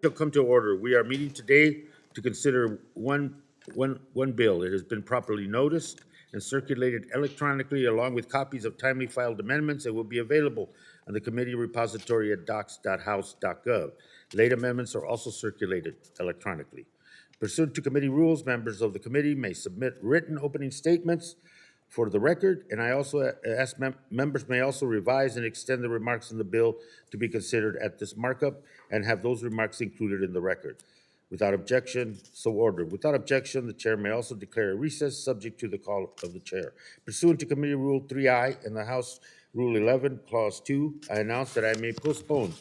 Shall come to order. We are meeting today to consider one bill. It has been properly noticed and circulated electronically along with copies of timely filed amendments and will be available on the committee repository at docs.house.gov. Late amendments are also circulated electronically. Pursuant to committee rules, members of the committee may submit written opening statements for the record, and I also ask members may also revise and extend the remarks in the bill to be considered at this markup and have those remarks included in the record. Without objection, so ordered. Without objection, the chair may also declare a recess subject to the call of the chair. Pursuant to Committee Rule 3I and the House Rule 11, Clause 2, I announce that I may postpone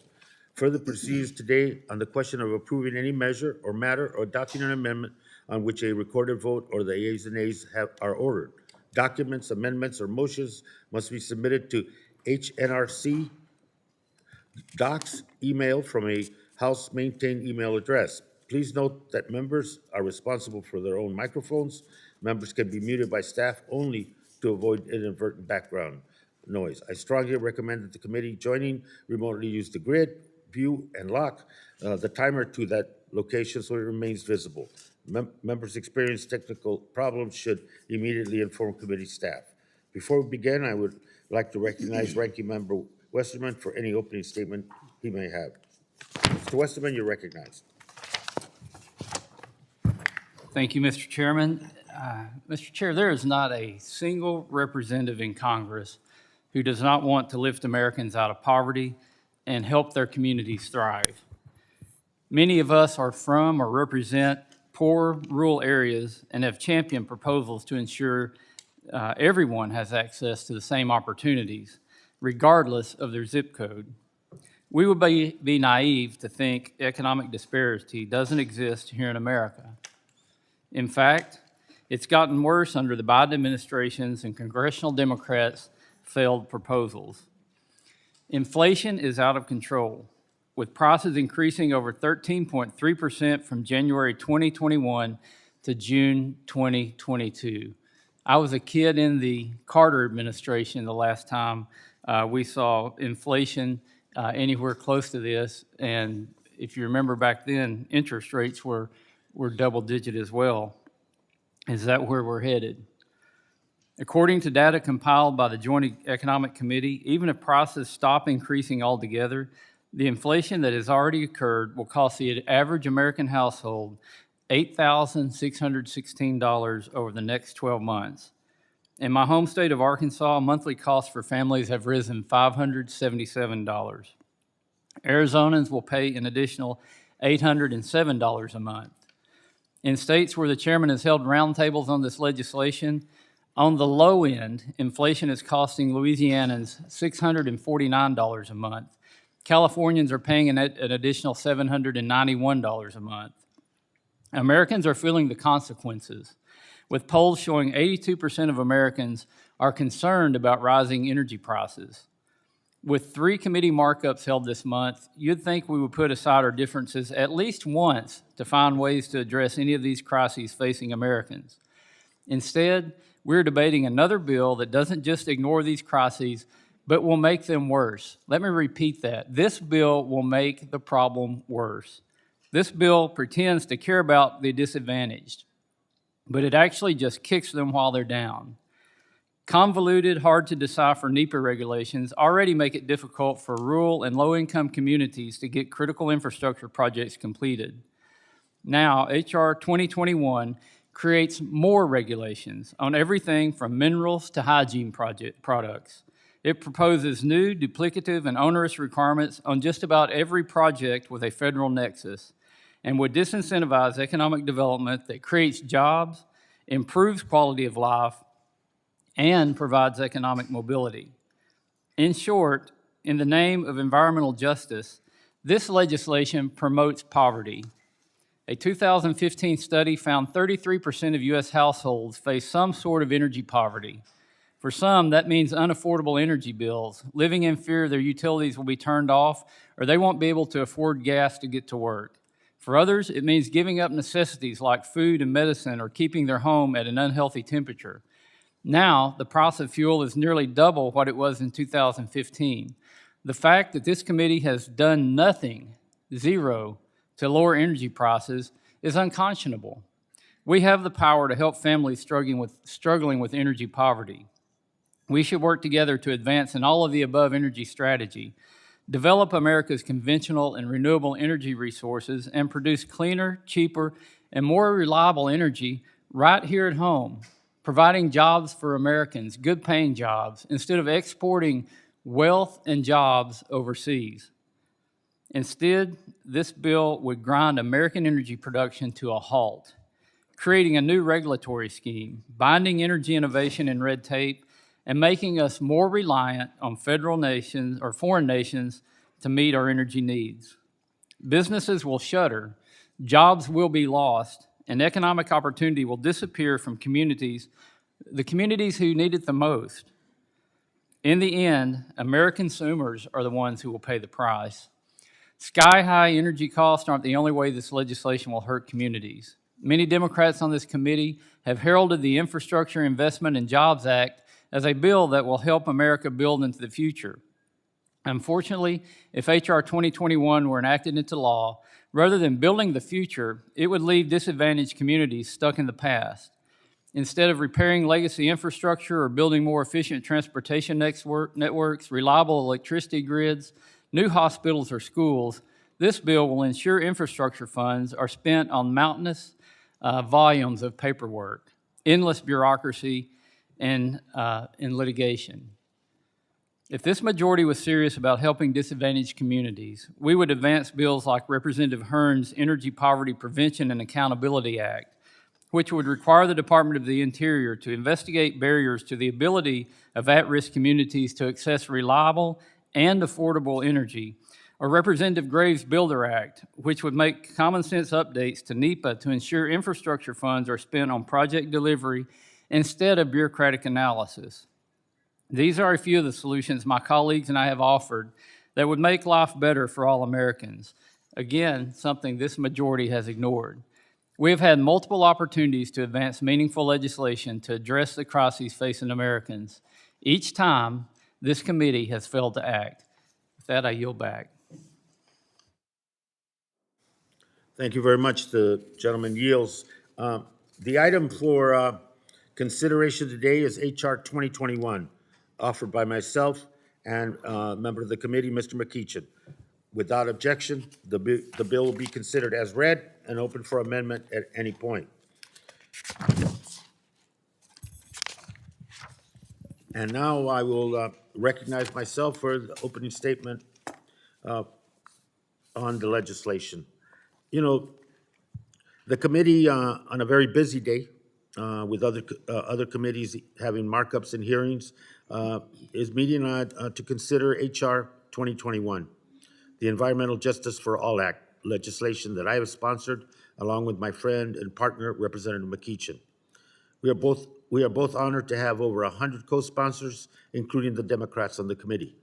further proceedings today on the question of approving any measure or matter or adopting an amendment on which a recorded vote or the ayes and nays are ordered. Documents, amendments, or motions must be submitted to HNRC docs email from a House-maintained email address. Please note that members are responsible for their own microphones. Members can be muted by staff only to avoid inadvertent background noise. I strongly recommend that the committee joining remotely use the grid, view, and lock the timer to that location so it remains visible. Members experience technical problems should immediately inform committee staff. Before we begin, I would like to recognize Ranking Member Westerman for any opening statement he may have. Mr. Westerman, you're recognized. Thank you, Mr. Chairman. Mr. Chair, there is not a single representative in Congress who does not want to lift Americans out of poverty and help their communities thrive. Many of us are from or represent poor rural areas and have championed proposals to ensure everyone has access to the same opportunities, regardless of their zip code. We would be naive to think economic disparity doesn't exist here in America. In fact, it's gotten worse under the Biden administration's and congressional Democrats' failed proposals. Inflation is out of control, with prices increasing over 13.3% from January 2021 to June 2022. I was a kid in the Carter administration the last time we saw inflation anywhere close to this, and if you remember back then, interest rates were double digit as well. Is that where we're headed? According to data compiled by the Joint Economic Committee, even if prices stop increasing altogether, the inflation that has already occurred will cost the average American household $8,616 over the next 12 months. In my home state of Arkansas, monthly costs for families have risen $577. Arizonans will pay an additional $807 a month. In states where the chairman has held roundtables on this legislation, on the low end, inflation is costing Louisianans $649 a month. Californians are paying an additional $791 a month. Americans are feeling the consequences, with polls showing 82% of Americans are concerned about rising energy prices. With 3 committee markups held this month, you'd think we would put aside our differences at least once to find ways to address any of these crises facing Americans. Instead, we're debating another bill that doesn't just ignore these crises, but will make them worse. Let me repeat that. This bill will make the problem worse. This bill pretends to care about the disadvantaged, but it actually just kicks them while they're down. Convoluted, hard-to-decipher Nepa regulations already make it difficult for rural and low-income communities to get critical infrastructure projects completed. Now, H.R. 2021 creates more regulations on everything from minerals to hygiene products. It proposes new, duplicative, and onerous requirements on just about every project with a federal nexus, and would disincentivize economic development that creates jobs, improves quality of life, and provides economic mobility. In short, in the name of environmental justice, this legislation promotes poverty. A 2015 study found 33% of U.S. households face some sort of energy poverty. For some, that means unaffordable energy bills, living in fear their utilities will be turned off or they won't be able to afford gas to get to work. For others, it means giving up necessities like food and medicine or keeping their home at an unhealthy temperature. Now, the price of fuel is nearly double what it was in 2015. The fact that this committee has done nothing, zero, to lower energy prices is unconscionable. We have the power to help families struggling with energy poverty. We should work together to advance an all of the above energy strategy, develop America's conventional and renewable energy resources, and produce cleaner, cheaper, and more reliable energy right here at home, providing jobs for Americans, good paying jobs, instead of exporting wealth and jobs overseas. Instead, this bill would grind American energy production to a halt, creating a new regulatory scheme, binding energy innovation and red tape, and making us more reliant on federal nations or foreign nations to meet our energy needs. Businesses will shutter, jobs will be lost, and economic opportunity will disappear from the communities who need it the most. In the end, American consumers are the ones who will pay the price. Sky-high energy costs aren't the only way this legislation will hurt communities. Many Democrats on this committee have heralded the Infrastructure Investment and Jobs Act as a bill that will help America build into the future. Unfortunately, if H.R. 2021 were enacted into law, rather than building the future, it would leave disadvantaged communities stuck in the past. Instead of repairing legacy infrastructure or building more efficient transportation networks, reliable electricity grids, new hospitals or schools, this bill will ensure infrastructure funds are spent on mountainous volumes of paperwork, endless bureaucracy, and litigation. If this majority was serious about helping disadvantaged communities, we would advance bills like Representative Hearn's Energy Poverty Prevention and Accountability Act, which would require the Department of the Interior to investigate barriers to the ability of at-risk communities to access reliable and affordable energy, or Representative Graves' Builder Act, which would make common sense updates to Nepa to ensure infrastructure funds are spent on project delivery instead of bureaucratic analysis. These are a few of the solutions my colleagues and I have offered that would make life better for all Americans. Again, something this majority has ignored. We have had multiple opportunities to advance meaningful legislation to address the crises facing Americans. Each time, this committee has failed to act. With that, I yield back. Thank you very much. The gentleman yields. The item for consideration today is H.R. 2021, offered by myself and a member of the committee, Mr. McEachin. Without objection, the bill will be considered as read and open for amendment at any point. And now I will recognize myself for the opening statement on the legislation. You know, the committee, on a very busy day, with other committees having markups and hearings, is meeting to consider H.R. 2021, the Environmental Justice for All Act legislation that I have sponsored, along with my friend and partner, Representative McEachin. We are both honored to have over 100 co-sponsors, including the Democrats on the committee.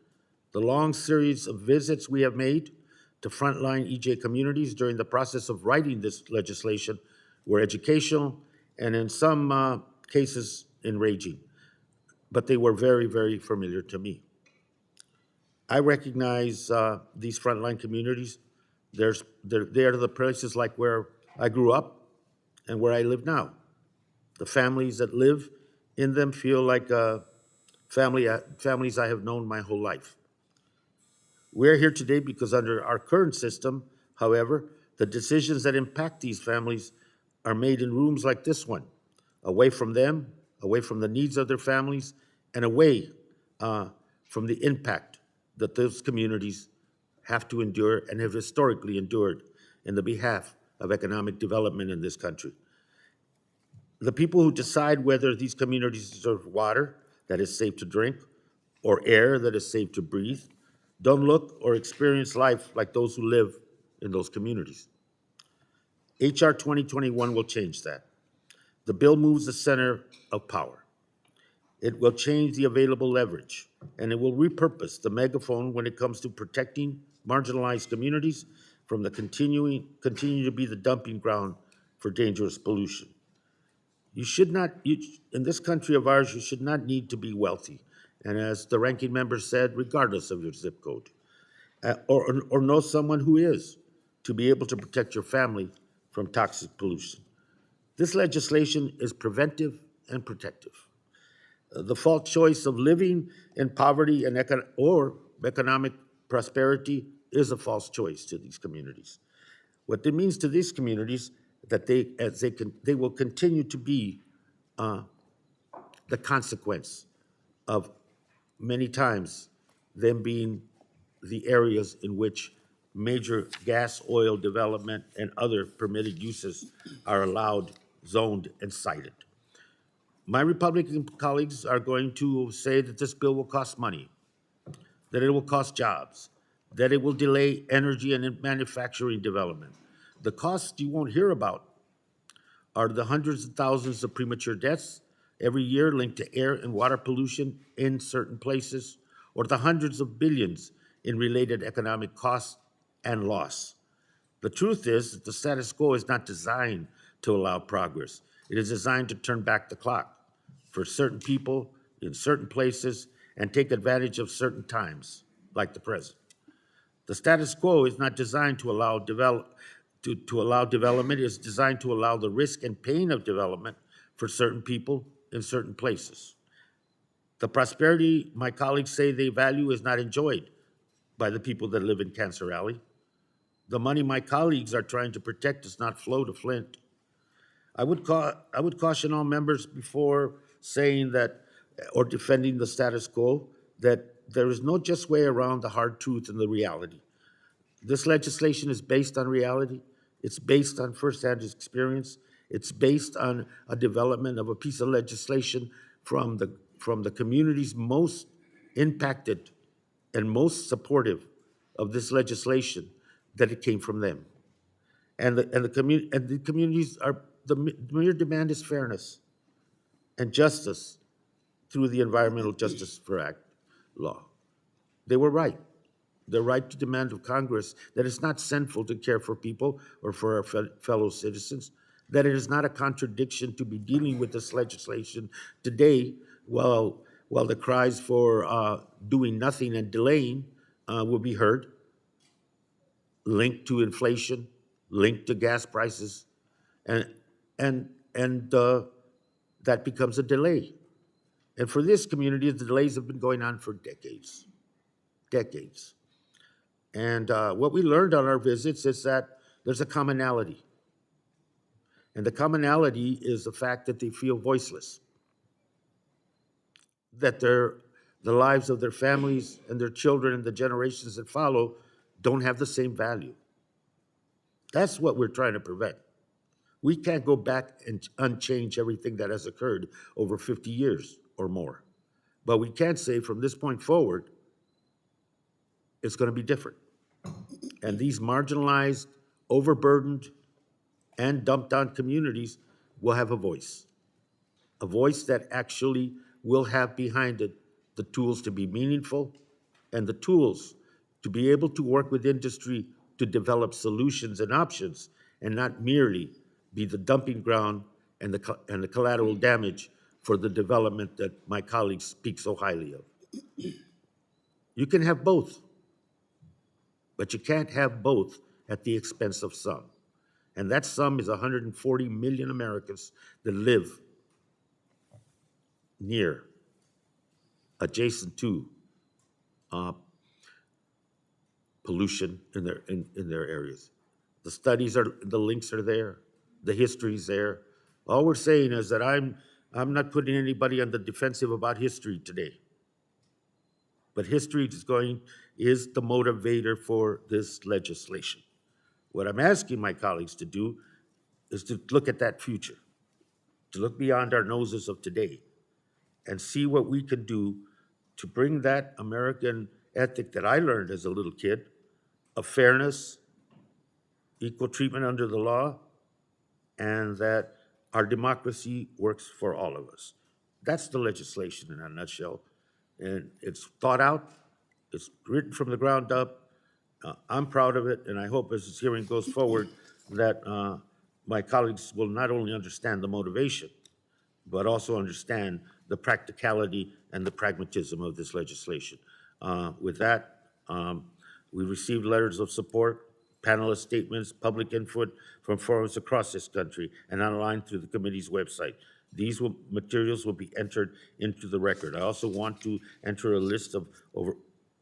The long series of visits we have made to frontline EJ communities during the process of writing this legislation were educational and in some cases enraging, but they were very, very familiar to me. I recognize these frontline communities. They are the places like where I grew up and where I live now. The families that live in them feel like families I have known my whole life. We're here today because under our current system, however, the decisions that impact these families are made in rooms like this one, away from them, away from the needs of their families, and away from the impact that those communities have to endure and have historically endured in the behalf of economic development in this country. The people who decide whether these communities deserve water that is safe to drink or air that is safe to breathe don't look or experience life like those who live in those communities. H.R. 2021 will change that. The bill moves the center of power. It will change the available leverage, and it will repurpose the megaphone when it comes to protecting marginalized communities from the continue to be the dumping ground for dangerous pollution. In this country of ours, you should not need to be wealthy, and as the ranking member said, regardless of your zip code, or know someone who is, to be able to protect your family from toxic pollution. This legislation is preventive and protective. The false choice of living in poverty and or economic prosperity is a false choice to these communities. What it means to these communities that they will continue to be the consequence of many times them being the areas in which major gas, oil development, and other permitted uses are allowed, zoned, and cited. My Republican colleagues are going to say that this bill will cost money, that it will cost jobs, that it will delay energy and manufacturing development. The costs you won't hear about are the hundreds of thousands of premature deaths every year linked to air and water pollution in certain places, or the hundreds of billions in related economic costs and loss. The truth is that the status quo is not designed to allow progress. It is designed to turn back the clock for certain people in certain places and take advantage of certain times, like the present. The status quo is not designed to allow development. It is designed to allow the risk and pain of development for certain people in certain places. The prosperity my colleagues say they value is not enjoyed by the people that live in Cancer Alley. The money my colleagues are trying to protect does not flow to Flint. I would caution all members before saying that or defending the status quo that there is no just way around the hard truth and the reality. This legislation is based on reality. It's based on firsthand experience. It's based on a development of a piece of legislation from the communities most impacted and most supportive of this legislation, that it came from them. And the communities are, the mere demand is fairness and justice through the Environmental Justice for Act law. They were right. They're right to demand of Congress that it's not sinful to care for people or for our fellow citizens, that it is not a contradiction to be dealing with this legislation today while the cries for doing nothing and delaying will be heard, linked to inflation, linked to gas prices, and that becomes a delay. And for this community, the delays have been going on for decades. And what we learned on our visits is that there's a commonality. And the commonality is the fact that they feel voiceless, that the lives of their families and their children and the generations that follow don't have the same value. That's what we're trying to prevent. We can't go back and unchange everything that has occurred over 50 years or more. But we can say from this point forward, it's going to be different. And these marginalized, overburdened, and dumped on communities will have a voice that actually will have behind it the tools to be meaningful and the tools to be able to work with industry to develop solutions and options and not merely be the dumping ground and the collateral damage for the development that my colleagues speak so highly of. You can have both, but you can't have both at the expense of some. And that sum is 140 million Americans that live near, adjacent to pollution in their areas. The studies are, the links are there, the history's there. All we're saying is that I'm not putting anybody on the defensive about history today. But history is the motivator for this legislation. What I'm asking my colleagues to do is to look at that future, to look beyond our noses of today and see what we can do to bring that American ethic that I learned as a little kid of fairness, equal treatment under the law, and that our democracy works for all of us. That's the legislation in a nutshell. And it's thought out, it's written from the ground up. I'm proud of it, and I hope as this hearing goes forward that my colleagues will not only understand the motivation, but also understand the practicality and the pragmatism of this legislation. With that, we received letters of support, panelist statements, public input from forums across this country, and online through the committee's website. These materials will be entered into the record. I also want to enter a list of over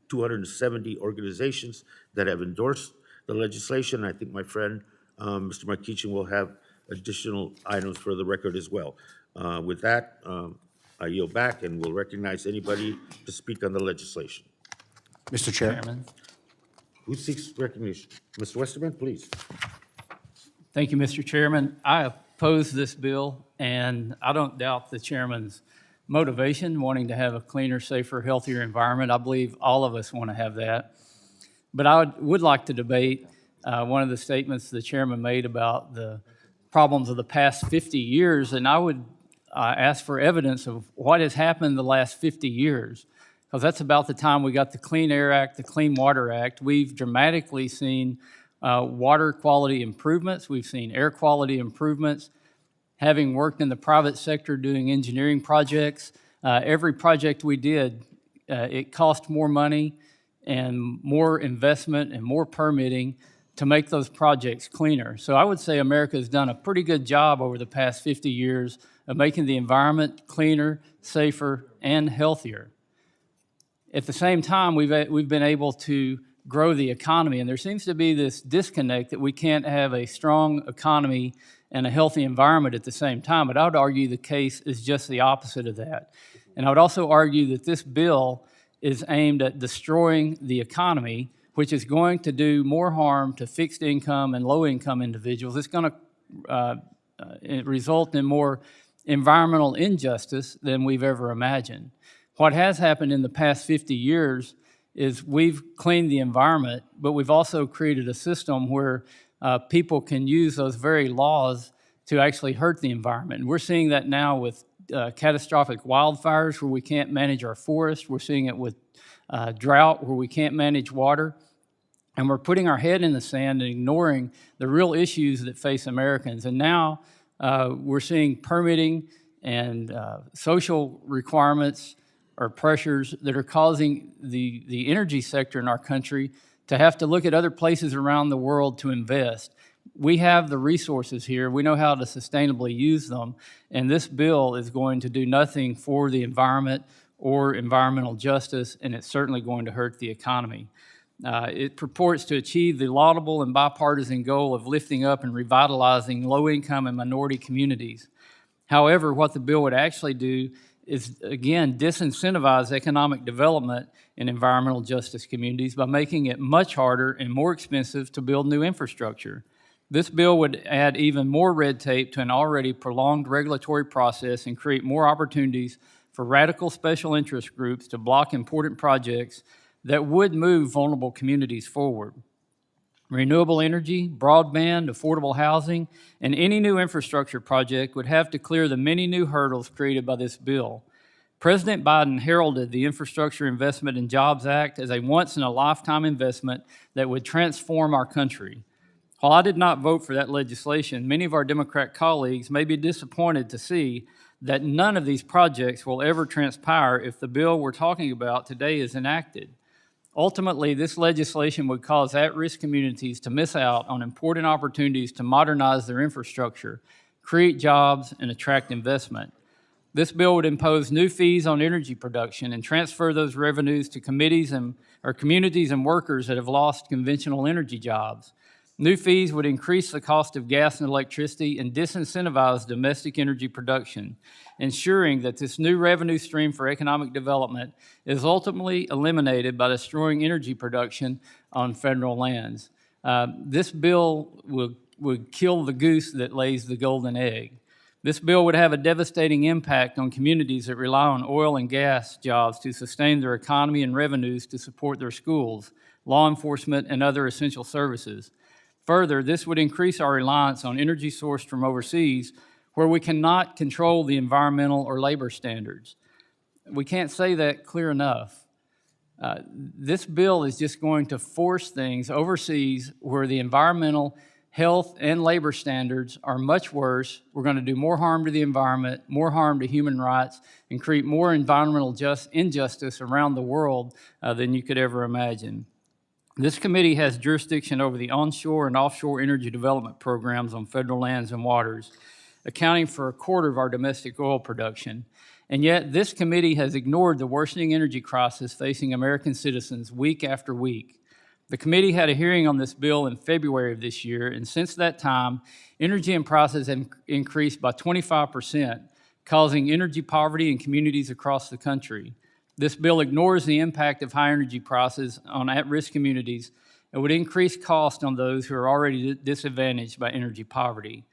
270 organizations that have endorsed the legislation. I think my friend, Mr. Markichin, will have additional items for the record as well. With that, I yield back and will recognize anybody to speak on the legislation. Mr. Chair. Chairman. Who seeks recognition? Mr. Westerman, please. Thank you, Mr. Chairman. I oppose this bill, and I don't doubt the chairman's motivation, wanting to have a cleaner, safer, healthier environment. I believe all of us want to have that. But I would like to debate one of the statements the chairman made about the problems of the past 50 years, and I would ask for evidence of what has happened the last 50 years, because that's about the time we got the Clean Air Act, the Clean Water Act. We've dramatically seen water quality improvements. We've seen air quality improvements. Having worked in the private sector doing engineering projects, every project we did, it cost more money and more investment and more permitting to make those projects cleaner. So I would say America has done a pretty good job over the past 50 years of making the environment cleaner, safer, and healthier. At the same time, we've been able to grow the economy, and there seems to be this disconnect that we can't have a strong economy and a healthy environment at the same time, but I would argue the case is just the opposite of that. And I would also argue that this bill is aimed at destroying the economy, which is going to do more harm to fixed income and low income individuals. It's going to result in more environmental injustice than we've ever imagined. What has happened in the past 50 years is we've cleaned the environment, but we've also created a system where people can use those very laws to actually hurt the environment. And we're seeing that now with catastrophic wildfires where we can't manage our forests. We're seeing it with drought where we can't manage water. And we're putting our head in the sand and ignoring the real issues that face Americans. And now we're seeing permitting and social requirements or pressures that are causing the energy sector in our country to have to look at other places around the world to invest. We have the resources here. We know how to sustainably use them. And this bill is going to do nothing for the environment or environmental justice, and it's certainly going to hurt the economy. It purports to achieve the laudable and bipartisan goal of lifting up and revitalizing low-income and minority communities. However, what the bill would actually do is, again, disincentivize economic development in environmental justice communities by making it much harder and more expensive to build new infrastructure. This bill would add even more red tape to an already prolonged regulatory process and create more opportunities for radical special interest groups to block important projects that would move vulnerable communities forward. Renewable energy, broadband, affordable housing, and any new infrastructure project would have to clear the many new hurdles created by this bill. President Biden heralded the Infrastructure Investment and Jobs Act as a once-in-a-lifetime investment that would transform our country. While I did not vote for that legislation, many of our Democrat colleagues may be disappointed to see that none of these projects will ever transpire if the bill we're talking about today is enacted. Ultimately, this legislation would cause at-risk communities to miss out on important opportunities to modernize their infrastructure, create jobs, and attract investment. This bill would impose new fees on energy production and transfer those revenues to communities and workers that have lost conventional energy jobs. New fees would increase the cost of gas and electricity and disincentivize domestic energy production, ensuring that this new revenue stream for economic development is ultimately eliminated by destroying energy production on federal lands. This bill would kill the goose that lays the golden egg. This bill would have a devastating impact on communities that rely on oil and gas jobs to sustain their economy and revenues to support their schools, law enforcement, and other essential services. Further, this would increase our reliance on energy sourced from overseas, where we cannot control the environmental or labor standards. We can't say that clear enough. This bill is just going to force things overseas where the environmental, health, and labor standards are much worse. We're going to do more harm to the environment, more harm to human rights, and create more environmental injustice around the world than you could ever imagine. This committee has jurisdiction over the onshore and offshore energy development programs on federal lands and waters, accounting for a quarter of our domestic oil production. And yet, this committee has ignored the worsening energy crisis facing American citizens week after week. The committee had a hearing on this bill in February of this year, and since that time, energy and prices have increased by 25%, causing energy poverty in communities across the country. This bill ignores the impact of high energy prices on at-risk communities and would increase cost on those who are already disadvantaged by energy poverty.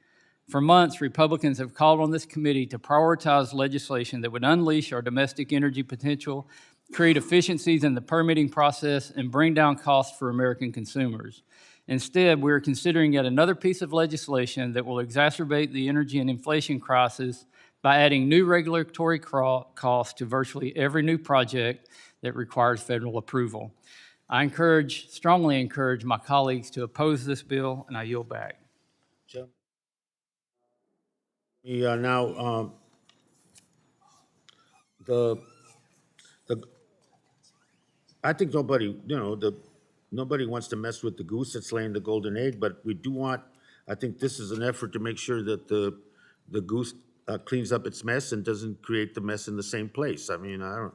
For months, Republicans have called on this committee to prioritize legislation that would unleash our domestic energy potential, create efficiencies in the permitting process, and bring down costs for American consumers. Instead, we are considering yet another piece of legislation that will exacerbate the energy and inflation crisis by adding new regulatory costs to virtually every new project that requires federal approval. I strongly encourage my colleagues to oppose this bill, and I yield back. Jim? Now, I think nobody wants to mess with the goose that's laying the golden egg, but we do want, I think this is an effort to make sure that the goose cleans up its mess and doesn't create the mess in the same place. I mean, I don't,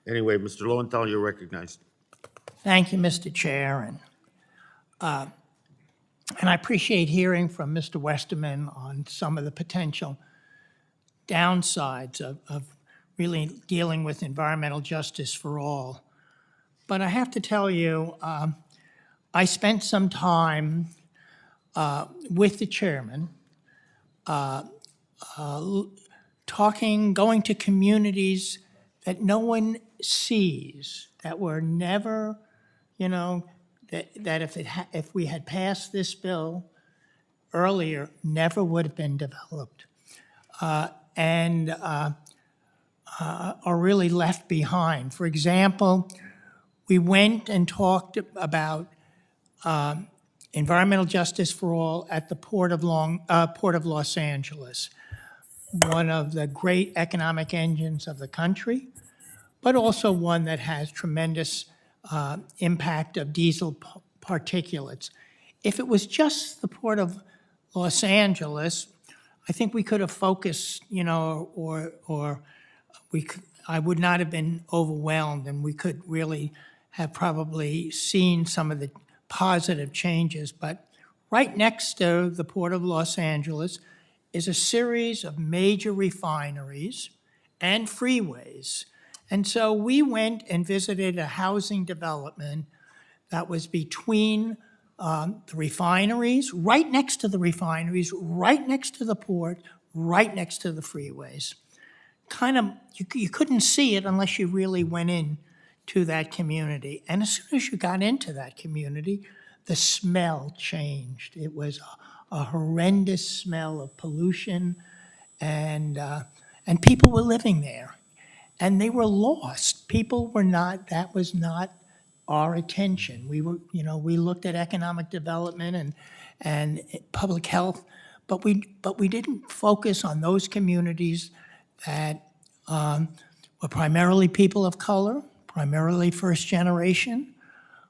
anyway, Mr. Lowenthal, you're recognized. Thank you, Mr. Chair, and I appreciate hearing from Mr. Westerman on some of the potential downsides of really dealing with environmental justice for all. But I have to tell you, I spent some time with the chairman, going to communities that no one sees, that were never, that if we had passed this bill earlier, never would have been developed, and are really left behind. For example, we went and talked about environmental justice for all at the Port of Los Angeles, one of the great economic engines of the country, but also one that has tremendous impact of diesel particulates. If it was just the Port of Los Angeles, I think we could have focused, or I would not have been overwhelmed, and we could really have probably seen some of the positive changes. But right next to the Port of Los Angeles is a series of major refineries and freeways. And so we went and visited a housing development that was between the refineries, right next to the refineries, right next to the port, right next to the freeways. Kind of, you couldn't see it unless you really went in to that community. And as soon as you got into that community, the smell changed. It was a horrendous smell of pollution, and people were living there. And they were lost. People were not, that was not our attention. We were, we looked at economic development and public health, but we didn't focus on those communities that were primarily people of color, primarily first generation,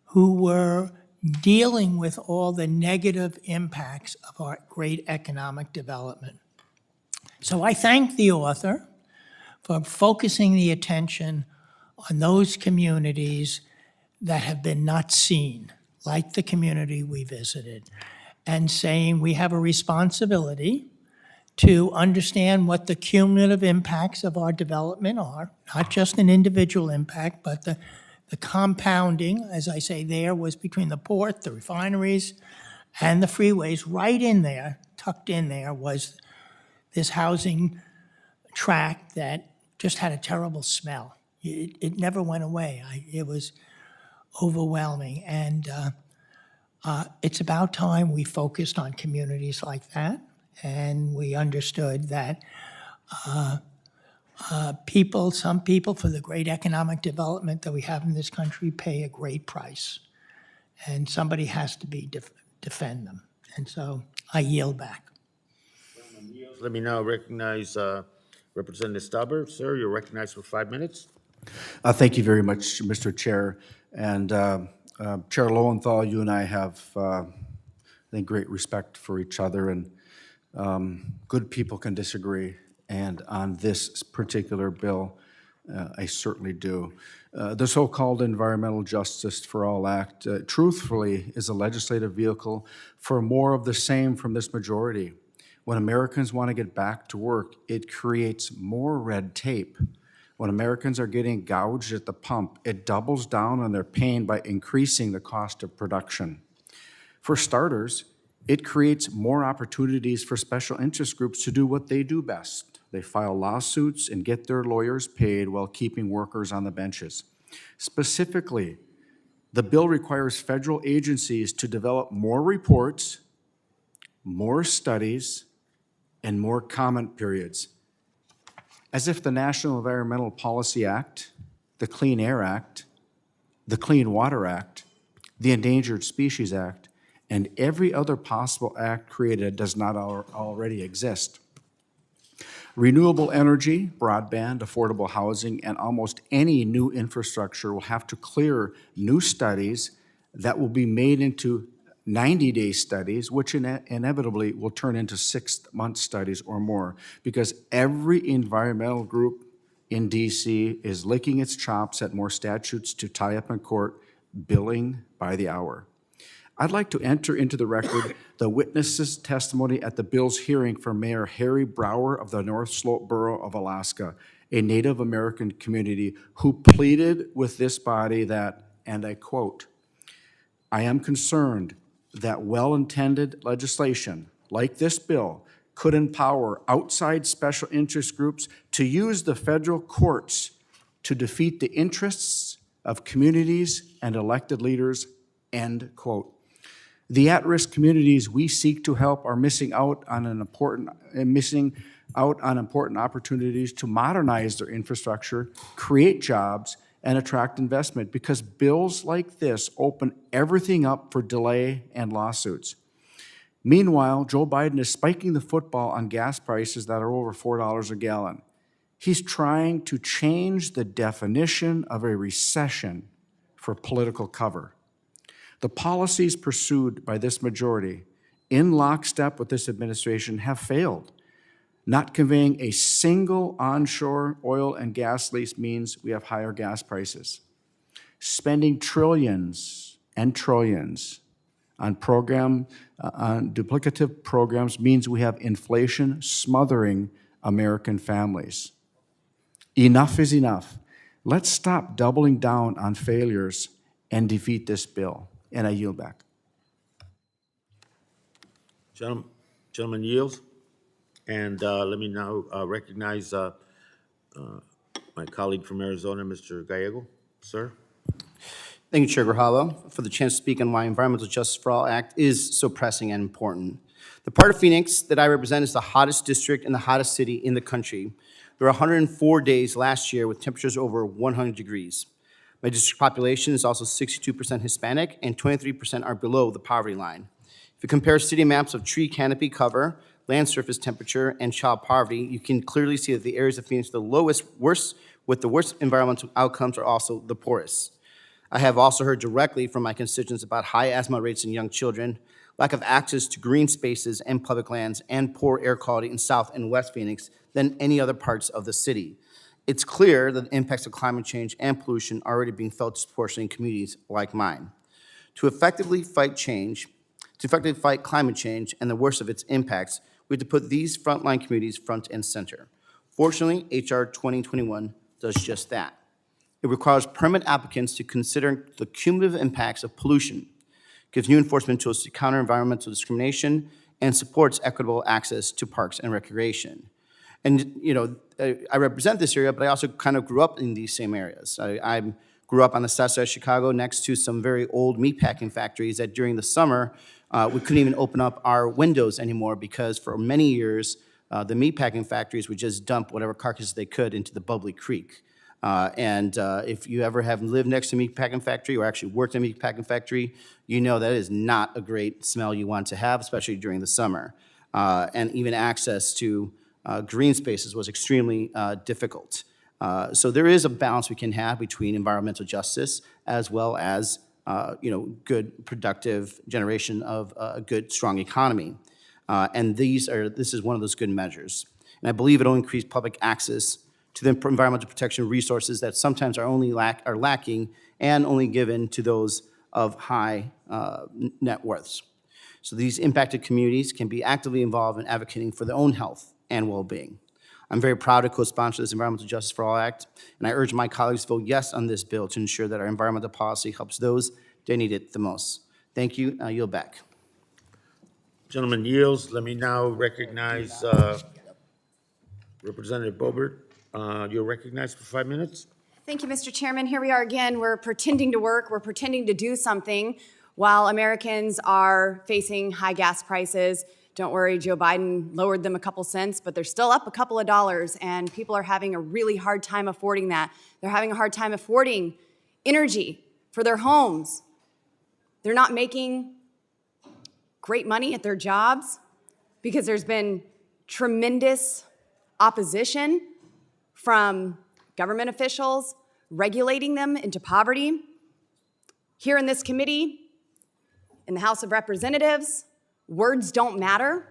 who were dealing with all the negative impacts of our great economic development. So I thank the author for focusing the attention on those communities that have been not seen, like the community we visited, and saying we have a responsibility to understand what the cumulative impacts of our development are, not just an individual impact, but the compounding, as I say, there was between the port, the refineries, and the freeways. Right in there, tucked in there, was this housing tract that just had a terrible smell. It never went away. It was overwhelming. And it's about time we focused on communities like that, and we understood that some people, for the great economic development that we have in this country, pay a great price. And somebody has to defend them. And so I yield back. Let me now recognize Representative Stauber. Sir, you're recognized for 5 minutes. Thank you very much, Mr. Chair. And Chair Lowenthal, you and I have, I think, great respect for each other, and good people can disagree. And on this particular bill, I certainly do. The so-called Environmental Justice for All Act, truthfully, is a legislative vehicle for more of the same from this majority. When Americans want to get back to work, it creates more red tape. When Americans are getting gouged at the pump, it doubles down on their pain by increasing the cost of production. For starters, it creates more opportunities for special interest groups to do what they do best. They file lawsuits and get their lawyers paid while keeping workers on the benches. Specifically, the bill requires federal agencies to develop more reports, more studies, and more comment periods. As if the National Environmental Policy Act, the Clean Air Act, the Clean Water Act, the Endangered Species Act, and every other possible act created does not already exist. Renewable energy, broadband, affordable housing, and almost any new infrastructure will have to clear new studies that will be made into 90-day studies, which inevitably will turn into 6-month studies or more, because every environmental group in DC is licking its chops at more statutes to tie up in court, billing by the hour. I'd like to enter into the record the witness's testimony at the bill's hearing for Mayor Harry Brower of the North Slope Borough of Alaska, a Native American community who pleaded with this body that, and I quote, "I am concerned that well-intended legislation like this bill could empower outside special interest groups to use the federal courts to defeat the interests of communities and elected leaders," end quote. The at-risk communities we seek to help are missing out on important opportunities to modernize their infrastructure, create jobs, and attract investment, because bills like this open everything up for delay and lawsuits. Meanwhile, Joe Biden is spiking the football on gas prices that are over $4 a gallon. He's trying to change the definition of a recession for political cover. The policies pursued by this majority, in lockstep with this administration, have failed. Not conveying a single onshore oil and gas lease means we have higher gas prices. Spending trillions and trillions on duplicative programs means we have inflation smothering American families. Enough is enough. Let's stop doubling down on failures and defeat this bill. And I yield back. Gentleman yields. And let me now recognize my colleague from Arizona, Mr. Gallego. Sir. Thank you, Chair Grijalva, for the chance to speak on why Environmental Justice for All Act is so pressing and important. The part of Phoenix that I represent is the hottest district and the hottest city in the country. There were 104 days last year with temperatures over 100 degrees. My district population is also 62% Hispanic, and 23% are below the poverty line. If you compare city maps of tree canopy cover, land surface temperature, and child poverty, you can clearly see that the areas of Phoenix with the worst environmental outcomes are also the poorest. I have also heard directly from my constituents about high asthma rates in young children, lack of access to green spaces and public lands, and poor air quality in South and West Phoenix than any other parts of the city. It's clear that the impacts of climate change and pollution are already being felt disproportionately in communities like mine. To effectively fight climate change and the worst of its impacts, we have to put these frontline communities front and center. Fortunately, HR 2021 does just that. It requires permit applicants to consider the cumulative impacts of pollution, gives new enforcement tools to counter environmental discrimination, and supports equitable access to parks and recreation. And, you know, I represent this area, but I also kind of grew up in these same areas. I grew up on the south side of Chicago next to some very old meatpacking factories that during the summer, we couldn't even open up our windows anymore because for many years, the meatpacking factories would just dump whatever carcasses they could into the bubbly creek. If you ever have lived next to a meatpacking factory or actually worked in a meatpacking factory, you know that is not a great smell you want to have, especially during the summer. And even access to green spaces was extremely difficult. So there is a balance we can have between environmental justice as well as good, productive generation of a good, strong economy. And this is one of those good measures. And I believe it'll increase public access to the environmental protection resources that sometimes are lacking and only given to those of high net worths. So these impacted communities can be actively involved in advocating for their own health and well-being. I'm very proud to co-sponsor this Environmental Justice for All Act, and I urge my colleagues to vote yes on this bill to ensure that our environmental policy helps those that need it the most. Thank you. I yield back. Gentleman yields. Let me now recognize Representative Boebert. You're recognized for 5 minutes. Thank you, Mr. Chairman. Here we are again. We're pretending to work. We're pretending to do something while Americans are facing high gas prices. Don't worry, Joe Biden lowered them a couple cents, but they're still up a couple of dollars, and people are having a really hard time affording that. They're having a hard time affording energy for their homes. They're not making great money at their jobs because there's been tremendous opposition from government officials regulating them into poverty. Here in this committee, in the House of Representatives, words don't matter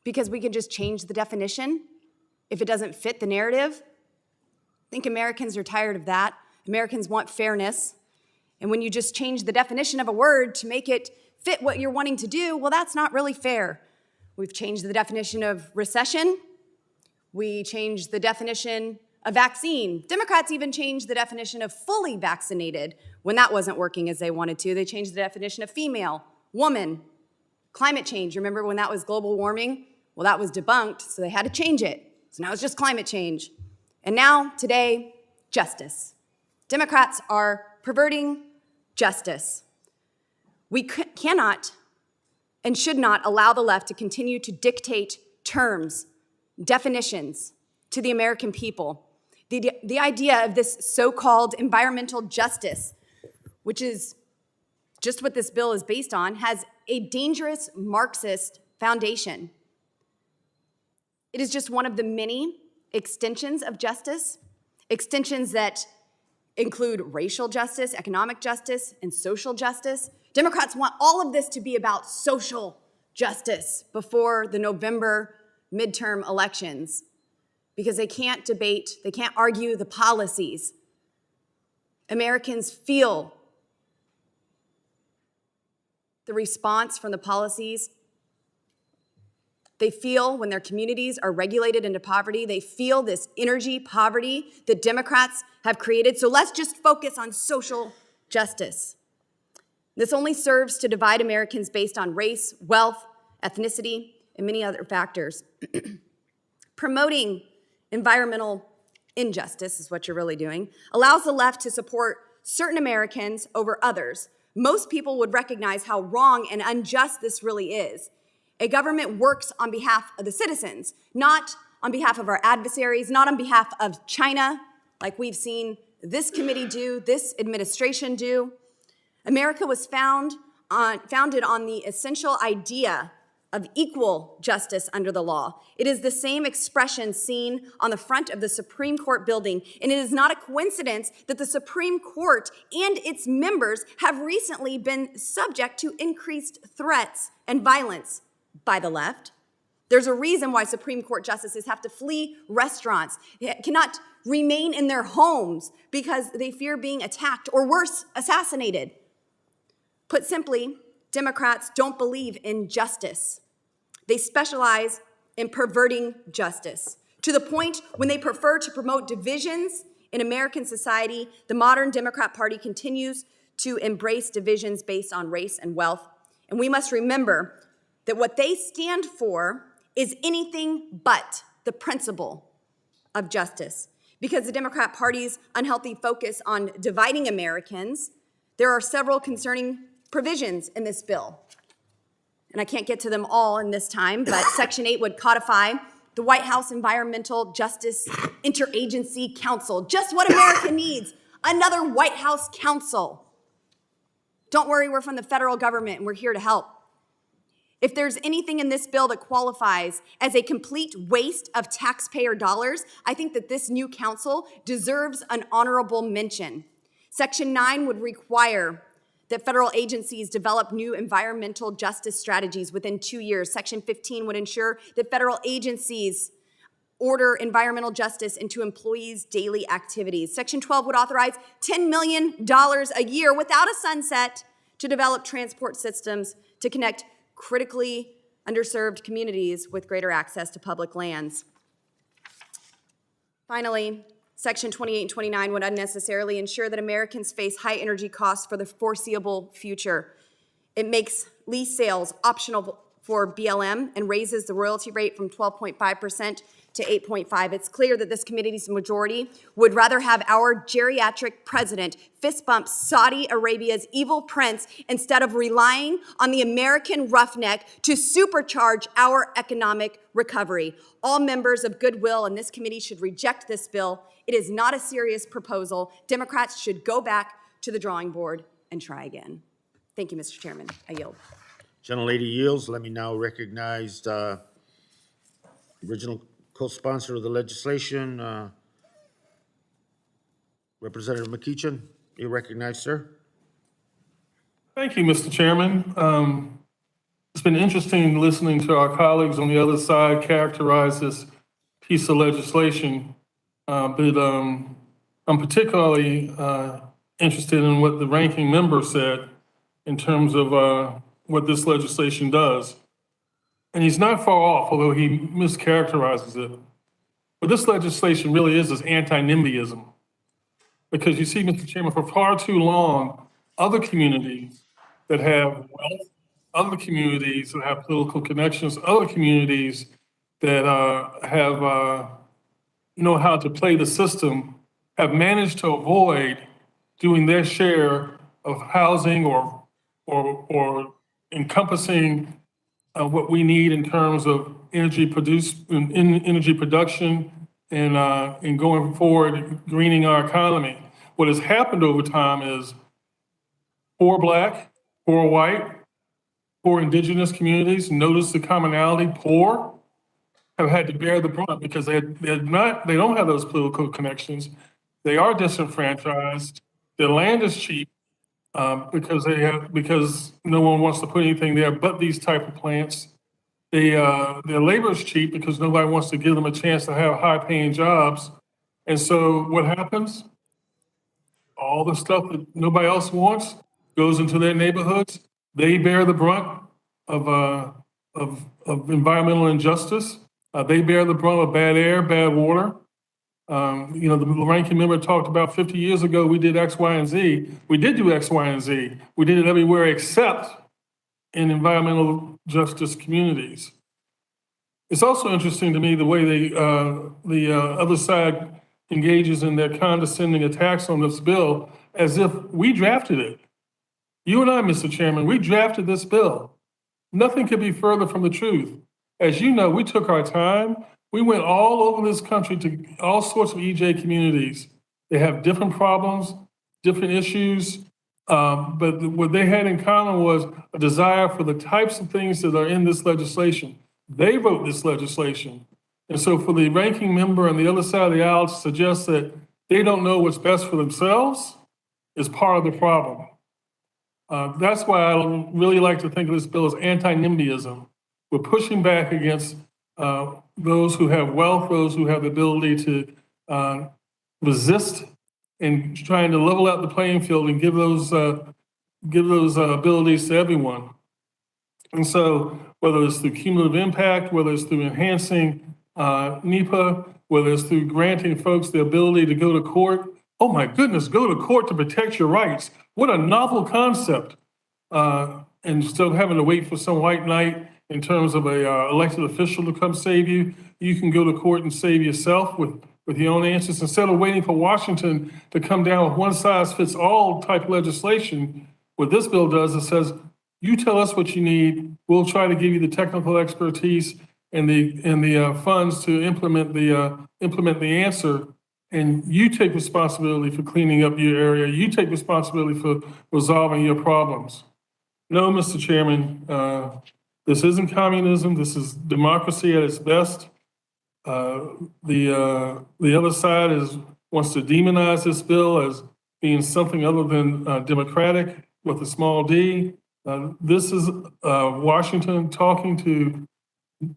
because we can just change the definition if it doesn't fit the narrative. I think Americans are tired of that. Americans want fairness. And when you just change the definition of a word to make it fit what you're wanting to do, well, that's not really fair. We've changed the definition of recession. We changed the definition of vaccine. Democrats even changed the definition of fully vaccinated when that wasn't working as they wanted to. They changed the definition of female, woman, climate change. Remember when that was global warming? Well, that was debunked, so they had to change it. So now it's just climate change. And now, today, justice. Democrats are perverting justice. We cannot and should not allow the left to continue to dictate terms, definitions to the American people. The idea of this so-called environmental justice, which is just what this bill is based on, has a dangerous Marxist foundation. It is just one of the many extensions of justice, extensions that include racial justice, economic justice, and social justice. Democrats want all of this to be about social justice before the November midterm elections because they can't debate, they can't argue the policies. Americans feel the response from the policies. They feel when their communities are regulated into poverty, they feel this energy poverty that Democrats have created. So let's just focus on social justice. This only serves to divide Americans based on race, wealth, ethnicity, and many other factors. Promoting environmental injustice is what you're really doing, allows the left to support certain Americans over others. Most people would recognize how wrong and unjust this really is. A government works on behalf of the citizens, not on behalf of our adversaries, not on behalf of China, like we've seen this committee do, this administration do. America was founded on the essential idea of equal justice under the law. It is the same expression seen on the front of the Supreme Court building, and it is not a coincidence that the Supreme Court and its members have recently been subject to increased threats and violence by the left. There's a reason why Supreme Court justices have to flee restaurants, cannot remain in their homes because they fear being attacked or worse, assassinated. Put simply, Democrats don't believe in justice. They specialize in perverting justice to the point when they prefer to promote divisions in American society. The modern Democrat Party continues to embrace divisions based on race and wealth. And we must remember that what they stand for is anything but the principle of justice. Because the Democrat Party's unhealthy focus on dividing Americans, there are several concerning provisions in this bill. And I can't get to them all in this time, but Section 8 would codify the White House Environmental Justice Interagency Council. Just what America needs, another White House council. Don't worry, we're from the federal government and we're here to help. If there's anything in this bill that qualifies as a complete waste of taxpayer dollars, I think that this new council deserves an honorable mention. Section 9 would require that federal agencies develop new environmental justice strategies within 2 years. Section 15 would ensure that federal agencies order environmental justice into employees' daily activities. Section 12 would authorize $10 million a year without a sunset to develop transport systems to connect critically underserved communities with greater access to public lands. Finally, Section 28 and 29 would unnecessarily ensure that Americans face high energy costs for the foreseeable future. It makes lease sales optional for BLM and raises the royalty rate from 12.5% to 8.5%. It's clear that this committee's majority would rather have our geriatric president fist bump Saudi Arabia's evil prince instead of relying on the American roughneck to supercharge our economic recovery. All members of goodwill in this committee should reject this bill. It is not a serious proposal. Democrats should go back to the drawing board and try again. Thank you, Mr. Chairman. I yield. Gentlelady yields. Let me now recognize the original co-sponsor of the legislation, Representative McEachin. You recognize, sir. Thank you, Mr. Chairman. It's been interesting listening to our colleagues on the other side characterize this piece of legislation, but I'm particularly interested in what the ranking member said in terms of what this legislation does. And he's not far off, although he mischaracterizes it. What this legislation really is anti-NIMBYism. Because you see, Mr. Chairman, for far too long, other communities that have wealth, other communities that have political connections, other communities that have know how to play the system have managed to avoid doing their share of housing or encompassing what we need in terms of energy production and going forward, greening our economy. What has happened over time is poor Black, poor white, poor Indigenous communities, notice the commonality, poor, have had to bear the brunt because they don't have those political connections. They are disenfranchised. Their land is cheap because no one wants to put anything there but these type of plants. Their labor is cheap because nobody wants to give them a chance to have high-paying jobs. And so what happens? All the stuff that nobody else wants goes into their neighborhoods. They bear the brunt of environmental injustice. They bear the brunt of bad air, bad water. The ranking member talked about 50 years ago, we did X, Y, and Z. We did do X, Y, and Z. We did it everywhere except in environmental justice communities. It's also interesting to me the way the other side engages in their condescending attacks on this bill as if we drafted it. You and I, Mr. Chairman, we drafted this bill. Nothing could be further from the truth. As you know, we took our time. We went all over this country to all sorts of EJ communities. They have different problems, different issues, but what they had in common was a desire for the types of things that are in this legislation. They wrote this legislation. And so for the ranking member on the other side of the aisle to suggest that they don't know what's best for themselves is part of the problem. That's why I really like to think of this bill as anti-NIMBYism. We're pushing back against those who have wealth, those who have the ability to resist, and trying to level out the playing field and give those abilities to everyone. And so, whether it's through cumulative impact, whether it's through enhancing Nepa, whether it's through granting folks the ability to go to court. Oh my goodness, go to court to protect your rights. What a novel concept. Instead of having to wait for some white knight in terms of a elected official to come save you, you can go to court and save yourself with your own answers. Instead of waiting for Washington to come down with one-size-fits-all type legislation, what this bill does is says, you tell us what you need, we'll try to give you the technical expertise and the funds to implement the answer, and you take responsibility for cleaning up your area, you take responsibility for resolving your problems. No, Mr. Chairman, this isn't communism, this is democracy at its best. The other side wants to demonize this bill as, being something other than democratic with a small d. This is Washington talking to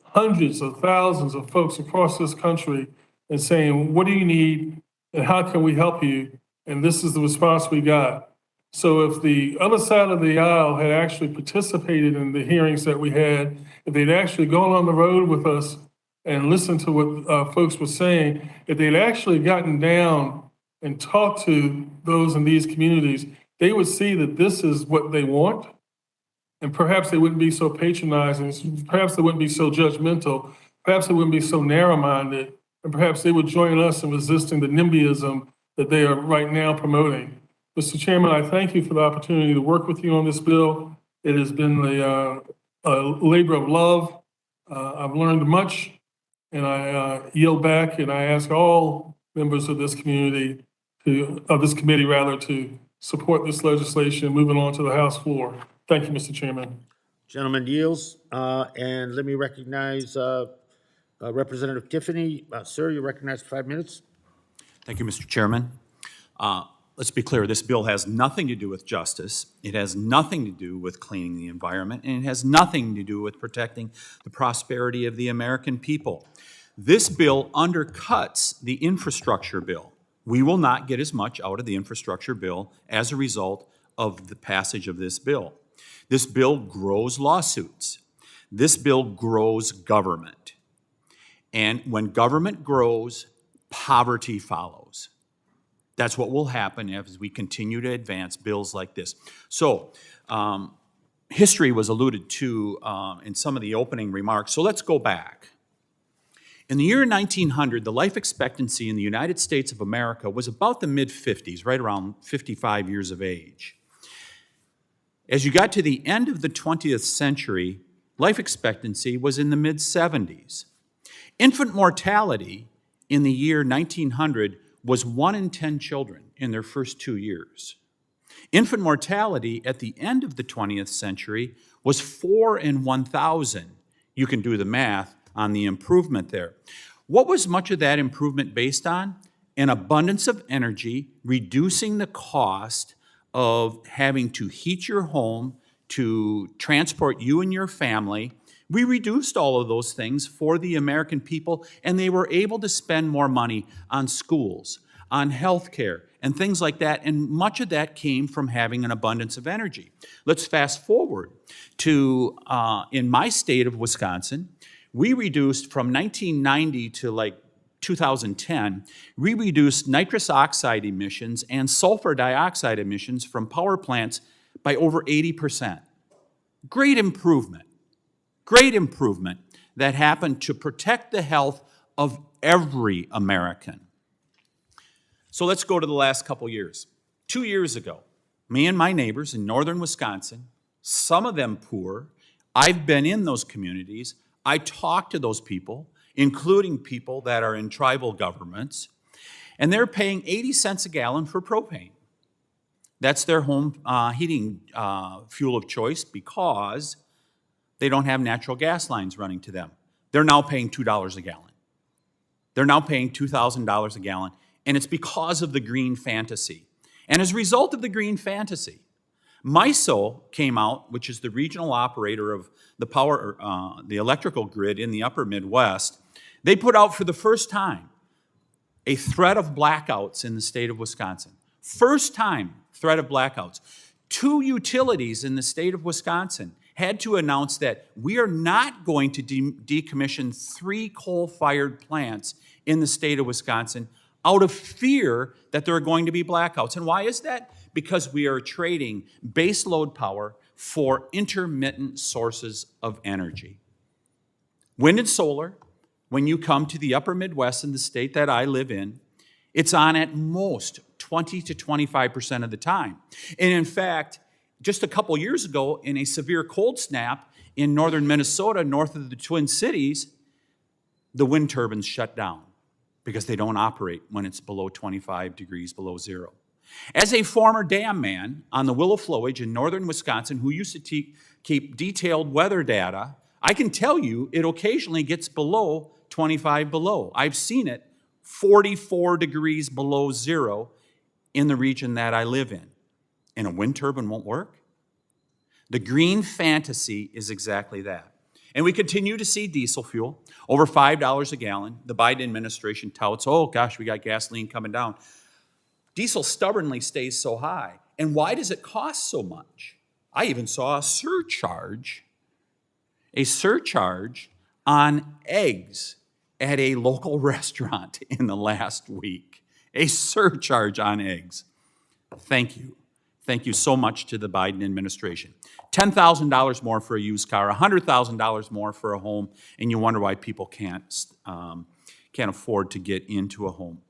hundreds of thousands of folks across this country and saying, what do you need and how can we help you? And this is the response we got. So if the other side of the aisle had actually participated in the hearings that we had, if they'd actually gone on the road with us and listened to what folks were saying, if they'd actually gotten down and talked to those in these communities, they would see that this is what they want. And perhaps they wouldn't be so patronizing, perhaps they wouldn't be so judgmental, perhaps they wouldn't be so narrow-minded, and perhaps they would join us in resisting the NIMBYism that they are right now promoting. Mr. Chairman, I thank you for the opportunity to work with you on this bill. It has been a labor of love. I've learned much, and I yield back, and I ask all members of this community, of this committee rather, to support this legislation moving on to the House floor. Thank you, Mr. Chairman. Gentleman yields, and let me recognize Representative Tiffany. Sir, you're recognized for 5 minutes. Thank you, Mr. Chairman. Let's be clear, this bill has nothing to do with justice. It has nothing to do with cleaning the environment, and it has nothing to do with protecting the prosperity of the American people. This bill undercuts the infrastructure bill. We will not get as much out of the infrastructure bill as a result of the passage of this bill. This bill grows lawsuits. This bill grows government. And when government grows, poverty follows. That's what will happen as we continue to advance bills like this. So, history was alluded to in some of the opening remarks, so let's go back. In the year 1900, the life expectancy in the United States of America was about the mid-50s, right around 55 years of age. As you got to the end of the 20th century, life expectancy was in the mid-70s. Infant mortality in the year 1900 was 1 in 10 children in their first 2 years. Infant mortality at the end of the 20th century was 4 in 1,000. You can do the math on the improvement there. What was much of that improvement based on? An abundance of energy, reducing the cost of having to heat your home, to transport you and your family. We reduced all of those things for the American people, and they were able to spend more money on schools, on health care, and things like that, and much of that came from having an abundance of energy. Let's fast forward to, in my state of Wisconsin, we reduced from 1990 to like 2010, we reduced nitrous oxide emissions and sulfur dioxide emissions from power plants by over 80%. Great improvement that happened to protect the health of every American. So let's go to the last couple years. 2 years ago, me and my neighbors in northern Wisconsin, some of them poor, I've been in those communities, I talked to those people, including people that are in tribal governments, and they're paying 80 cents a gallon for propane. That's their home heating fuel of choice because they don't have natural gas lines running to them. They're now paying $2 a gallon. They're now paying $2,000 a gallon, and it's because of the green fantasy. And as a result of the green fantasy, MISO came out, which is the regional operator of the electrical grid in the upper Midwest. They put out for the first time a threat of blackouts in the state of Wisconsin. First time threat of blackouts. 2 utilities in the state of Wisconsin had to announce that we are not going to decommission 3 coal-fired plants in the state of Wisconsin out of fear that there are going to be blackouts. And why is that? Because we are trading base load power for intermittent sources of energy. Wind and solar, when you come to the upper Midwest in the state that I live in, it's on at most 20 to 25% of the time. And in fact, just a couple years ago, in a severe cold snap in northern Minnesota, north of the Twin Cities, the wind turbines shut down because they don't operate when it's below 25 degrees below zero. As a former dam man on the Willow Flowage in northern Wisconsin who used to keep detailed weather data, I can tell you it occasionally gets below 25 below. I've seen it 44 degrees below zero in the region that I live in. And a wind turbine won't work? The green fantasy is exactly that. And we continue to see diesel fuel over $5 a gallon. The Biden administration touts, oh gosh, we got gasoline coming down. Diesel stubbornly stays so high. And why does it cost so much? I even saw a surcharge on eggs at a local restaurant in the last week. A surcharge on eggs. Thank you. Thank you so much to the Biden administration. $10,000 more for a used car, $100,000 more for a home, and you wonder why people can't afford to get into a home.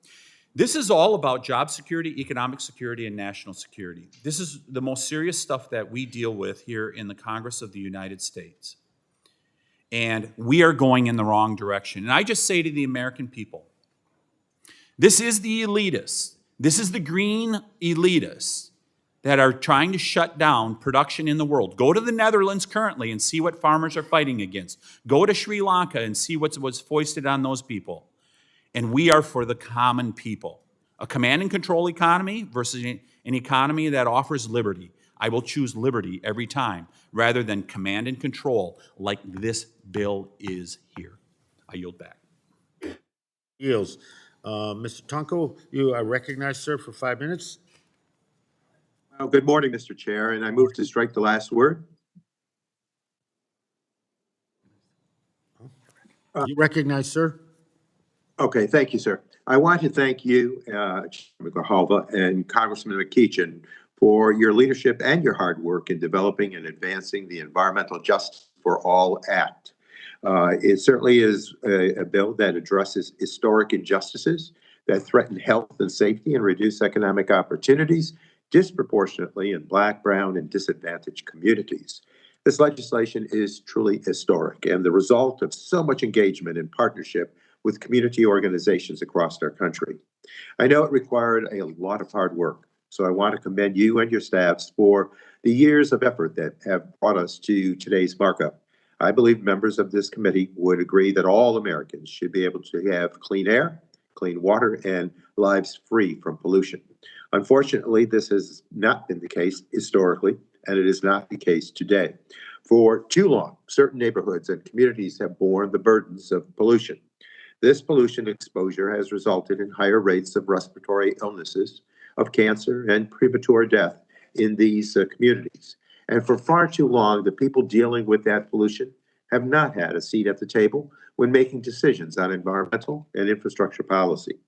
This is all about job security, economic security, and national security. This is the most serious stuff that we deal with here in the Congress of the United States. And we are going in the wrong direction. And I just say to the American people, this is the elitists. This is the green elitists that are trying to shut down production in the world. Go to the Netherlands currently and see what farmers are fighting against. Go to Sri Lanka and see what's foisted on those people. And we are for the common people. A command and control economy versus an economy that offers liberty. I will choose liberty every time rather than command and control like this bill is here. I yield back. Yields. Mr. Tonko, you are recognized, sir, for 5 minutes. Well, good morning, Mr. Chair, and I move to strike the last word. You recognize, sir? Okay, thank you, sir. I want to thank you, Chairman Grijalva and Congressman McEachin, for your leadership and your hard work in developing and advancing the Environmental Justice for All Act. It certainly is a bill that addresses historic injustices that threaten health and safety and reduce economic opportunities disproportionately in Black, brown, and disadvantaged communities. This legislation is truly historic and the result of so much engagement and partnership with community organizations across our country. I know it required a lot of hard work, so I want to commend you and your staffs for the years of effort that have brought us to today's markup. I believe members of this committee would agree that all Americans should be able to have clean air, clean water, and lives free from pollution. Unfortunately, this has not been the case historically, and it is not the case today. For too long, certain neighborhoods and communities have borne the burdens of pollution. This pollution exposure has resulted in higher rates of respiratory illnesses, of cancer, and premature death in these communities. And for far too long, the people dealing with that pollution have not had a seat at the table when making decisions on environmental and infrastructure policy.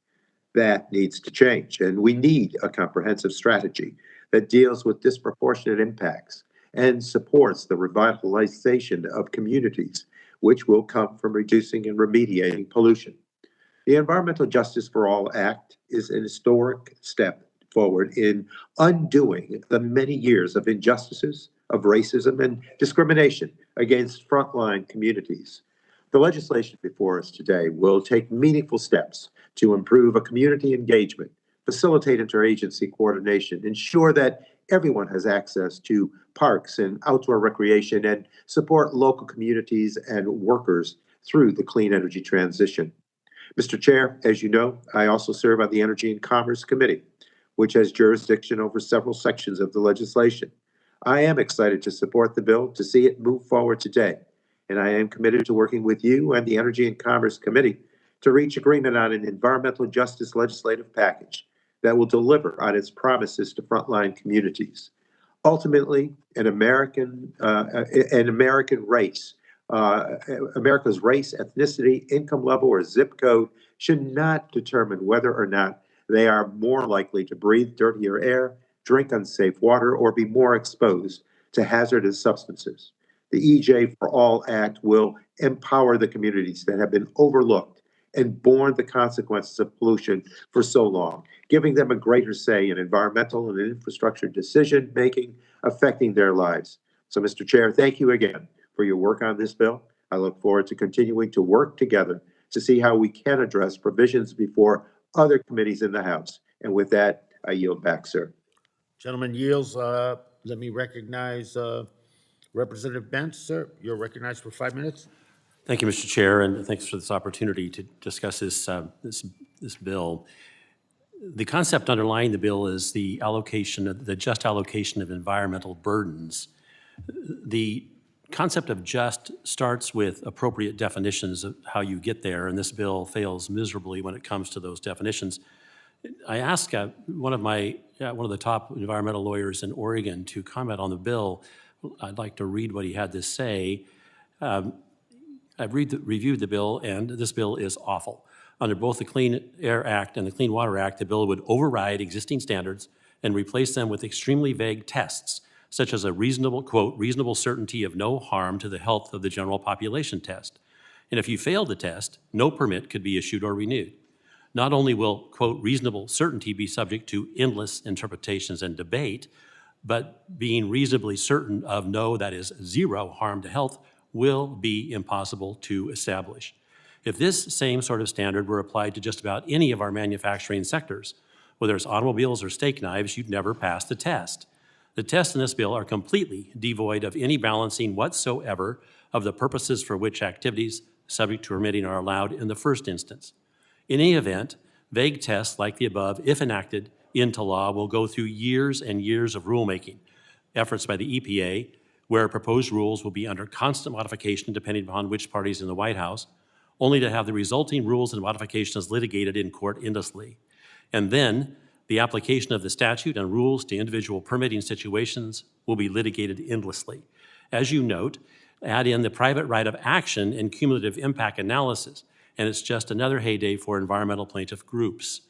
That needs to change, and we need a comprehensive strategy that deals with disproportionate impacts and supports the revitalization of communities, which will come from reducing and remediating pollution. The Environmental Justice for All Act is an historic step forward in undoing the many years of injustices, of racism, and discrimination against frontline communities. The legislation before us today will take meaningful steps to improve a community engagement, facilitate interagency coordination, ensure that everyone has access to parks and outdoor recreation, and support local communities and workers through the clean energy transition. Mr. Chair, as you know, I also serve on the Energy and Commerce Committee, which has jurisdiction over several sections of the legislation. I am excited to support the bill to see it move forward today, and I am committed to working with you and the Energy and Commerce Committee to reach agreement on an environmental justice legislative package that will deliver on its promises to frontline communities. Ultimately, America's race, ethnicity, income level, or zip code should not determine whether or not they are more likely to breathe dirtier air, drink unsafe water, or be more exposed to hazardous substances. The EJ for All Act will empower the communities that have been overlooked and borne the consequences of pollution for so long, giving them a greater say in environmental and infrastructure decision-making affecting their lives. So, Mr. Chair, thank you again for your work on this bill. I look forward to continuing to work together to see how we can address provisions before other committees in the House. And with that, I yield back, sir. Gentleman yields. Let me recognize Representative Benz, sir. You're recognized for 5 minutes. Thank you, Mr. Chair, and thanks for this opportunity to discuss this bill. The concept underlying the bill is the allocation, the just allocation of environmental burdens. The concept of just starts with appropriate definitions of how you get there, and this bill fails miserably when it comes to those definitions. I asked one of the top environmental lawyers in Oregon to comment on the bill. I'd like to read what he had to say. I've reviewed the bill, and this bill is awful. Under both the Clean Air Act and the Clean Water Act, the bill would override existing standards and replace them with extremely vague tests, such as a reasonable, quote, reasonable certainty of no harm to the health of the general population test. And if you fail the test, no permit could be issued or renewed. Not only will, quote, reasonable certainty be subject to endless interpretations and debate, but being reasonably certain of no, that is zero harm to health, will be impossible to establish. If this same sort of standard were applied to just about any of our manufacturing sectors, whether it's automobiles or steak knives, you'd never pass the test. The tests in this bill are completely devoid of any balancing whatsoever of the purposes for which activities subject to permitting are allowed in the first instance. In any event, vague tests like the above, if enacted into law, will go through years and years of rulemaking, efforts by the EPA, where proposed rules will be under constant modification depending upon which party's in the White House, only to have the resulting rules and modifications litigated in court endlessly. And then, the application of the statute and rules to individual permitting situations will be litigated endlessly. As you note, add in the private right of action and cumulative impact analysis, and it's just another heyday for environmental plaintiff groups.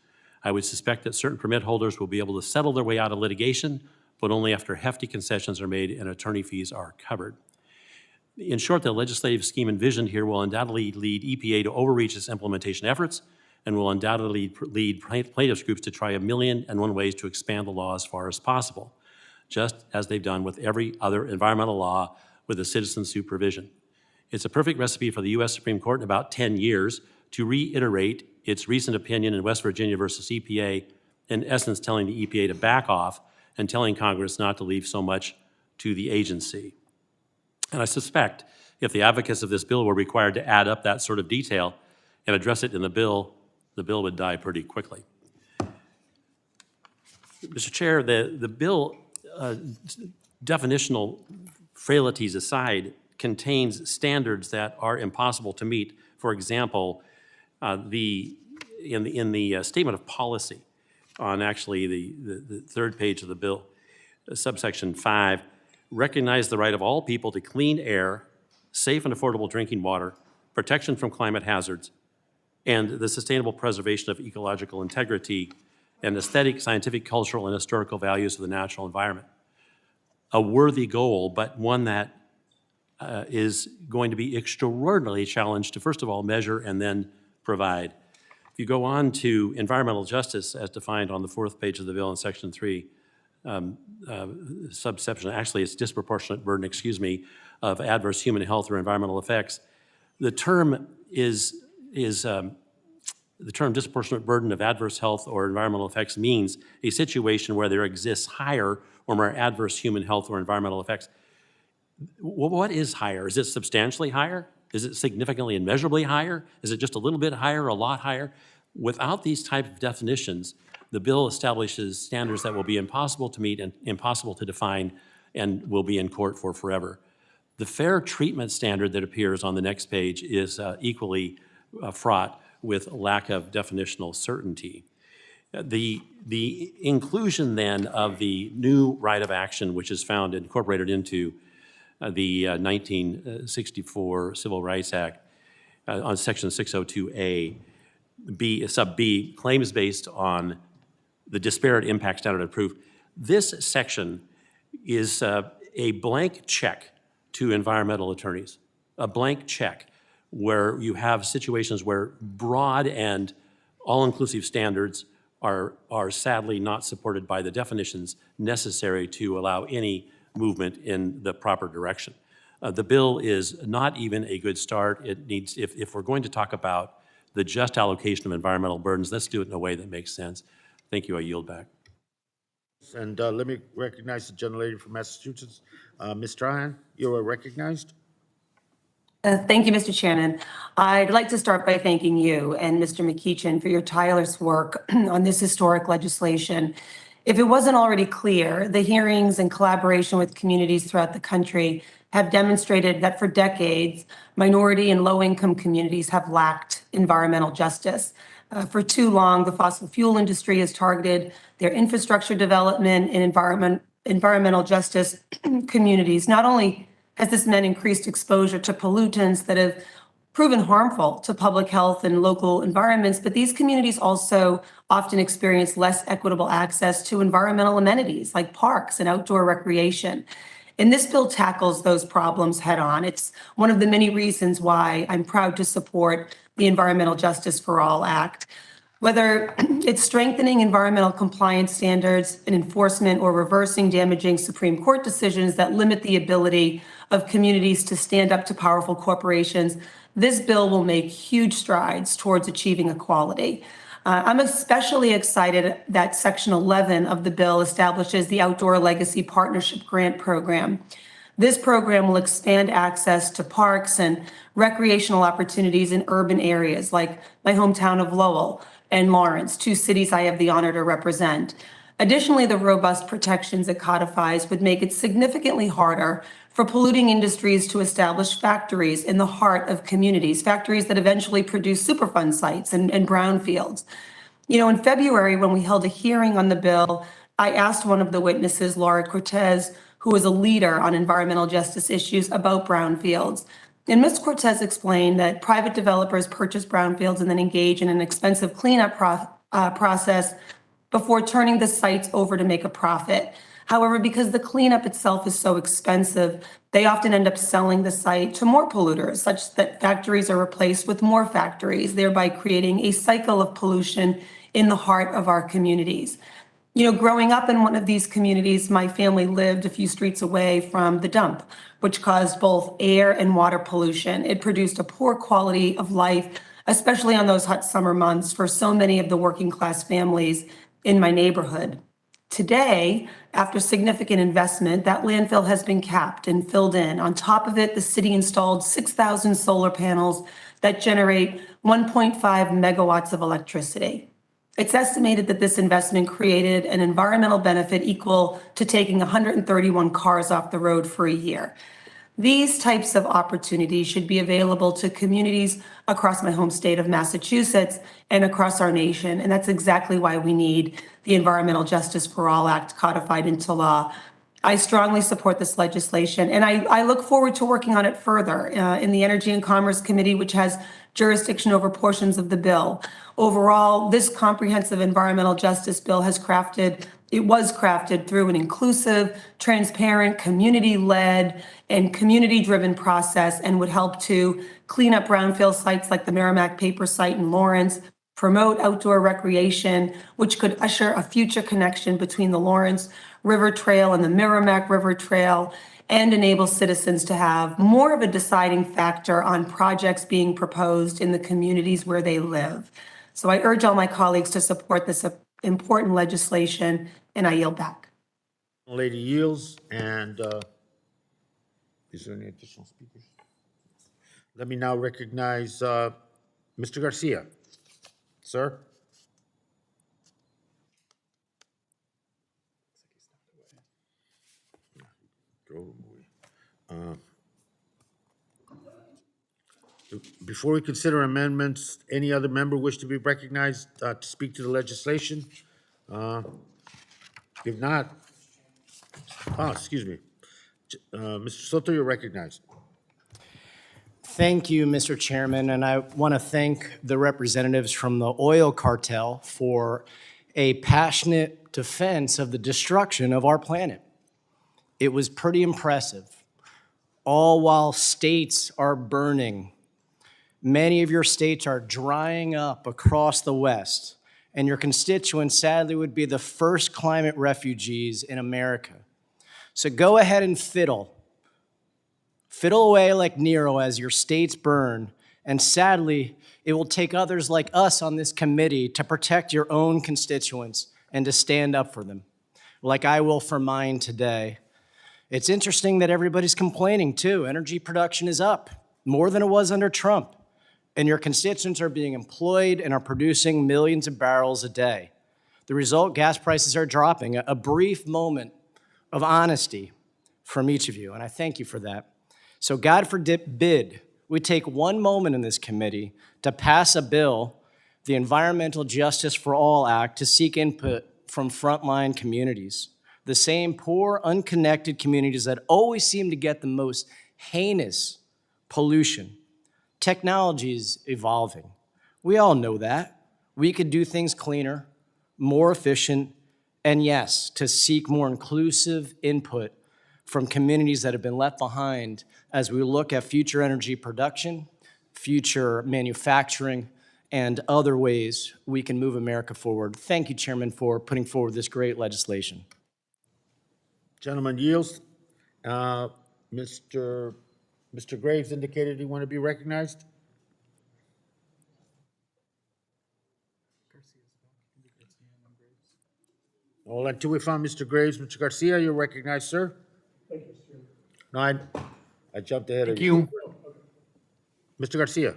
I would suspect that certain permit holders will be able to settle their way out of litigation, but only after hefty concessions are made and attorney fees are covered. In short, the legislative scheme envisioned here will undoubtedly lead EPA to overreach its implementation efforts and will undoubtedly lead plaintiffs groups to try 1,000,001 ways to expand the law as far as possible, just as they've done with every other environmental law with a citizen supervision. It's a perfect recipe for the U.S. Supreme Court in about 10 years to reiterate its recent opinion in West Virginia versus EPA, in essence telling the EPA to back off and telling Congress not to leave so much to the agency. And I suspect if the advocates of this bill were required to add up that sort of detail and address it in the bill would die pretty quickly. Mr. Chair, the bill, definitional frailties aside, contains standards that are impossible to meet. For example, in the statement of policy on actually the third page of the bill, Subsection 5, recognize the right of all people to clean air, safe and affordable drinking water, protection from climate hazards, and the sustainable preservation of ecological integrity and aesthetic, scientific, cultural, and historical values of the natural environment. A worthy goal, but one that is going to be extraordinarily challenged to, first of all, measure and then provide. If you go on to environmental justice as defined on the fourth page of the bill in Section 3, subsection, actually it's disproportionate burden, of adverse human health or environmental effects. The term the term disproportionate burden of adverse health or environmental effects means a situation where there exists higher or more adverse human health or environmental effects. What is higher? Is it substantially higher? Is it significantly and measurably higher? Is it just a little bit higher, a lot higher? Without these type of definitions, the bill establishes standards that will be impossible to meet and impossible to define and will be in court for forever. The fair treatment standard that appears on the next page is equally fraught with lack of definitional certainty. The inclusion then of the new right of action, which is found incorporated into the 1964 Civil Rights Act on Section 602A, sub B, claims based on the disparate impact standard of proof. This section is a blank check to environmental attorneys, a blank check where you have situations where broad and all-inclusive standards are sadly not supported by the definitions necessary to allow any movement in the proper direction. The bill is not even a good start. It needs, if we're going to talk about the just allocation of environmental burdens, let's do it in a way that makes sense. Thank you. I yield back. And let me recognize the gentlelady from Massachusetts. Ms. Trahan, you are recognized. Thank you, Mr. Chairman. I'd like to start by thanking you and Mr. McEachin for your tireless work on this historic legislation. If it wasn't already clear, the hearings and collaboration with communities throughout the country have demonstrated that for decades, minority and low-income communities have lacked environmental justice. For too long, the fossil fuel industry has targeted their infrastructure development and environmental justice communities. Not only has this meant increased exposure to pollutants that have proven harmful to public health and local environments, but these communities also often experience less equitable access to environmental amenities like parks and outdoor recreation. And this bill tackles those problems head on. It's one of the many reasons why I'm proud to support the Environmental Justice for All Act. Whether it's strengthening environmental compliance standards and enforcement or reversing damaging Supreme Court decisions that limit the ability of communities to stand up to powerful corporations, this bill will make huge strides towards achieving equality. I'm especially excited that Section 11 of the bill establishes the Outdoor Legacy Partnership Grant Program. This program will expand access to parks and recreational opportunities in urban areas like my hometown of Lowell and Lawrence, two cities I have the honor to represent. Additionally, the robust protections it codifies would make it significantly harder for polluting industries to establish factories in the heart of communities, factories that eventually produce Superfund sites and brownfields. You know, in February, when we held a hearing on the bill, I asked one of the witnesses, Laura Cortez, who is a leader on environmental justice issues, about brownfields. And Ms. Cortez explained that private developers purchase brownfields and then engage in an expensive cleanup process before turning the sites over to make a profit. However, because the cleanup itself is so expensive, they often end up selling the site to more polluters, such that factories are replaced with more factories, thereby creating a cycle of pollution in the heart of our communities. You know, growing up in one of these communities, my family lived a few streets away from the dump, which caused both air and water pollution. It produced a poor quality of life, especially on those hot summer months for so many of the working class families in my neighborhood. Today, after significant investment, that landfill has been capped and filled in. On top of it, the city installed 6,000 solar panels that generate 1.5 megawatts of electricity. It's estimated that this investment created an environmental benefit equal to taking 131 cars off the road for a year. These types of opportunities should be available to communities across my home state of Massachusetts and across our nation, and that's exactly why we need the Environmental Justice for All Act codified into law. I strongly support this legislation, and I look forward to working on it further in the Energy and Commerce Committee, which has jurisdiction over portions of the bill. Overall, this comprehensive environmental justice bill was crafted through an inclusive, transparent, community-led, and community-driven process, and would help to clean up brownfield sites like the Merrimack Paper site in Lawrence, promote outdoor recreation, which could usher a future connection between the Lawrence River Trail and the Merrimack River Trail, and enable citizens to have more of a deciding factor on projects being proposed in the communities where they live. So I urge all my colleagues to support this important legislation, and I yield back. Lady yields, and is there any additional speakers? Let me now recognize Mr. Garcia. Sir? Before we consider amendments, any other member wish to be recognized to speak to the legislation? If not, excuse me. Mr. Soto, you're recognized. Thank you, Mr. Chairman, and I want to thank the representatives from the oil cartel for a passionate defense of the destruction of our planet. It was pretty impressive. All while states are burning. Many of your states are drying up across the West, and your constituents sadly would be the first climate refugees in America. So go ahead and fiddle. Fiddle away like Nero as your states burn, and sadly, it will take others like us on this committee to protect your own constituents and to stand up for them, like I will for mine today. It's interesting that everybody's complaining too. Energy production is up. more than it was under Trump. And your constituents are being employed and are producing millions of barrels a day. The result, gas prices are dropping. A brief moment of honesty from each of you, and I thank you for that. So God forbid we take one moment in this committee to pass a bill, the Environmental Justice for All Act, to seek input from frontline communities, the same poor, unconnected communities that always seem to get the most heinous pollution. Technology is evolving. We all know that. We could do things cleaner, more efficient, and yes, to seek more inclusive input from communities that have been left behind as we look at future energy production, future manufacturing, and other ways we can move America forward. Thank you, Chairman, for putting forward this great legislation. Gentleman yields. Mr. Graves indicated he wanted to be recognized. Well, until we find Mr. Graves, Mr. Garcia, you're recognized, sir. Thank you, sir. No, I jumped ahead of you. Thank you. Mr. Garcia.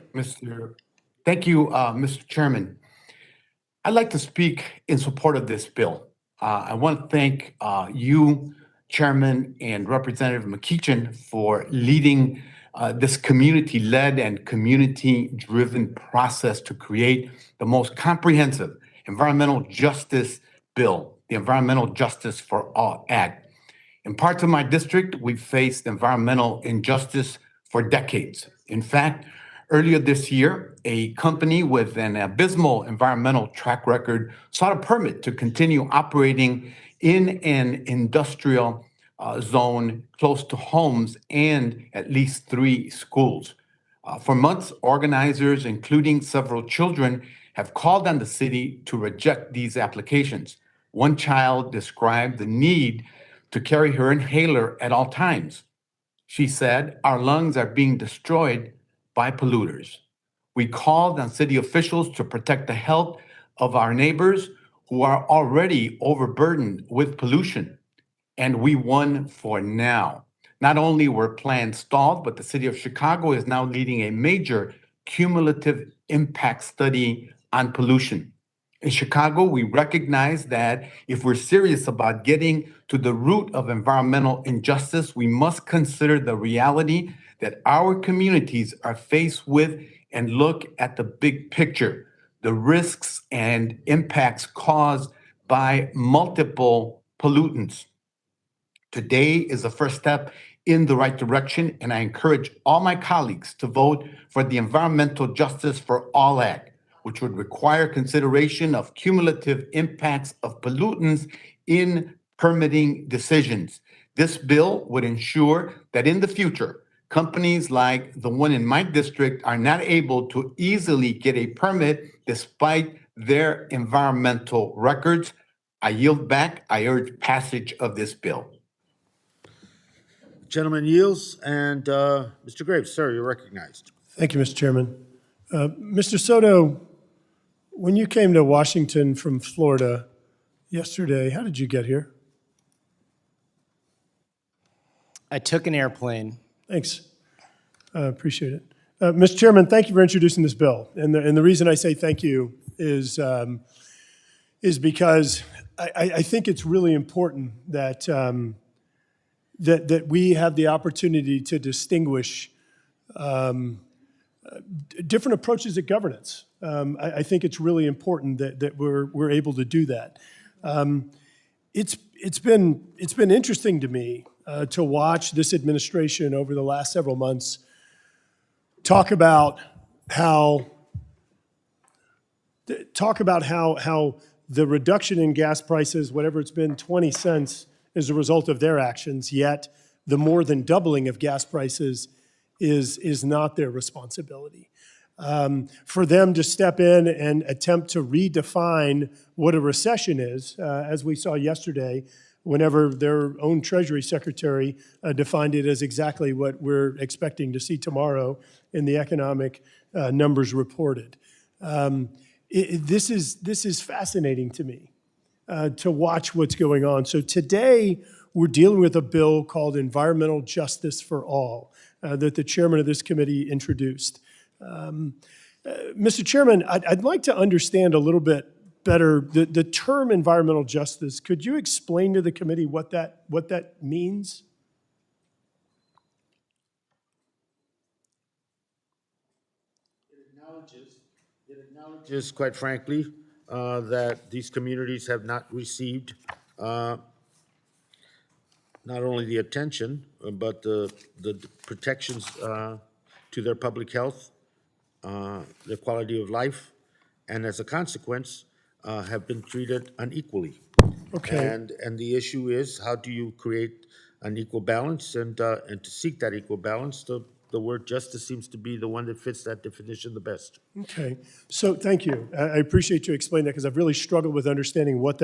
Thank you, Mr. Chairman. I'd like to speak in support of this bill. I want to thank you, Chairman, and Representative McEachin for leading this community-led and community-driven process to create the most comprehensive environmental justice bill, the Environmental Justice for All Act. In parts of my district, we've faced environmental injustice for decades. In fact, earlier this year, a company with an abysmal environmental track record sought a permit to continue operating in an industrial zone close to homes and at least 3 schools. For months, organizers, including several children, have called on the city to reject these applications. One child described the need to carry her inhaler at all times. She said, "Our lungs are being destroyed by polluters." We called on city officials to protect the health of our neighbors who are already overburdened with pollution. And we won for now. Not only were plans stalled, but the city of Chicago is now leading a major cumulative impact study on pollution. In Chicago, we recognize that if we're serious about getting to the root of environmental injustice, we must consider the reality that our communities are faced with and look at the big picture, the risks and impacts caused by multiple pollutants. Today is the first step in the right direction, and I encourage all my colleagues to vote for the Environmental Justice for All Act, which would require consideration of cumulative impacts of pollutants in permitting decisions. This bill would ensure that in the future, companies like the one in my district are not able to easily get a permit despite their environmental records. I yield back. I urge passage of this bill. Gentleman yields, and Mr. Graves, sir, you're recognized. Thank you, Mr. Chairman. Mr. Soto, when you came to Washington from Florida yesterday, how did you get here? I took an airplane. Thanks. Appreciate it. Mr. Chairman, thank you for introducing this bill. And the reason I say thank you is because I think it's really important that that we have the opportunity to distinguish different approaches at governance. I think it's really important that we're able to do that. It's been interesting to me to watch this administration over the last several months talk about how the reduction in gas prices, whatever it's been, 20 cents, is a result of their actions, yet the more than doubling of gas prices is not their responsibility. For them to step in and attempt to redefine what a recession is, as we saw yesterday, whenever their own Treasury Secretary defined it as exactly what we're expecting to see tomorrow in the economic numbers reported. This is fascinating to me to watch what's going on. So today, we're dealing with a bill called Environmental Justice for All that the chairman of this committee introduced. Mr. Chairman, I'd like to understand a little bit better the term environmental justice. Could you explain to the committee what that means? It acknowledges, quite frankly, that these communities have not received not only the attention, but the protections to their public health, their quality of life, and as a consequence, have been treated unequally. Okay. And the issue is, how do you create an equal balance? And to seek that equal balance, the word justice seems to be the one that fits that definition the best. Okay, so thank you. I appreciate you explaining that because I've really struggled with understanding what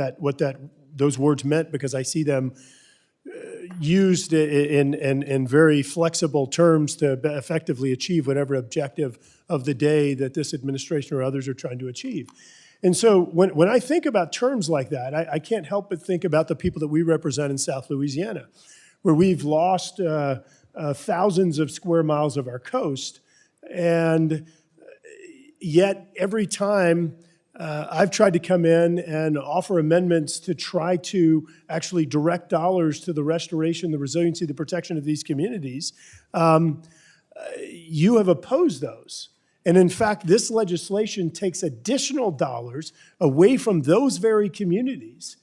those words meant, because I see them used in very flexible terms to effectively achieve whatever objective of the day that this administration or others are trying to achieve. And so when I think about terms like that, I can't help but think about the people that we represent in South Louisiana, where we've lost thousands of square miles of our coast, and yet every time I've tried to come in and offer amendments to try to actually direct dollars to the restoration, the resiliency, the protection of these communities, you have opposed those. And in fact, this legislation takes additional dollars away from those very communities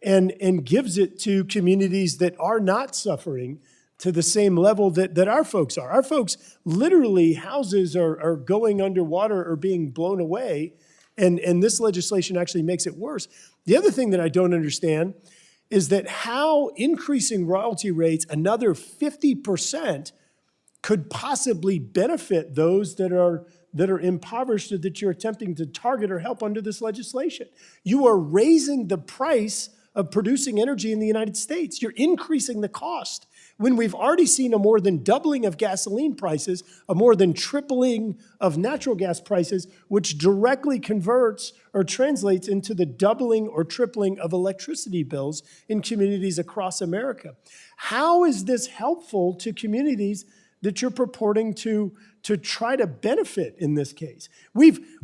and gives it to communities that are not suffering to the same level that our folks are. Our folks, literally, houses are going underwater or being blown away, and this legislation actually makes it worse. The other thing that I don't understand is that how increasing royalty rates another 50% could possibly benefit those that are impoverished or that you're attempting to target or help under this legislation. You are raising the price of producing energy in the United States. You're increasing the cost when we've already seen a more than doubling of gasoline prices, a more than tripling of natural gas prices, which directly converts or translates into the doubling or tripling of electricity bills in communities across America. How is this helpful to communities that you're purporting to try to benefit in this case?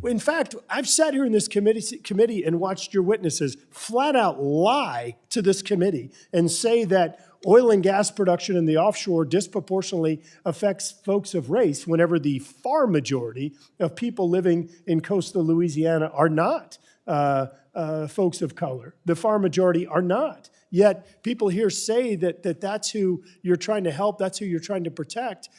In fact, I've sat here in this committee and watched your witnesses flat out lie to this committee and say that oil and gas production in the offshore disproportionately affects folks of race, whenever the far majority of people living in coastal Louisiana are not folks of color. The far majority are not. Yet people here say that that's who you're trying to help, that's who you're trying to protect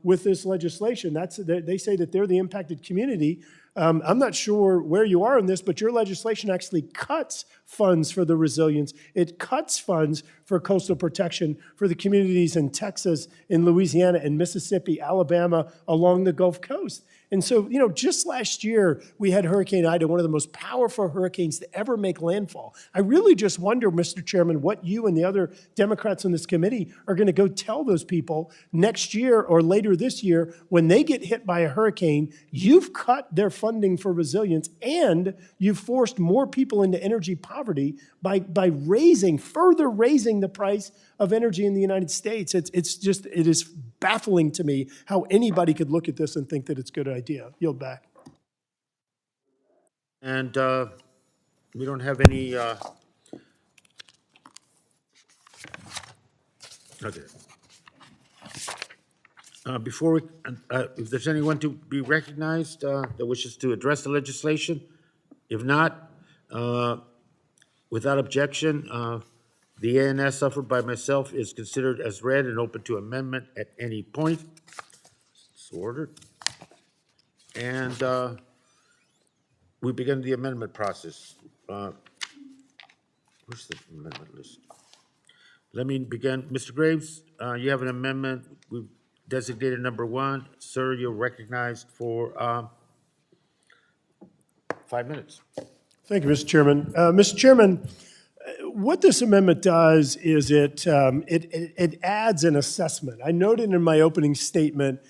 with this legislation. They say that they're the impacted community. I'm not sure where you are in this, but your legislation actually cuts funds for the resilience. It cuts funds for coastal protection for the communities in Texas, in Louisiana, in Mississippi, Alabama, along the Gulf Coast. And so, just last year, we had Hurricane Ida, one of the most powerful hurricanes to ever make landfall. I really just wonder, Mr. Chairman, what you and the other Democrats on this committee are going to go tell those people next year or later this year when they get hit by a hurricane. You've cut their funding for resilience, and you've forced more people into energy poverty by further raising the price of energy in the United States. It is baffling to me how anybody could look at this and think that it's a good idea. Yield back. And we don't have any, okay. Before we, if there's anyone to be recognized that wishes to address the legislation, if not, without objection, the ANS offered by myself is considered as read and open to amendment at any point. So ordered. And we begin the amendment process. Where's the amendment list? Let me begin. Mr. Graves, you have an amendment. We've designated number 1. Sir, you're recognized for 5 minutes. Thank you, Mr. Chairman. Mr. Chairman, what this amendment does is it adds an assessment. I noted in my opening statement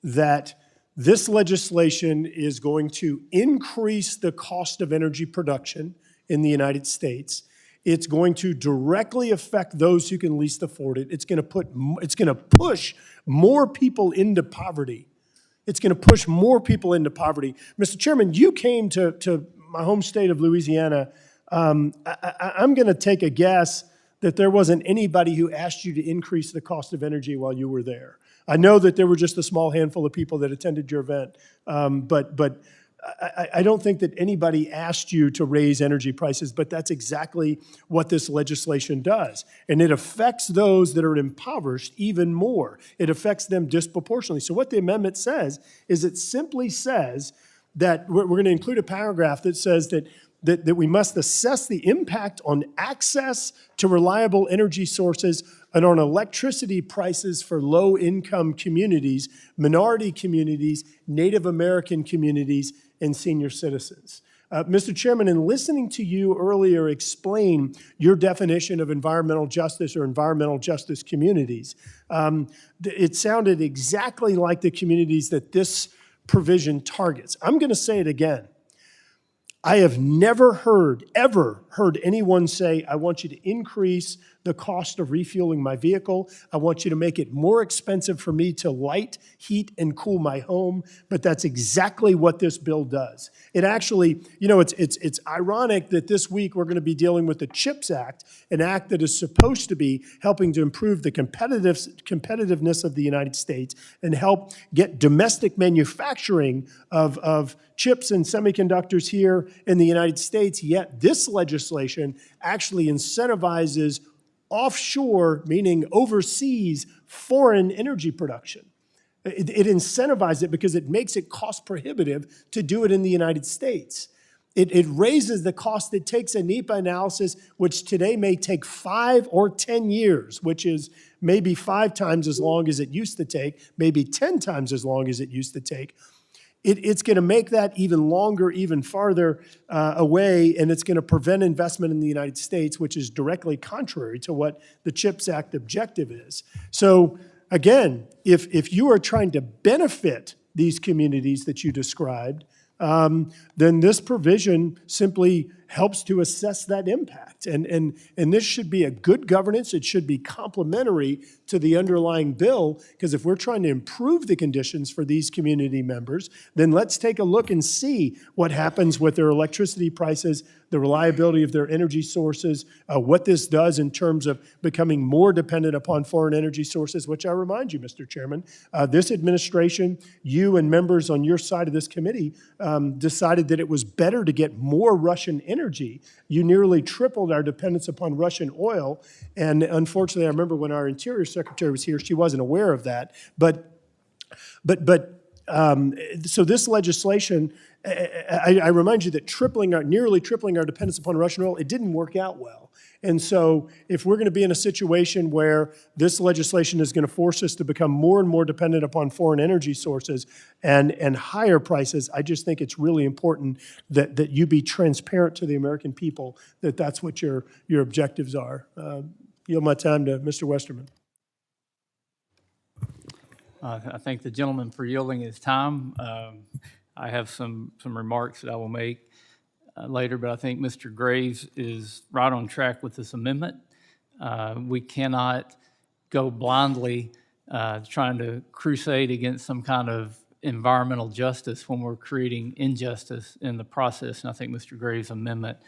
that this legislation is going to increase the cost of energy production in the United States. It's going to directly affect those who can least afford it. It's going to push more people into poverty. It's going to push more people into poverty. Mr. Chairman, you came to my home state of Louisiana. I'm going to take a guess that there wasn't anybody who asked you to increase the cost of energy while you were there. I know that there were just a small handful of people that attended your event, but I don't think that anybody asked you to raise energy prices, but that's exactly what this legislation does. And it affects those that are impoverished even more. It affects them disproportionately. So what the amendment says is it simply says that we're going to include a paragraph that says that we must assess the impact on access to reliable energy sources and on electricity prices for low-income communities, minority communities, Native American communities, and senior citizens. Mr. Chairman, in listening to you earlier explain your definition of environmental justice or environmental justice communities, it sounded exactly like the communities that this provision targets. I'm going to say it again. I have never ever heard anyone say, I want you to increase the cost of refueling my vehicle. I want you to make it more expensive for me to light, heat, and cool my home. But that's exactly what this bill does. It actually, it's ironic that this week we're going to be dealing with the CHIPS Act, an act that is supposed to be helping to improve the competitiveness of the United States and help get domestic manufacturing of chips and semiconductors here in the United States, yet this legislation actually incentivizes offshore, meaning overseas, foreign energy production. It incentivizes it because it makes it cost prohibitive to do it in the United States. It raises the cost. It takes a Nepa analysis, which today may take 5 or 10 years, which is maybe 5 times as long as it used to take, maybe 10 times as long as it used to take. It's going to make that even longer, even farther away, and it's going to prevent investment in the United States, which is directly contrary to what the CHIPS Act objective is. So again, if you are trying to benefit these communities that you described, then this provision simply helps to assess that impact. And this should be a good governance. It should be complementary to the underlying bill, because if we're trying to improve the conditions for these community members, then let's take a look and see what happens with their electricity prices, the reliability of their energy sources, what this does in terms of becoming more dependent upon foreign energy sources, which I remind you, Mr. Chairman, this administration, you and members on your side of this committee decided that it was better to get more Russian energy. You nearly tripled our dependence upon Russian oil. And unfortunately, I remember when our Interior Secretary was here, she wasn't aware of that. So this legislation, I remind you that nearly tripling our dependence upon Russian oil, it didn't work out well. And so if we're going to be in a situation where this legislation is going to force us to become more and more dependent upon foreign energy sources and higher prices, I just think it's really important that you be transparent to the American people that that's what your objectives are. Yield my time to Mr. Westerman. I thank the gentleman for yielding his time. I have some remarks that I will make later, but I think Mr. Graves is right on track with this amendment. We cannot go blindly trying to crusade against some kind of environmental justice when we're creating injustice in the process. And I think Mr. Graves' amendment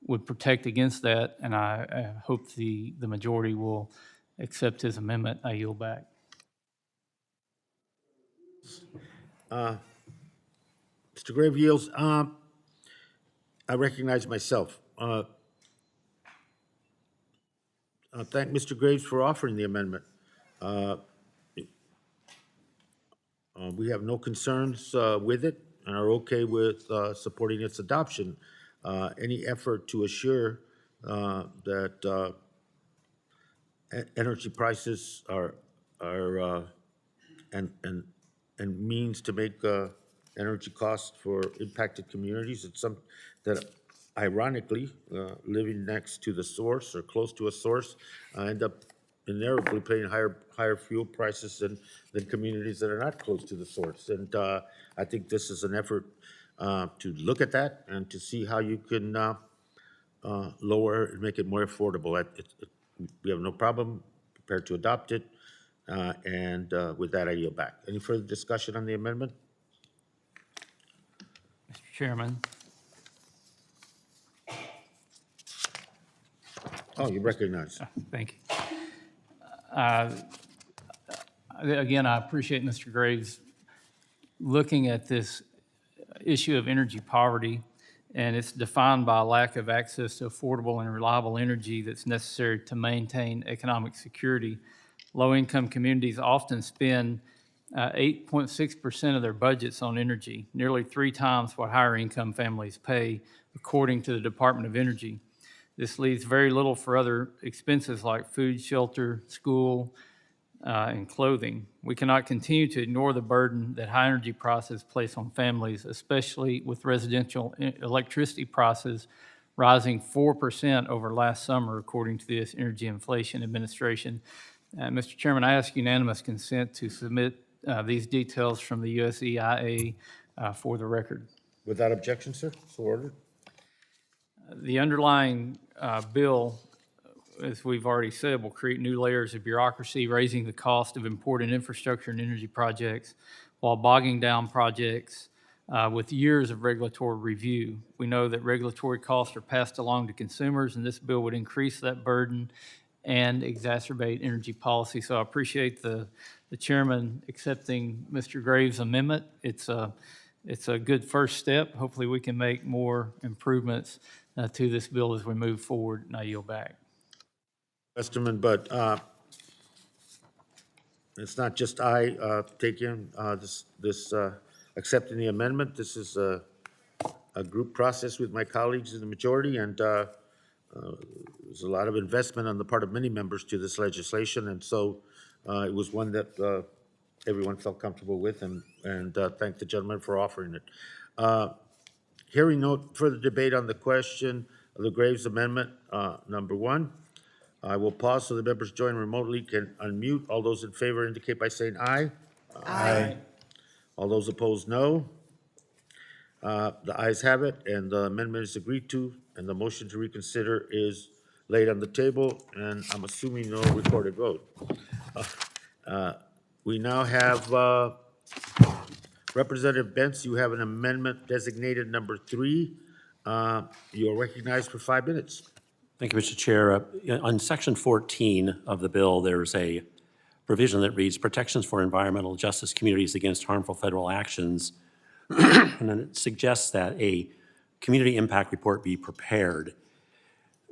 would protect against that, and I hope the majority will accept his amendment. I yield back. Mr. Grave yields. I recognize myself. Thank Mr. Graves for offering the amendment. We have no concerns with it and are okay with supporting its adoption. Any effort to assure that energy prices are and means to make energy costs for impacted communities. It's something that ironically, living next to the source or close to a source, end up invariably paying higher fuel prices than communities that are not close to the source. And I think this is an effort to look at that and to see how you can lower and make it more affordable. We have no problem, prepared to adopt it. And with that, I yield back. Any further discussion on the amendment? Mr. Chairman, Oh, you recognize. thank you. Again, I appreciate Mr. Graves looking at this issue of energy poverty, and it's defined by a lack of access to affordable and reliable energy that's necessary to maintain economic security. Low-income communities often spend 8.6% of their budgets on energy, nearly 3 times what higher-income families pay, according to the Department of Energy. This leaves very little for other expenses like food, shelter, school, and clothing. We cannot continue to ignore the burden that high energy prices place on families, especially with residential electricity prices rising 4% over last summer, according to the Energy Inflation Administration. Mr. Chairman, I ask unanimous consent to submit these details from the USEIA for the record. Without objection, sir, so ordered. The underlying bill, as we've already said, will create new layers of bureaucracy, raising the cost of important infrastructure and energy projects while bogging down projects with years of regulatory review. We know that regulatory costs are passed along to consumers, and this bill would increase that burden and exacerbate energy policy. So I appreciate the chairman accepting Mr. Graves' amendment. It's a good first step. Hopefully we can make more improvements to this bill as we move forward, and I yield back. Westerman, but it's not just I taking accepting the amendment. This is a group process with my colleagues in the majority, and there's a lot of investment on the part of many members to this legislation, and so it was one that everyone felt comfortable with, and thank the gentleman for offering it. Hearing no further debate on the question of the Graves Amendment, number 1, I will pause so the members join remotely can unmute. All those in favor indicate by saying aye. Aye. All those opposed, no. The ayes have it, and the amendment is agreed to, and the motion to reconsider is laid on the table, and I'm assuming no recorded vote. We now have Representative Bentz, you have an amendment designated number 3. You are recognized for 5 minutes. Thank you, Mr. Chair. On Section 14 of the bill, there's a provision that reads protections for environmental justice communities against harmful federal actions. And then it suggests that a community impact report be prepared.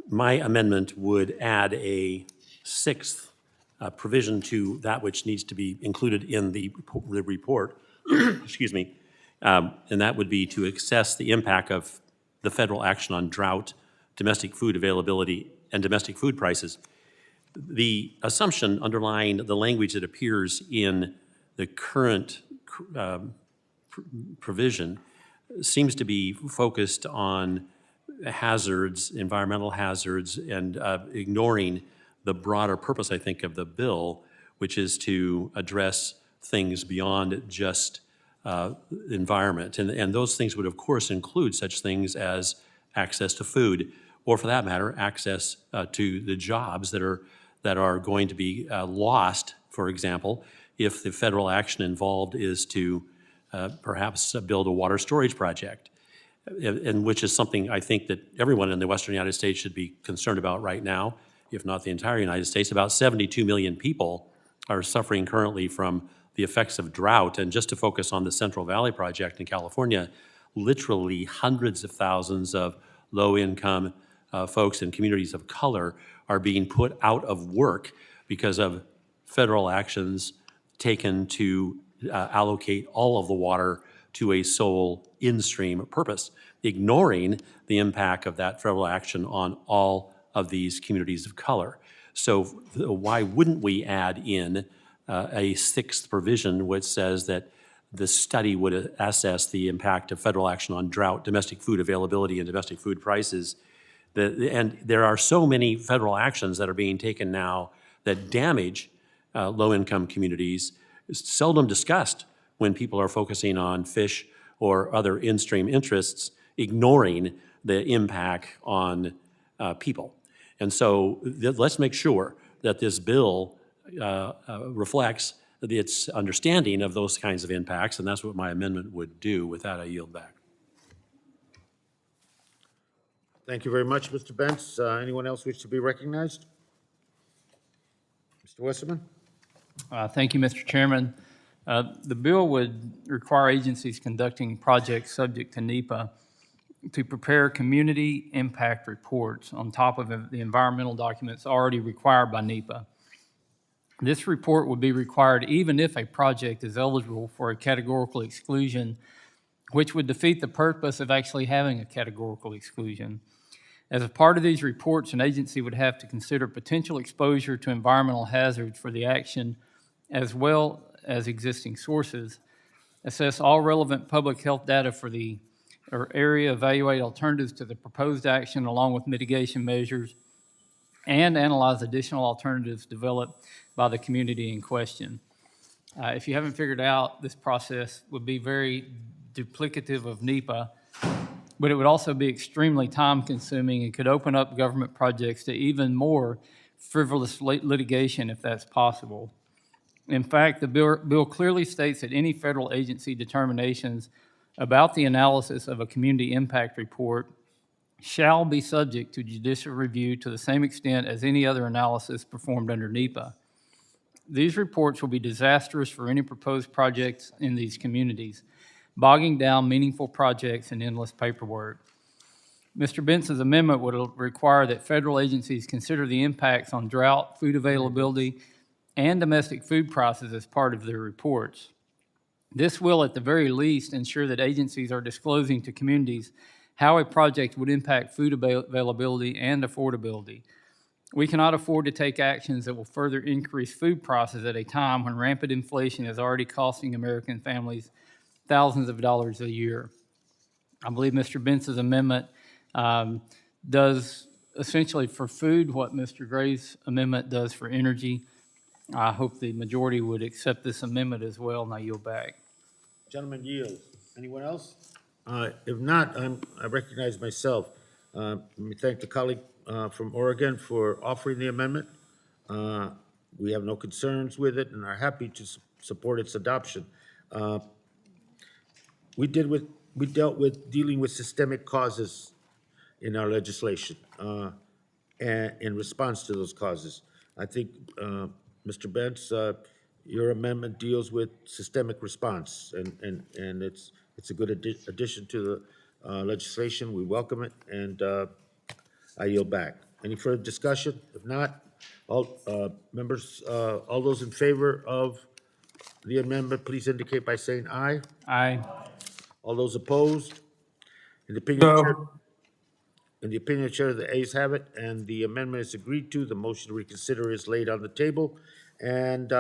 My amendment would add a 6th provision to that which needs to be included in the report, excuse me, and that would be to assess the impact of the federal action on drought, domestic food availability, and domestic food prices. The assumption underlying the language that appears in the current provision seems to be focused on hazards, environmental hazards, and ignoring the broader purpose, I think, of the bill, which is to address things beyond just environment. And those things would, of course, include such things as access to food, or for that matter, access to the jobs that are going to be lost, for example, if the federal action involved is to perhaps build a water storage project, and which is something I think that everyone in the Western United States should be concerned about right now, if not the entire United States. About 72 million people are suffering currently from the effects of drought, and just to focus on the Central Valley Project in California, literally hundreds of thousands of low-income folks and communities of color are being put out of work because of federal actions taken to allocate all of the water to a sole in-stream purpose, ignoring the impact of that federal action on all of these communities of color. So why wouldn't we add in a 6th provision which says that the study would assess the impact of federal action on drought, domestic food availability, and domestic food prices? And there are so many federal actions that are being taken now that damage low-income communities, seldom discussed when people are focusing on fish or other in-stream interests, ignoring the impact on people. And so let's make sure that this bill reflects its understanding of those kinds of impacts, and that's what my amendment would do. With that, I yield back. Thank you very much, Mr. Benz. Anyone else wish to be recognized? Mr. Westerman? Thank you, Mr. Chairman. The bill would require agencies conducting projects subject to Nepa to prepare community impact reports on top of the environmental documents already required by Nepa. This report would be required even if a project is eligible for a categorical exclusion, which would defeat the purpose of actually having a categorical exclusion. As a part of these reports, an agency would have to consider potential exposure to environmental hazards for the action, as well as existing sources, assess all relevant public health data for the area, evaluate alternatives to the proposed action along with mitigation measures, and analyze additional alternatives developed by the community in question. If you haven't figured out, this process would be very duplicative of NEPA, but it would also be extremely time-consuming and could open up government projects to even more frivolous litigation if that's possible. In fact, the bill clearly states that any federal agency determinations about the analysis of a community impact report shall be subject to judicial review to the same extent as any other analysis performed under NEPA. These reports will be disastrous for any proposed projects in these communities, bogging down meaningful projects and endless paperwork. Mr. Benson's amendment would require that federal agencies consider the impacts on drought, food availability, and domestic food prices as part of their reports. This will, at the very least, ensure that agencies are disclosing to communities how a project would impact food availability and affordability. We cannot afford to take actions that will further increase food prices at a time when rampant inflation is already costing American families thousands of dollars a year. I believe Mr. Benson's amendment does essentially for food what Mr. Gray's amendment does for energy. I hope the majority would accept this amendment as well, and I yield back. Gentleman yields. Anyone else? If not, I recognize myself. Let me thank the colleague from Oregon for offering the amendment. We have no concerns with it and are happy to support its adoption. We dealt with dealing with systemic causes in our legislation and in response to those causes. I think, Mr. Bentz, your amendment deals with systemic response, and it's a good addition to the legislation. We welcome it, and I yield back. Any further discussion? If not, all members, all those in favor of the amendment, please indicate by saying aye. Aye. All those opposed? In the opinion of Chair, No. in the opinion of Chair, the ayes have it, and the amendment is agreed to. The motion to reconsider is laid on the table. And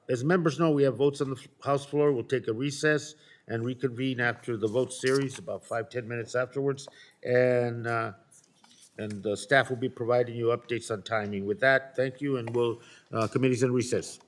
as members know, we have votes on the House floor. We'll take a recess and reconvene after the vote series, about 5-10 minutes afterwards. And the staff will be providing you updates on timing. With that, thank you, and we'll, committee's in recess.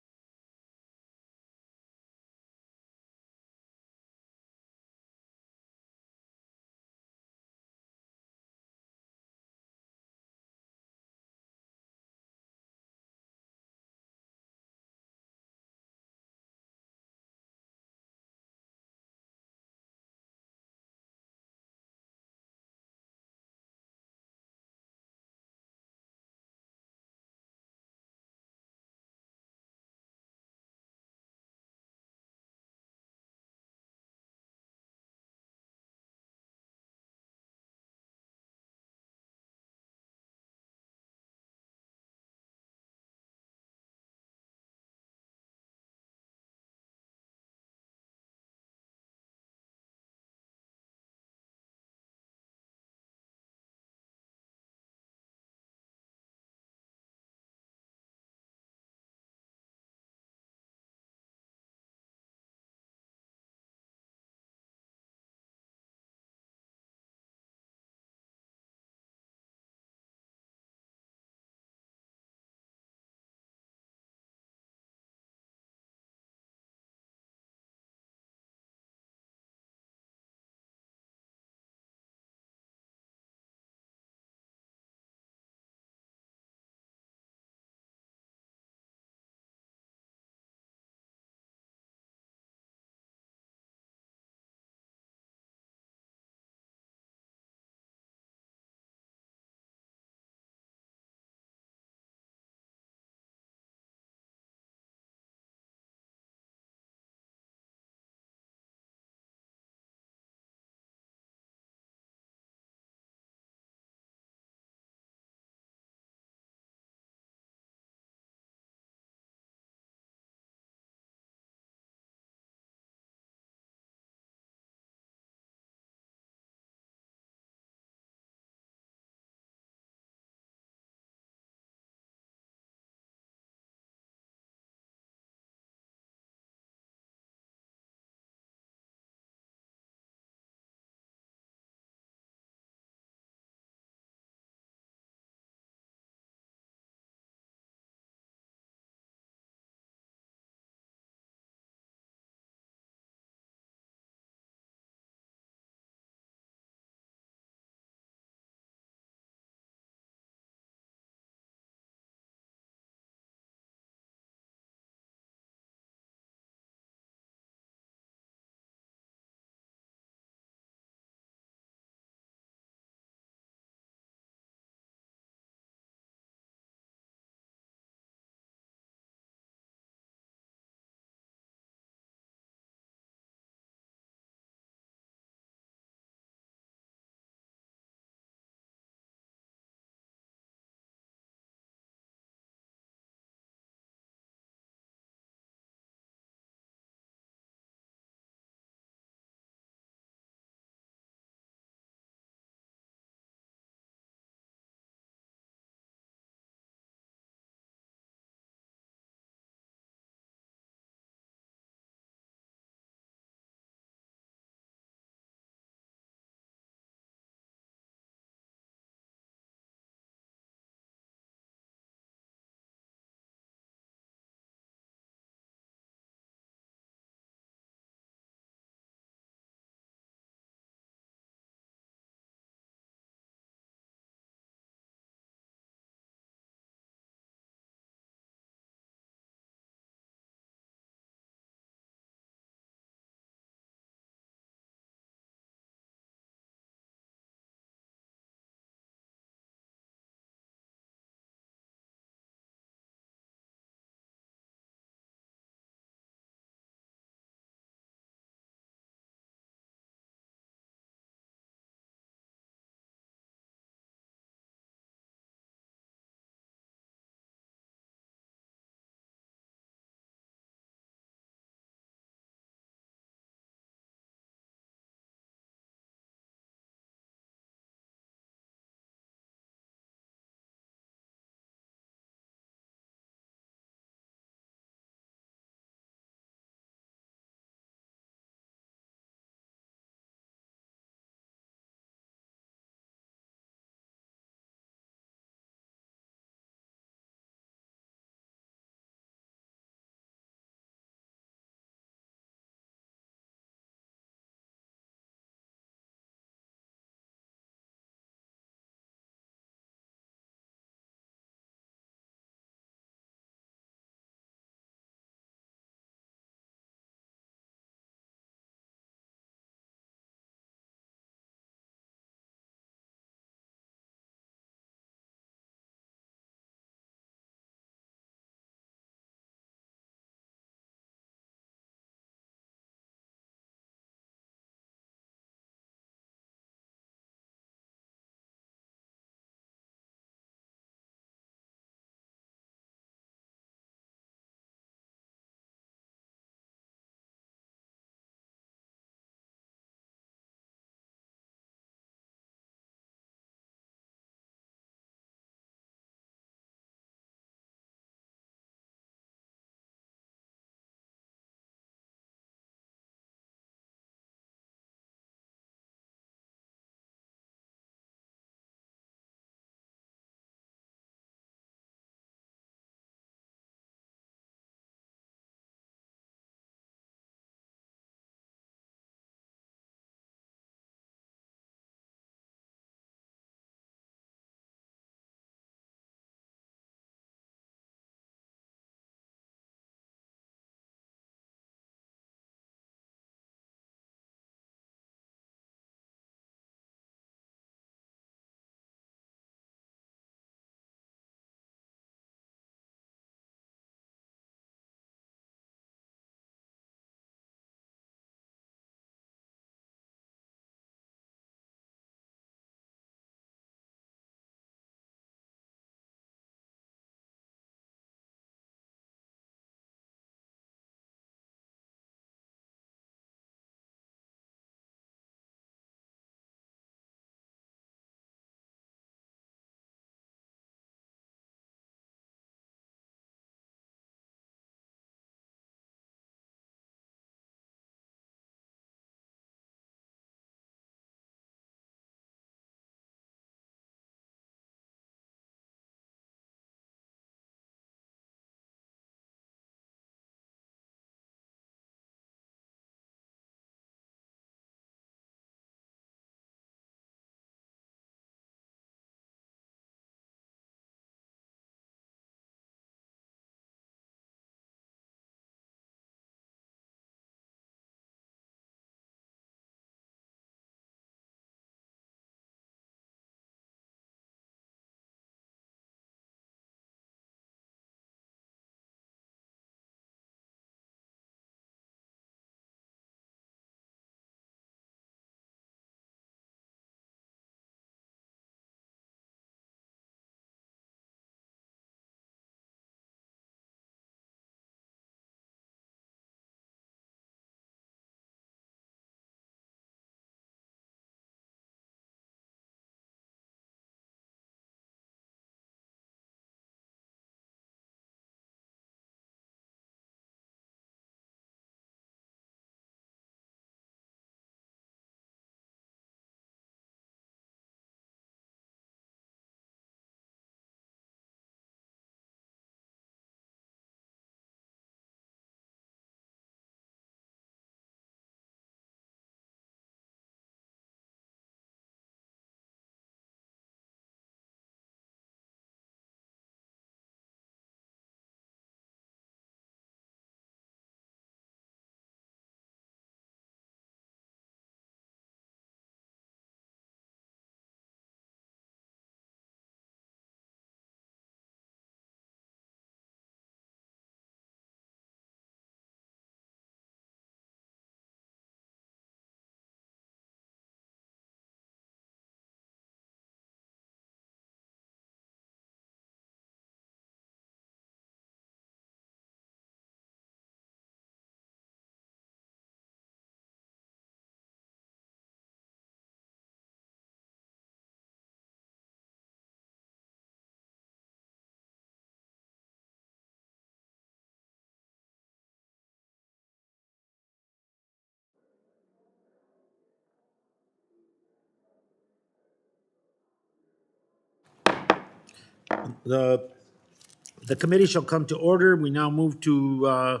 The committee shall come to order. We now move to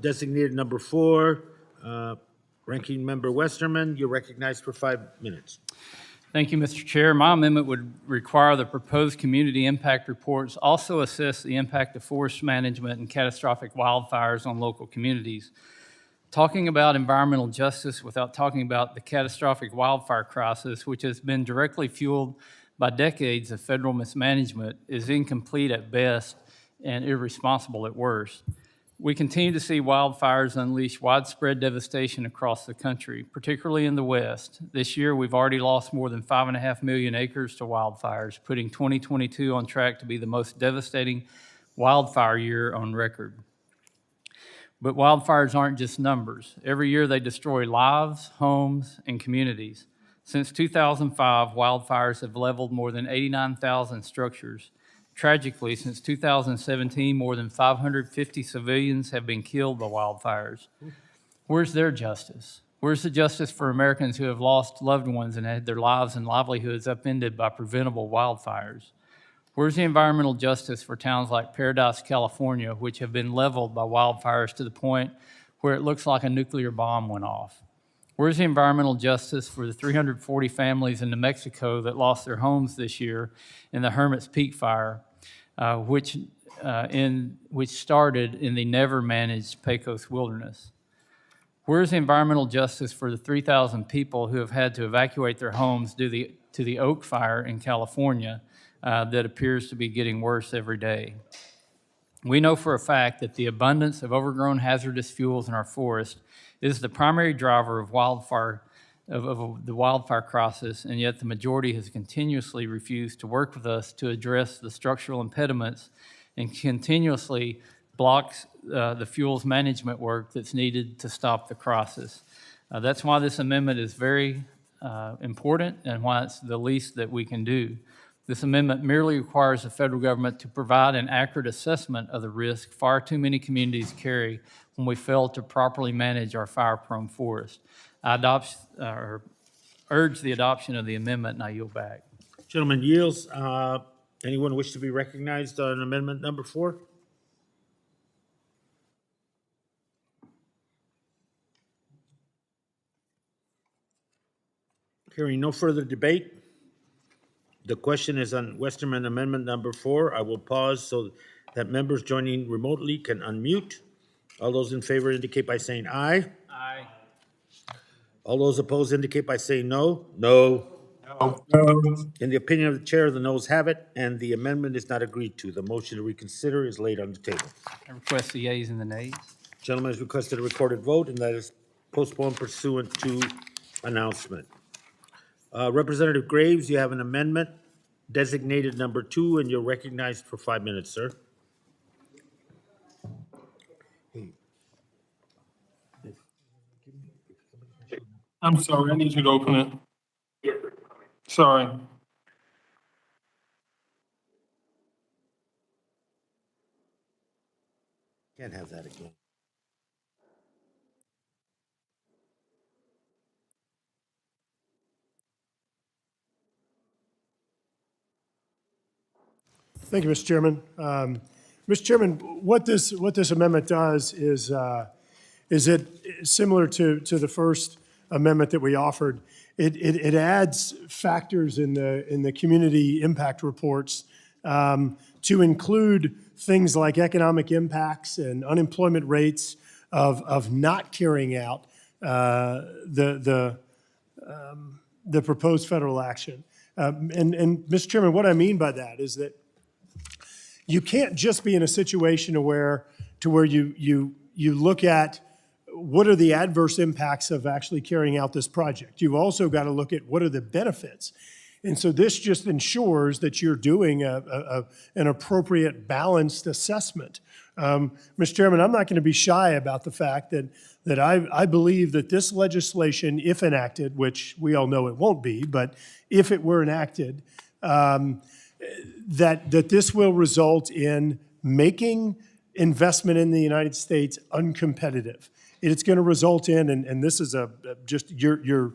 designated number 4. Ranking Member Westerman, you're recognized for 5 minutes. Thank you, Mr. Chair. My amendment would require the proposed community impact reports also assess the impact of forest management and catastrophic wildfires on local communities. Talking about environmental justice without talking about the catastrophic wildfire crisis, which has been directly fueled by decades of federal mismanagement, is incomplete at best and irresponsible at worst. We continue to see wildfires unleash widespread devastation across the country, particularly in the West. This year, we've already lost more than 5.5 million acres to wildfires, putting 2022 on track to be the most devastating wildfire year on record. But wildfires aren't just numbers. Every year, they destroy lives, homes, and communities. Since 2005, wildfires have leveled more than 89,000 structures. Tragically, since 2017, more than 550 civilians have been killed by wildfires. Where's their justice? Where's the justice for Americans who have lost loved ones and had their lives and livelihoods upended by preventable wildfires? Where's the environmental justice for towns like Paradise, California, which have been leveled by wildfires to the point where it looks like a nuclear bomb went off? Where's the environmental justice for the 340 families in New Mexico that lost their homes this year in the Hermit's Peak fire, which started in the never-managed Pecos wilderness? Where's the environmental justice for the 3,000 people who have had to evacuate their homes due to the Oak Fire in California that appears to be getting worse every day? We know for a fact that the abundance of overgrown hazardous fuels in our forest is the primary driver of the wildfire crisis, and yet the majority has continuously refused to work with us to address the structural impediments and continuously blocks the fuels management work that's needed to stop the crisis. That's why this amendment is very important and why it's the least that we can do. This amendment merely requires the federal government to provide an accurate assessment of the risk far too many communities carry when we fail to properly manage our fire-prone forest. I urge the adoption of the amendment, and I yield back. Gentleman yields. Anyone wish to be recognized on amendment number 4? Hearing no further debate, the question is on Westerman Amendment number 4. I will pause so that members joining remotely can unmute. All those in favor indicate by saying aye. Aye. All those opposed indicate by saying no. No. In the opinion of the chair, the noes have it, and the amendment is not agreed to. The motion to reconsider is laid on the table. I request the yeas and the nays. Gentleman has requested a recorded vote, and that is postponed pursuant to announcement. Representative Graves, you have an amendment designated number 2, and you're recognized for 5 minutes, sir. I'm sorry, I need you to open it. Sorry. Can't have that again. Thank you, Mr. Chairman. Mr. Chairman, what this amendment does is it similar to the first amendment that we offered. It adds factors in the community impact reports to include things like economic impacts and unemployment rates of not carrying out the proposed federal action. And Mr. Chairman, what I mean by that is that you can't just be in a situation where you look at what are the adverse impacts of actually carrying out this project. You've also got to look at what are the benefits. And so this just ensures that you're doing an appropriate balanced assessment. Mr. Chairman, I'm not going to be shy about the fact that I believe that this legislation, if enacted, which we all know it won't be, but if it were enacted, that this will result in making investment in the United States uncompetitive. It's going to result in, and this is just your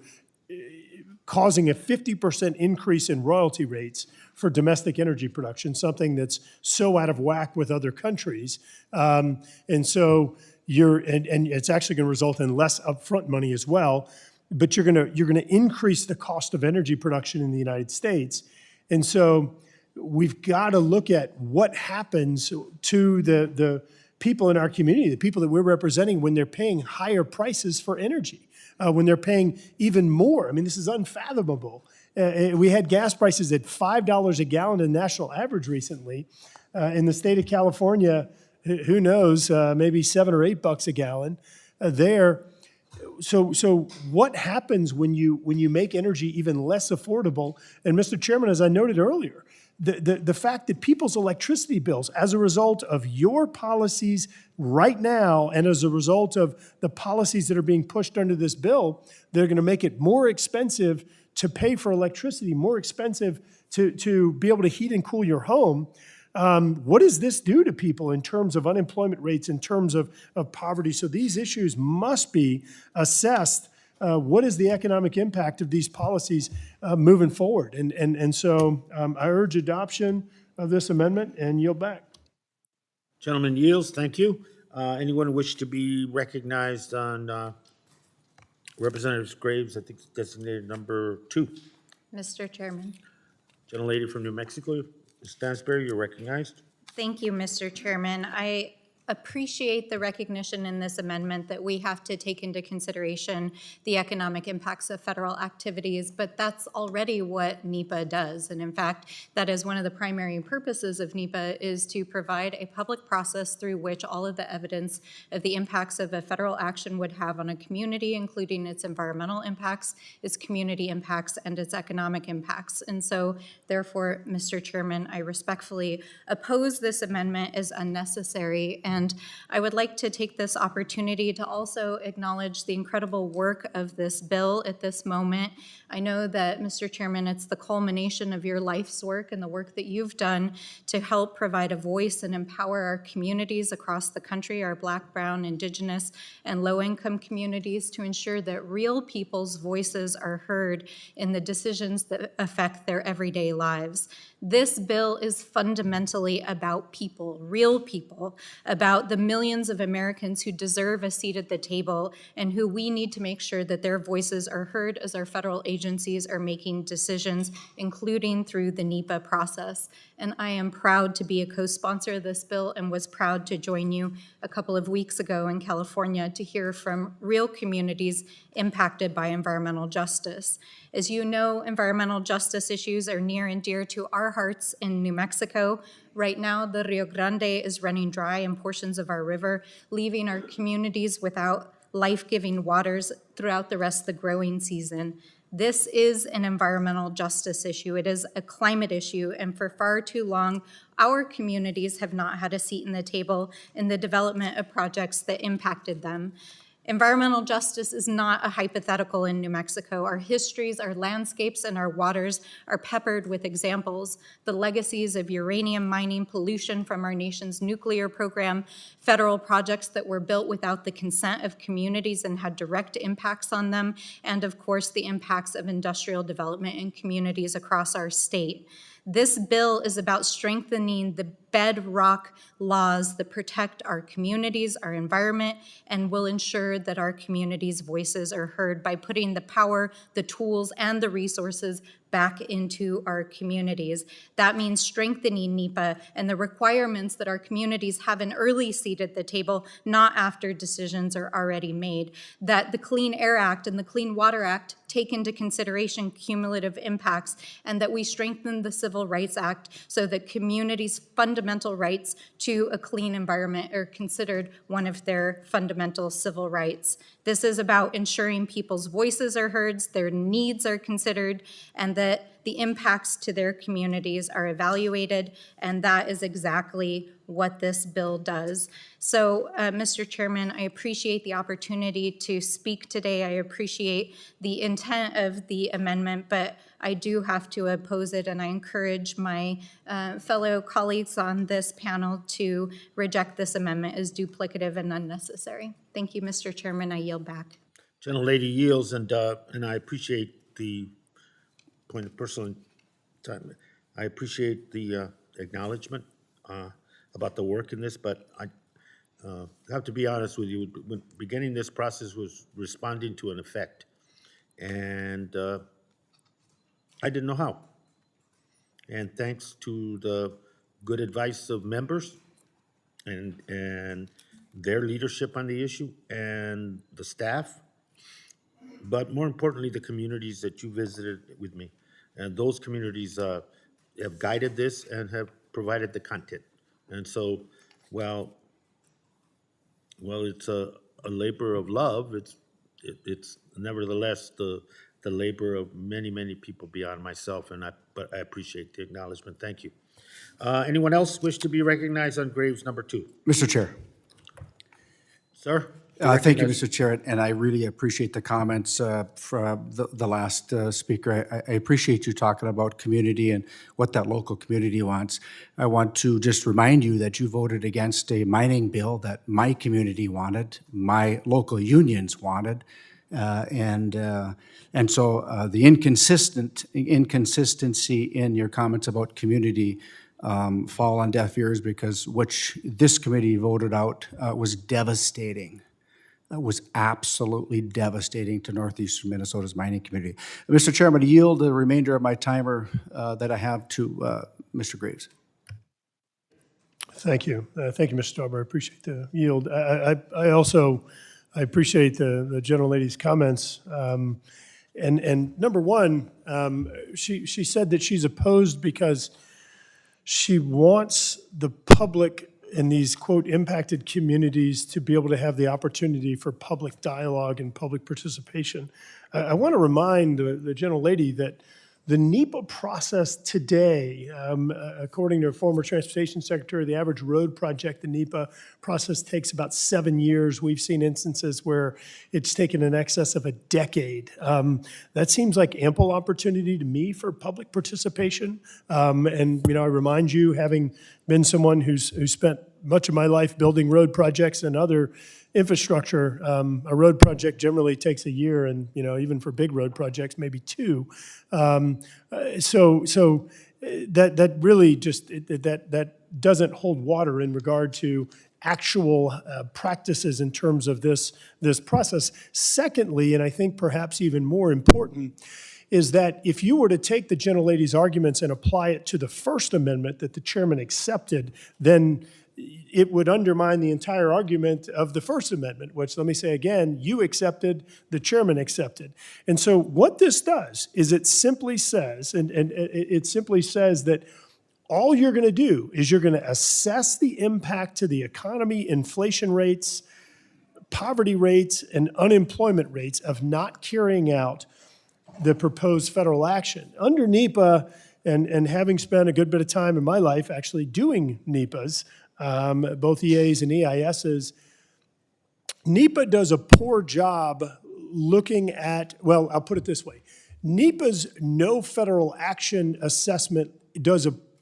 causing a 50% increase in royalty rates for domestic energy production, something that's so out of whack with other countries. And so and it's actually going to result in less upfront money as well, but you're going to increase the cost of energy production in the United States. And so we've got to look at what happens to the people in our community, the people that we're representing, when they're paying higher prices for energy, when they're paying even more. I mean, this is unfathomable. We had gas prices at $5 a gallon in national average recently. In the state of California, who knows, maybe $7 or $8 a gallon there. So what happens when you make energy even less affordable? And Mr. Chairman, as I noted earlier, the fact that people's electricity bills, as a result of your policies right now, and as a result of the policies that are being pushed under this bill, they're going to make it more expensive to pay for electricity, more expensive to be able to heat and cool your home. What does this do to people in terms of unemployment rates, in terms of poverty? So these issues must be assessed. What is the economic impact of these policies moving forward? And so I urge adoption of this amendment and yield back. Gentleman yields. Thank you. Anyone wish to be recognized on Representative Graves, I think designated number 2. Mr. Chairman. Gentlelady from New Mexico, Ms. Stansberry, you're recognized. Thank you, Mr. Chairman. I appreciate the recognition in this amendment that we have to take into consideration the economic impacts of federal activities, but that's already what NEPA does. And in fact, that is one of the primary purposes of NEPA, is to provide a public process through which all of the evidence of the impacts of a federal action would have on a community, including its environmental impacts, its community impacts, and its economic impacts. And so therefore, Mr. Chairman, I respectfully oppose this amendment as unnecessary. And I would like to take this opportunity to also acknowledge the incredible work of this bill at this moment. I know that, Mr. Chairman, it's the culmination of your life's work and the work that you've done to help provide a voice and empower our communities across the country, our Black, Brown, Indigenous, and low-income communities, to ensure that real people's voices are heard in the decisions that affect their everyday lives. This bill is fundamentally about people, real people, about the millions of Americans who deserve a seat at the table and who we need to make sure that their voices are heard as our federal agencies are making decisions, including through the NEPA process. And I am proud to be a co-sponsor of this bill and was proud to join you a couple of weeks ago in California to hear from real communities impacted by environmental justice. As you know, environmental justice issues are near and dear to our hearts in New Mexico. Right now, the Rio Grande is running dry in portions of our river, leaving our communities without life-giving waters throughout the rest of the growing season. This is an environmental justice issue. It is a climate issue, and for far too long, our communities have not had a seat in the table in the development of projects that impacted them. Environmental justice is not a hypothetical in New Mexico. Our histories, our landscapes, and our waters are peppered with examples. The legacies of uranium mining, pollution from our nation's nuclear program, federal projects that were built without the consent of communities and had direct impacts on them, and of course, the impacts of industrial development in communities across our state. This bill is about strengthening the bedrock laws that protect our communities, our environment, and will ensure that our communities' voices are heard by putting the power, the tools, and the resources back into our communities. That means strengthening NEPA and the requirements that our communities have an early seat at the table, not after decisions are already made. That the Clean Air Act and the Clean Water Act take into consideration cumulative impacts, and that we strengthen the Civil Rights Act so that communities' fundamental rights to a clean environment are considered one of their fundamental civil rights. This is about ensuring people's voices are heard, their needs are considered, and that the impacts to their communities are evaluated, and that is exactly what this bill does. So, Mr. Chairman, I appreciate the opportunity to speak today. I appreciate the intent of the amendment, but I do have to oppose it, and I encourage my fellow colleagues on this panel to reject this amendment as duplicative and unnecessary. Thank you, Mr. Chairman. I yield back. Gentlelady yields, and I appreciate the point of personal time. I appreciate the acknowledgement about the work in this, but I have to be honest with you. When beginning this process was responding to an effect, and I didn't know how. And thanks to the good advice of members and their leadership on the issue and the staff, but more importantly, the communities that you visited with me. And those communities have guided this and have provided the content. And so, well, it's a labor of love. It's nevertheless the labor of many, many people beyond myself, but I appreciate the acknowledgement. Thank you. Anyone else wish to be recognized on Graves number 2? Mr. Chair. Sir? Thank you, Mr. Chair, and I really appreciate the comments from the last speaker. I appreciate you talking about community and what that local community wants. I want to just remind you that you voted against a mining bill that my community wanted, my local unions wanted, and so the inconsistency in your comments about community fall on deaf ears, because what this committee voted out was devastating. That was absolutely devastating to northeastern Minnesota's mining community. Mr. Chairman, I yield the remainder of my timer that I have to Mr. Graves. Thank you. Thank you, Mr. Stauber. I appreciate the yield. I also appreciate the gentlelady's comments. And number one, she said that she's opposed because she wants the public in these, quote, impacted communities to be able to have the opportunity for public dialogue and public participation. I want to remind the gentlelady that the Nepa process today, according to a former transportation secretary, the average road project, the Nepa process takes about 7 years. We've seen instances where it's taken in excess of a decade. That seems like ample opportunity to me for public participation. And I remind you, having been someone who's spent much of my life building road projects and other infrastructure, a road project generally takes a year, and even for big road projects, maybe 2. So that really just that doesn't hold water in regard to actual practices in terms of this process. Secondly, and I think perhaps even more important, is that if you were to take the gentlelady's arguments and apply it to the First Amendment that the chairman accepted, then it would undermine the entire argument of the First Amendment, which, let me say again, you accepted, the chairman accepted. And so what this does is it simply says, it simply says that all you're going to do is you're going to assess the impact to the economy, inflation rates, poverty rates, and unemployment rates of not carrying out the proposed federal action. Under NEPA, and having spent a good bit of time in my life actually doing NEPAs, both EAs and EISs, NEPA does a poor job looking at, well, I'll put it this way. NEPA's no federal action assessment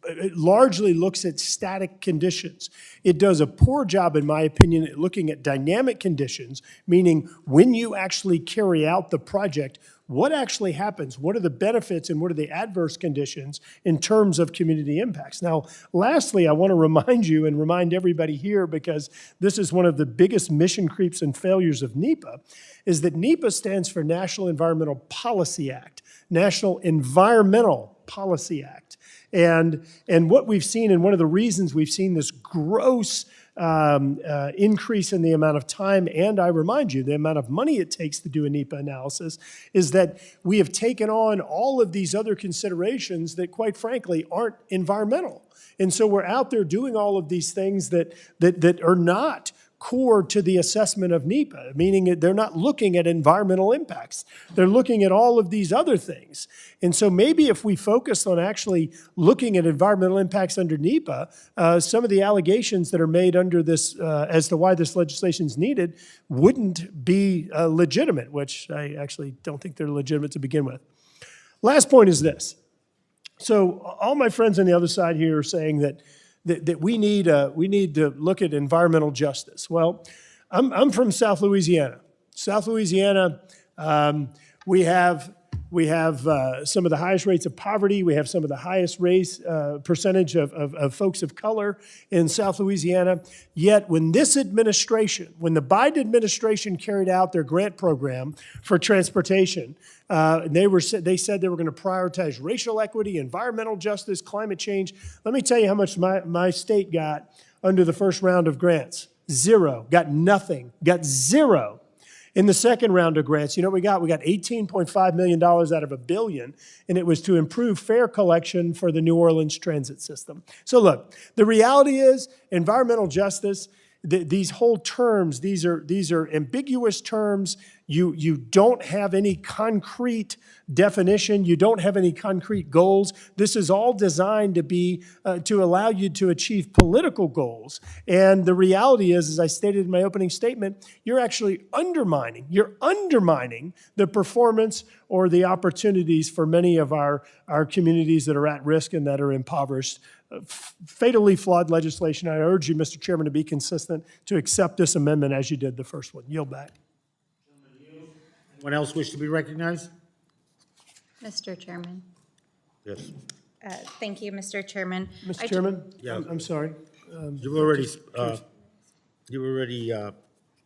it largely looks at static conditions. It does a poor job, in my opinion, at looking at dynamic conditions, meaning when you actually carry out the project, what actually happens? What are the benefits and what are the adverse conditions in terms of community impacts? Now, lastly, I want to remind you and remind everybody here, because this is one of the biggest mission creeps and failures of NEPA, is that NEPA stands for National Environmental Policy Act, National Environmental Policy Act. And what we've seen, and one of the reasons we've seen this gross increase in the amount of time, and I remind you, the amount of money it takes to do a NEPA analysis, is that we have taken on all of these other considerations that, quite frankly, aren't environmental. And so we're out there doing all of these things that are not core to the assessment of NEPA, meaning they're not looking at environmental impacts. They're looking at all of these other things. And so maybe if we focus on actually looking at environmental impacts under NEPA, some of the allegations that are made under this as to why this legislation is needed wouldn't be legitimate, which I actually don't think they're legitimate to begin with. Last point is this. So all my friends on the other side here are saying that we need to look at environmental justice. Well, I'm from South Louisiana. South Louisiana, we have We have some of the highest rates of poverty. We have some of the highest percentage of folks of color in South Louisiana. Yet when this administration, when the Biden administration carried out their grant program for transportation, they said they were going to prioritize racial equity, environmental justice, climate change. Let me tell you how much my state got under the first round of grants. Zero. Got nothing. Got zero. In the second round of grants, you know what we got? We got $18.5 million out of $1 billion, and it was to improve fare collection for the New Orleans transit system. So look, the reality is environmental justice, these whole terms, these are ambiguous terms. You don't have any concrete definition. You don't have any concrete goals. This is all designed to be to allow you to achieve political goals. And the reality is, as I stated in my opening statement, you're actually undermining the performance or the opportunities for many of our communities that are at risk and that are impoverished. Fatally flawed legislation. I urge you, Mr. Chairman, to be consistent, to accept this amendment as you did the first one. Yield back. Anyone else wish to be recognized? Mr. Chairman. Yes. Thank you, Mr. Chairman. Mr. Chairman? Yeah. I'm sorry. You've already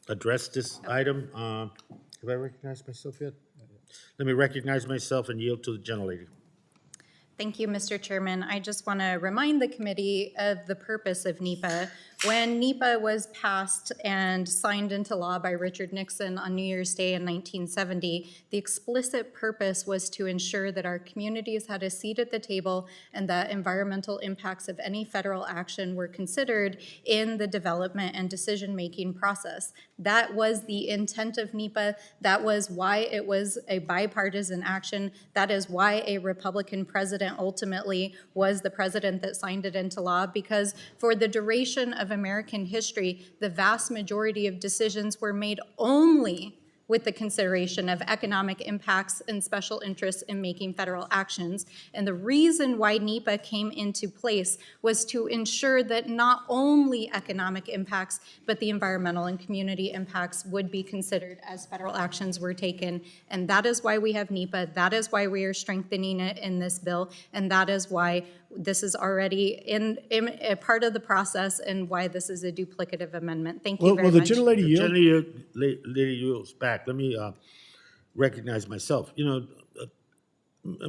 addressed this item. Have I recognized myself yet? Let me recognize myself and yield to the gentlelady. Thank you, Mr. Chairman. I just want to remind the committee of the purpose of NEPA. When NEPA was passed and signed into law by Richard Nixon on New Year's Day in 1970, the explicit purpose was to ensure that our communities had a seat at the table and that environmental impacts of any federal action were considered in the development and decision-making process. That was the intent of NEPA. That was why it was a bipartisan action. That is why a Republican president ultimately was the president that signed it into law, because for the duration of American history, the vast majority of decisions were made only with the consideration of economic impacts and special interests in making federal actions. And the reason why NEPA came into place was to ensure that not only economic impacts, but the environmental and community impacts would be considered as federal actions were taken. And that is why we have NEPA. That is why we are strengthening it in this bill. And that is why this is already in a part of the process and why this is a duplicative amendment. Thank you very much. Will the gentlelady yield? Gentlelady yields back. Let me recognize myself. You know,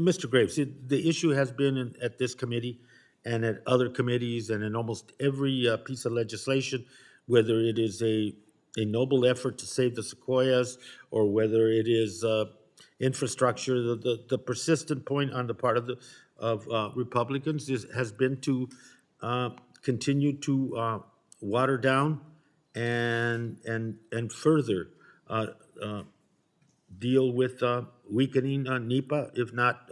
Mr. Graves, the issue has been at this committee and at other committees and in almost every piece of legislation, whether it is a noble effort to save the sequoias or whether it is infrastructure. The persistent point on the part of Republicans has been to continue to water down and further deal with weakening NEPA, if not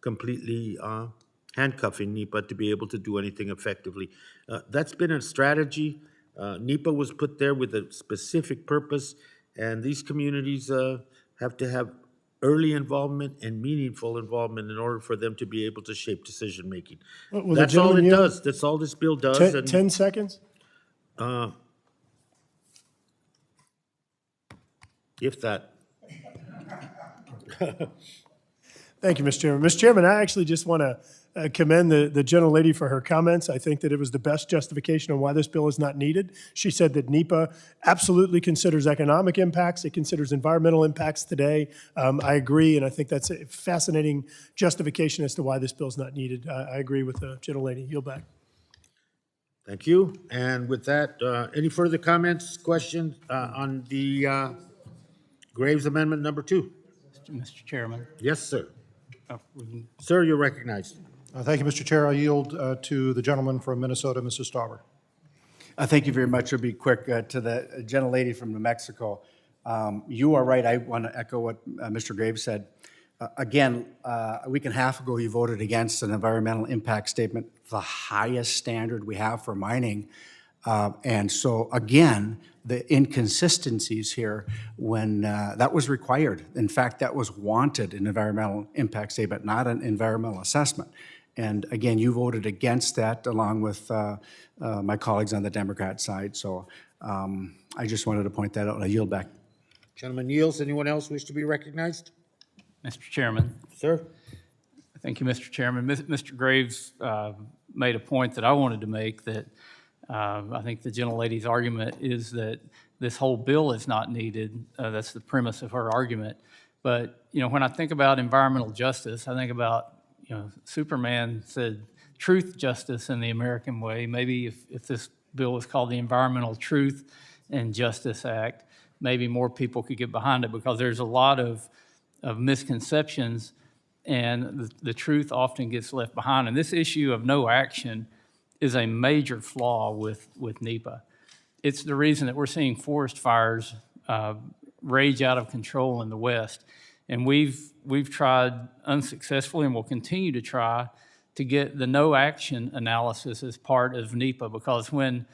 completely handcuffing NEPA to be able to do anything effectively. That's been a strategy. NEPA was put there with a specific purpose, and these communities have to have early involvement and meaningful involvement in order for them to be able to shape decision-making. That's all it does. That's all this bill does. 10 seconds? If that. Thank you, Mr. Chairman. Mr. Chairman, I actually just want to commend the gentlelady for her comments. I think that it was the best justification on why this bill is not needed. She said that NEPA absolutely considers economic impacts. It considers environmental impacts today. I agree, and I think that's a fascinating justification as to why this bill is not needed. I agree with the gentlelady. Yield back. Thank you. And with that, any further comments, questions on the Graves Amendment number 2? Mr. Chairman. Yes, sir. Sir, you're recognized. Thank you, Mr. Chair. I yield to the gentleman from Minnesota, Mr. Stauber. Thank you very much. I'll be quick. To the gentlelady from New Mexico, you are right. I want to echo what Mr. Graves said. Again, a week and a half ago, you voted against an environmental impact statement, the highest standard we have for mining. And so, again, the inconsistencies here when that was required. In fact, that was wanted, an environmental impact statement, not an environmental assessment. And again, you voted against that along with my colleagues on the Democrat side. So I just wanted to point that out, and I yield back. Gentleman yields. Anyone else wish to be recognized? Mr. Chairman. Sir? Thank you, Mr. Chairman. Mr. Graves made a point that I wanted to make, that I think the gentlelady's argument is that this whole bill is not needed. That's the premise of her argument. But, when I think about environmental justice, I think about, Superman said truth, justice, in the American way. Maybe if this bill was called the Environmental Truth and Justice Act, maybe more people could get behind it, because there's a lot of misconceptions, and the truth often gets left behind. And this issue of no action is a major flaw with Nepa. It's the reason that we're seeing forest fires rage out of control in the West. And we've tried unsuccessfully, and will continue to try, to get the no action analysis as part of NEPA, because when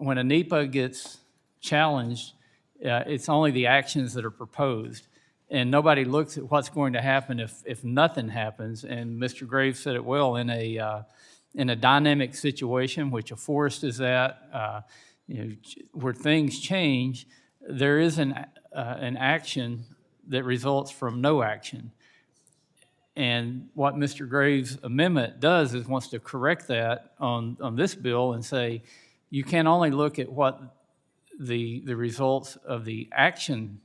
a NEPA gets challenged, it's only the actions that are proposed, and nobody looks at what's going to happen if nothing happens. And Mr. Graves said it well, in a dynamic situation, which a forest is at, where things change, there is an action that results from no action. And what Mr. Graves' amendment does is wants to correct that on this bill and say, you can only look at what the results of the action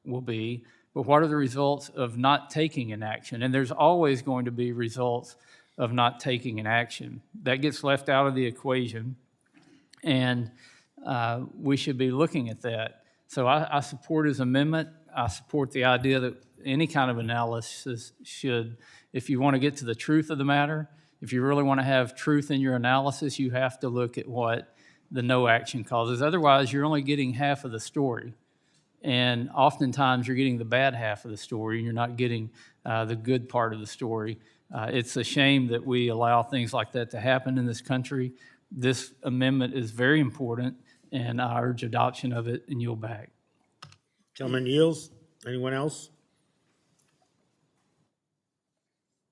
will be, but what are the results of not taking an action? And there's always going to be results of not taking an action. That gets left out of the equation, and we should be looking at that. So I support his amendment. I support the idea that any kind of analysis should, if you want to get to the truth of the matter, if you really want to have truth in your analysis, you have to look at what the no action causes. Otherwise, you're only getting half of the story. And oftentimes, you're getting the bad half of the story, and you're not getting the good part of the story. It's a shame that we allow things like that to happen in this country. This amendment is very important, and I urge adoption of it and yield back. Gentleman yields. Anyone else?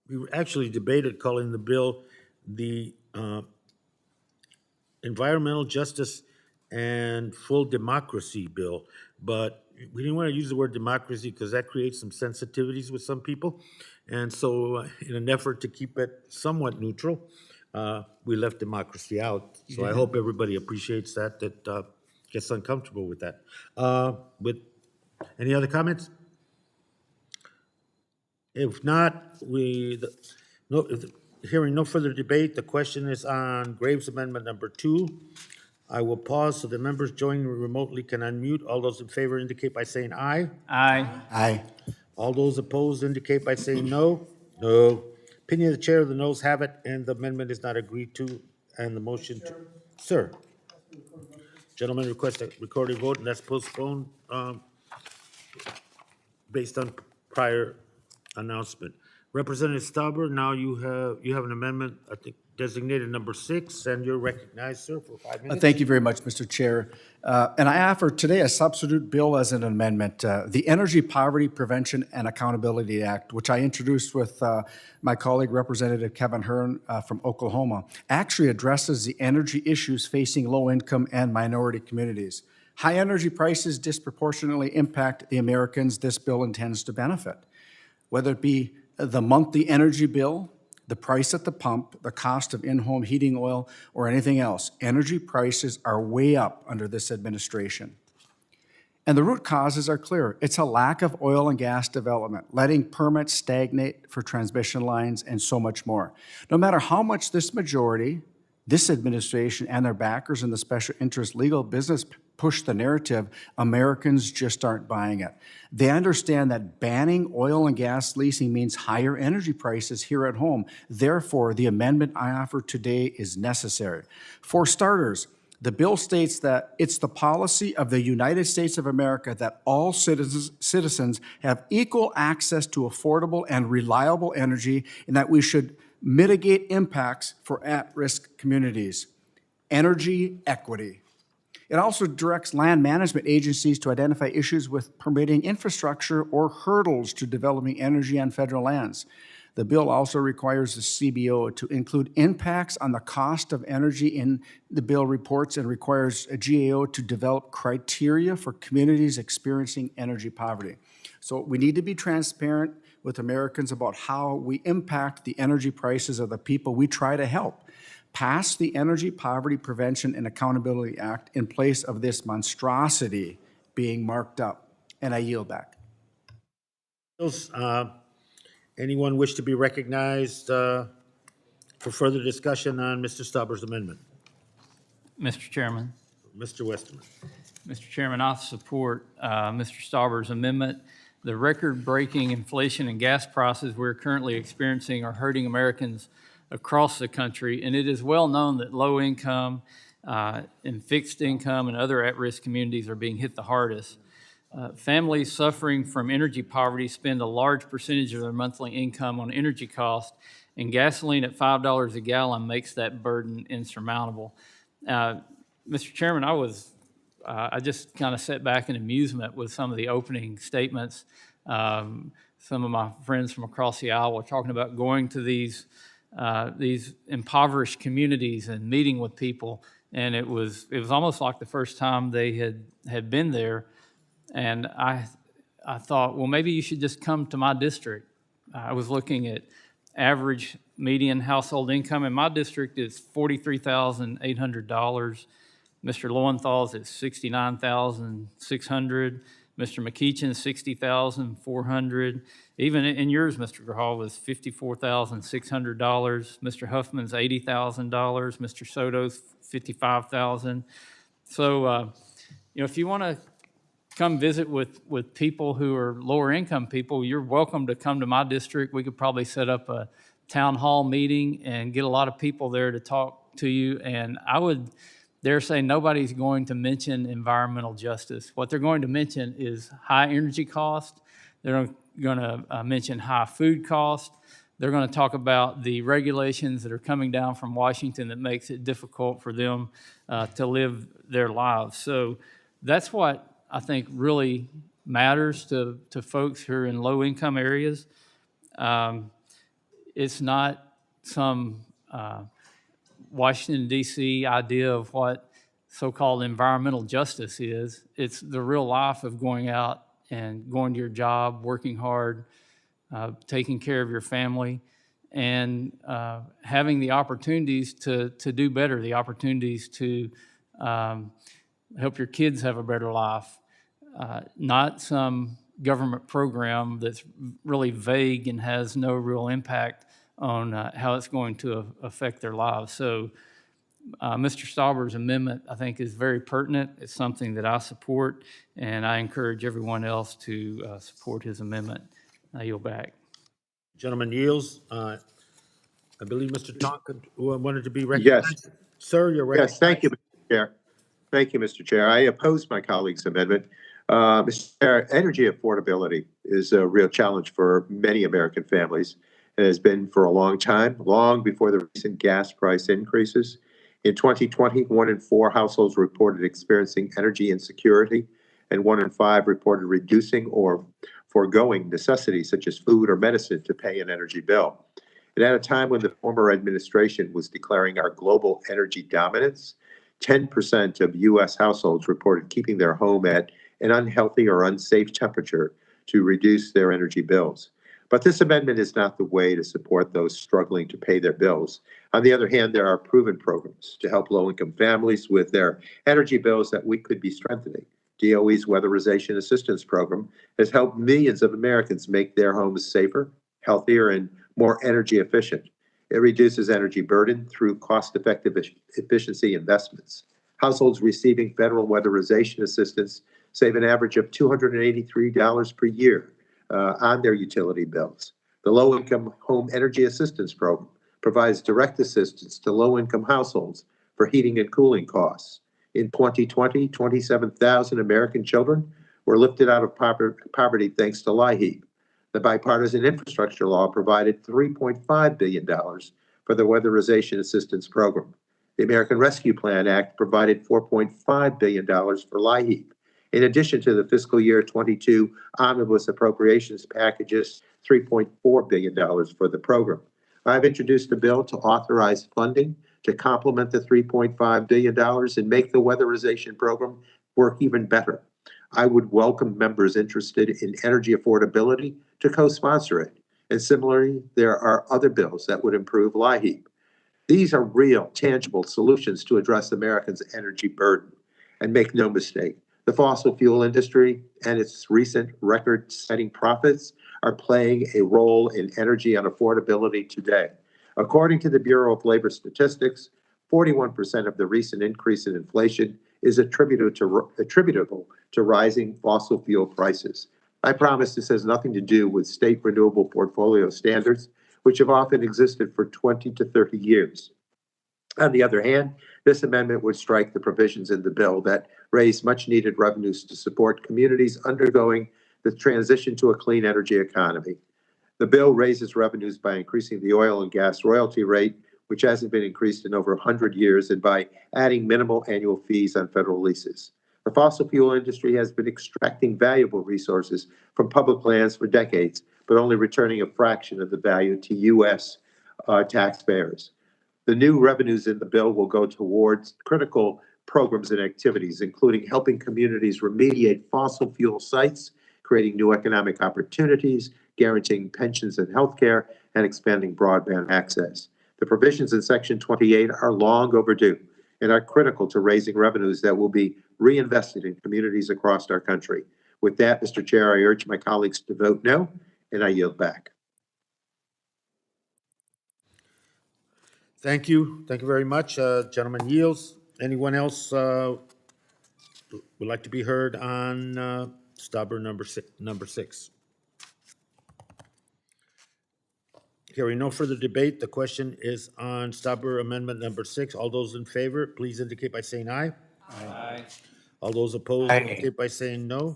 We actually debated calling the bill the Environmental Justice and Full Democracy Bill, but we didn't want to use the word democracy because that creates some sensitivities with some people. And so in an effort to keep it somewhat neutral, we left democracy out. So I hope everybody appreciates that gets uncomfortable with that. Any other comments? If not, hearing no further debate, the question is on Graves Amendment number 2. I will pause so the members joining remotely can unmute. All those in favor indicate by saying aye. Aye. Aye. All those opposed indicate by saying no. No. Opinion of the chair, the noes have it, and the amendment is not agreed to, and the motion to... Sir. Gentlemen request a recorded vote, and that's postponed based on prior announcement. Representative Stauber, now you have an amendment, I think, designated number 6, and you're recognized, sir, for 5 minutes. Thank you very much, Mr. Chair. And I offer today a substitute bill as an amendment, the Energy Poverty Prevention and Accountability Act, which I introduced with my colleague, Representative Kevin Hearn from Oklahoma, actually addresses the energy issues facing low-income and minority communities. High energy prices disproportionately impact the Americans this bill intends to benefit, whether it be the monthly energy bill, the price at the pump, the cost of in-home heating oil, or anything else. Energy prices are way up under this administration. And the root causes are clear. It's a lack of oil and gas development, letting permits stagnate for transmission lines, and so much more. No matter how much this majority, this administration, and their backers in the special interest legal business push the narrative, Americans just aren't buying it. They understand that banning oil and gas leasing means higher energy prices here at home. Therefore, the amendment I offer today is necessary. For starters, the bill states that it's the policy of the United States of America that all citizens have equal access to affordable and reliable energy, and that we should mitigate impacts for at-risk communities. Energy equity. It also directs land management agencies to identify issues with permitting infrastructure or hurdles to developing energy on federal lands. The bill also requires the CBO to include impacts on the cost of energy in the bill reports, and requires a GAO to develop criteria for communities experiencing energy poverty. So we need to be transparent. with Americans about how we impact the energy prices of the people we try to help. Pass the Energy Poverty Prevention and Accountability Act in place of this monstrosity being marked up. And I yield back. Anyone wish to be recognized for further discussion on Mr. Stauber's amendment? Mr. Chairman. Mr. Westerman. Mr. Chairman, I support Mr. Stauber's amendment. The record-breaking inflation and gas prices we're currently experiencing are hurting Americans across the country, and it is well known that low income and fixed income and other at-risk communities are being hit the hardest. Families suffering from energy poverty spend a large percentage of their monthly income on energy costs, and gasoline at $5 a gallon makes that burden insurmountable. Mr. Chairman, I just kind of sat back in amusement with some of the opening statements. Some of my friends from across the aisle were talking about going to these impoverished communities and meeting with people, and it was almost like the first time they had been there. And I thought, well, maybe you should just come to my district. I was looking at average median household income in my district is $43,800. Mr. Lowenthal's at $69,600. Mr. McKeachin's $60,400. Even in yours, Mr. Grahal, was $54,600. Mr. Huffman's $80,000. Mr. Soto's $55,000. So, if you want to come visit with people who are lower income people, you're welcome to come to my district. We could probably set up a town hall meeting and get a lot of people there to talk to you. And I would dare say nobody's going to mention environmental justice. What they're going to mention is high energy cost. They're going to mention high food cost. They're going to talk about the regulations that are coming down from Washington that makes it difficult for them to live their lives. So that's what I think really matters to folks who are in low-income areas. It's not some Washington, D.C. idea of what so-called environmental justice is. It's the real life of going out and going to your job, working hard, taking care of your family, and having the opportunities to do better, the opportunities to help your kids have a better life. Not some government program that's really vague and has no real impact on how it's going to affect their lives. So Mr. Stauber's amendment, I think, is very pertinent. It's something that I support, and I encourage everyone else to support his amendment. I yield back. Gentleman yields. I believe Mr. Tonkin wanted to be recognized. Yes. Sir, you're recognized. Yes, thank you, Mr. Chair. Thank you, Mr. Chair. I oppose my colleague's amendment. Mr. Chair, energy affordability is a real challenge for many American families. It has been for a long time, long before the recent gas price increases. In 2020, 1 in 4 households reported experiencing energy insecurity, and 1 in 5 reported reducing or foregoing necessities such as food or medicine to pay an energy bill. And at a time when the former administration was declaring our global energy dominance, 10% of U.S. households reported keeping their home at an unhealthy or unsafe temperature to reduce their energy bills. But this amendment is not the way to support those struggling to pay their bills. On the other hand, there are proven programs to help low-income families with their energy bills that we could be strengthening. DOE's Weatherization Assistance Program has helped millions of Americans make their homes safer, healthier, and more energy efficient. It reduces energy burden through cost-effective efficiency investments. Households receiving federal weatherization assistance save an average of $283 per year on their utility bills. The Low-Income Home Energy Assistance Program provides direct assistance to low-income households for heating and cooling costs. In 2020, 27,000 American children were lifted out of poverty thanks to LIHEAP. The bipartisan infrastructure law provided $3.5 billion for the Weatherization Assistance Program. The American Rescue Plan Act provided $4.5 billion for LIHEAP. In addition to the fiscal year 22 omnibus appropriations packages, $3.4 billion for the program. I've introduced a bill to authorize funding to complement the $3.5 billion and make the weatherization program work even better. I would welcome members interested in energy affordability to co-sponsor it. And similarly, there are other bills that would improve LIHEAP. These are real, tangible solutions to address Americans' energy burden. And make no mistake, the fossil fuel industry and its recent record-setting profits are playing a role in energy and affordability today. According to the Bureau of Labor Statistics, 41% of the recent increase in inflation is attributable to rising fossil fuel prices. I promise this has nothing to do with state renewable portfolio standards, which have often existed for 20 to 30 years. On the other hand, this amendment would strike the provisions in the bill that raise much-needed revenues to support communities undergoing the transition to a clean energy economy. The bill raises revenues by increasing the oil and gas royalty rate, which hasn't been increased in over 100 years, and by adding minimal annual fees on federal leases. The fossil fuel industry has been extracting valuable resources from public lands for decades, but only returning a fraction of the value to U.S. Taxpayers. The new revenues in the bill will go towards critical programs and activities, including helping communities remediate fossil fuel sites, creating new economic opportunities, guaranteeing pensions and healthcare, and expanding broadband access. The provisions in Section 28 are long overdue and are critical to raising revenues that will be reinvested in communities across our country. With that, Mr. Chair, I urge my colleagues to vote no, and I yield back. Thank you. Thank you very much. Gentleman yields. Anyone else would like to be heard on stubber number six? Hearing no further debate, the question is on stubber amendment number 6. All those in favor, please indicate by saying aye. Aye. All those opposed, indicate by saying no.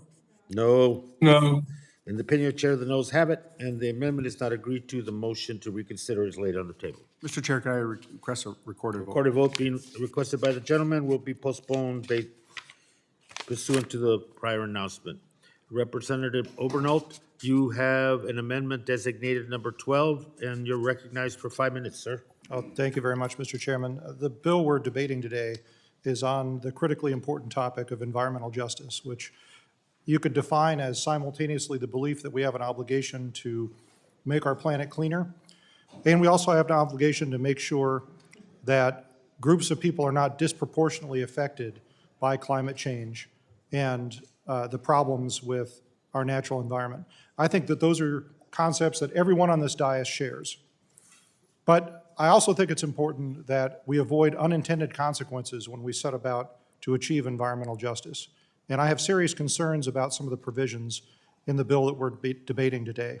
No. No. In the opinion of Chair, the noes have it, and the amendment is not agreed to. The motion to reconsider is laid on the table. Mr. Chair, can I request a recorded vote? Recorded vote being requested by the gentleman will be postponed pursuant to the prior announcement. Representative Obernolte, you have an amendment designated number 12, and you're recognized for 5 minutes, sir. Oh, thank you very much, Mr. Chairman. The bill we're debating today is on the critically important topic of environmental justice, which you could define as simultaneously the belief that we have an obligation to make our planet cleaner, and we also have an obligation to make sure that groups of people are not disproportionately affected by climate change and the problems with our natural environment. I think that those are concepts that everyone on this dais shares. But I also think it's important that we avoid unintended consequences when we set about to achieve environmental justice. And I have serious concerns about some of the provisions in the bill that we're debating today.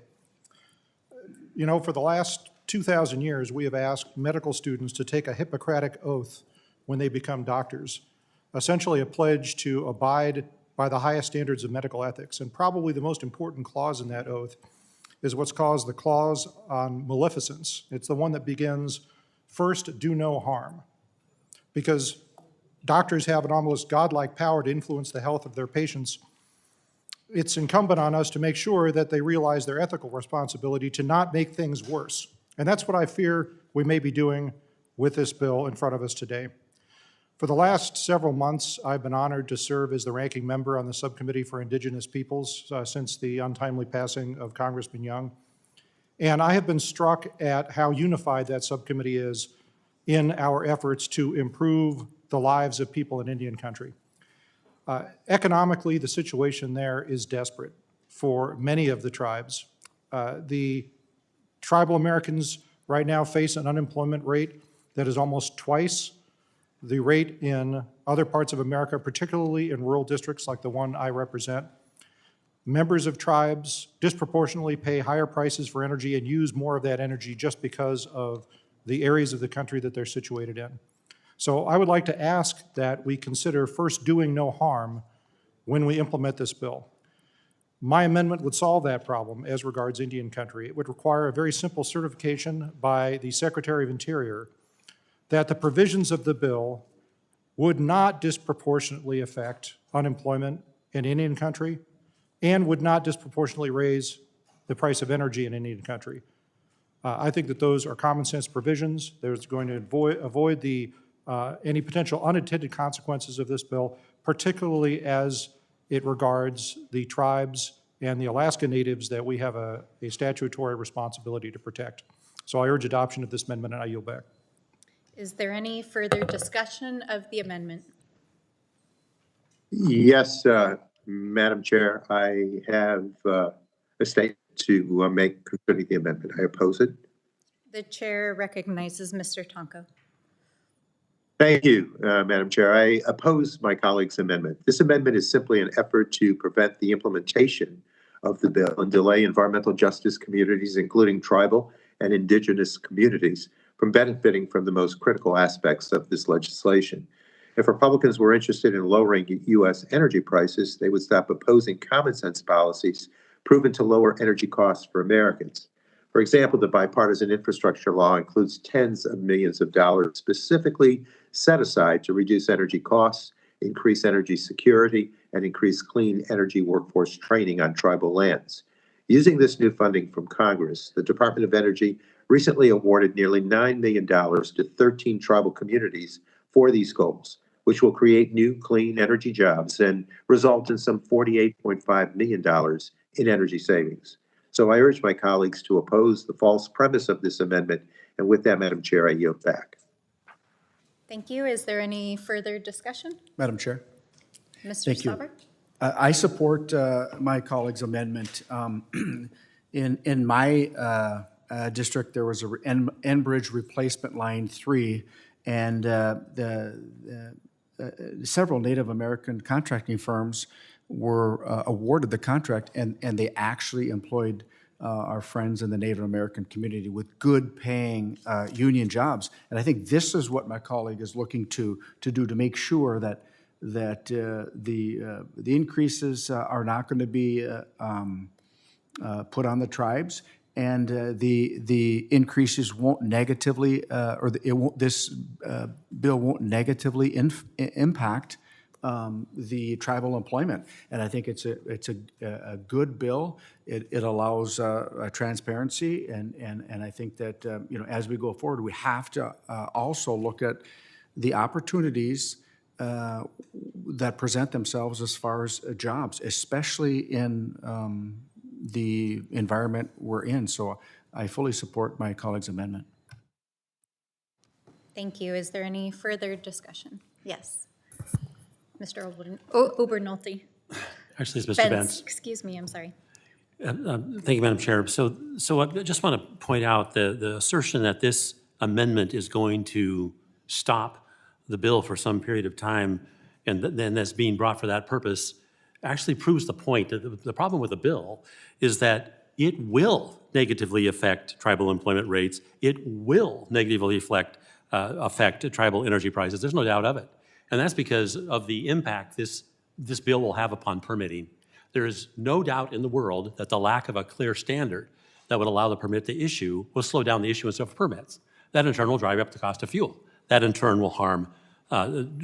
You know, for the last 2,000 years, we have asked medical students to take a Hippocratic oath when they become doctors, essentially a pledge to abide by the highest standards of medical ethics. And probably the most important clause in that oath is what's called the clause on maleficence. It's the one that begins, "First, do no harm," because doctors have an almost godlike power to influence the health of their patients. It's incumbent on us to make sure that they realize their ethical responsibility to not make things worse. And that's what I fear we may be doing with this bill in front of us today. For the last several months, I've been honored to serve as the ranking member on the Subcommittee for Indigenous Peoples since the untimely passing of Congressman Young. And I have been struck at how unified that subcommittee is in our efforts to improve the lives of people in Indian country. Economically, the situation there is desperate for many of the tribes. The tribal Americans right now face an unemployment rate that is almost twice the rate in other parts of America, particularly in rural districts like the one I represent. Members of tribes disproportionately pay higher prices for energy and use more of that energy just because of the areas of the country that they're situated in. So I would like to ask that we consider first doing no harm when we implement this bill. My amendment would solve that problem as regards Indian country. It would require a very simple certification by the Secretary of Interior that the provisions of the bill would not disproportionately affect unemployment in Indian country and would not disproportionately raise the price of energy in Indian country. I think that those are common sense provisions. There's going to avoid the any potential unintended consequences of this bill, particularly as it regards the tribes and the Alaska Natives that we have a statutory responsibility to protect. So I urge adoption of this amendment, and I yield back. Is there any further discussion of the amendment? Yes, Madam Chair, I have a statement to make concerning the amendment. I oppose it. The chair recognizes Mr. Tonko. Thank you, Madam Chair. I oppose my colleague's amendment. This amendment is simply an effort to prevent the implementation of the bill and delay environmental justice communities, including tribal and indigenous communities, from benefiting from the most critical aspects of this legislation. If Republicans were interested in lowering U.S. energy prices, they would stop opposing common sense policies proven to lower energy costs for Americans. For example, the bipartisan infrastructure law includes tens of millions of dollars specifically set aside to reduce energy costs, increase energy security, and increase clean energy workforce training on tribal lands. Using this new funding from Congress, the Department of Energy recently awarded nearly $9 million to 13 tribal communities for these goals, which will create new clean energy jobs and result in some $48.5 million in energy savings. So I urge my colleagues to oppose the false premise of this amendment. And with that, Madam Chair, I yield back. Thank you. Is there any further discussion? Madam Chair. Mr. Thank you. Stauber? I support my colleague's amendment. In my district, there was a Enbridge replacement line 3, and several Native American contracting firms were awarded the contract, and they actually employed our friends in the Native American community with good paying union jobs. And I think this is what my colleague is looking to do to make sure that the increases are not going to be put on the tribes, and the increases won't negatively, this bill won't negatively impact the tribal employment. And I think it's a good bill. It allows transparency, and I think that as we go forward, we have to also look at the opportunities that present themselves as far as jobs, especially in the environment we're in. So I fully support my colleague's amendment. Thank you. Is there any further discussion? Yes. Mr. Obernolte. Actually, it's Mr. Benz. Excuse me, I'm sorry. Thank you, Madam Chair. So I just want to point out the assertion that this amendment is going to stop the bill for some period of time, and then that's being brought for that purpose, actually proves the point that the problem with the bill is that it will negatively affect tribal employment rates. It will negatively affect tribal energy prices. There's no doubt of it. And that's because of the impact this bill will have upon permitting. There is no doubt in the world that the lack of a clear standard that would allow the permit to issue will slow down the issuance of permits. That in turn will drive up the cost of fuel. That in turn will harm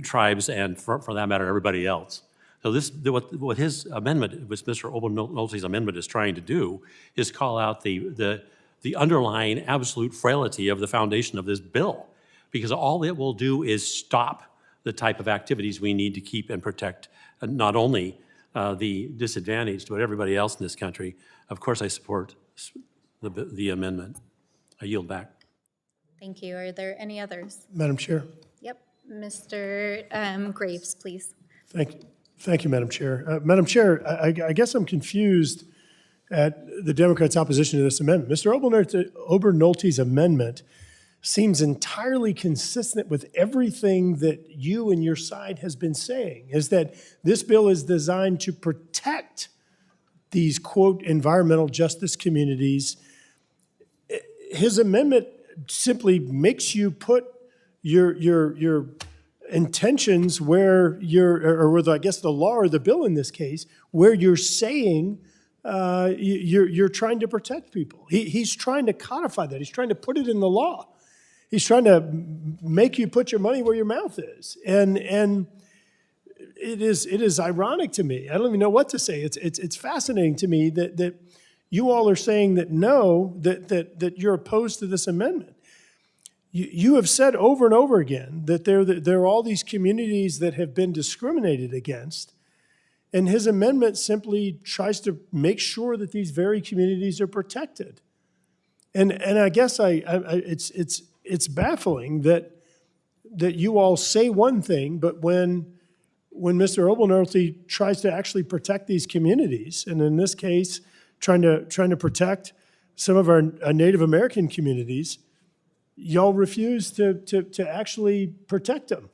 tribes and, for that matter, everybody else. So what his amendment, what Mr. Obernolte's amendment is trying to do, is call out the underlying absolute frailty of the foundation of this bill, because all it will do is stop the type of activities we need to keep and protect not only the disadvantaged, but everybody else in this country. Of course, I support the amendment. I yield back. Thank you. Are there any others? Madam Chair. Yep. Mr. Graves, please. Thank you, Madam Chair. Madam Chair, I guess I'm confused at the Democrats' opposition to this amendment. Mr. Obernolte's amendment seems entirely consistent with everything that you and your side has been saying, is that this bill is designed to protect these, quote, environmental justice communities. His amendment simply makes you put your intentions where or with, I guess, the law or the bill in this case, where you're saying you're trying to protect people. He's trying to codify that. He's trying to put it in the law. He's trying to make you put your money where your mouth is. And it is ironic to me. I don't even know what to say. It's fascinating to me that you all are saying that no, that you're opposed to this amendment. You have said over and over again that there are all these communities that have been discriminated against, And his amendment simply tries to make sure that these very communities are protected. And I guess it's baffling that you all say one thing, but when Mr. Obernolte tries to actually protect these communities, and in this case, trying to protect some of our Native American communities, y'all refuse to actually protect them.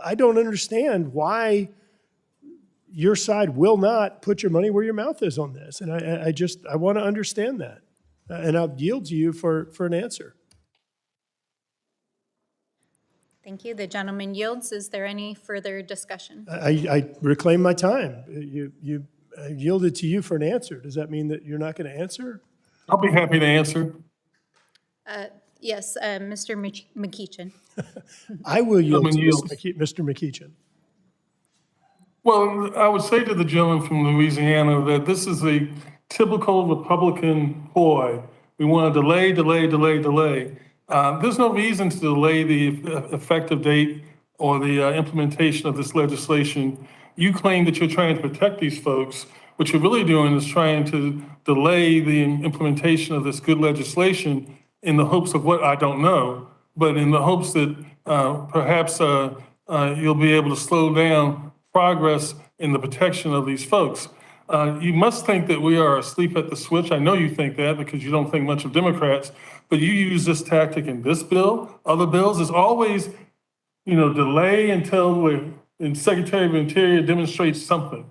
I don't understand why your side will not put your money where your mouth is on this. And I want to understand that. And I'll yield to you for an answer. Thank you. The gentleman yields. Is there any further discussion? I reclaim my time. I yielded to you for an answer. Does that mean that you're not going to answer? I'll be happy to answer. Yes, Mr. McEachin. I will yield to yields. Mr. McEachin. Well, I would say to the gentleman from Louisiana that this is a typical Republican ploy. We want to delay. There's no reason to delay the effective date or the implementation of this legislation. You claim that you're trying to protect these folks. What you're really doing is trying to delay the implementation of this good legislation in the hopes of what I don't know, but in the hopes that perhaps you'll be able to slow down progress in the protection of these folks. You must think that we are asleep at the switch. I know you think that because you don't think much of Democrats, but you use this tactic in this bill, other bills. It's always, delay until the Secretary of Interior demonstrates something.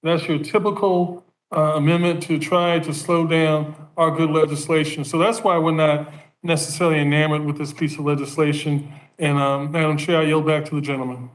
That's your typical amendment to try to slow down our good legislation. So that's why we're not necessarily enamored with this piece of legislation. And Madam Chair, I yield back to the gentleman.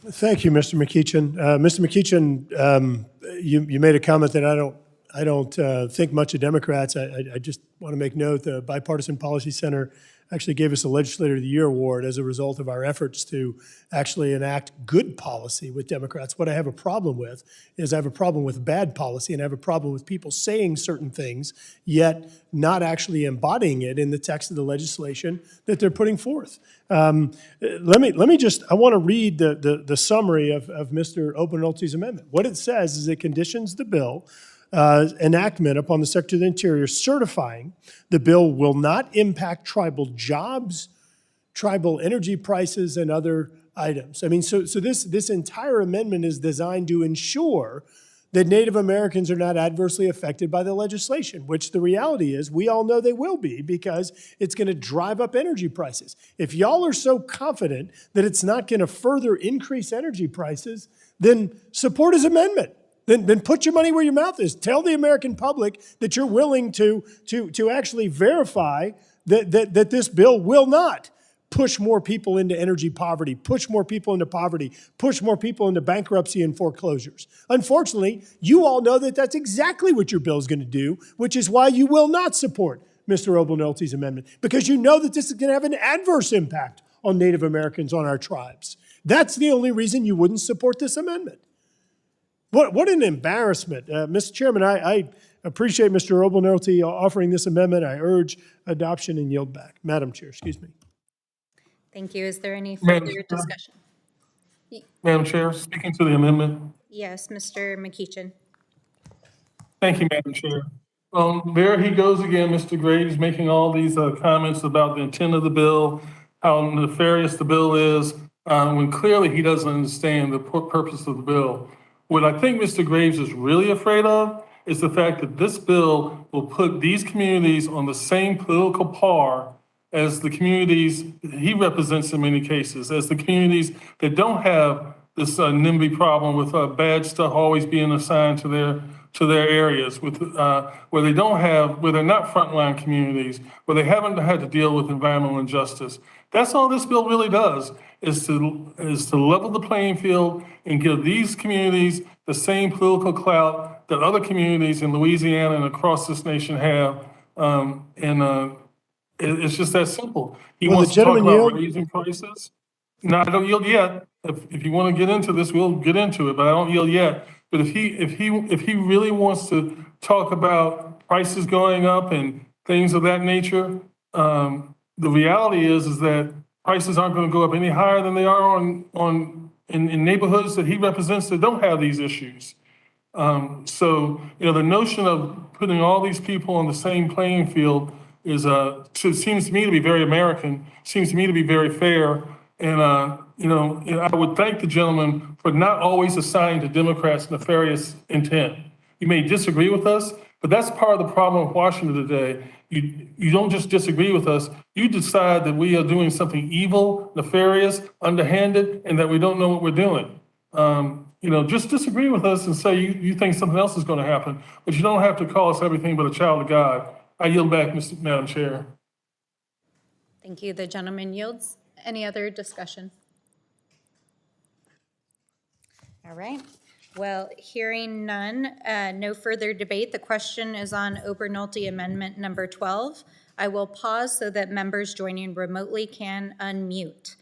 Thank you, Mr. McEachin. Mr. McEachin, you made a comment that I don't think much of Democrats. I just want to make note the Bipartisan Policy Center actually gave us a Legislator of the Year award as a result of our efforts to actually enact good policy with Democrats. What I have a problem with is I have a problem with bad policy, and I have a problem with people saying certain things, yet not actually embodying it in the text of the legislation that they're putting forth. Let me just, I want to read the summary of Mr. Obernolte's amendment. What it says is it conditions the bill enactment upon the Secretary of the Interior certifying the bill will not impact tribal jobs, tribal energy prices, and other items. I mean, so this entire amendment is designed to ensure that Native Americans are not adversely affected by the legislation, which the reality is we all know they will be because it's going to drive up energy prices. If y'all are so confident that it's not going to further increase energy prices, then support his amendment. Then put your money where your mouth is. Tell the American public that you're willing to actually verify that this bill will not push more people into energy poverty, push more people into poverty, push more people into bankruptcy and foreclosures. Unfortunately, you all know that that's exactly what your bill is going to do, which is why you will not support Mr. Obernolte's amendment, because you know that this is going to have an adverse impact on Native Americans, on our tribes. That's the only reason you wouldn't support this amendment. What an embarrassment. Mr. Chairman, I appreciate Mr. Obernolte offering this amendment. I urge adoption and yield back. Madam Chair, excuse me. Thank you. Is there any further discussion? Madam Chair, speaking to the amendment. Yes, Mr. McEachin. Thank you, Madam Chair. There he goes again, Mr. Graves, making all these comments about the intent of the bill, how nefarious the bill is, when clearly he doesn't understand the purpose of the bill. What I think Mr. Graves is really afraid of is the fact that this bill will put these communities on the same political par as the communities he represents in many cases, as the communities that don't have this NIMBY problem with bad stuff always being assigned to their areas, with where they're not frontline communities, where they haven't had to deal with environmental injustice. That's all this bill really does, is to level the playing field and give these communities the same political clout that other communities in Louisiana and across this nation have. It's just that simple. He wants to talk about raising prices. No, I don't yield yet. If you want to get into this, we'll get into it, but I don't yield yet. But if he really wants to talk about prices going up and things of that nature, the reality is that prices aren't going to go up any higher than they are on in neighborhoods that he represents that don't have these issues. So, the notion of putting all these people on the same playing field is, seems to me to be very American, seems to me to be very fair. And, I would thank the gentleman for not always assigning to Democrats nefarious intent. You may disagree with us, but that's part of the problem of Washington today. You don't just disagree with us, you decide that we are doing something evil, nefarious, underhanded, and that we don't know what we're doing. Just disagree with us and say you think something else is going to happen, but you don't have to call us everything but a child of God. I yield back, Madam Chair. Thank you. The gentleman yields. Any other discussion? All right. Well, hearing none, no further debate. The question is on Obernolte Amendment number 12. I will pause so that members joining remotely can unmute.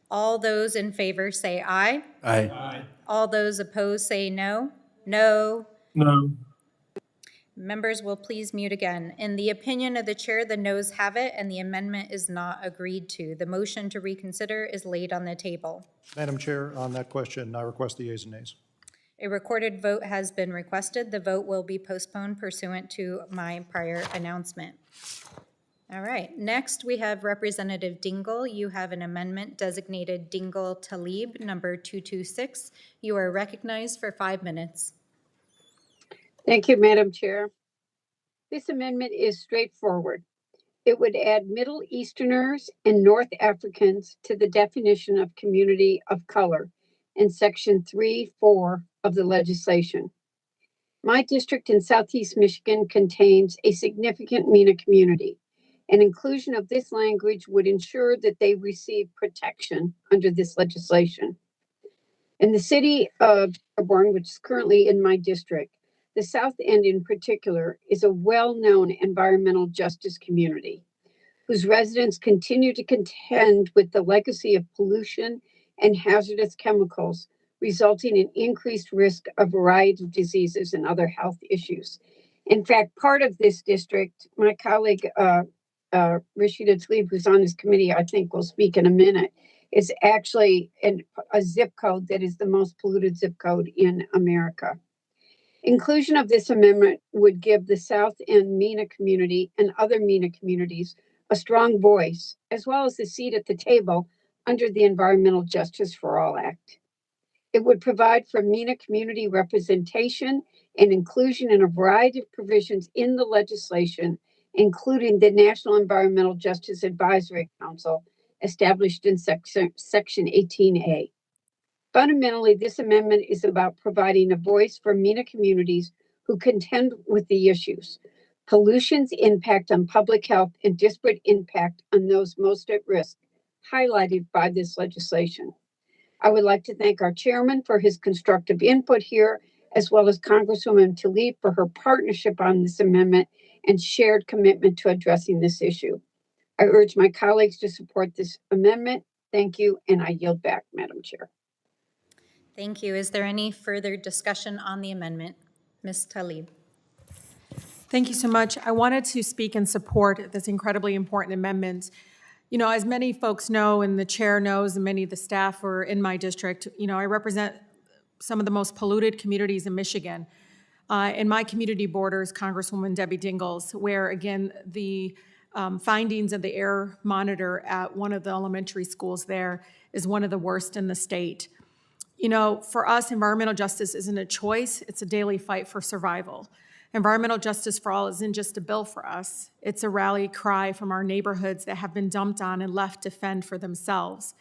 All those in favor say aye. Aye. All those opposed say no. No. No. Members will please mute again. In the opinion of the chair, the noes have it, and the amendment is not agreed to. The motion to reconsider is laid on the table. Madam Chair, on that question, I request the yeas and nays. A recorded vote has been requested. The vote will be postponed pursuant to my prior announcement. All right, next we have Representative Dingle. You have an amendment designated Dingle Talib, number 226. You are recognized for 5 minutes. Thank you, Madam Chair. This amendment is straightforward. It would add Middle Easterners and North Africans to the definition of community of color in Section 3(4) of the legislation. My district in Southeast Michigan contains a significant MENA community. And inclusion of this language would ensure that they receive protection under this legislation. In the city of Auburn, which is currently in my district, the South End in particular is a well-known environmental justice community whose residents continue to contend with the legacy of pollution and hazardous chemicals, resulting in increased risk of a variety of diseases and other health issues. In fact, part of this district, my colleague, Rashida Tlaib, who's on this committee, I think will speak in a minute, is actually a zip code that is the most polluted zip code in America. Inclusion of this amendment would give the South End MENA community and other MENA communities a strong voice, as well as a seat at the table under the Environmental Justice for All Act. It would provide for MENA community representation and inclusion in a variety of provisions in the legislation, including the National Environmental Justice Advisory Council established in Section 18A. Fundamentally, this amendment is about providing a voice for MENA communities who contend with the issues, pollution's impact on public health and disparate impact on those most at risk, highlighted by this legislation. I would like to thank our chairman for his constructive input here, as well as Congresswoman Tlaib for her partnership on this amendment and shared commitment to addressing this issue. I urge my colleagues to support this amendment. Thank you, and I yield back, Madam Chair. Thank you. Is there any further discussion on the amendment? Ms. Tlaib. Thank you so much. I wanted to speak in support of this incredibly important amendment. As many folks know, and the chair knows, and many of the staff are in my district, I represent some of the most polluted communities in Michigan. And my community borders Congresswoman Debbie Dingle's, where, again, the findings of the air monitor at one of the elementary schools there is one of the worst in the state. For us, environmental justice isn't a choice, it's a daily fight for survival. Environmental justice for all isn't just a bill for us, it's a rally cry from our neighborhoods that have been dumped on and left to fend for themselves.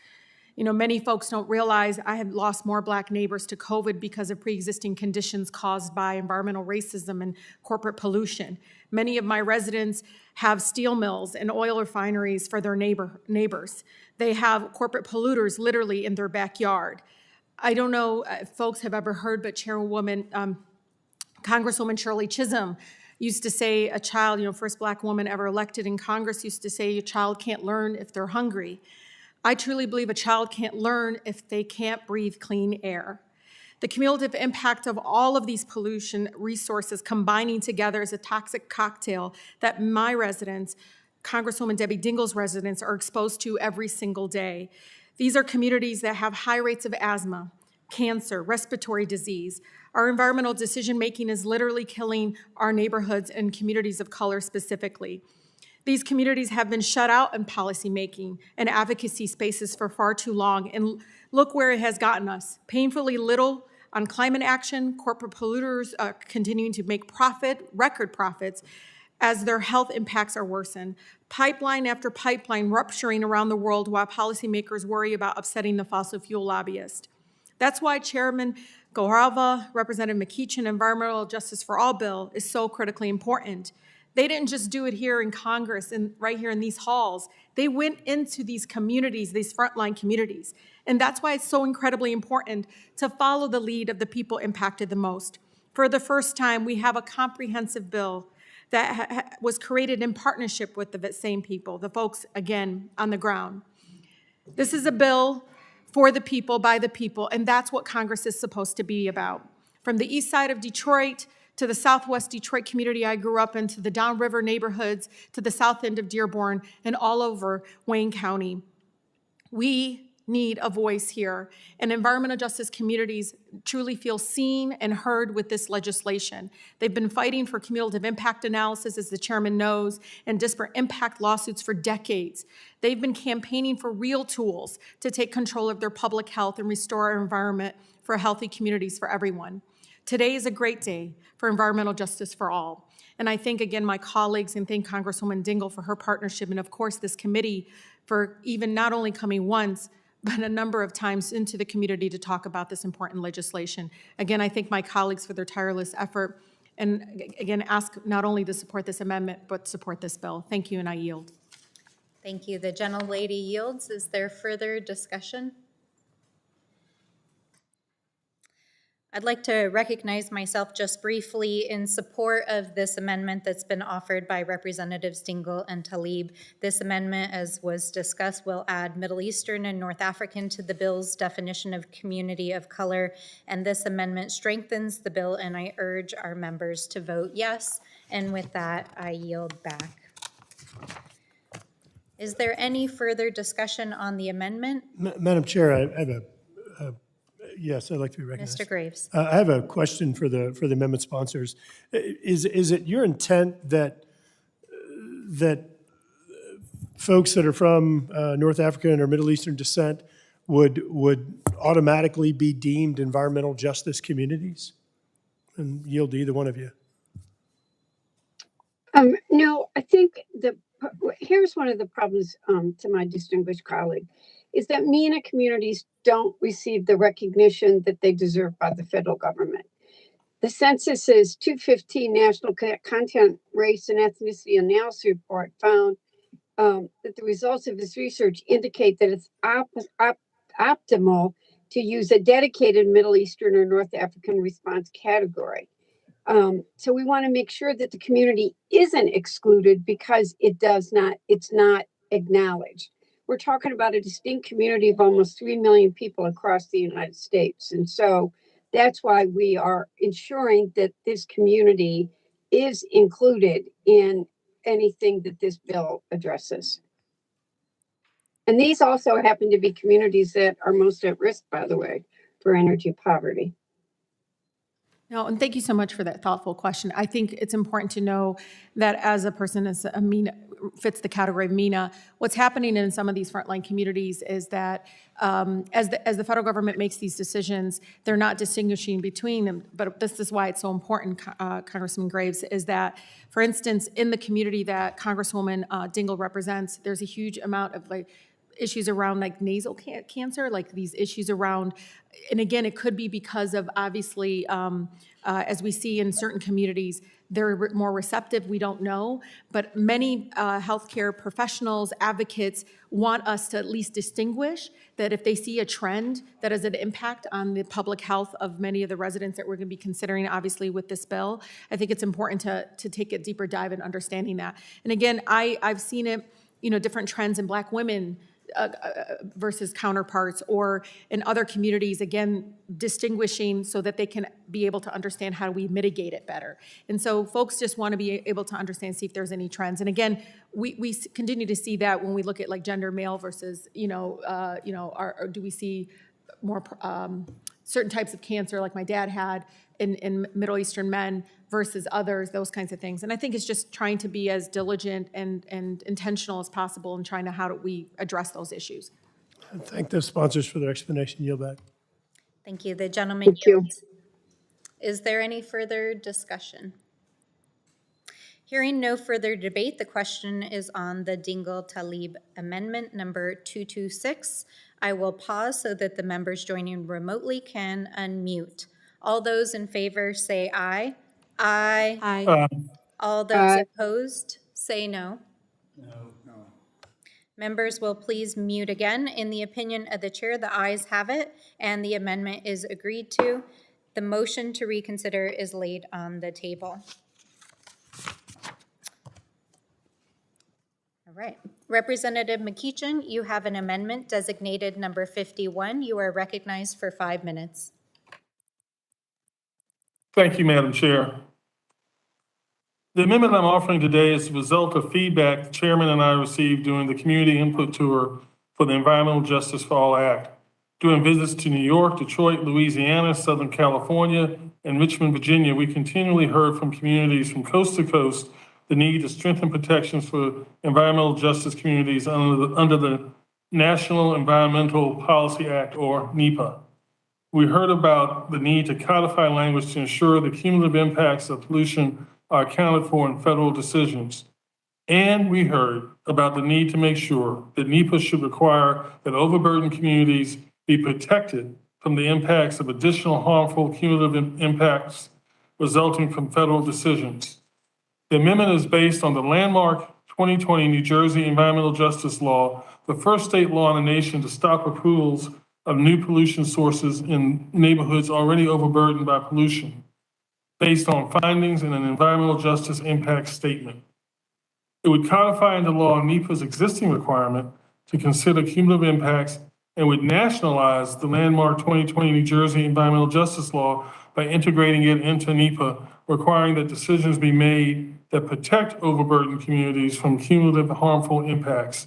Many folks don't realize I have lost more Black neighbors to COVID because of pre-existing conditions caused by environmental racism and corporate pollution. Many of my residents have steel mills and oil refineries for their neighbors. They have corporate polluters literally in their backyard. I don't know if folks have ever heard, but Chairwoman, Congresswoman Shirley Chisholm used to say a child, first Black woman ever elected in Congress, used to say a child can't learn if they're hungry. I truly believe a child can't learn if they can't breathe clean air. The cumulative impact of all of these pollution resources combining together is a toxic cocktail that my residents, Congresswoman Debbie Dingle's residents, are exposed to every single day. These are communities that have high rates of asthma, cancer, respiratory disease. Our environmental decision-making is literally killing our neighborhoods and communities of color specifically. These communities have been shut out in policymaking and advocacy spaces for far too long, and look where it has gotten us. Painfully little on climate action, corporate polluters continuing to make record profits, as their health impacts are worsened. Pipeline after pipeline rupturing around the world while policymakers worry about upsetting the fossil fuel lobbyist. That's why Chairman Grijalva, Representative McEachin, Environmental Justice for All bill is so critically important. They didn't just do it here in Congress and right here in these halls. They went into these communities, these frontline communities. And that's why it's so incredibly important to follow the lead of the people impacted the most. For the first time, we have a comprehensive bill that was created in partnership with the same people, the folks, again, on the ground. This is a bill for the people, by the people, and that's what Congress is supposed to be about. From the east side of Detroit to the southwest Detroit community I grew up in, to the downriver neighborhoods, to the south end of Dearborn, and all over Wayne County. We need a voice here, and environmental justice communities truly feel seen and heard with this legislation. They've been fighting for cumulative impact analysis, as the chairman knows, and disparate impact lawsuits for decades. They've been campaigning for real tools to take control of their public health and restore our environment for healthy communities for everyone. Today is a great day for environmental justice for all. And I thank again my colleagues and thank Congresswoman Dingle for her partnership, and of course this committee for even not only coming once, but a number of times into the community to talk about this important legislation. Again, I thank my colleagues for their tireless effort, and again, ask not only to support this amendment, but support this bill. Thank you, and I yield. Thank you. The gentlelady yields. Is there further discussion? I'd like to recognize myself just briefly in support of this amendment that's been offered by Representatives Dingle and Tlaib. This amendment, as was discussed, will add Middle Eastern and North African to the bill's definition of community of color, and this amendment strengthens the bill, and I urge our members to vote yes. And with that, I yield back. Is there any further discussion on the amendment? Madam Chair, I have yes, I'd like to be recognized. Mr. Graves. I have a question for the amendment sponsors. Is it your intent that folks that are from North African or Middle Eastern descent would automatically be deemed environmental justice communities? And yield to either one of you. No, I think here's one of the problems to my distinguished colleague, is that MENA communities don't receive the recognition that they deserve by the federal government. The census's 2015 National Content, Race, and Ethnicity Analysis Report found that the results of this research indicate that it's optimal to use a dedicated Middle Eastern or North African response category. So we want to make sure that the community isn't excluded because it's not acknowledged. We're talking about a distinct community of almost 3 million people across the United States. And so that's why we are ensuring that this community is included in anything that this bill addresses. And these also happen to be communities that are most at risk, by the way, for energy poverty. No, and thank you so much for that thoughtful question. I think it's important to know that as a person as a MENA, fits the category of MENA, what's happening in some of these frontline communities is that as the federal government makes these decisions, they're not distinguishing between them. But this is why it's so important, Congressman Graves, is that, for instance, in the community that Congresswoman Dingle represents, there's a huge amount of issues around nasal cancer, these issues around, and again, it could be because of obviously, as we see in certain communities, they're more receptive, we don't know, but many healthcare professionals, advocates want us to at least distinguish that if they see a trend that has an impact on the public health of many of the residents that we're gonna be considering, obviously, with this bill, I think it's important to take a deeper dive in understanding that. And again, I've seen it, different trends in Black women versus counterparts, or in other communities, again, distinguishing so that they can be able to understand how we mitigate it better. And so folks just want to be able to understand, see if there's any trends. And again, we continue to see that when we look at like gender male versus, or do we see more certain types of cancer like my dad had in Middle Eastern men versus others, those kinds of things. And I think it's just trying to be as diligent and intentional as possible in trying to how do we address those issues. I thank the sponsors for their explanation. Yield back. Thank you. The gentleman Thank you. yields. Is there any further discussion? Hearing no further debate, the question is on the Dingle-Talib Amendment number 226. I will pause so that the members joining remotely can unmute. All those in favor say aye. Aye. Aye. All those opposed say no. No. Members will please mute again. In the opinion of the chair, the ayes have it, and the amendment is agreed to. The motion to reconsider is laid on the table. All right. Representative McEachin, you have an amendment designated number 51. You are recognized for 5 minutes. Thank you, Madam Chair. The amendment I'm offering today is the result of feedback the chairman and I received during the community input tour for the Environmental Justice for All Act. During visits to New York, Detroit, Louisiana, Southern California, and Richmond, Virginia, we continually heard from communities from coast to coast the need to strengthen protections for environmental justice communities under the National Environmental Policy Act, or NEPA. We heard about the need to codify language to ensure the cumulative impacts of pollution are accounted for in federal decisions. And we heard about the need to make sure that NEPA should require that overburdened communities be protected from the impacts of additional harmful cumulative impacts resulting from federal decisions. The amendment is based on the landmark 2020 New Jersey Environmental Justice Law, the first state law in the nation to stop approvals of new pollution sources in neighborhoods already overburdened by pollution, based on findings in an environmental justice impact statement. It would codify into law NEPA's existing requirement to consider cumulative impacts and would nationalize the landmark 2020 New Jersey Environmental Justice Law by integrating it into NEPA, requiring that decisions be made that protect overburdened communities from cumulative harmful impacts.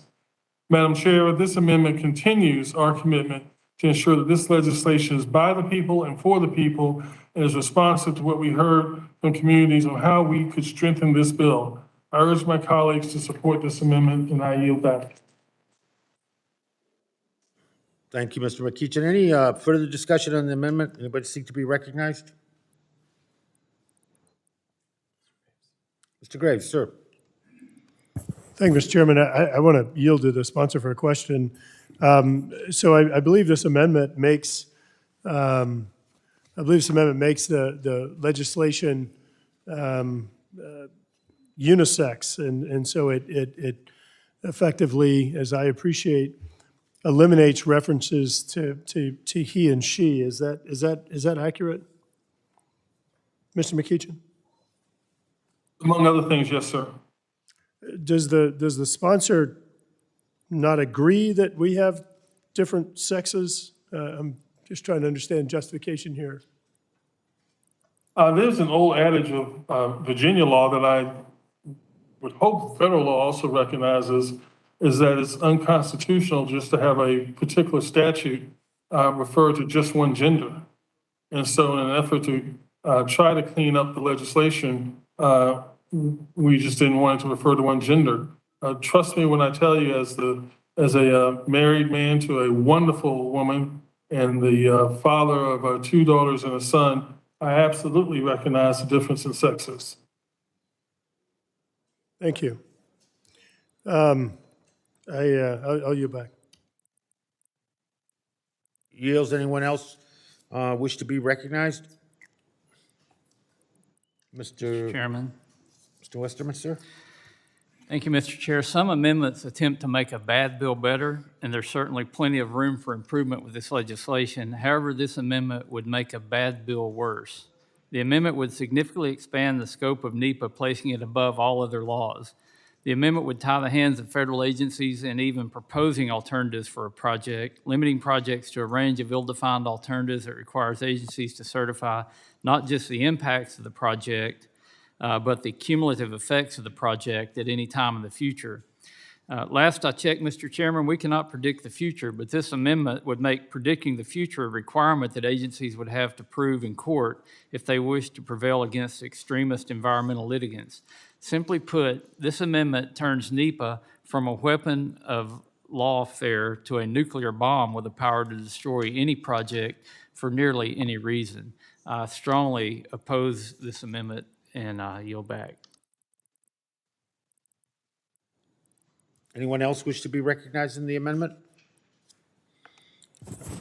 Madam Chair, this amendment continues our commitment to ensure that this legislation is by the people and for the people and is responsive to what we heard from communities on how we could strengthen this bill. I urge my colleagues to support this amendment, and I yield back. Thank you, Mr. McEachin. Any further discussion on the amendment? Anybody seek to be recognized? Mr. Graves, sir. Thank you, Mr. Chairman. I want to yield to the sponsor for a question. So I believe this amendment makes the legislation unisex, and so it effectively, as I appreciate, eliminates references to he and she. Is that accurate, Mr. McEachin? Among other things, yes, sir. Does the sponsor not agree that we have different sexes? I'm just trying to understand justification here. There's an old adage of Virginia law that I would hope federal law also recognizes, is that it's unconstitutional just to have a particular statute refer to just one gender. And so in an effort to try to clean up the legislation, we just didn't want it to refer to one gender. Trust me when I tell you, as a married man to a wonderful woman and the father of 2 daughters and a son, I absolutely recognize the difference in sexes. Thank you. I'll yield back. Yields. Anyone else wish to be recognized? Mr. Chairman. Mr. Westerman, sir. Thank you, Mr. Chair. Some amendments attempt to make a bad bill better, and there's certainly plenty of room for improvement with this legislation. However, this amendment would make a bad bill worse. The amendment would significantly expand the scope of NEPA, placing it above all other laws. The amendment would tie the hands of federal agencies in even proposing alternatives for a project, limiting projects to a range of ill-defined alternatives that requires agencies to certify not just the impacts of the project, but the cumulative effects of the project at any time in the future. Last I checked, Mr. Chairman, we cannot predict the future, but this amendment would make predicting the future a requirement that agencies would have to prove in court if they wish to prevail against extremist environmental litigants. Simply put, this amendment turns Nepa from a weapon of lawfare to a nuclear bomb with the power to destroy any project for nearly any reason. I strongly oppose this amendment and I yield back. Anyone else wish to be recognized in the amendment?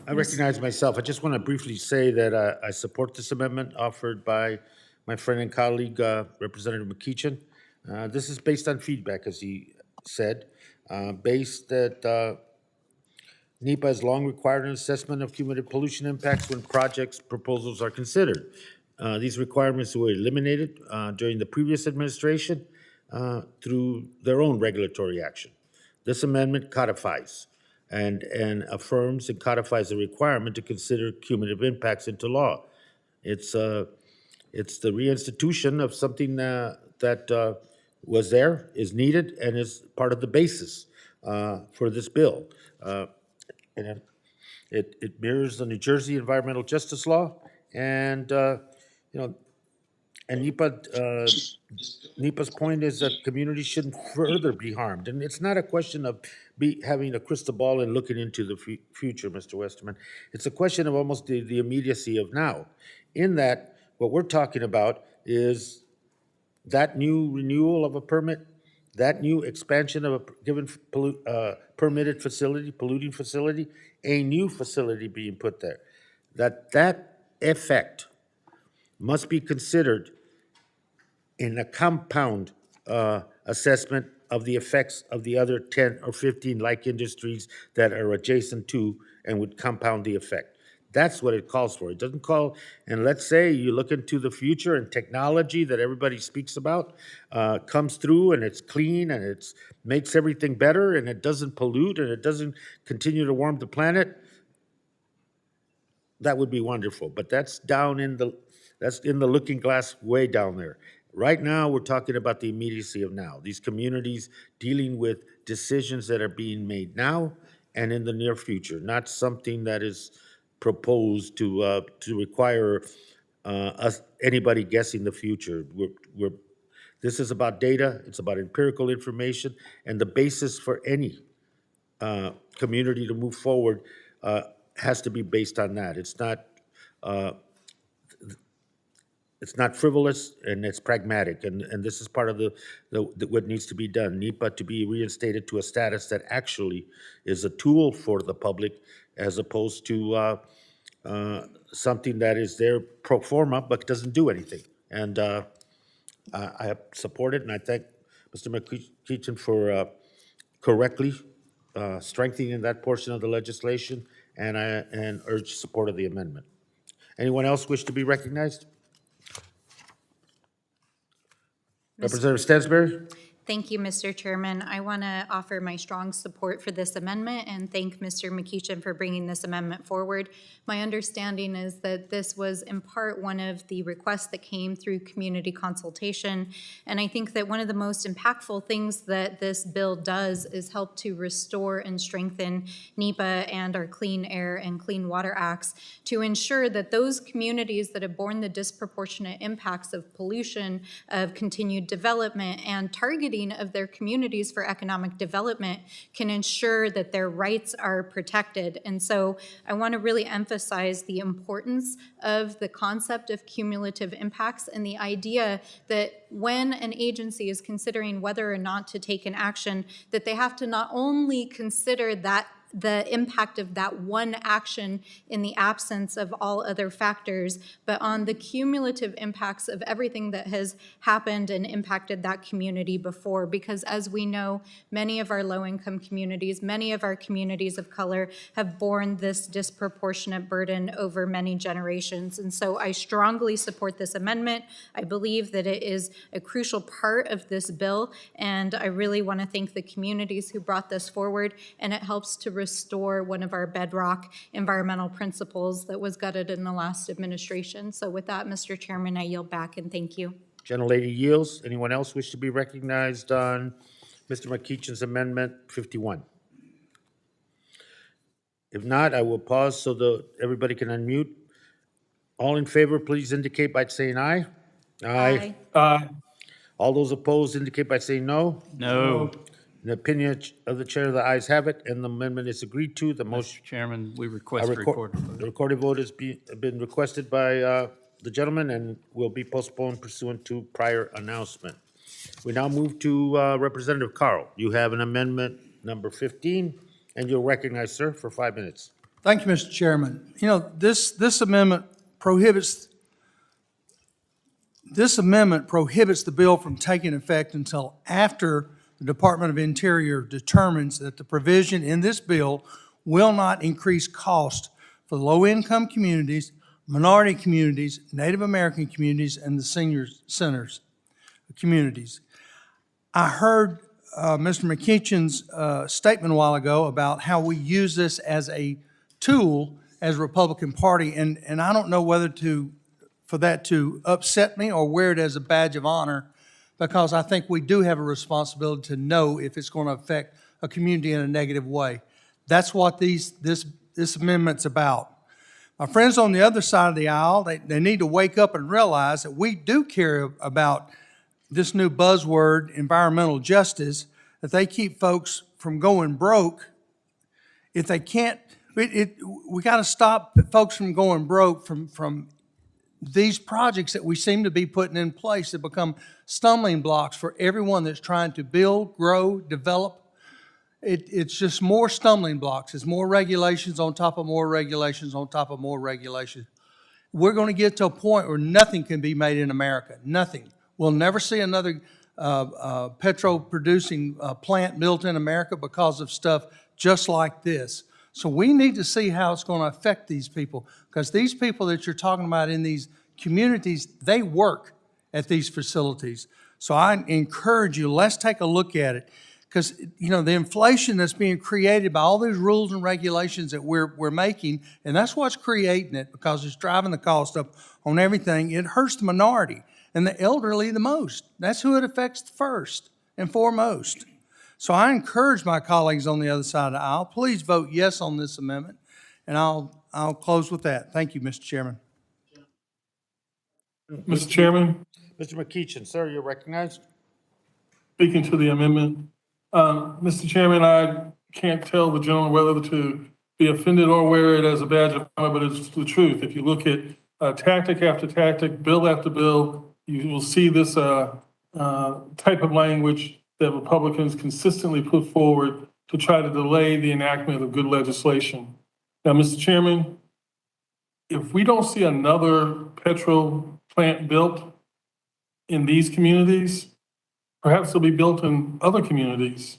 I recognize myself. I just want to briefly say that I support this amendment offered by my friend and colleague, Representative McEachin. This is based on feedback, as he said, based that NEPA has long required an assessment of cumulative pollution impacts when projects proposals are considered. These requirements were eliminated during the previous administration through their own regulatory action. This amendment codifies and affirms and codifies the requirement to consider cumulative impacts into law. It's the reinstitution of something that was there, is needed, and is part of the basis for this bill. And it mirrors the New Jersey environmental justice law, and and NEPA's point is that communities shouldn't further be harmed. And it's not a question of having a crystal ball and looking into the future, Mr. Westerman. It's a question of almost the immediacy of now. In that, what we're talking about is that new renewal of a permit, that new expansion of a given permitted facility, polluting facility, a new facility being put there. That effect must be considered in a compound assessment of the effects of the other 10 or 15 like industries that are adjacent to and would compound the effect. That's what it calls for. It doesn't call, and let's say you look into the future and technology that everybody speaks about comes through and it's clean and it makes everything better and it doesn't pollute and it doesn't continue to warm the planet. That would be wonderful, but that's in the looking glass way down there. Right now, we're talking about the immediacy of now. These communities dealing with decisions that are being made now and in the near future, not something that is proposed to require anybody guessing the future. This is about data. It's about empirical information, and the basis for any community to move forward has to be based on that. It's not frivolous, and it's pragmatic, and this is part of what needs to be done. NEPA to be reinstated to a status that actually is a tool for the public, as opposed to something that is there pro forma but doesn't do anything. And I support it, and I thank Mr. McEachin for correctly strengthening that portion of the legislation, and urge support of the amendment. Anyone else wish to be recognized? Representative Stansberry? Thank you, Mr. Chairman. I want to offer my strong support for this amendment and thank Mr. McEachin for bringing this amendment forward. My understanding is that this was in part one of the requests that came through community consultation. And I think that one of the most impactful things that this bill does is help to restore and strengthen NEPA and our Clean Air and Clean Water Acts to ensure that those communities that have borne the disproportionate impacts of pollution, of continued development, and targeting of their communities for economic development can ensure that their rights are protected. And so I want to really emphasize the importance of the concept of cumulative impacts and the idea that when an agency is considering whether or not to take an action, that they have to not only consider that the impact of that one action in the absence of all other factors, but on the cumulative impacts of everything that has happened and impacted that community before. Because as we know, many of our low-income communities, many of our communities of color have borne this disproportionate burden over many generations. And so I strongly support this amendment. I believe that it is a crucial part of this bill, and I really want to thank the communities who brought this forward, and it helps to restore one of our bedrock environmental principles that was gutted in the last administration. So with that, Mr. Chairman, I yield back and thank you. Gentlelady yields. Anyone else wish to be recognized on Mr. McEachin's Amendment 51? If not, I will pause so that everybody can unmute. All in favor, please indicate by saying aye. Aye. All those opposed indicate by saying no. No. In the opinion of the chair, the ayes have it, and the amendment is agreed to. The motion. Mr. Chairman, we request a recorded vote. The recorded vote has been requested by the gentleman and will be postponed pursuant to prior announcement. We now move to Representative Carl. You have an amendment number 15, and you'll recognize, sir, for 5 minutes. Thank you, Mr. Chairman. You know, this amendment prohibits the bill from taking effect until after the Department of Interior determines that the provision in this bill will not increase cost for low-income communities, minority communities, Native American communities, and the senior centers communities. I heard Mr. McEachin's statement a while ago about how we use this as a tool as a Republican Party, and I don't know whether for that to upset me or wear it as a badge of honor, because I think we do have a responsibility to know if it's going to affect a community in a negative way. That's what this amendment's about. My friends on the other side of the aisle, they need to wake up and realize that we do care about this new buzzword, environmental justice, that they keep folks from going broke. If they can't, we got to stop folks from going broke from these projects that we seem to be putting in place that become stumbling blocks for everyone that's trying to build, grow, develop. It's just more stumbling blocks. It's more regulations on top of more regulations on top of more regulations. We're going to get to a point where nothing can be made in America. Nothing. We'll never see another petrol-producing plant built in America because of stuff just like this. So we need to see how it's going to affect these people, because these people that you're talking about in these communities, they work at these facilities. So I encourage you, let's take a look at it, because you know the inflation that's being created by all these rules and regulations that we're making, and that's what's creating it, because it's driving the cost up on everything. It hurts the minority and the elderly the most. That's who it affects first and foremost. So I encourage my colleagues on the other side of the aisle, please vote yes on this amendment, and I'll close with that. Thank you, Mr. Chairman. Mr. Chairman, Mr. McEachin, sir, you're recognized. speaking to the amendment, Mr. Chairman, I can't tell the gentleman whether to be offended or wear it as a badge of honor, but it's the truth. If you look at tactic after tactic, bill after bill, you will see this type of language that Republicans consistently put forward to try to delay the enactment of good legislation. Now, Mr. Chairman, if we don't see another petrol plant built in these communities, perhaps they'll be built in other communities.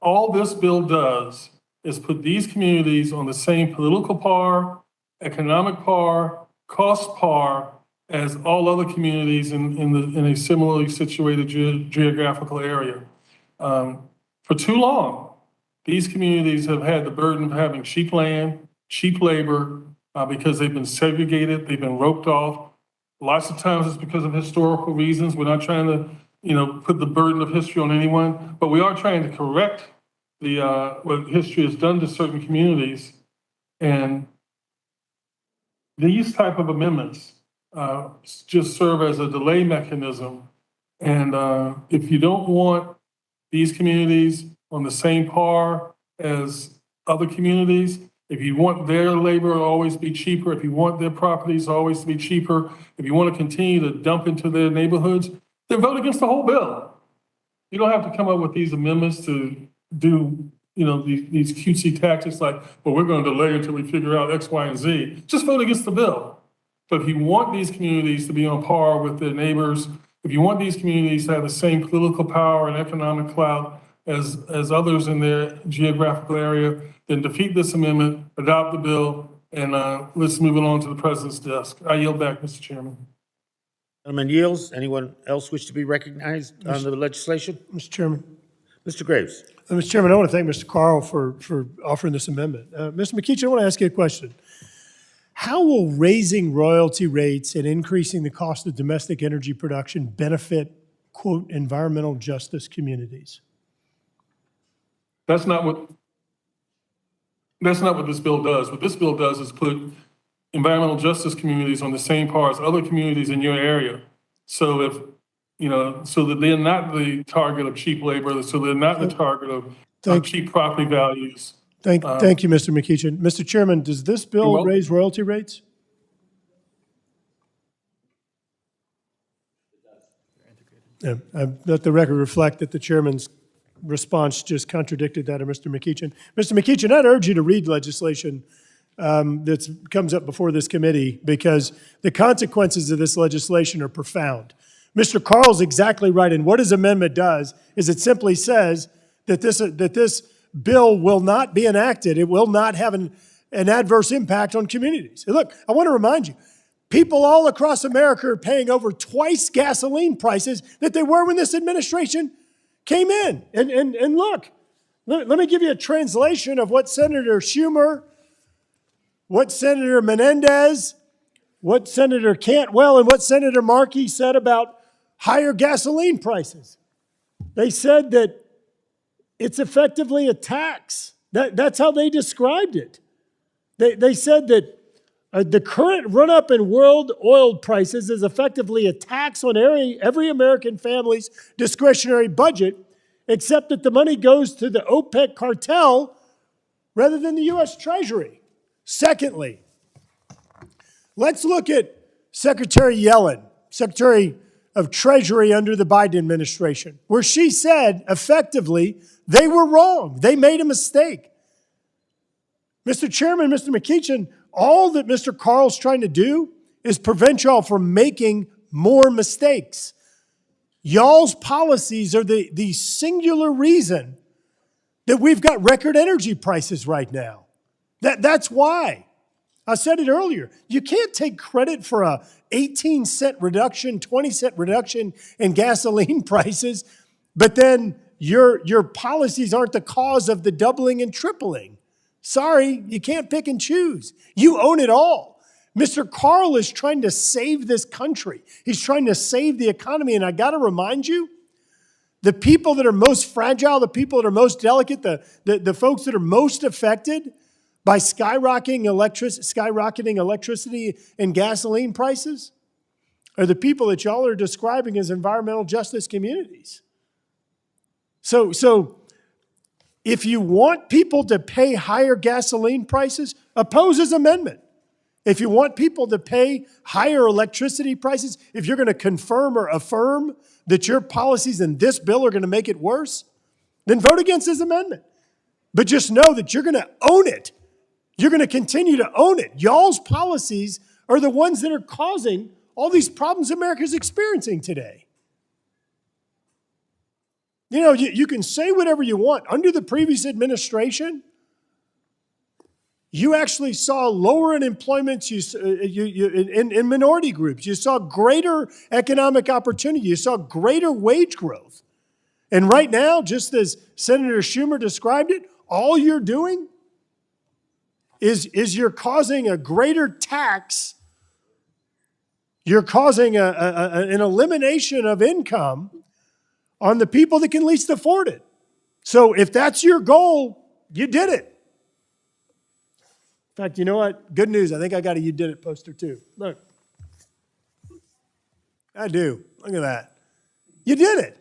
All this bill does is put these communities on the same political par, economic par, cost par as all other communities in a similarly situated geographical area. For too long, these communities have had the burden of having cheap land, cheap labor, because they've been segregated, they've been roped off. Lots of times it's because of historical reasons. We're not trying to, put the burden of history on anyone, but we are trying to correct what history has done to certain communities. And these type of amendments just serve as a delay mechanism. And if you don't want these communities on the same par as other communities, if you want their labor to always be cheaper, if you want their properties always to be cheaper, if you want to continue to dump into their neighborhoods, then vote against the whole bill. You don't have to come up with these amendments to do these cutesy tactics like, well, we're going to delay until we figure out X, Y, and Z. Just vote against the bill. But if you want these communities to be on par with their neighbors, if you want these communities to have the same political power and economic clout as others in their geographical area, then defeat this amendment, adopt the bill, and let's move it on to the president's desk. I yield back, Mr. Chairman. Gentleman yields. Anyone else wish to be recognized on the legislation? Mr. Chairman. Mr. Graves. Mr. Chairman, I want to thank Mr. Carl for offering this amendment. Mr. McKeach, I want to ask you a question. How will raising royalty rates and increasing the cost of domestic energy production benefit, quote, environmental justice communities? That's not what this bill does. What this bill does is put environmental justice communities on the same par as other communities in your area. So if, so that they're not the target of cheap labor, so they're not the target of cheap property values. Thank you, Mr. McKeachin. Mr. Chairman, does this bill raise royalty rates? Yeah, let the record reflect that the chairman's response just contradicted that of Mr. McKeachin. Mr. McKeachin, I'd urge you to read legislation that comes up before this committee because the consequences of this legislation are profound. Mr. Carl's exactly right, and what his amendment does is it simply says that this bill will not be enacted. It will not have an adverse impact on communities. And look, I want to remind you, people all across America are paying over twice gasoline prices that they were when this administration came in. And look, let me give you a translation of what Senator Schumer, what Senator Menendez, what Senator Cantwell, and what Senator Markey said about higher gasoline prices. They said that it's effectively a tax. That's how they described it. They said that the current run-up in world oil prices is effectively a tax on every American family's discretionary budget, except that the money goes to the OPEC cartel rather than the U.S. Treasury. Secondly, let's look at Secretary Yellen, Secretary of Treasury under the Biden administration, where she said, effectively, they were wrong. They made a mistake. Mr. Chairman, Mr. McKeachin, all that Mr. Carl's trying to do is prevent y'all from making more mistakes. Y'all's policies are the singular reason that we've got record energy prices right now. That's why. I said it earlier. You can't take credit for a 18-cent reduction, 20-cent reduction in gasoline prices, but then your policies aren't the cause of the doubling and tripling. Sorry, you can't pick and choose. You own it all. Mr. Carl is trying to save this country. He's trying to save the economy, and I got to remind you, the people that are most fragile, the people that are most delicate, the folks that are most affected by skyrocketing electricity and gasoline prices are the people that y'all are describing as environmental justice communities. So if you want people to pay higher gasoline prices, oppose his amendment. If you want people to pay higher electricity prices, if you're going to confirm or affirm that your policies in this bill are going to make it worse, then vote against his amendment. But just know that you're going to own it. You're going to continue to own it. Y'all's policies are the ones that are causing all these problems America's experiencing today. You know, you can say whatever you want. Under the previous administration, you actually saw lower unemployment in minority groups. You saw greater economic opportunity. You saw greater wage growth. And right now, just as Senator Schumer described it, all you're doing is you're causing a greater tax. You're causing an elimination of income on the people that can least afford it. So if that's your goal, you did it. In fact, you know what? Good news. I think I got a "You Did It" poster too. Look. I do. Look at that. You did it.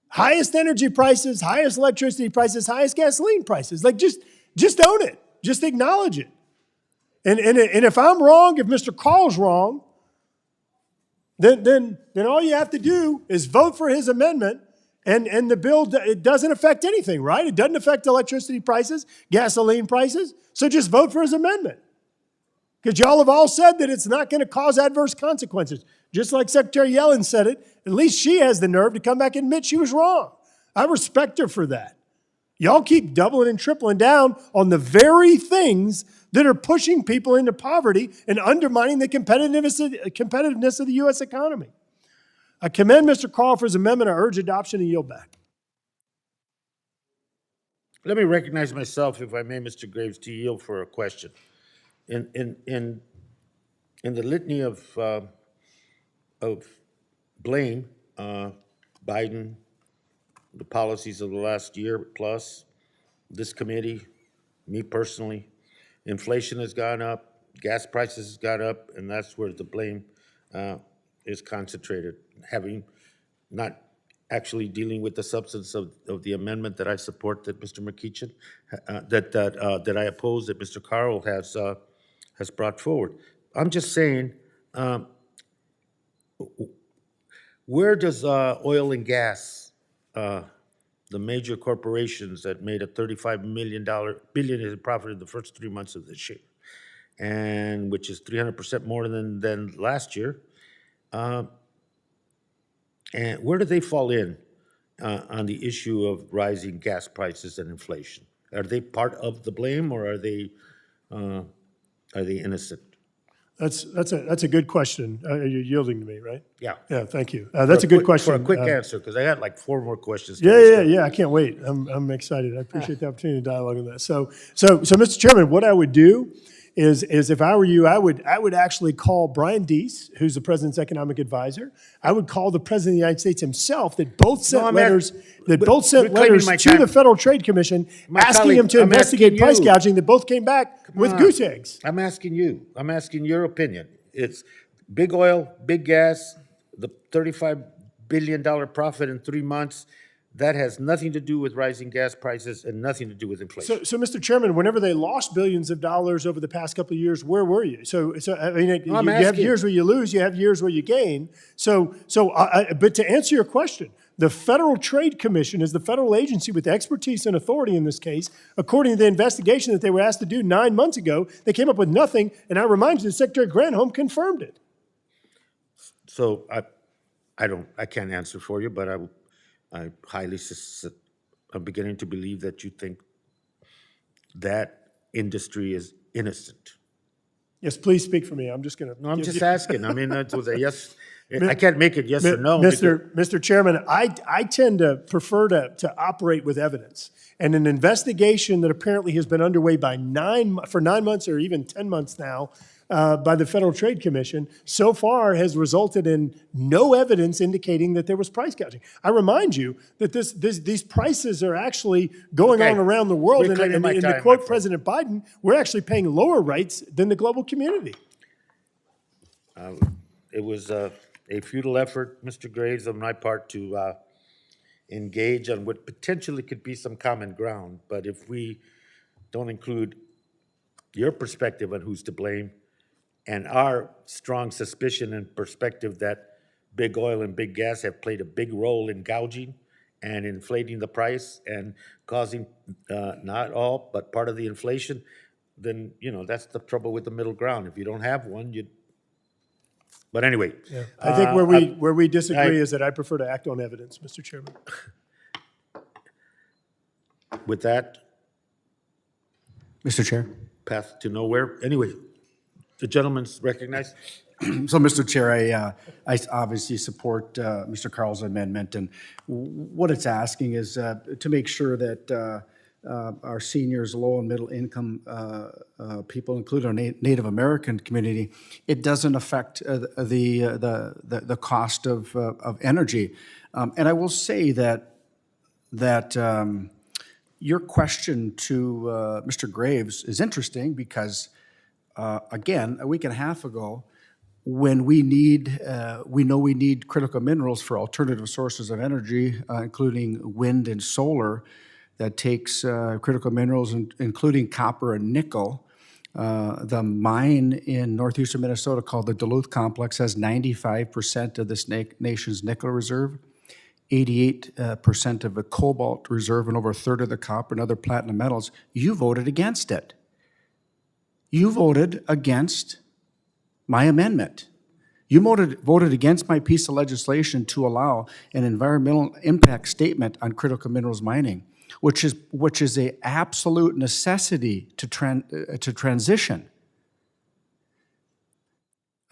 Highest energy prices, highest electricity prices, highest gasoline prices. Like just own it. Just acknowledge it. And if I'm wrong, if Mr. Carl's wrong, then all you have to do is vote for his amendment And the bill, it doesn't affect anything, right? It doesn't affect electricity prices, gasoline prices. So just vote for his amendment. Because y'all have all said that it's not going to cause adverse consequences. Just like Secretary Yellen said it, at least she has the nerve to come back and admit she was wrong. I respect her for that. Y'all keep doubling and tripling down on the very things that are pushing people into poverty and undermining the competitiveness of the U.S. economy. I commend Mr. Carl for his amendment. I urge adoption and yield back. Let me recognize myself, if I may, Mr. Graves, to yield for a question. In the litany of blame, Biden, the policies of the last year plus, this committee, me personally, inflation has gone up, gas prices has gone up, and that's where the blame is concentrated. Having not actually dealing with the substance of the amendment that I support, that Mr. McEachin, that I oppose, that Mr. Carl has brought forward. I'm just saying, where does oil and gas, the major corporations that made a $35 billion in profit in the first 3 months of this year, and which is 300% more than last year, and where do they fall in on the issue of rising gas prices and inflation? Are they part of the blame, or are they innocent? That's a good question. You're yielding to me, right? Yeah. Yeah, thank you. That's a good question. For a quick answer, because I got like 4 more questions. Yeah, I can't wait. I'm excited. I appreciate the opportunity to dialogue on that. So, Mr. Chairman, what I would do is if I were you, I would actually call Brian Deese, who's the president's economic advisor. I would call the president of the United States himself, that both sent letters to the Federal Trade Commission asking him to investigate price gouging, that both came back with goose eggs. I'm asking you. I'm asking your opinion. It's big oil, big gas, the $35 billion profit in 3 months. That has nothing to do with rising gas prices and nothing to do with inflation. So, Mr. Chairman, whenever they lost billions of dollars over the past couple of years, where were you? So I mean, you have years where you lose, you have years where you gain. But to answer your question, the Federal Trade Commission is the federal agency with expertise and authority in this case. According to the investigation that they were asked to do 9 months ago, they came up with nothing, and I remind you that Secretary Granholm confirmed it. So I can't answer for you, but I'm beginning to believe that you think that industry is innocent. Yes, please speak for me. I'm just going to. No, I'm just asking. I mean, that was a yes. I can't make it yes or no. Mr. Chairman, I tend to prefer to operate with evidence. And an investigation that apparently has been underway for 9 months or even 10 months now by the Federal Trade Commission so far has resulted in no evidence indicating that there was price gouging. I remind you that these prices are actually going on around the world. And to quote President Biden, we're actually paying lower rates than the global community. It was a futile effort, Mr. Graves, on my part to engage on what potentially could be some common ground. But if we don't include your perspective on who's to blame and our strong suspicion and perspective that big oil and big gas have played a big role in gouging and inflating the price and causing not all, but part of the inflation, then, that's the trouble with the middle ground. If you don't have one, But anyway. Yeah. I think where we disagree is that I prefer to act on evidence, Mr. Chairman. With that. Mr. Chair. Path to nowhere. Anyway, the gentleman's recognized. So, Mr. Chair, I obviously support Mr. Carl's amendment, and what it's asking is to make sure that our seniors, low and middle income people, including our Native American community, it doesn't affect the cost of energy. And I will say that your question to Mr. Graves is interesting because, again, a week and a half ago, when we know we need critical minerals for alternative sources of energy, including wind and solar, that takes critical minerals, including copper and nickel. The mine in northeastern Minnesota called the Duluth Complex has 95% of this nation's nickel reserve. 88% of the cobalt reserve and over a third of the copper and other platinum metals, you voted against it. You voted against my amendment. You voted against my piece of legislation to allow an environmental impact statement on critical minerals mining, which is a absolute necessity to transition.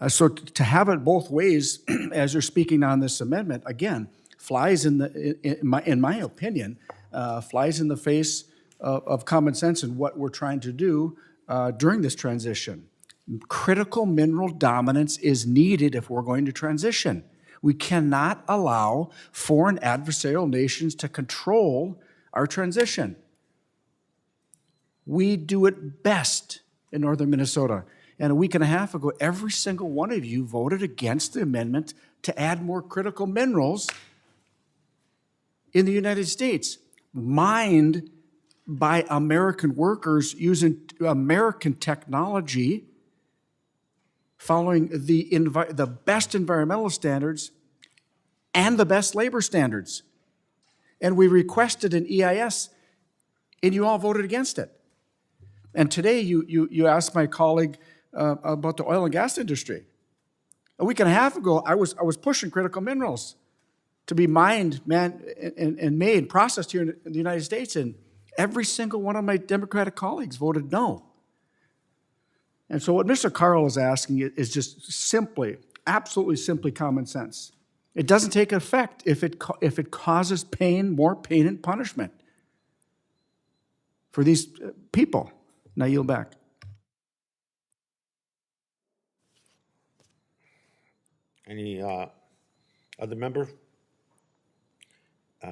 So to have it both ways, as you're speaking on this amendment, again, flies in my opinion, flies in the face of common sense and what we're trying to do during this transition. Critical mineral dominance is needed if we're going to transition. We cannot allow foreign adversarial nations to control our transition. We do it best in northern Minnesota. And a week and a half ago, every single one of you voted against the amendment to add more critical minerals in the United States, mined by American workers using American technology, following the best environmental standards and the best labor standards. And we requested an EIS, and you all voted against it. And today, you asked my colleague about the oil and gas industry. A week and a half ago, I was pushing critical minerals to be mined, and made, processed here in the United States, and every single one of my Democratic colleagues voted no. And so what Mr. Carl is asking is just simply, absolutely simply common sense. It doesn't take effect if it causes pain, more pain and punishment for these people. Now yield back. Any other member?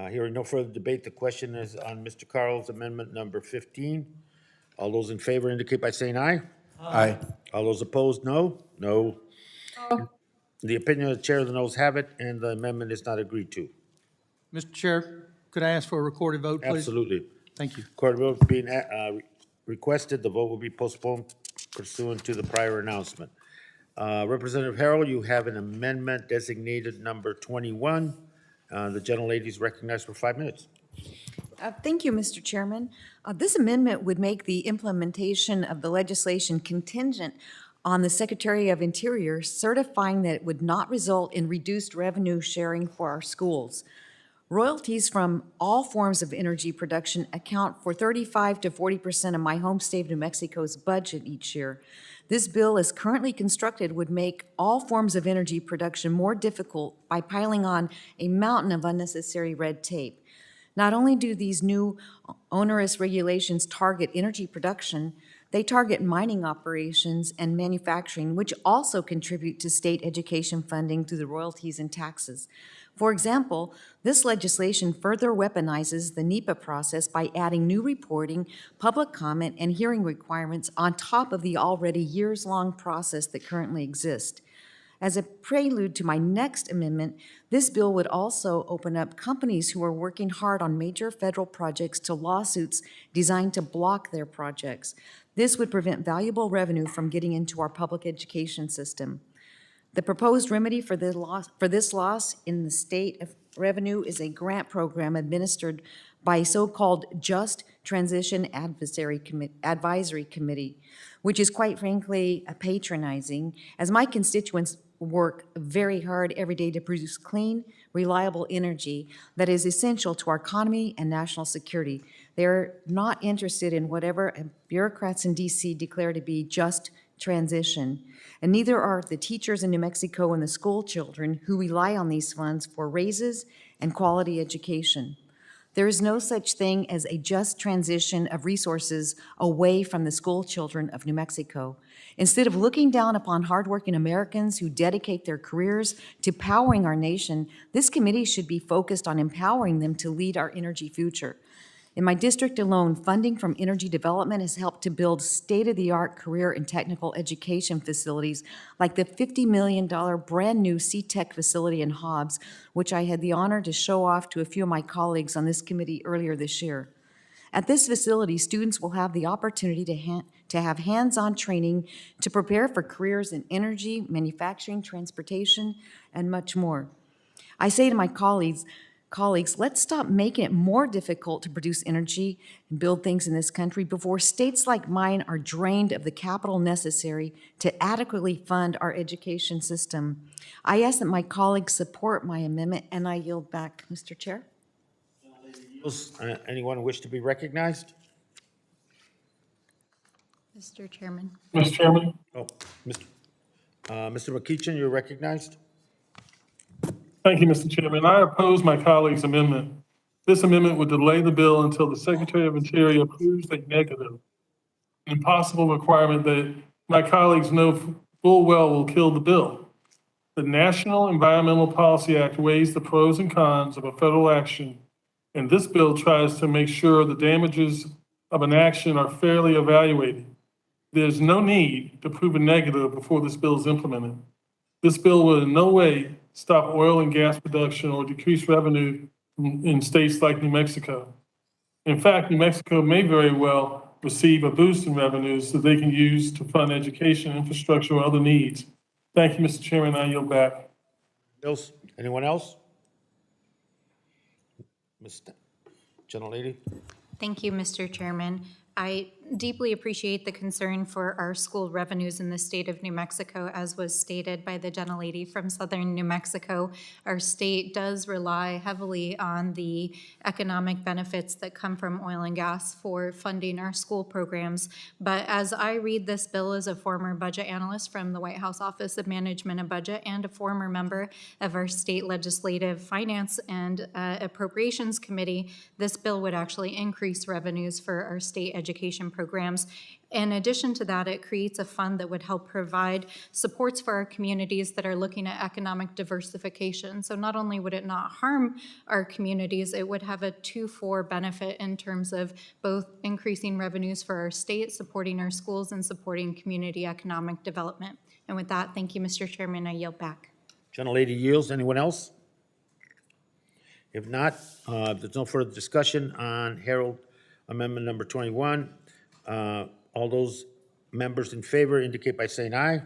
Hearing no further debate, the question is on Mr. Carl's amendment number 15. All those in favor indicate by saying aye. Aye. All those opposed, no? No. The opinion of the chair, the noes have it, and the amendment is not agreed to. Mr. Chair, could I ask for a recorded vote, please? Absolutely. Thank you. Court vote being requested, the vote will be postponed pursuant to the prior announcement. Representative Harrell, you have an amendment designated number 21. The gentlelady is recognized for 5 minutes. Thank you, Mr. Chairman. This amendment would make the implementation of the legislation contingent on the Secretary of Interior certifying that it would not result in reduced revenue sharing for our schools. Royalties from all forms of energy production account for 35 to 40% of my home state of New Mexico's budget each year. This bill, as currently constructed, would make all forms of energy production more difficult by piling on a mountain of unnecessary red tape. Not only do these new onerous regulations target energy production, they target mining operations and manufacturing, which also contribute to state education funding through the royalties and taxes. For example, this legislation further weaponizes the Nepa process by adding new reporting, public comment, and hearing requirements on top of the already years-long process that currently exists. As a prelude to my next amendment, this bill would also open up companies who are working hard on major federal projects to lawsuits designed to block their projects. This would prevent valuable revenue from getting into our public education system. The proposed remedy for this loss in the state of revenue is a grant program administered by a so-called Just Transition Advisory Committee, which is quite frankly patronizing, as my constituents work very hard every day to produce clean, reliable energy that is essential to our economy and national security. They're not interested in whatever bureaucrats in D.C. declare to be just transition, and neither are the teachers in New Mexico and the school children who rely on these funds for raises and quality education. There is no such thing as a just transition of resources away from the school children of New Mexico. Instead of looking down upon hardworking Americans who dedicate their careers to powering our nation, this committee should be focused on empowering them to lead our energy future. In my district alone, funding from energy development has helped to build state-of-the-art career and technical education facilities like the $50 million brand-new C-Tech facility in Hobbs, which I had the honor to show off to a few of my colleagues on this committee earlier this year. At this facility, students will have the opportunity to have hands-on training to prepare for careers in energy, manufacturing, transportation, and much more. I say to my colleagues, colleagues, let's stop making it more difficult to produce energy and build things in this country before states like mine are drained of the capital necessary to adequately fund our education system. I ask that my colleagues support my amendment, and I yield back, Mr. Chair. Anyone wish to be recognized? Mr. Chairman. Mr. Chairman, Oh, Mr. McEachin, you're recognized. thank you, Mr. Chairman. I oppose my colleague's amendment. This amendment would delay the bill until the Secretary of Interior approves a negative, an impossible requirement that my colleagues know full well will kill the bill. The National Environmental Policy Act weighs the pros and cons of a federal action, and this bill tries to make sure the damages of an action are fairly evaluated. There's no need to prove a negative before this bill is implemented. This bill will in no way stop oil and gas production or decrease revenue in states like New Mexico. In fact, New Mexico may very well receive a boost in revenues that they can use to fund education, infrastructure, or other needs. Thank you, Mr. Chairman. I yield back. Bills, anyone else? Ms. Gentlelady? Thank you, Mr. Chairman. I deeply appreciate the concern for our school revenues in the state of New Mexico, as was stated by the gentlelady from southern New Mexico. Our state does rely heavily on the economic benefits that come from oil and gas for funding our school programs. But as I read this bill as a former budget analyst from the White House Office of Management and Budget and a former member of our state legislative finance and appropriations committee, this bill would actually increase revenues for our state education programs. In addition to that, it creates a fund that would help provide supports for our communities that are looking at economic diversification. So not only would it not harm our communities, it would have a 2-for benefit in terms of both increasing revenues for our state, supporting our schools, and supporting community economic development. And with that, thank you, Mr. Chairman. I yield back. Gentlelady yields. Anyone else? If not, if there's no further discussion on Herald Amendment number 21. All those members in favor indicate by saying aye.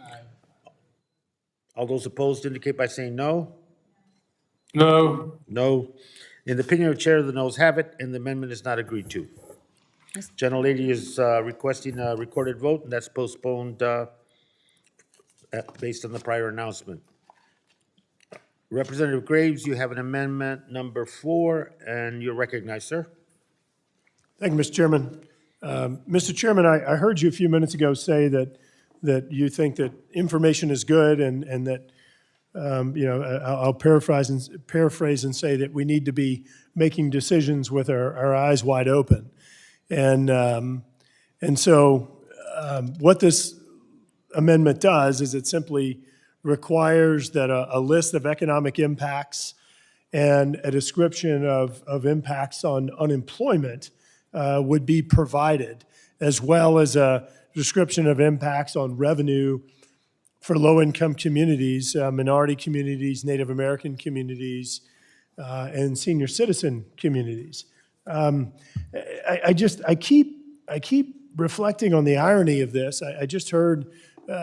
Aye. All those opposed indicate by saying no. No. No. In the opinion of the chair, the noes have it, and the amendment is not agreed to. Gentlelady is requesting a recorded vote, and that's postponed based on the prior announcement. Representative Graves, you have an amendment number 4, and you're recognized, sir. Thank you, Mr. Chairman. Mr. Chairman, I heard you a few minutes ago say that you think that information is good and that, I'll paraphrase and say that we need to be making decisions with our eyes wide open. And so what this amendment does is it simply requires that a list of economic impacts and a description of impacts on unemployment would be provided, as well as a description of impacts on revenue for low-income communities, minority communities, Native American communities, and senior citizen communities. I keep reflecting on the irony of this. I just heard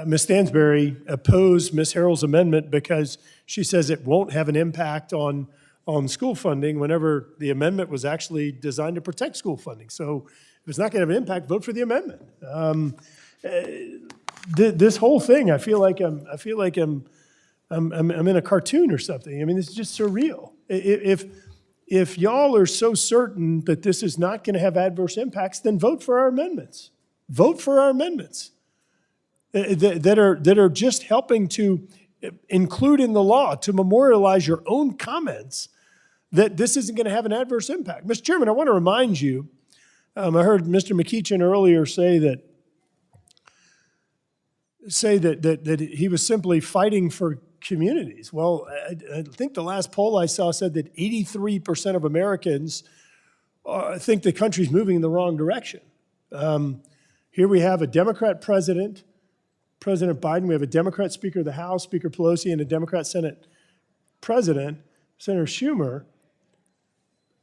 Ms. Stansberry oppose Ms. Harrell's amendment because she says it won't have an impact on school funding whenever the amendment was actually designed to protect school funding. So if it's not going to have an impact, vote for the amendment. This whole thing, I feel like I'm in a cartoon or something. I mean, this is just surreal. If y'all are so certain that this is not going to have adverse impacts, then vote for our amendments. Vote for our amendments that are just helping to include in the law, to memorialize your own comments that this isn't going to have an adverse impact. Mr. Chairman, I want to remind you, I heard Mr. McEachin earlier say that he was simply fighting for communities. Well, I think the last poll I saw said that 83% of Americans think the country's moving in the wrong direction. Here we have a Democrat president, President Biden. We have a Democrat Speaker of the House, Speaker Pelosi, and a Democrat Senate President, Senator Schumer.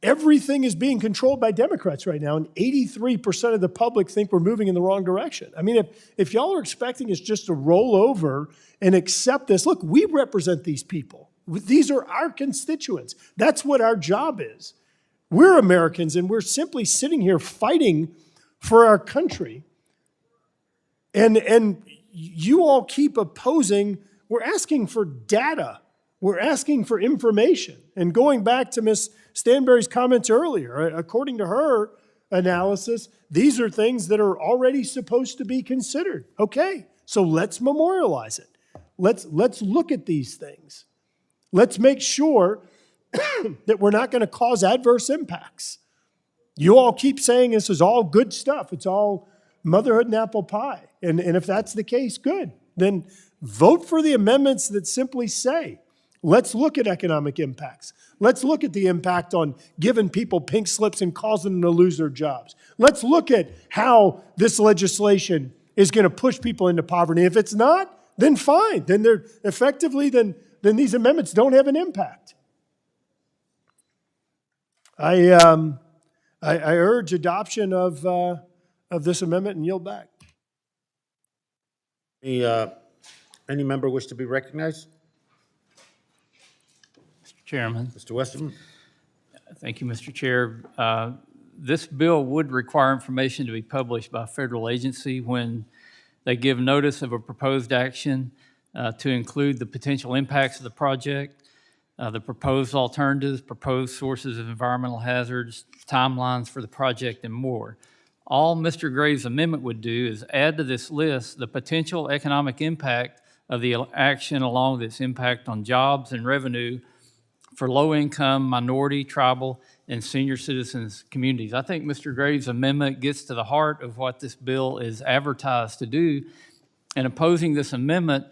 Everything is being controlled by Democrats right now, and 83% of the public think we're moving in the wrong direction. I mean, if y'all are expecting us just to roll over and accept this, look, we represent these people. These are our constituents. That's what our job is. We're Americans, and we're simply sitting here fighting for our country. And you all keep opposing. We're asking for data. We're asking for information. And going back to Ms. Stanberry's comments earlier, according to her analysis, these are things that are already supposed to be considered. Okay, so let's memorialize it. Let's look at these things. Let's make sure that we're not going to cause adverse impacts. You all keep saying this is all good stuff. It's all motherhood and apple pie. And if that's the case, good. Then vote for the amendments that simply say, let's look at economic impacts. Let's look at the impact on giving people pink slips and causing them to lose their jobs. Let's look at how this legislation is going to push people into poverty. If it's not, then fine. Then they're effectively, then these amendments don't have an impact. I urge adoption of this amendment and yield back. Any member wish to be recognized? Mr. Chairman. Mr. Westerman? Thank you, Mr. Chair. This bill would require information to be published by a federal agency when they give notice of a proposed action to include the potential impacts of the project, the proposed alternatives, proposed sources of environmental hazards, timelines for the project, and more. All Mr. Graves' amendment would do is add to this list the potential economic impact of the action along with its impact on jobs and revenue for low-income, minority, tribal, and senior citizens communities. I think Mr. Graves' amendment gets to the heart of what this bill is advertised to do, and opposing this amendment,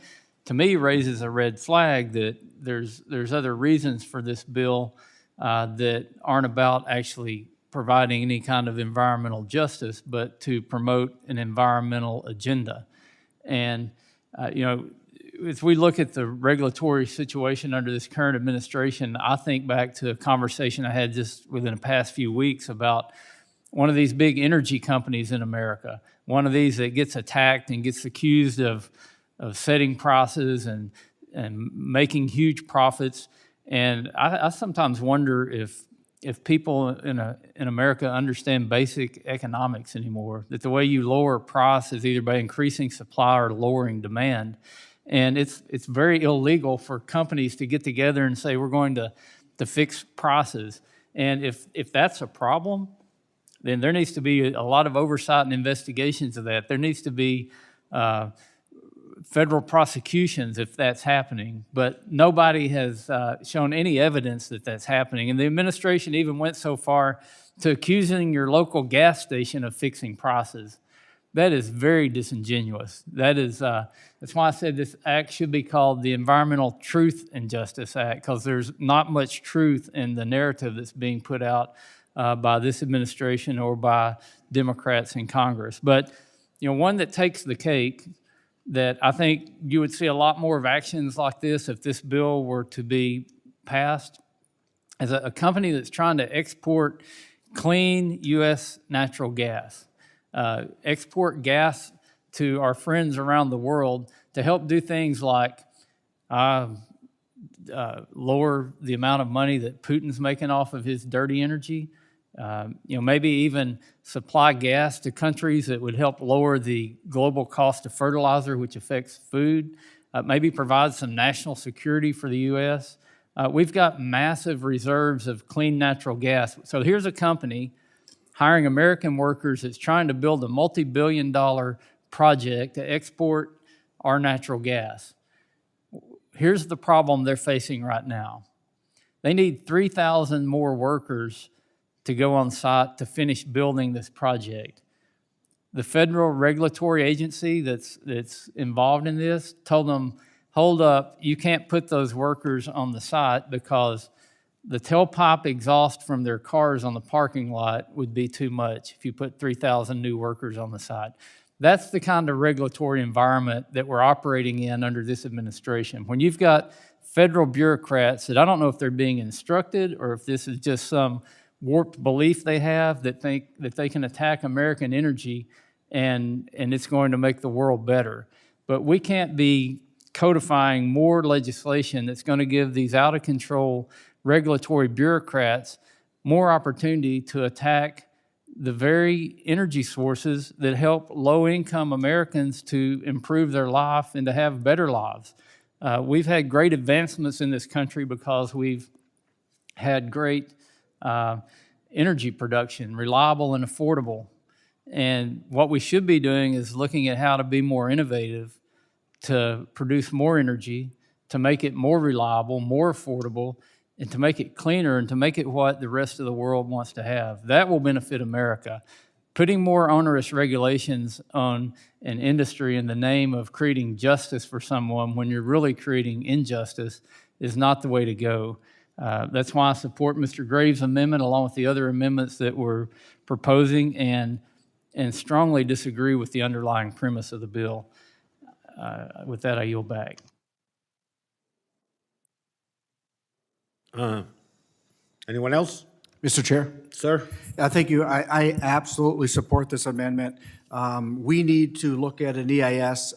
to me, raises a red flag that there's other reasons for this bill that aren't about actually providing any kind of environmental justice, but to promote an environmental agenda. And, as we look at the regulatory situation under this current administration, I think back to a conversation I had just within the past few weeks about one of these big energy companies in America, one of these that gets attacked and gets accused of setting prices and making huge profits. And I sometimes wonder if people in America understand basic economics anymore, that the way you lower price is either by increasing supply or lowering demand. And it's very illegal for companies to get together and say, we're going to fix prices. And if that's a problem, then there needs to be a lot of oversight and investigations of that. There needs to be federal prosecutions if that's happening, but nobody has shown any evidence that that's happening. And the administration even went so far to accusing your local gas station of fixing prices. That is very disingenuous. That's why I said this act should be called the Environmental Truth and Justice Act, because there's not much truth in the narrative that's being put out by this administration or by Democrats in Congress. But one that takes the cake, that I think you would see a lot more of actions like this if this bill were to be passed, is a company that's trying to export clean U.S. natural gas. Export gas to our friends around the world to help do things like lower the amount of money that Putin's making off of his dirty energy. Maybe even supply gas to countries that would help lower the global cost of fertilizer, which affects food. Maybe provide some national security for the U.S. We've got massive reserves of clean natural gas. So here's a company hiring American workers that's trying to build a multi-billion-dollar project to export our natural gas. Here's the problem they're facing right now. They need 3,000 more workers to go on site to finish building this project. The federal regulatory agency that's involved in this told them, hold up, you can't put those workers on the site because the tailpipe exhaust from their cars on the parking lot would be too much if you put 3,000 new workers on the site. That's the kind of regulatory environment that we're operating in under this administration. When you've got federal bureaucrats that I don't know if they're being instructed or if this is just some warped belief they have that think that they can attack American energy and it's going to make the world better. But we can't be codifying more legislation that's going to give these out-of-control regulatory bureaucrats more opportunity to attack the very energy sources that help low-income Americans to improve their life and to have better lives. We've had great advancements in this country because we've had great energy production, reliable and affordable. And what we should be doing is looking at how to be more innovative, to produce more energy, to make it more reliable, more affordable, and to make it cleaner and to make it what the rest of the world wants to have. That will benefit America. Putting more onerous regulations on an industry in the name of creating justice for someone when you're really creating injustice is not the way to go. That's why I support Mr. Graves' amendment along with the other amendments that we're proposing and strongly disagree with the underlying premise of the bill. With that, I yield back. Anyone else? Mr. Chair? Sir? Thank you. I absolutely support this amendment. We need to look at an EIS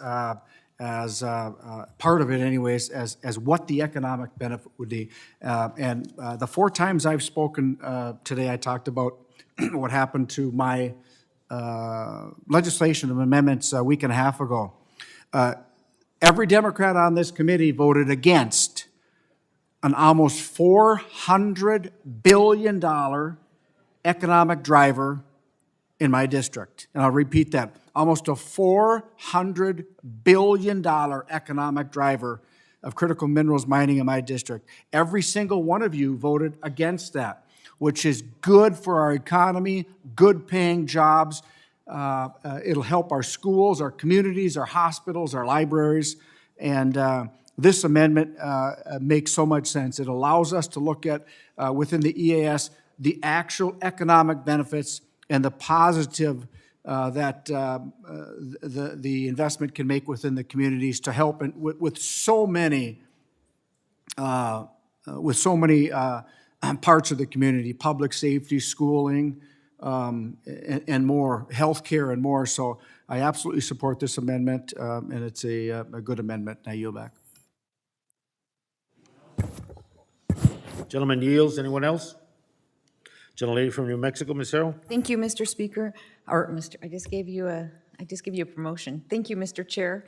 as part of it anyways, as what the economic benefit would be. And the 4 times I've spoken today, I talked about what happened to my legislation of amendments a week and a half ago. Every Democrat on this committee voted against an almost $400 billion economic driver in my district. And I'll repeat that, almost a $400 billion economic driver of critical minerals mining in my district. Every single one of you voted against that, which is good for our economy, good paying jobs. It'll help our schools, our communities, our hospitals, our libraries. And this amendment makes so much sense. It allows us to look at, within the EAS, the actual economic benefits and the positive that the investment can make within the communities to help with so many parts of the community, public safety, schooling, and more, healthcare and more. So I absolutely support this amendment, and it's a good amendment. I yield back. Gentleman yields. Anyone else? Gentlelady from New Mexico, Ms. Harrell. Thank you, Mr. Speaker, or Mr. I just gave you a promotion. Thank you, Mr. Chair.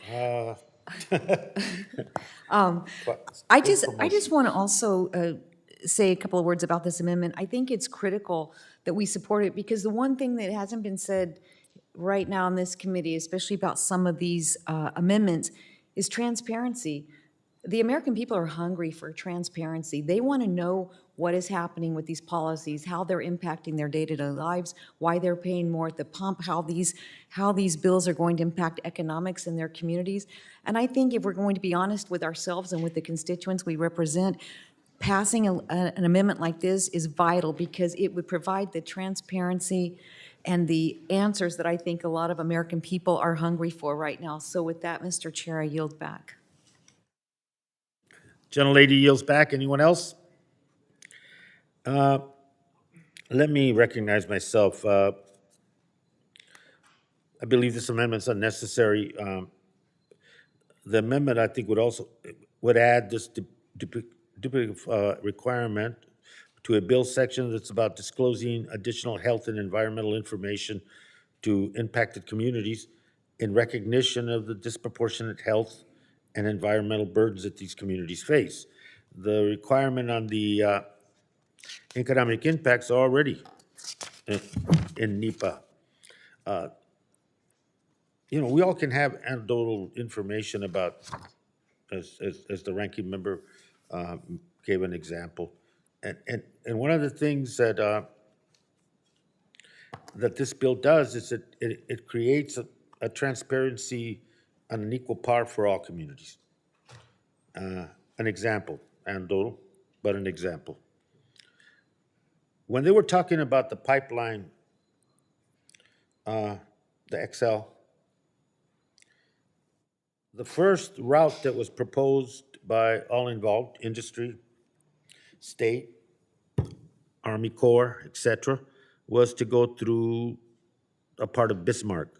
I just want to also say a couple of words about this amendment. I think it's critical that we support it because the one thing that hasn't been said right now in this committee, especially about some of these amendments, is transparency. The American people are hungry for transparency. They want to know what is happening with these policies, how they're impacting their day-to-day lives, why they're paying more at the pump, how these bills are going to impact economics in their communities. And I think if we're going to be honest with ourselves and with the constituents we represent, passing an amendment like this is vital because it would provide the transparency and the answers that I think a lot of American people are hungry for right now. So with that, Mr. Chair, I yield back. Gentlelady yields back. Anyone else? Let me recognize myself. I believe this amendment's unnecessary. The amendment, I think, would add this duplicative requirement to a bill section that's about disclosing additional health and environmental information to impacted communities in recognition of the disproportionate health and environmental burdens that these communities face. The requirement on the economic impacts are already in Nepa. We all can have anecdotal information about, as the ranking member gave an example. And one of the things that this bill does is it creates a transparency and an equal par for all communities. An example, anecdotal, but an example. When they were talking about the pipeline, the XL, the first route that was proposed by all involved, industry, state, Army Corps, etc., was to go through a part of Bismarck.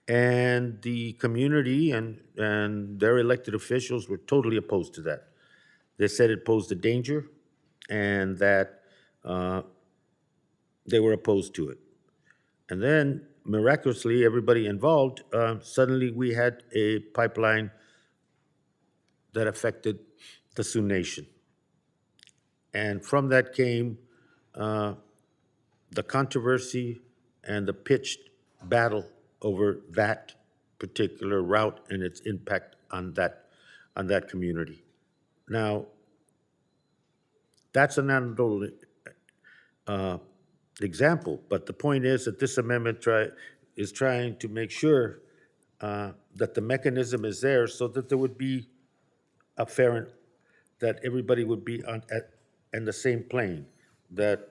And the community and their elected officials were totally opposed to that. They said it posed a danger and that they were opposed to it. And then miraculously, everybody involved, suddenly we had a pipeline that affected the Sioux Nation. And from that came the controversy and the pitched battle over that particular route and its impact on that community. Now, that's an anecdotal example, but the point is that this amendment is trying to make sure that the mechanism is there so that there would be a fair, that everybody would be in the same plane. That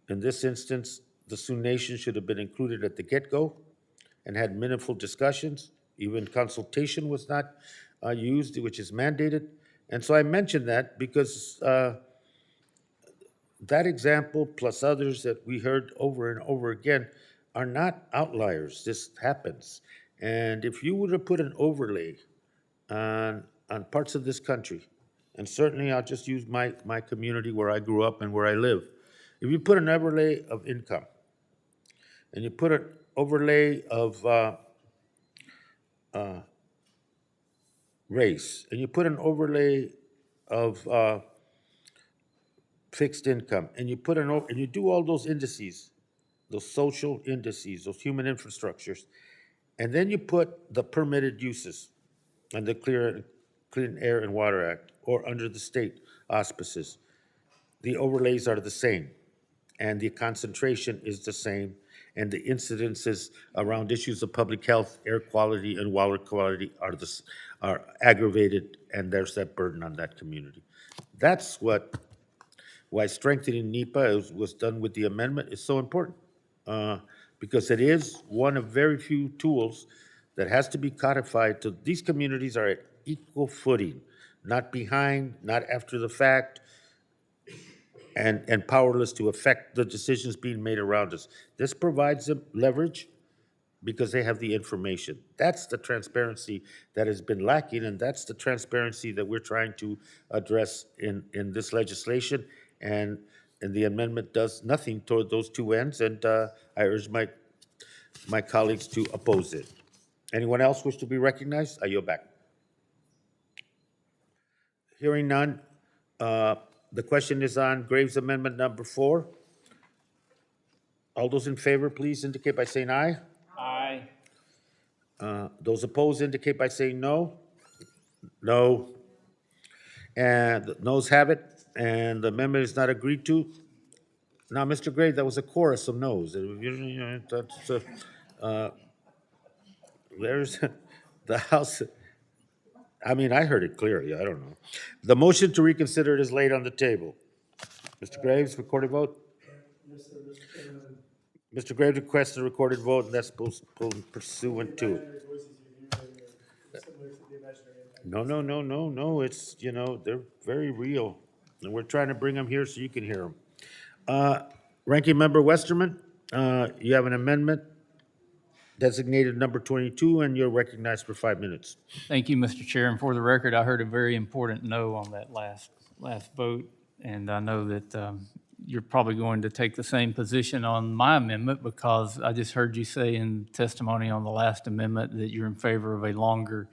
in this instance, the Sioux Nation should have been included at the get-go and had meaningful discussions. Even consultation was not used, which is mandated. And so I mentioned that because that example, plus others that we heard over and over again, are not outliers. This happens. And if you were to put an overlay on parts of this country, and certainly I'll just use my community where I grew up and where I live. If you put an overlay of income, and you put an overlay of race, and you put an overlay of fixed income, and you do all those indices, those social indices, those human infrastructures, and then you put the permitted uses and the Clean Air and Water Act, or under the state auspices, the overlays are the same, and the concentration is the same, and the incidences around issues of public health, air quality, and water quality are aggravated, and there's that burden on that community. That's why strengthening NEPA was done with the amendment is so important, because it is one of very few tools that has to be codified. These communities are at equal footing, not behind, not after the fact, and powerless to affect the decisions being made around us. This provides them leverage because they have the information. That's the transparency that has been lacking, and that's the transparency that we're trying to address in this legislation. And the amendment does nothing toward those two ends, and I urge my colleagues to oppose it. Anyone else wish to be recognized? I yield back. Hearing none, the question is on Graves Amendment number 4. All those in favor, please indicate by saying aye. Aye. Those opposed indicate by saying no. No. And the noes have it, and the amendment is not agreed to. Now, Mr. Graves, that was a chorus of noes. There's the House. I mean, I heard it clearly. I don't know. The motion to reconsider it is laid on the table. Mr. Graves, recorded vote? Mr. Graves requests a recorded vote, and that's pursuant to. No. It's, they're very real. And we're trying to bring them here so you can hear them. Ranking Member Westerman, you have an amendment designated number 22, and you're recognized for 5 minutes. Thank you, Mr. Chair. And for the record, I heard a very important no on that last vote, and I know that you're probably going to take the same position on my amendment because I just heard you say in testimony on the last amendment that you're in favor of a longer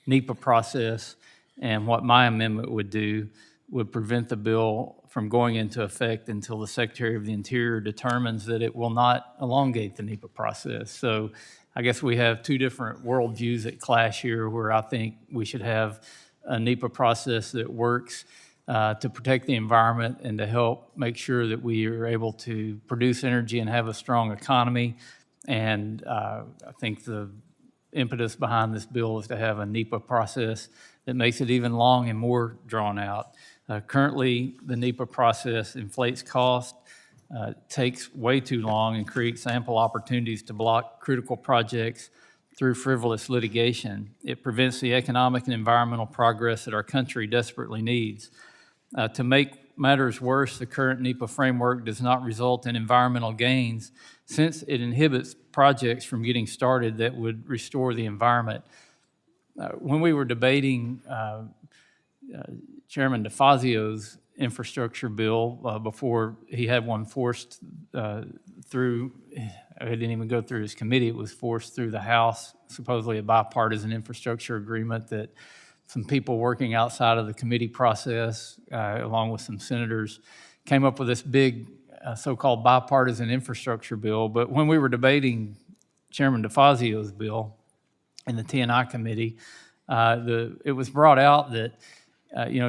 NEPA process, and what my amendment would do would prevent the bill from going into effect until the Secretary of the Interior determines that it will not elongate the NEPA process. So I guess we have two different worldviews that clash here, where I think we should have a NEPA process that works to protect the environment and to help make sure that we are able to produce energy and have a strong economy. And I think the impetus behind this bill is to have a NEPA process that makes it even long and more drawn out. Currently, the NEPA process inflates cost, takes way too long, and creates ample opportunities to block critical projects through frivolous litigation. It prevents the economic and environmental progress that our country desperately needs. To make matters worse, the current NEPA framework does not result in environmental gains since it inhibits projects from getting started that would restore the environment. When we were debating Chairman DeFazio's infrastructure bill before he had one forced through, it didn't even go through his committee, it was forced through the House, supposedly a bipartisan infrastructure agreement that some people working outside of the committee process, along with some senators, came up with this big so-called bipartisan infrastructure bill. But when we were debating Chairman DeFazio's bill in the T&I committee, it was brought out that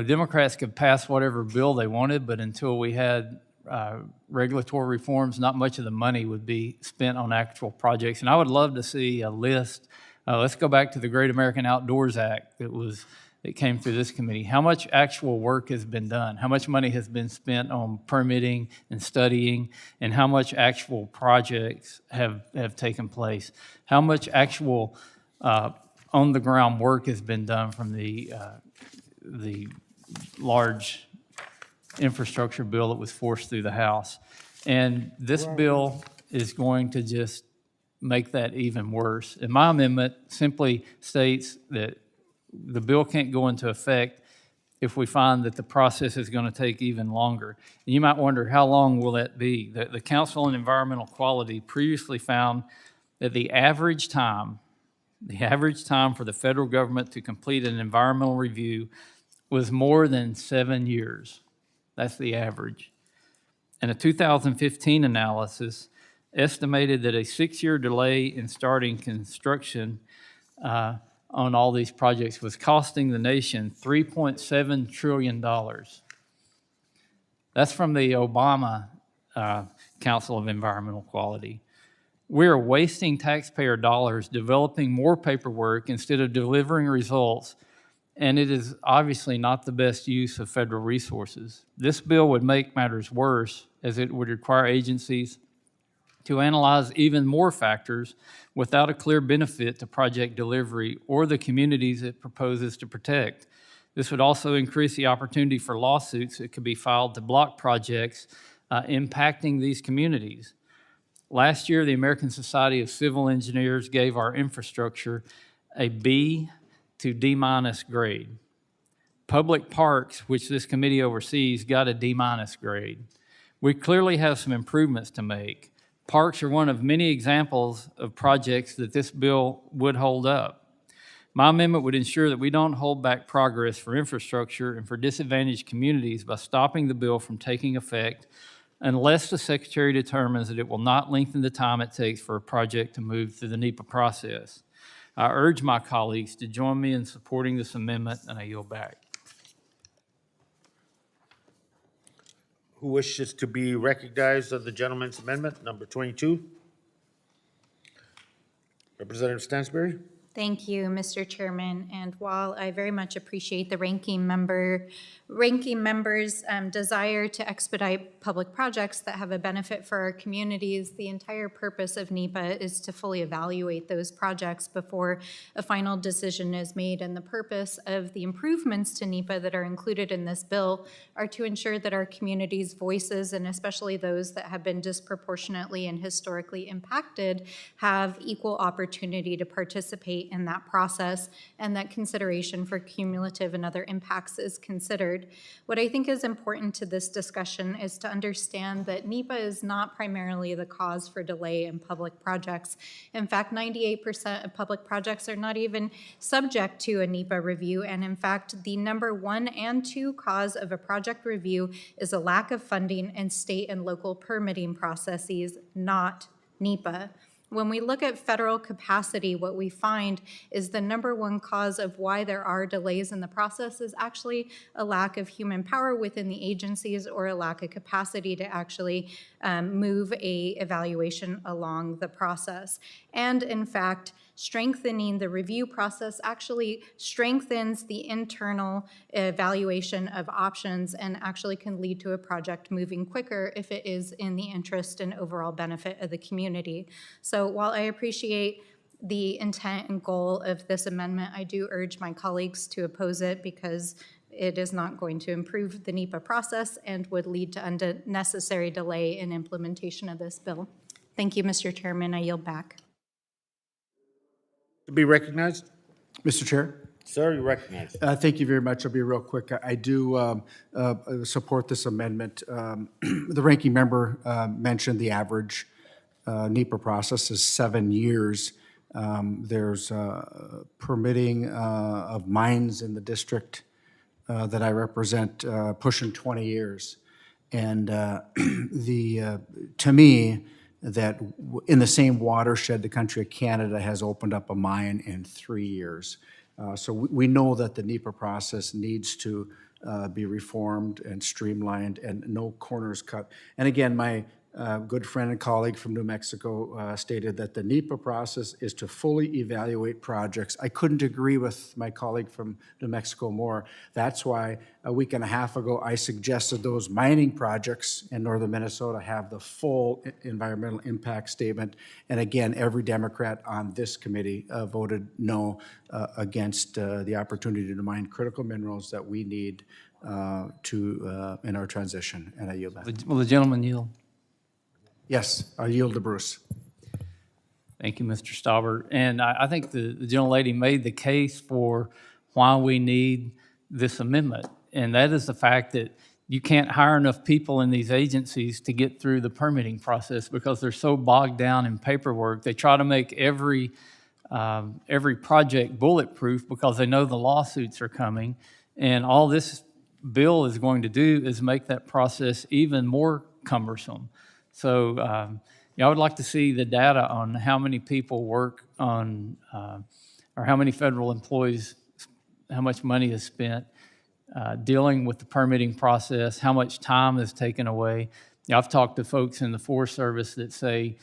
Democrats could pass whatever bill they wanted, but until we had regulatory reforms, not much of the money would be spent on actual projects. And I would love to see a list. Let's go back to the Great American Outdoors Act that came through this committee. How much actual work has been done? How much money has been spent on permitting and studying? And how much actual projects have taken place? How much actual on-the-ground work has been done from the large infrastructure bill that was forced through the House? And this bill is going to just make that even worse. And my amendment simply states that the bill can't go into effect if we find that the process is going to take even longer. And you might wonder, how long will that be? The Council on Environmental Quality previously found that the average time for the federal government to complete an environmental review was more than 7 years. That's the average. And a 2015 analysis estimated that a 6-year delay in starting construction on all these projects was costing the nation $3.7 trillion. That's from the Obama Council of Environmental Quality. We're wasting taxpayer dollars developing more paperwork instead of delivering results, and it is obviously not the best use of federal resources. This bill would make matters worse, as it would require agencies to analyze even more factors without a clear benefit to project delivery or the communities it proposes to protect. This would also increase the opportunity for lawsuits that could be filed to block projects impacting these communities. Last year, the American Society of Civil Engineers gave our infrastructure a B to D- grade. Public parks, which this committee oversees, got a D- grade. We clearly have some improvements to make. Parks are one of many examples of projects that this bill would hold up. My amendment would ensure that we don't hold back progress for infrastructure and for disadvantaged communities by stopping the bill from taking effect unless the Secretary determines that it will not lengthen the time it takes for a project to move through the Nepa process. I urge my colleagues to join me in supporting this amendment, and I yield back. Who wishes to be recognized on the gentleman's amendment, number 22? Representative Stansberry? Thank you, Mr. Chairman. And while I very much appreciate the ranking member's desire to expedite public projects that have a benefit for our communities, the entire purpose of NEPA is to fully evaluate those projects before a final decision is made. And the purpose of the improvements to NEPA that are included in this bill are to ensure that our communities' voices, and especially those that have been disproportionately and historically impacted, have equal opportunity to participate in that process, and that consideration for cumulative and other impacts is considered. What I think is important to this discussion is to understand that NEPA is not primarily the cause for delay in public projects. In fact, 98% of public projects are not even subject to a NEPA review, and in fact, the number 1 and 2 cause of a project review is a lack of funding and state and local permitting processes, not NEPA. When we look at federal capacity, what we find is the number 1 cause of why there are delays in the process is actually a lack of human power within the agencies or a lack of capacity to actually move a evaluation along the process. And in fact, strengthening the review process actually strengthens the internal evaluation of options and actually can lead to a project moving quicker if it is in the interest and overall benefit of the community. So while I appreciate the intent and goal of this amendment, I do urge my colleagues to oppose it because it is not going to improve the NEPA process and would lead to unnecessary delay in implementation of this bill. Thank you, Mr. Chairman. I yield back. To be recognized? Mr. Chair? Sir, you're recognized. Thank you very much. I'll be real quick. I do support this amendment. The ranking member mentioned the average Nepa process is 7 years. There's permitting of mines in the district that I represent pushing 20 years. And to me, that in the same watershed, the country of Canada has opened up a mine in 3 years. So we know that the NEPA process needs to be reformed and streamlined and no corners cut. And again, my good friend and colleague from New Mexico stated that the NEPA process is to fully evaluate projects. I couldn't agree with my colleague from New Mexico more. That's why a week and a half ago, I suggested those mining projects in northern Minnesota have the full environmental impact statement. And again, every Democrat on this committee voted no against the opportunity to mine critical minerals that we need in our transition. And I yield back. Will the gentleman yield? Yes, I yield to Bruce. Thank you, Mr. Stauber. And I think the gentlelady made the case for why we need this amendment. And that is the fact that you can't hire enough people in these agencies to get through the permitting process because they're so bogged down in paperwork. They try to make every project bulletproof because they know the lawsuits are coming. And all this bill is going to do is make that process even more cumbersome. So I would like to see the data on how many people work on, or how many federal employees, how much money is spent dealing with the permitting process, how much time is taken away. I've talked to folks in the Forest Service that say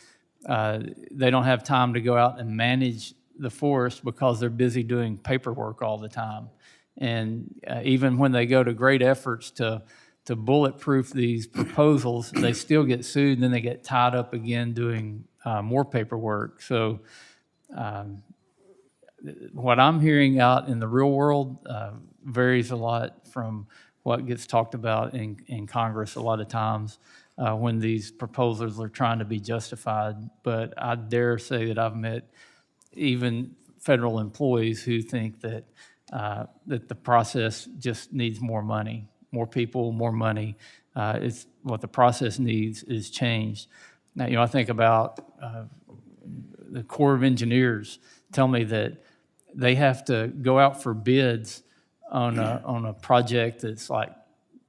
they don't have time to go out and manage the forest because they're busy doing paperwork all the time. And even when they go to great efforts to bulletproof these proposals, they still get sued, and then they get tied up again doing more paperwork. So what I'm hearing out in the real world varies a lot from what gets talked about in Congress a lot of times when these proposals are trying to be justified. But I dare say that I've met even federal employees who think that that the process just needs more money. More people, more money. It's what the process needs is changed. Now, I think about the Corps of Engineers tell me that they have to go out for bids on a project that's like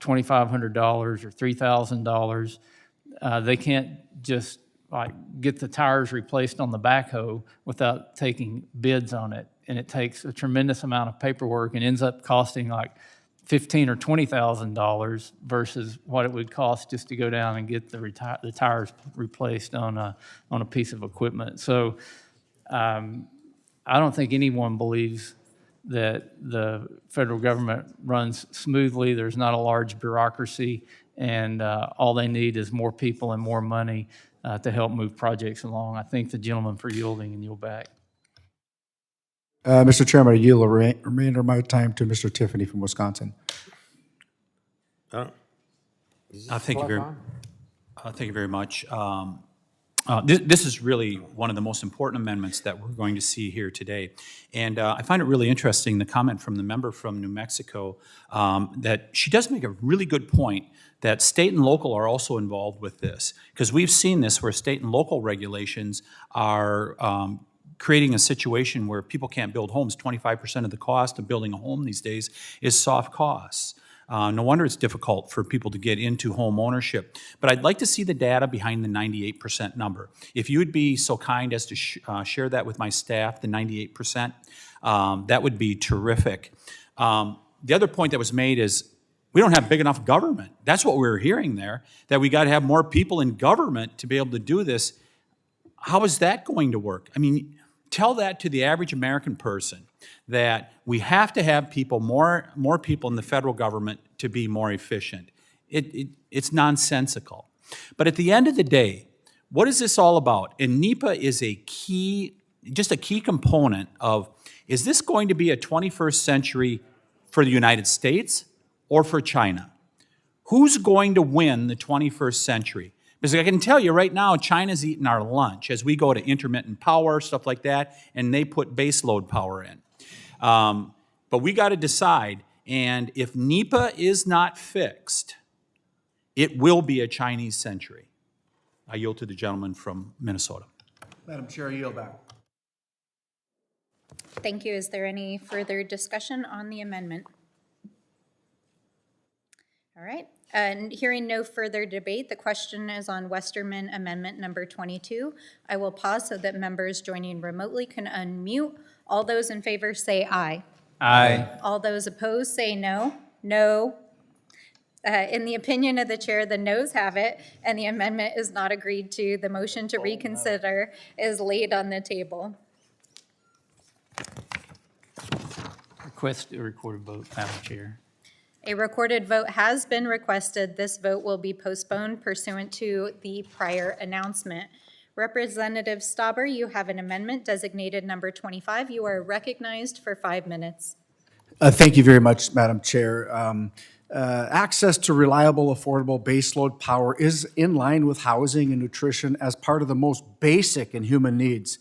$2,500 or $3,000. They can't just get the tires replaced on the backhoe without taking bids on it, and it takes a tremendous amount of paperwork and ends up costing like $15,000 or $20,000 versus what it would cost just to go down and get the tires replaced on a piece of equipment. So I don't think anyone believes that the federal government runs smoothly. There's not a large bureaucracy, and all they need is more people and more money to help move projects along. I thank the gentleman for yielding and yield back. Mr. Chairman, I yield the remainder of my time to Mr. Tiffany from Wisconsin. Thank you very much. This is really one of the most important amendments that we're going to see here today. And I find it really interesting, the comment from the member from New Mexico, that she does make a really good point that state and local are also involved with this. Because we've seen this where state and local regulations are creating a situation where people can't build homes. 25% of the cost of building a home these days is soft costs. No wonder it's difficult for people to get into home ownership. But I'd like to see the data behind the 98% number. If you would be so kind as to share that with my staff, the 98%, that would be terrific. The other point that was made is we don't have big enough government. That's what we were hearing there, that we got to have more people in government to be able to do this. How is that going to work? I mean, tell that to the average American person, that we have to have people, more people in the federal government to be more efficient. It's nonsensical. But at the end of the day, what is this all about? And NEPA is just a key component of, is this going to be a 21st century for the United States or for China? Who's going to win the 21st century? Because I can tell you right now, China's eating our lunch as we go to intermittent power, stuff like that, and they put baseload power in. But we got to decide, and if Nepa is not fixed, it will be a Chinese century. I yield to the gentleman from Minnesota. Madam Chair, I yield back. Thank you. Is there any further discussion on the amendment? All right. And hearing no further debate, the question is on Westerman Amendment number 22. I will pause so that members joining remotely can unmute. All those in favor say aye. Aye. All those opposed say no. No. In the opinion of the chair, the noes have it, and the amendment is not agreed to. The motion to reconsider is laid on the table. Request a recorded vote, Madam Chair. A recorded vote has been requested. This vote will be postponed pursuant to the prior announcement. Representative Stauber, you have an amendment designated number 25. You are recognized for 5 minutes. Thank you very much, Madam Chair. Access to reliable, affordable baseload power is in line with housing and nutrition as part of the most basic in human needs.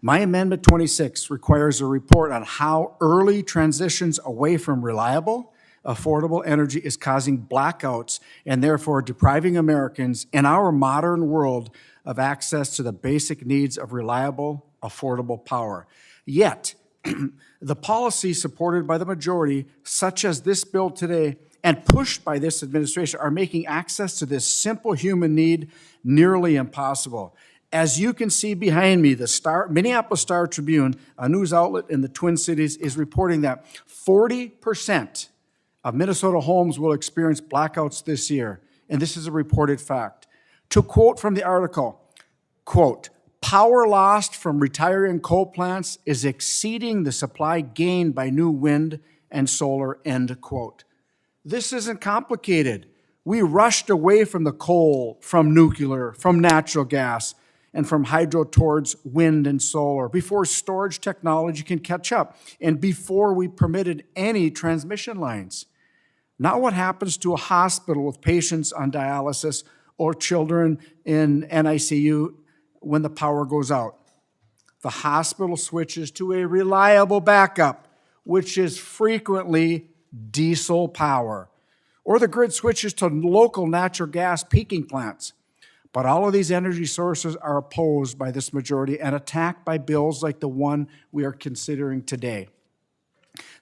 My Amendment 26 requires a report on how early transitions away from reliable, affordable energy is causing blackouts and therefore depriving Americans in our modern world of access to the basic needs of reliable, affordable power. Yet, the policies supported by the majority, such as this bill today, and pushed by this administration, are making access to this simple human need nearly impossible. As you can see behind me, the Minneapolis Star Tribune, a news outlet in the Twin Cities, is reporting that 40% of Minnesota homes will experience blackouts this year, and this is a reported fact. To quote from the article, quote, "Power lost from retiring coal plants is exceeding the supply gained by new wind and solar," end quote. This isn't complicated. We rushed away from the coal, from nuclear, from natural gas, and from hydro towards wind and solar before storage technology can catch up and before we permitted any transmission lines. Not what happens to a hospital with patients on dialysis or children in NICU when the power goes out. The hospital switches to a reliable backup, which is frequently diesel power, or the grid switches to local natural gas peaking plants. But all of these energy sources are opposed by this majority and attacked by bills like the one we are considering today.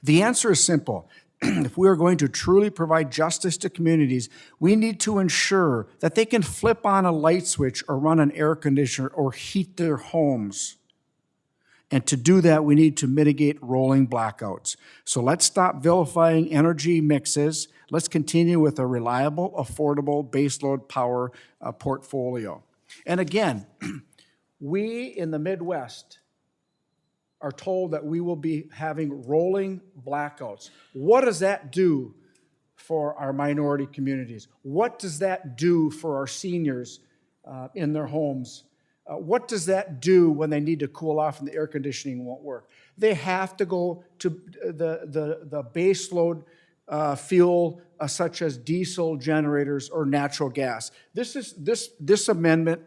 The answer is simple. If we are going to truly provide justice to communities, we need to ensure that they can flip on a light switch or run an air conditioner or heat their homes. And to do that, we need to mitigate rolling blackouts. So let's stop vilifying energy mixes. Let's continue with a reliable, affordable baseload power portfolio. And again, we in the Midwest are told that we will be having rolling blackouts. What does that do for our minority communities? What does that do for our seniors in their homes? What does that do when they need to cool off and the air conditioning won't work? They have to go to the base load fuel such as diesel generators or natural gas. This amendment,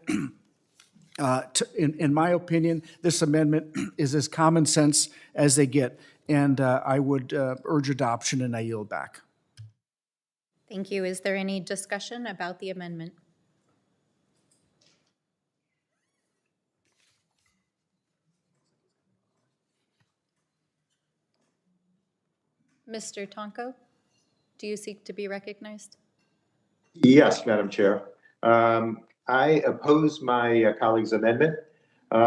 in my opinion, this amendment is as common sense as they get, and I would urge adoption, and I yield back. Thank you. Is there any discussion about the amendment? Mr. Tonko, do you seek to be recognized? Yes, Madam Chair. I oppose my colleague's amendment.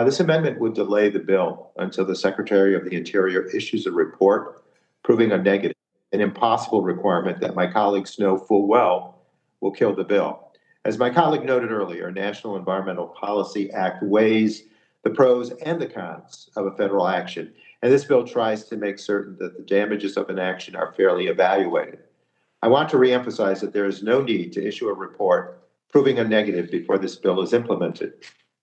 This amendment would delay the bill until the Secretary of the Interior issues a report proving a negative, an impossible requirement that my colleagues know full well will kill the bill. As my colleague noted earlier, National Environmental Policy Act weighs the pros and the cons of a federal action, and this bill tries to make certain that the damages of an action are fairly evaluated. I want to reemphasize that there is no need to issue a report proving a negative before this bill is implemented.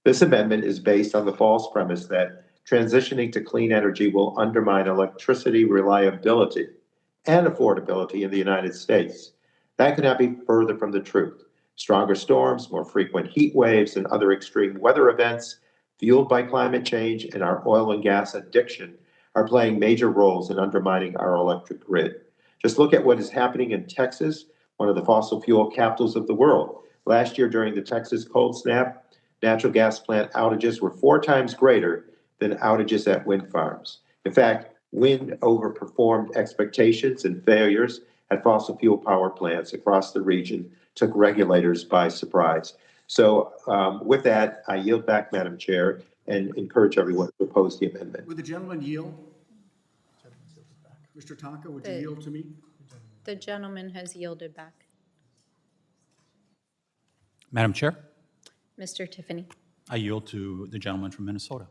This amendment is based on the false premise that transitioning to clean energy will undermine electricity reliability and affordability in the United States. That could not be further from the truth. Stronger storms, more frequent heat waves, and other extreme weather events fueled by climate change and our oil and gas addiction are playing major roles in undermining our electric grid. Just look at what is happening in Texas, one of the fossil fuel capitals of the world. Last year during the Texas cold snap, natural gas plant outages were 4 times greater than outages at wind farms. In fact, wind overperformed expectations, and failures at fossil fuel power plants across the region took regulators by surprise. So with that, I yield back, Madam Chair, and encourage everyone to oppose the amendment. Would the gentleman yield? Mr. Tonka, would you yield to me? The gentleman has yielded back. Madam Chair, Mr. Tiffany. I yield to the gentleman from Minnesota.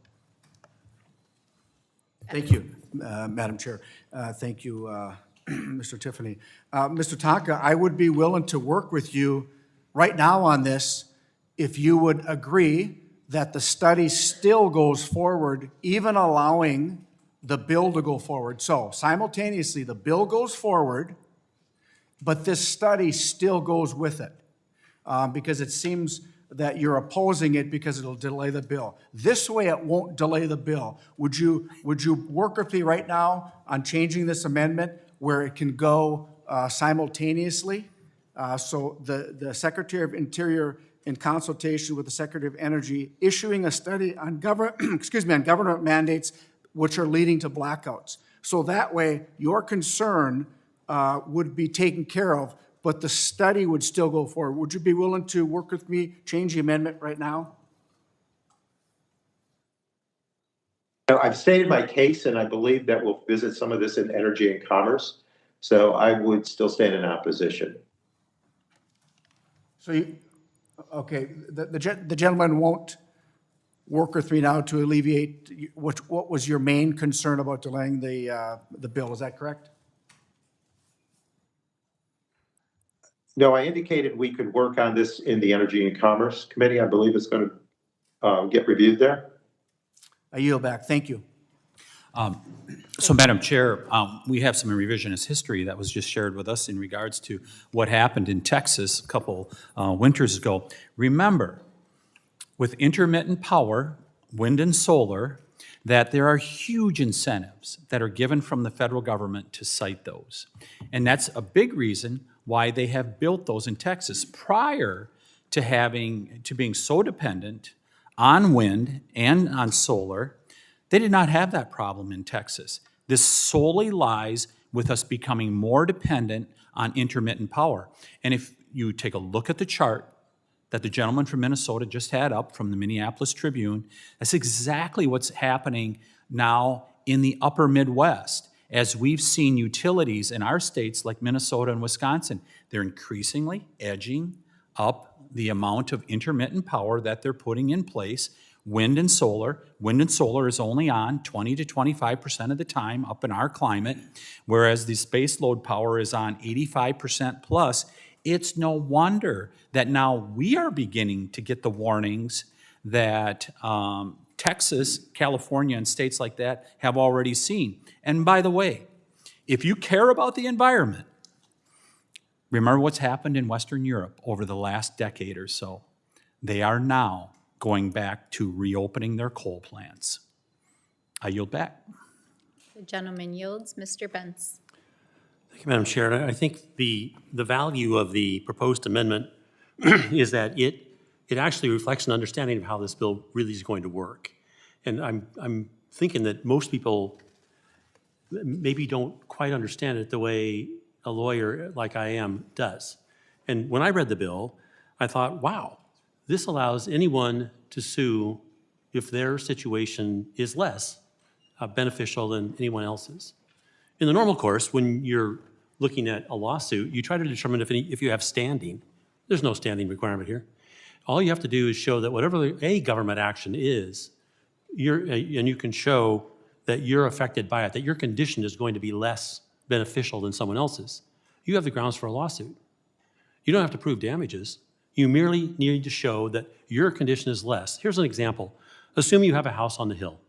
Thank you, Madam Chair. Thank you, Mr. Tiffany. Mr. Tonka, I would be willing to work with you right now on this if you would agree that the study still goes forward, even allowing the bill to go forward. So simultaneously, the bill goes forward, but this study still goes with it, because it seems that you're opposing it because it'll delay the bill. This way, it won't delay the bill. Would you work with me right now on changing this amendment where it can go simultaneously? So the Secretary of Interior, in consultation with the Secretary of Energy, issuing a study on government mandates which are leading to blackouts. So that way, your concern would be taken care of, but the study would still go forward. Would you be willing to work with me, change the amendment right now? I've stated my case, and I believe that we'll visit some of this in Energy and Commerce. So I would still stand in opposition. So, okay, the gentleman won't work with me now to alleviate what was your main concern about delaying the bill. Is that correct? No, I indicated we could work on this in the Energy and Commerce Committee. I believe it's going to get reviewed there. I yield back. Thank you. So, Madam Chair, we have some revisionist history that was just shared with us in regards to what happened in Texas a couple winters ago. Remember, with intermittent power, wind and solar, that there are huge incentives that are given from the federal government to site those. And that's a big reason why they have built those in Texas prior to being so dependent on wind and on solar. They did not have that problem in Texas. This solely lies with us becoming more dependent on intermittent power. And if you take a look at the chart that the gentleman from Minnesota just had up from the Minneapolis Tribune, that's exactly what's happening now in the upper Midwest. As we've seen utilities in our states like Minnesota and Wisconsin, they're increasingly edging up the amount of intermittent power that they're putting in place. Wind and solar is only on 20 to 25% of the time up in our climate, whereas the space load power is on 85% plus. It's no wonder that now we are beginning to get the warnings that Texas, California, and states like that have already seen. And by the way, if you care about the environment, remember what's happened in Western Europe over the last decade or so. They are now going back to reopening their coal plants. I yield back. The gentleman yields. Mr. Bentz. Thank you, Madam Chair. I think the value of the proposed amendment is that it actually reflects an understanding of how this bill really is going to work. And I'm thinking that most people maybe don't quite understand it the way a lawyer like I am does. And when I read the bill, I thought, wow, this allows anyone to sue if their situation is less beneficial than anyone else's. In the normal course, when you're looking at a lawsuit, you try to determine if you have standing. There's no standing requirement here. All you have to do is show that whatever a government action is, and you can show that you're affected by it, that your condition is going to be less beneficial than someone else's. You have the grounds for a lawsuit. You don't have to prove damages. You merely need to show that your condition is less. Here's an example. Assume you have a house on the hill,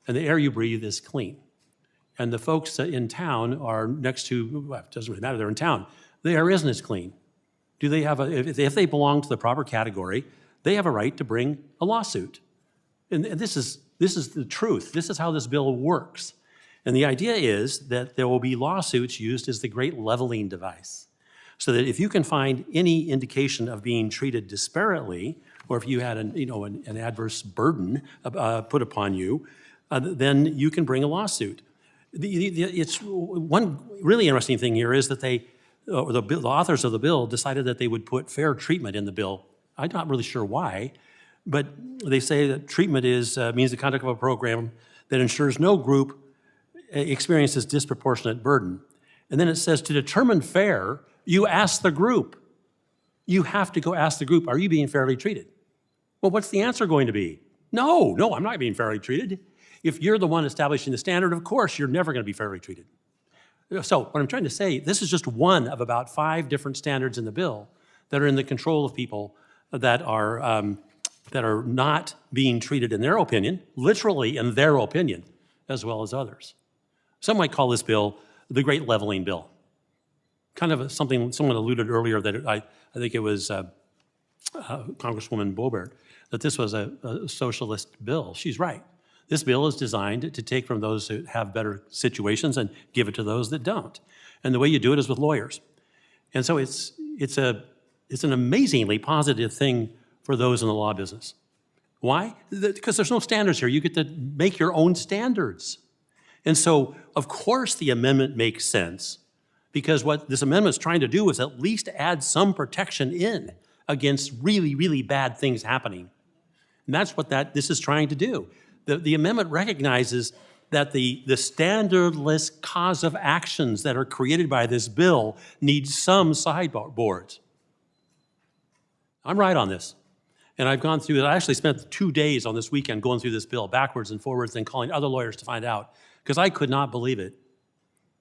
and the air you breathe is clean. And the folks in town are next to, well, it doesn't really matter, they're in town. The air isn't as clean. Do they have if they belong to the proper category, they have a right to bring a lawsuit. And this is the truth. This is how this bill works. And the idea is that there will be lawsuits used as the great leveling device. So that if you can find any indication of being treated disparately, or if you had an adverse burden put upon you, then you can bring a lawsuit. It's one really interesting thing here is that the authors of the bill decided that they would put fair treatment in the bill. I'm not really sure why, but they say that treatment means the conduct of a program that ensures no group experiences disproportionate burden. And then it says to determine fair, you ask the group. You have to go ask the group, are you being fairly treated? Well, what's the answer going to be? No, I'm not being fairly treated. If you're the one establishing the standard, of course, you're never going to be fairly treated. So what I'm trying to say, this is just one of about 5 different standards in the bill that are in the control of people that are not being treated in their opinion, literally in their opinion, as well as others. Some might call this bill the Great Leveling Bill. Kind of something someone alluded earlier that I think it was Congresswoman Boebert, that this was a socialist bill. She's right. This bill is designed to take from those who have better situations and give it to those that don't. And the way you do it is with lawyers. And so it's an amazingly positive thing for those in the law business. Why? Because there's no standards here. You get to make your own standards. And so, of course, the amendment makes sense, because what this amendment is trying to do is at least add some protection in against really, really bad things happening. And that's what this is trying to do. The amendment recognizes that the standardless cause of actions that are created by this bill need some sideboards. I'm right on this. And I've gone through it. I actually spent 2 days on this weekend going through this bill backwards and forwards and calling other lawyers to find out, because I could not believe it.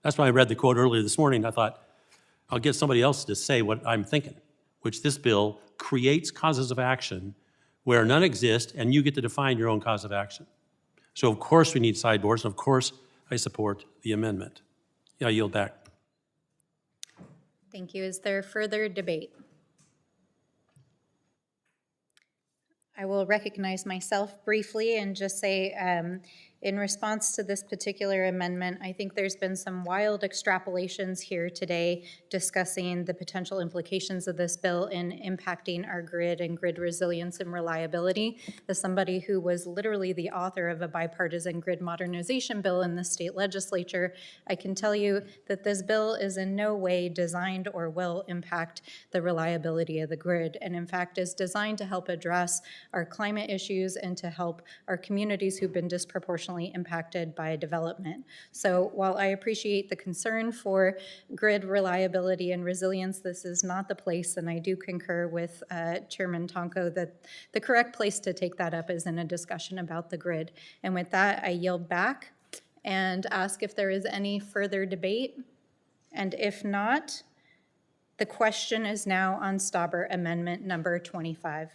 That's why I read the quote earlier this morning. I thought, I'll get somebody else to say what I'm thinking, which this bill creates causes of action where none exist, and you get to define your own cause of action. So of course we need sideboards, and of course I support the amendment. I yield back. Thank you. Is there further debate? I will recognize myself briefly and just say, in response to this particular amendment, I think there's been some wild extrapolations here today discussing the potential implications of this bill in impacting our grid and grid resilience and reliability. As somebody who was literally the author of a bipartisan grid modernization bill in the state legislature, I can tell you that this bill is in no way designed or will impact the reliability of the grid, and in fact is designed to help address our climate issues and to help our communities who've been disproportionately impacted by development. So while I appreciate the concern for grid reliability and resilience, this is not the place, and I do concur with Chairman Tonko that the correct place to take that up is in a discussion about the grid. And with that, I yield back and ask if there is any further debate. And if not, the question is now on Stauber Amendment number 25.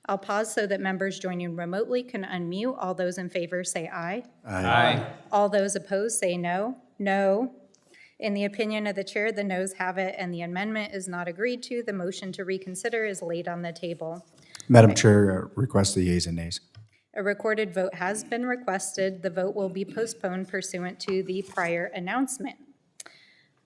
I'll pause so that members joining remotely can unmute. All those in favor say aye. Aye. All those opposed say no. No. In the opinion of the chair, the noes have it, and the amendment is not agreed to. The motion to reconsider is laid on the table. Madam Chair, request the yeas and nays. A recorded vote has been requested. The vote will be postponed pursuant to the prior announcement.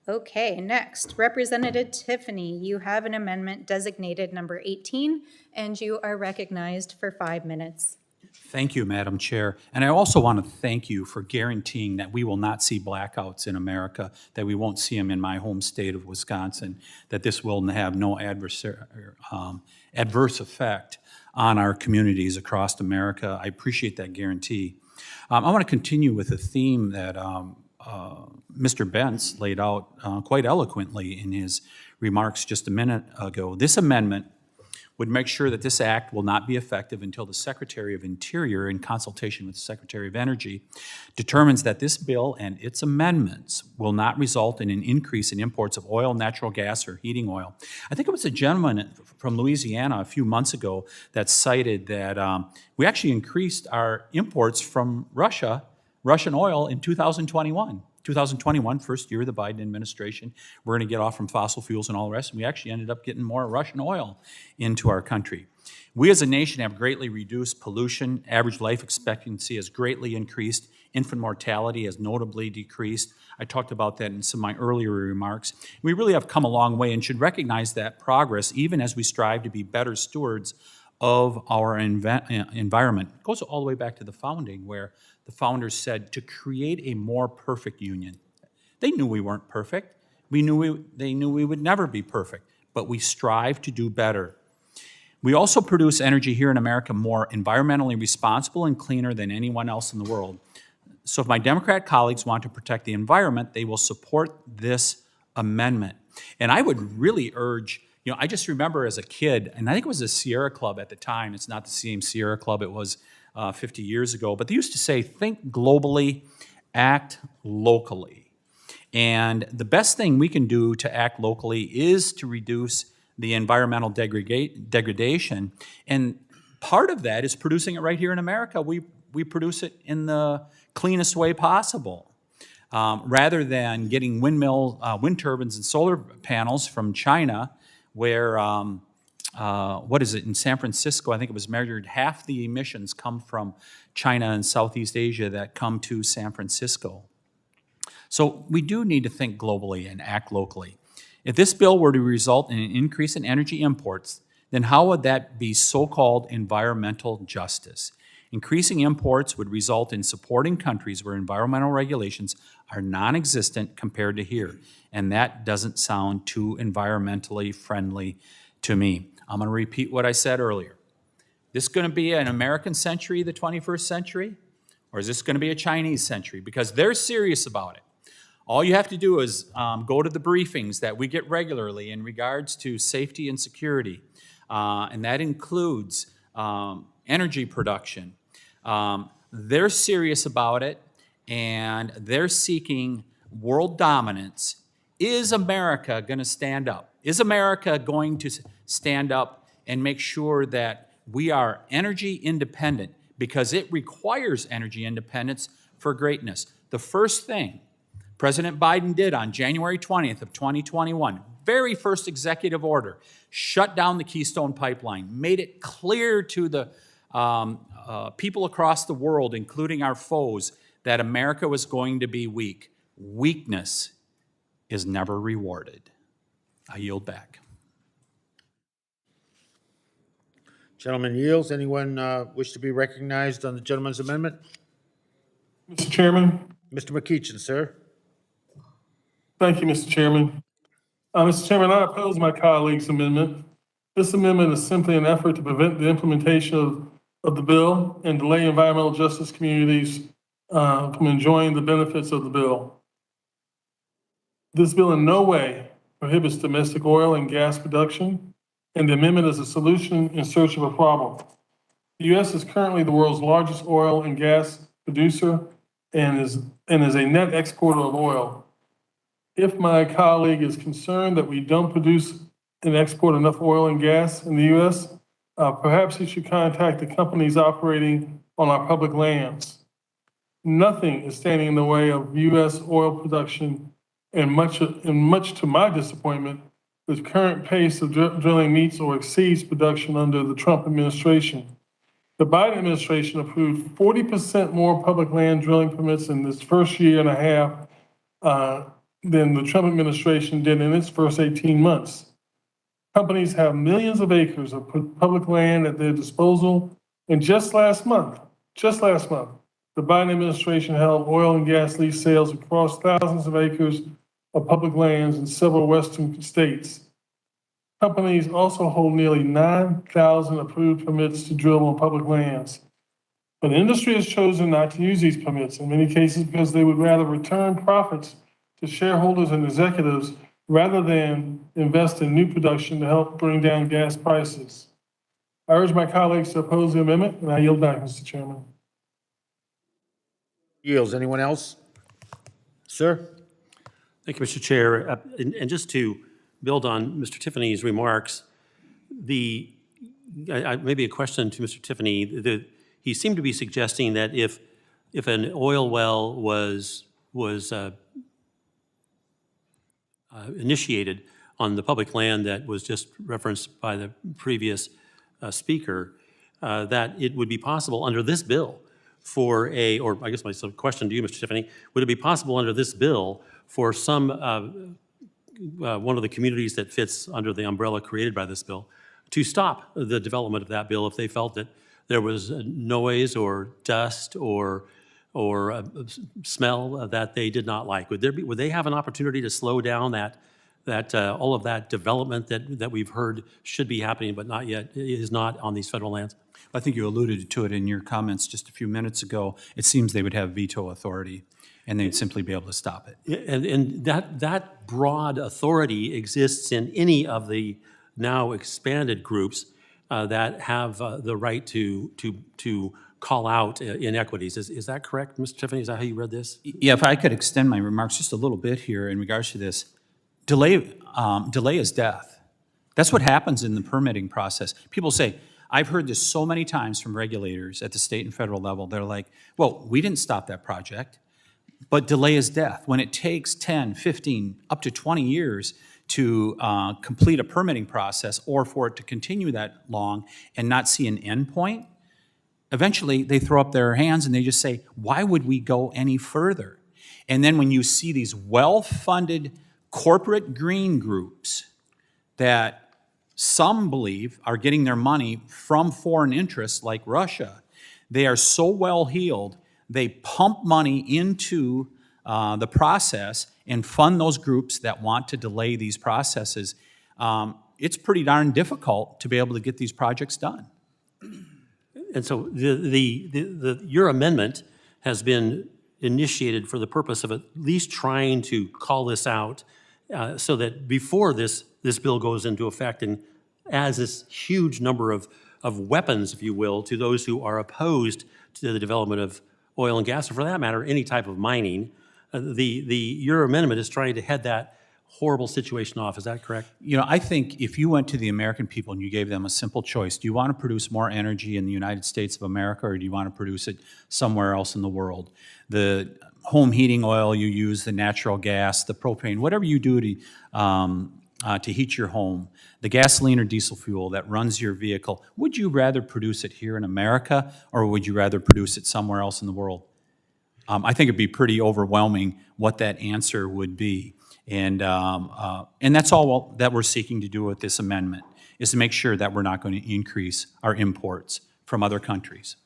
Okay, next, Representative Tiffany, you have an amendment designated number 18, and you are recognized for 5 minutes. Thank you, Madam Chair. And I also want to thank you for guaranteeing that we will not see blackouts in America, that we won't see them in my home state of Wisconsin, that this will have no adverse effect on our communities across America. I appreciate that guarantee. I want to continue with a theme that Mr. Bentz laid out quite eloquently in his remarks just a minute ago. This amendment would make sure that this act will not be effective until the Secretary of Interior, in consultation with the Secretary of Energy, determines that this bill and its amendments will not result in an increase in imports of oil, natural gas, or heating oil. I think it was a gentleman from Louisiana a few months ago that cited that we actually increased our imports from Russian oil in 2021. 2021, first year of the Biden administration, we're going to get off from fossil fuels and all the rest, and we actually ended up getting more Russian oil into our country. We as a nation have greatly reduced pollution. Average life expectancy has greatly increased. Infant mortality has notably decreased. I talked about that in some of my earlier remarks. We really have come a long way and should recognize that progress even as we strive to be better stewards of our environment. It goes all the way back to the founding, where the founders said to create a more perfect union. They knew we weren't perfect. They knew we would never be perfect, but we strive to do better. We also produce energy here in America more environmentally responsible and cleaner than anyone else in the world. So if my Democrat colleagues want to protect the environment, they will support this amendment. And I would really urge, I just remember as a kid, and I think it was the Sierra Club at the time, it's not the same Sierra Club it was 50 years ago, but they used to say, think globally, act locally. And the best thing we can do to act locally is to reduce the environmental degradation. And part of that is producing it right here in America. We produce it in the cleanest way possible. Rather than getting wind turbines and solar panels from China, where, in San Francisco, I think it was measured, half the emissions come from China and Southeast Asia that come to San Francisco. So we do need to think globally and act locally. If this bill were to result in an increase in energy imports, then how would that be so-called environmental justice? Increasing imports would result in supporting countries where environmental regulations are non-existent compared to here, and that doesn't sound too environmentally friendly to me. I'm going to repeat what I said earlier. This going to be an American century, the 21st century, or is this going to be a Chinese century? Because they're serious about it. All you have to do is go to the briefings that we get regularly in regards to safety and security, and that includes energy production. They're serious about it, and they're seeking world dominance. Is America going to stand up? Is America going to stand up and make sure that we are energy independent? Because it requires energy independence for greatness. The first thing President Biden did on January 20th of 2021, very first executive order, shut down the Keystone Pipeline, made it clear to the people across the world, including our foes, that America was going to be weak. Weakness is never rewarded. I yield back. Gentleman yields. Anyone wish to be recognized on the gentleman's amendment? Mr. Chairman. Mr. McEachin, sir. Thank you, Mr. Chairman. Mr. Chairman, I oppose my colleague's amendment. This amendment is simply an effort to prevent the implementation of the bill and delay environmental justice communities from enjoying the benefits of the bill. This bill in no way prohibits domestic oil and gas production, and the amendment is a solution in search of a problem. The U.S. is currently the world's largest oil and gas producer and is a net exporter of oil. If my colleague is concerned that we don't produce and export enough oil and gas in the U.S., perhaps he should contact the companies operating on our public lands. Nothing is standing in the way of U.S. oil production, and much to my disappointment, the current pace of drilling meets or exceeds production under the Trump administration. The Biden administration approved 40% more public land drilling permits in this first year and a half than the Trump administration did in its first 18 months. Companies have millions of acres of public land at their disposal, and just last month, the Biden administration held oil and gas lease sales across thousands of acres of public lands in several western states. Companies also hold nearly 9,000 approved permits to drill on public lands. But the industry has chosen not to use these permits, in many cases because they would rather return profits to shareholders and executives rather than invest in new production to help bring down gas prices. I urge my colleagues to oppose the amendment, and I yield back, Mr. Chairman. Yields. Anyone else? Sir? Thank you, Mr. Chair. And just to build on Mr. Tiffany's remarks, maybe a question to Mr. Tiffany. He seemed to be suggesting that if an oil well was initiated on the public land that was just referenced by the previous speaker, that it would be possible under this bill for or I guess my question to you, Mr. Tiffany, would it be possible under this bill for some, one of the communities that fits under the umbrella created by this bill to stop the development of that bill if they felt that there was noise or dust or smell that they did not like? Would they have an opportunity to slow down that all of that development that we've heard should be happening but not yet is not on these federal lands? I think you alluded to it in your comments just a few minutes ago. It seems they would have veto authority, and they'd simply be able to stop it. And that broad authority exists in any of the now expanded groups that have the right to call out inequities. Is that correct, Mr. Tiffany? Is that how you read this? Yeah, if I could extend my remarks just a little bit here in regards to this. Delay is death. That's what happens in the permitting process. People say, I've heard this so many times from regulators at the state and federal level. They're like, well, we didn't stop that project, but delay is death. When it takes 10, 15, up to 20 years to complete a permitting process or for it to continue that long and not see an end point, eventually they throw up their hands and they just say, why would we go any further? And then when you see these well-funded corporate green groups that some believe are getting their money from foreign interests like Russia, they are so well-heeled, they pump money into the process and fund those groups that want to delay these processes. It's pretty darn difficult to be able to get these projects done. And so your amendment has been initiated for the purpose of at least trying to call this out so that before this bill goes into effect and adds this huge number of weapons, if you will, to those who are opposed to the development of oil and gas, or for that matter, any type of mining. Your amendment is trying to head that horrible situation off. Is that correct? You know, I think if you went to the American people and you gave them a simple choice, do you want to produce more energy in the United States of America, or do you want to produce it somewhere else in the world? The home heating oil you use, the natural gas, the propane, whatever you do to heat your home, the gasoline or diesel fuel that runs your vehicle, would you rather produce it here in America, or would you rather produce it somewhere else in the world? I think it'd be pretty overwhelming what that answer would be. And that's all that we're seeking to do with this amendment, is to make sure that we're not going to increase our imports from other countries.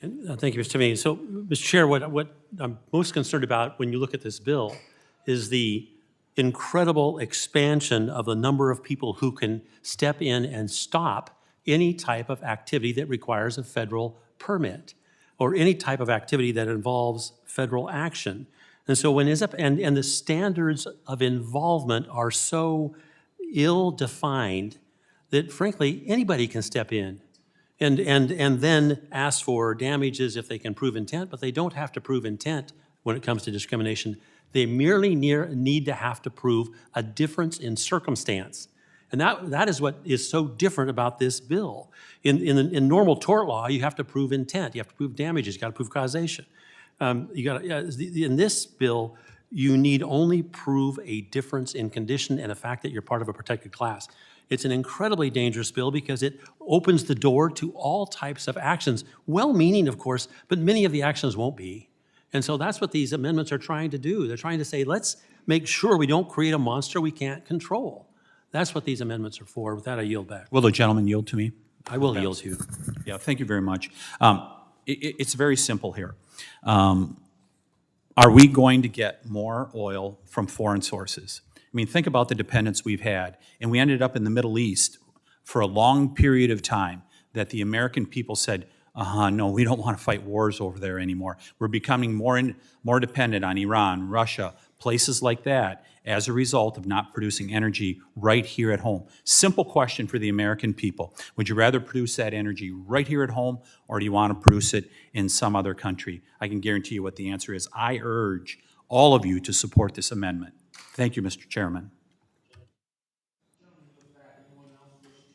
And, thank you, Mr. Tiffany. So, Mr. Chair, what I'm most concerned about when you look at this bill is the incredible expansion of the number of people who can step in and stop any type of activity that requires a federal permit or any type of activity that involves federal action. And so when and the standards of involvement are so ill-defined that frankly anybody can step in and then ask for damages if they can prove intent, but they don't have to prove intent when it comes to discrimination. They merely need to have to prove a difference in circumstance. And that is what is so different about this bill. In normal tort law, you have to prove intent, you have to prove damages, you got to prove causation. In this bill, you need only prove a difference in condition and a fact that you're part of a protected class. It's an incredibly dangerous bill because it opens the door to all types of actions, well-meaning, of course, but many of the actions won't be. And so that's what these amendments are trying to do. They're trying to say, let's make sure we don't create a monster we can't control. That's what these amendments are for. With that, I yield back. Will the gentleman yield to me? I will yield to you. Yeah, thank you very much. It's very simple here. Are we going to get more oil from foreign sources? I mean, think about the dependence we've had. And we ended up in the Middle East for a long period of time that the American people said, no, we don't want to fight wars over there anymore. We're becoming more dependent on Iran, Russia, places like that as a result of not producing energy right here at home. Simple question for the American people. Would you rather produce that energy right here at home, or do you want to produce it in some other country? I can guarantee you what the answer is. I urge all of you to support this amendment. Thank you, Mr. Chairman.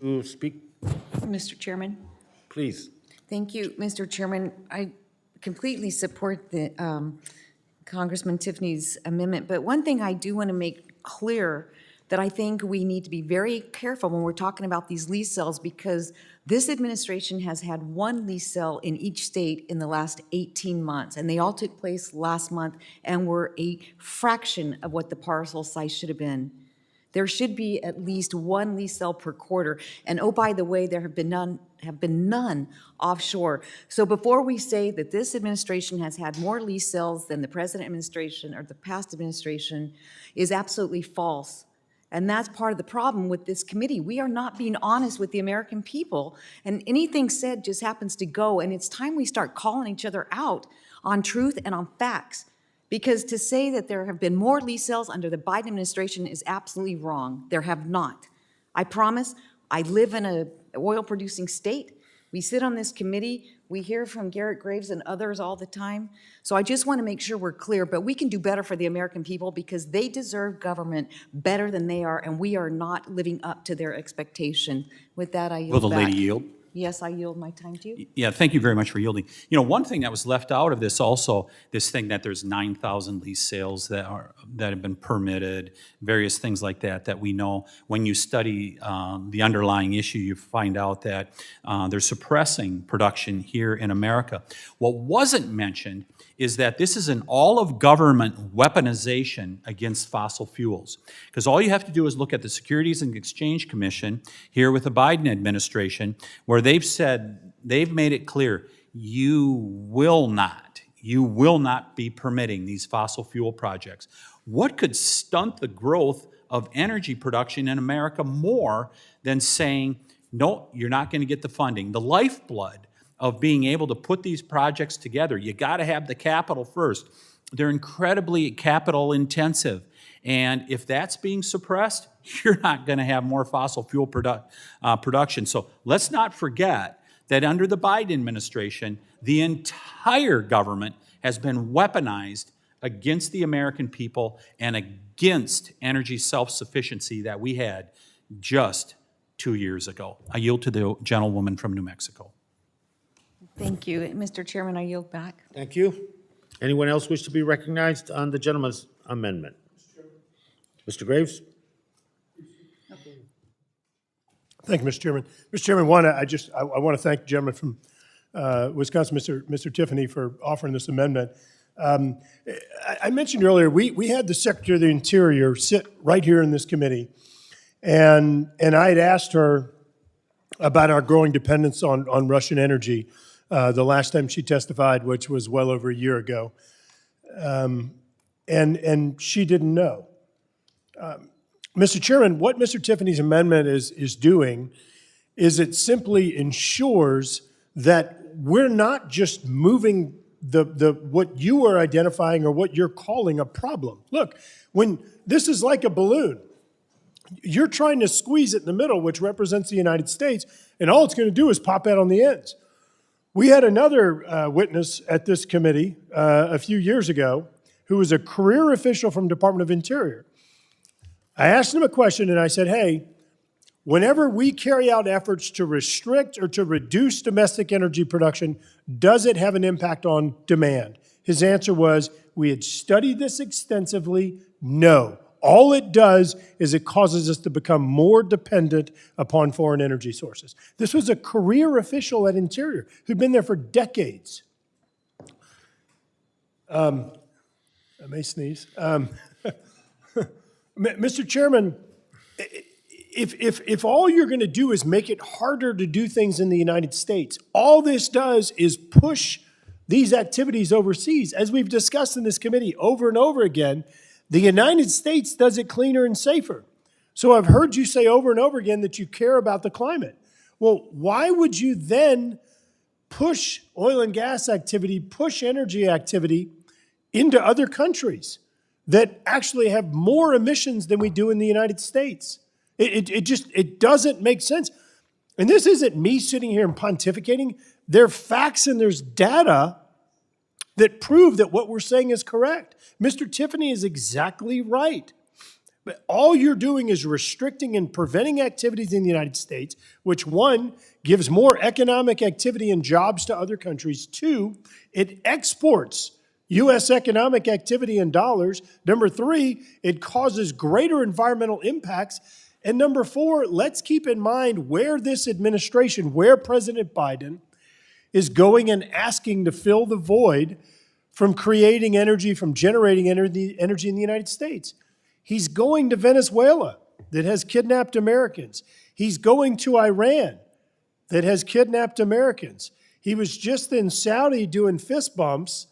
To speak, Mr. Chairman. please. Thank you, Mr. Chairman. I completely support the Congressman Tiffany's amendment, but one thing I do want to make clear that I think we need to be very careful when we're talking about these lease sales, because this administration has had one lease sale in each state in the last 18 months, and they all took place last month and were a fraction of what the parcel size should have been. There should be at least one lease sale per quarter. And oh, by the way, there have been none offshore. So before we say that this administration has had more lease sales than the present administration or the past administration is absolutely false. And that's part of the problem with this committee. We are not being honest with the American people, and anything said just happens to go. And it's time we start calling each other out on truth and on facts. Because to say that there have been more lease sales under the Biden administration is absolutely wrong. There have not. I promise, I live in an oil-producing state. We sit on this committee. We hear from Garrett Graves and others all the time. So I just want to make sure we're clear, but we can do better for the American people because they deserve government better than they are, and we are not living up to their expectation. With that, I yield Will the back. lady yield? Yes, I yield my time to you. Yeah, thank you very much for yielding. You know, one thing that was left out of this also, this thing that there's 9,000 lease sales that have been permitted, various things like that we know. When you study the underlying issue, you find out that they're suppressing production here in America. What wasn't mentioned is that this is an all-of-government weaponization against fossil fuels. Because all you have to do is look at the Securities and Exchange Commission here with the Biden administration, where they've said, they've made it clear, you will not be permitting these fossil fuel projects. What could stunt the growth of energy production in America more than saying, no, you're not going to get the funding? The lifeblood of being able to put these projects together. You got to have the capital first. They're incredibly capital intensive. And if that's being suppressed, you're not going to have more fossil fuel production. So let's not forget that under the Biden administration, the entire government has been weaponized against the American people and against energy self-sufficiency that we had just 2 years ago. I yield to the gentlewoman from New Mexico. Thank you. Mr. Chairman, I yield back. Thank you. Anyone else wish to be recognized on the gentleman's amendment? Mr. Graves? Thank you, Mr. Chairman. Mr. Chairman, I want to thank the gentleman from Wisconsin, Mr. Tiffany, for offering this amendment. I mentioned earlier, we had the Secretary of the Interior sit right here in this committee, and I had asked her about our growing dependence on Russian energy the last time she testified, which was well over a year ago. And she didn't know. Mr. Chairman, what Mr. Tiffany's amendment is doing is it simply ensures that we're not just moving what you are identifying or what you're calling a problem. Look, when this is like a balloon, you're trying to squeeze it in the middle, which represents the United States, and all it's going to do is pop out on the ends. We had another witness at this committee a few years ago who was a career official from Department of Interior. I asked him a question and I said, hey, whenever we carry out efforts to restrict or to reduce domestic energy production, does it have an impact on demand? His answer was, we had studied this extensively, no. All it does is it causes us to become more dependent upon foreign energy sources. This was a career official at Interior who'd been there for decades. I may sneeze. Mr. Chairman, if all you're going to do is make it harder to do things in the United States, all this does is push these activities overseas. As we've discussed in this committee over and over again, the United States does it cleaner and safer. So I've heard you say over and over again that you care about the climate. Well, why would you then push oil and gas activity, push energy activity into other countries that actually have more emissions than we do in the United States? It doesn't make sense. And this isn't me sitting here and pontificating. There are facts and there's data that prove that what we're saying is correct. Mr. Tiffany is exactly right. But all you're doing is restricting and preventing activities in the United States, which one, gives more economic activity and jobs to other countries. Two, it exports U.S. economic activity in dollars. Number 3, it causes greater environmental impacts. And number 4, let's keep in mind where this administration, where President Biden is going and asking to fill the void from creating energy, from generating energy in the United States. He's going to Venezuela that has kidnapped Americans. He's going to Iran that has kidnapped Americans. He was just in Saudi doing fist bumps.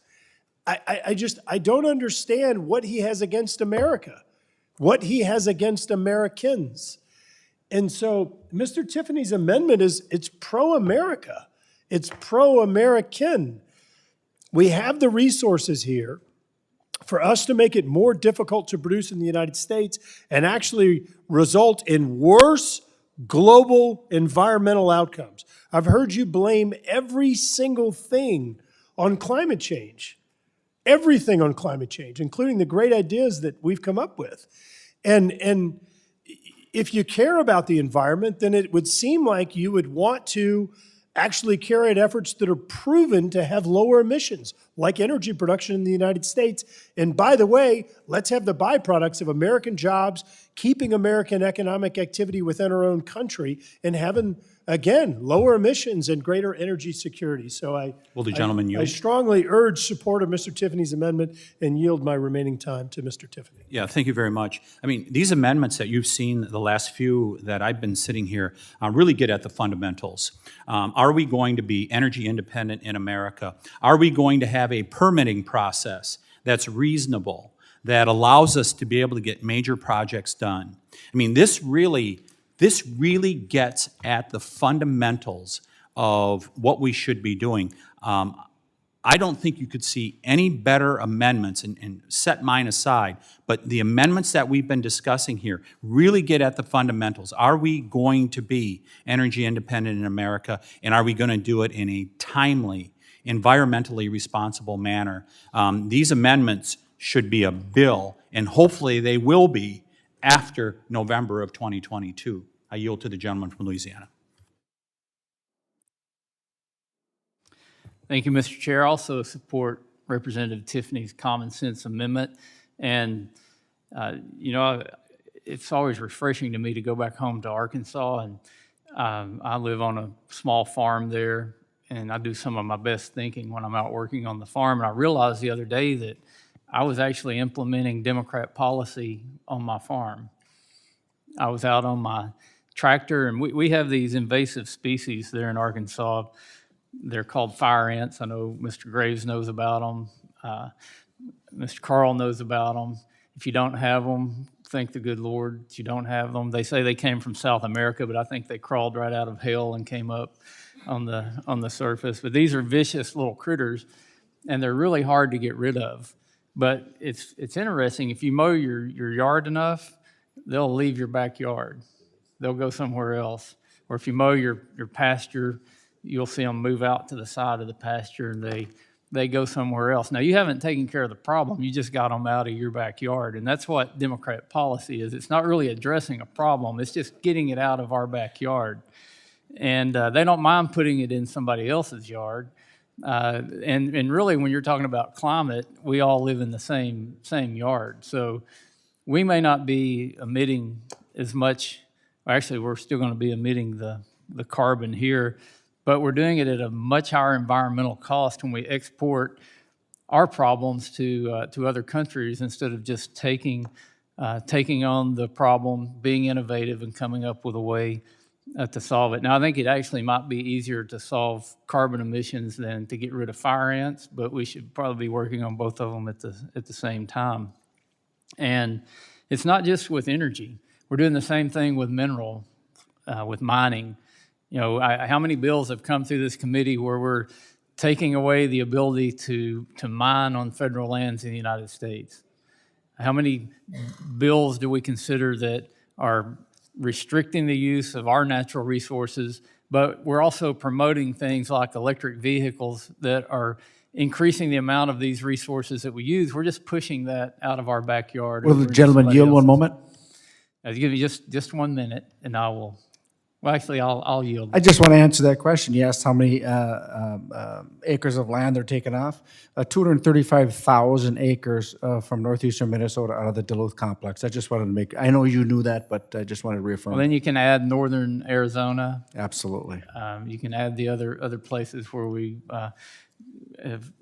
I don't understand what he has against America, what he has against Americans. And so Mr. Tiffany's amendment it's pro-America. It's pro-American. We have the resources here for us to make it more difficult to produce in the United States and actually result in worse global environmental outcomes. I've heard you blame every single thing on climate change. Everything on climate change, including the great ideas that we've come up with. And if you care about the environment, then it would seem like you would want to actually carry out efforts that are proven to have lower emissions, like energy production in the United States. And by the way, let's have the byproducts of American jobs, keeping American economic activity within our own country, and having, again, lower emissions and greater energy security. So Will the gentleman yield? I strongly urge support of Mr. Tiffany's amendment and yield my remaining time to Mr. Tiffany. Yeah, thank you very much. I mean, these amendments that you've seen, the last few that I've been sitting here, really get at the fundamentals. Are we going to be energy independent in America? Are we going to have a permitting process that's reasonable, that allows us to be able to get major projects done? I mean, this really gets at the fundamentals of what we should be doing. I don't think you could see any better amendments, and set mine aside, but the amendments that we've been discussing here really get at the fundamentals. Are we going to be energy independent in America, and are we going to do it in a timely, environmentally responsible manner? These amendments should be a bill, and hopefully they will be after November of 2022. I yield to the gentleman from Louisiana. Thank you, Mr. Chair. I also support Representative Tiffany's common sense amendment. And, it's always refreshing to me to go back home to Arkansas. And I live on a small farm there, and I do some of my best thinking when I'm out working on the farm. And I realized the other day that I was actually implementing Democrat policy on my farm. I was out on my tractor, and we have these invasive species there in Arkansas. They're called fire ants. I know Mr. Graves knows about them. Mr. Carl knows about them. If you don't have them, thank the good Lord you don't have them. They say they came from South America, but I think they crawled right out of hell and came up on the surface. But these are vicious little critters, and they're really hard to get rid of. But it's interesting. If you mow your yard enough, they'll leave your backyard. They'll go somewhere else. Or if you mow your pasture, you'll see them move out to the side of the pasture, and they go somewhere else. Now, you haven't taken care of the problem. You just got them out of your backyard, and that's what Democrat policy is. It's not really addressing a problem. It's just getting it out of our backyard. And they don't mind putting it in somebody else's yard. And really, when you're talking about climate, we all live in the same yard. So we may not be emitting as much. Actually, we're still going to be emitting the carbon here, but we're doing it at a much higher environmental cost when we export our problems to other countries instead of just taking on the problem, being innovative, and coming up with a way to solve it. Now, I think it actually might be easier to solve carbon emissions than to get rid of fire ants, but we should probably be working on both of them at the same time. And it's not just with energy. We're doing the same thing with mineral, with mining. How many bills have come through this committee where we're taking away the ability to mine on federal lands in the United States? How many bills do we consider that are restricting the use of our natural resources, but we're also promoting things like electric vehicles that are increasing the amount of these resources that we use? We're just pushing that out of our backyard. Will the gentleman yield one moment? I'll give you just 1 minute, and we'll Well, actually, I'll yield. I just want to answer that question. You asked how many acres of land they're taking off. 235,000 acres from northeastern Minnesota out of the Duluth complex. I just wanted to make, I know you knew that, but I just wanted to reaffirm. Well, then you can add northern Arizona. Absolutely. You can add the other places where we have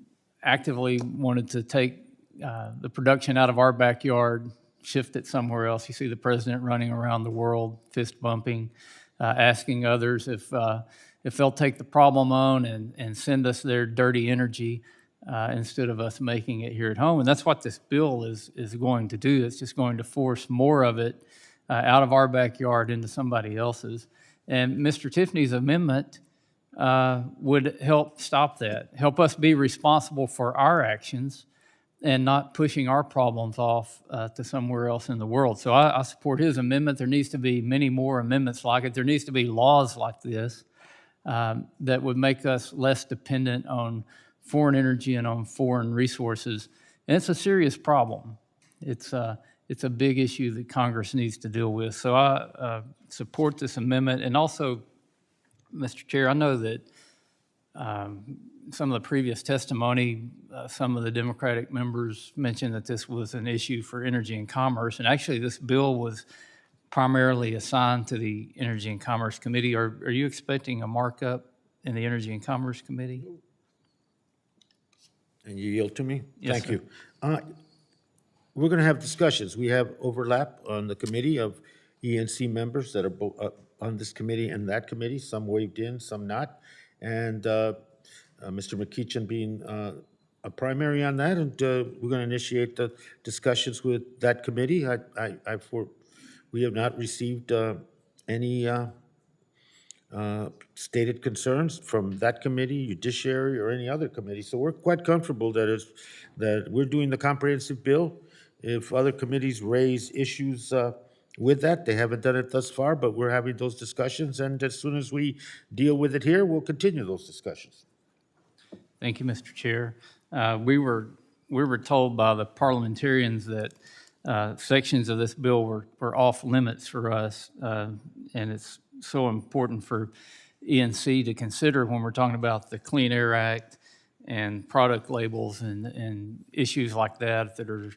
actively wanted to take the production out of our backyard, shift it somewhere else. You see the president running around the world, fist bumping, asking others if they'll take the problem on and send us their dirty energy instead of us making it here at home. And that's what this bill is going to do. It's just going to force more of it out of our backyard into somebody else's. And Mr. Tiffany's amendment would help stop that, help us be responsible for our actions and not pushing our problems off to somewhere else in the world. So I support his amendment. There needs to be many more amendments like it. There needs to be laws like this that would make us less dependent on foreign energy and on foreign resources. And it's a serious problem. It's a big issue that Congress needs to deal with. So I support this amendment. And also, Mr. Chair, I know that some of the previous testimony, some of the Democratic members mentioned that this was an issue for Energy and Commerce. And actually, this bill was primarily assigned to the Energy and Commerce Committee. Are you expecting a markup in the Energy and Commerce Committee? And you yield to me? Yes, Thank sir. you. We're going to have discussions. We have overlap on the committee of ENC members that are on this committee and that committee, some waved in, some not. And Mr. McEachin being a primary on that, and we're going to initiate the discussions with that committee. We have not received any stated concerns from that committee, judiciary, or any other committee. So we're quite comfortable that we're doing the comprehensive bill. If other committees raise issues with that, they haven't done it thus far, but we're having those discussions, and as soon as we deal with it here, we'll continue those discussions. Thank you, Mr. Chair. We were told by the parliamentarians that sections of this bill were off limits for us, and it's so important for ENC to consider when we're talking about the Clean Air Act and product labels and issues like that are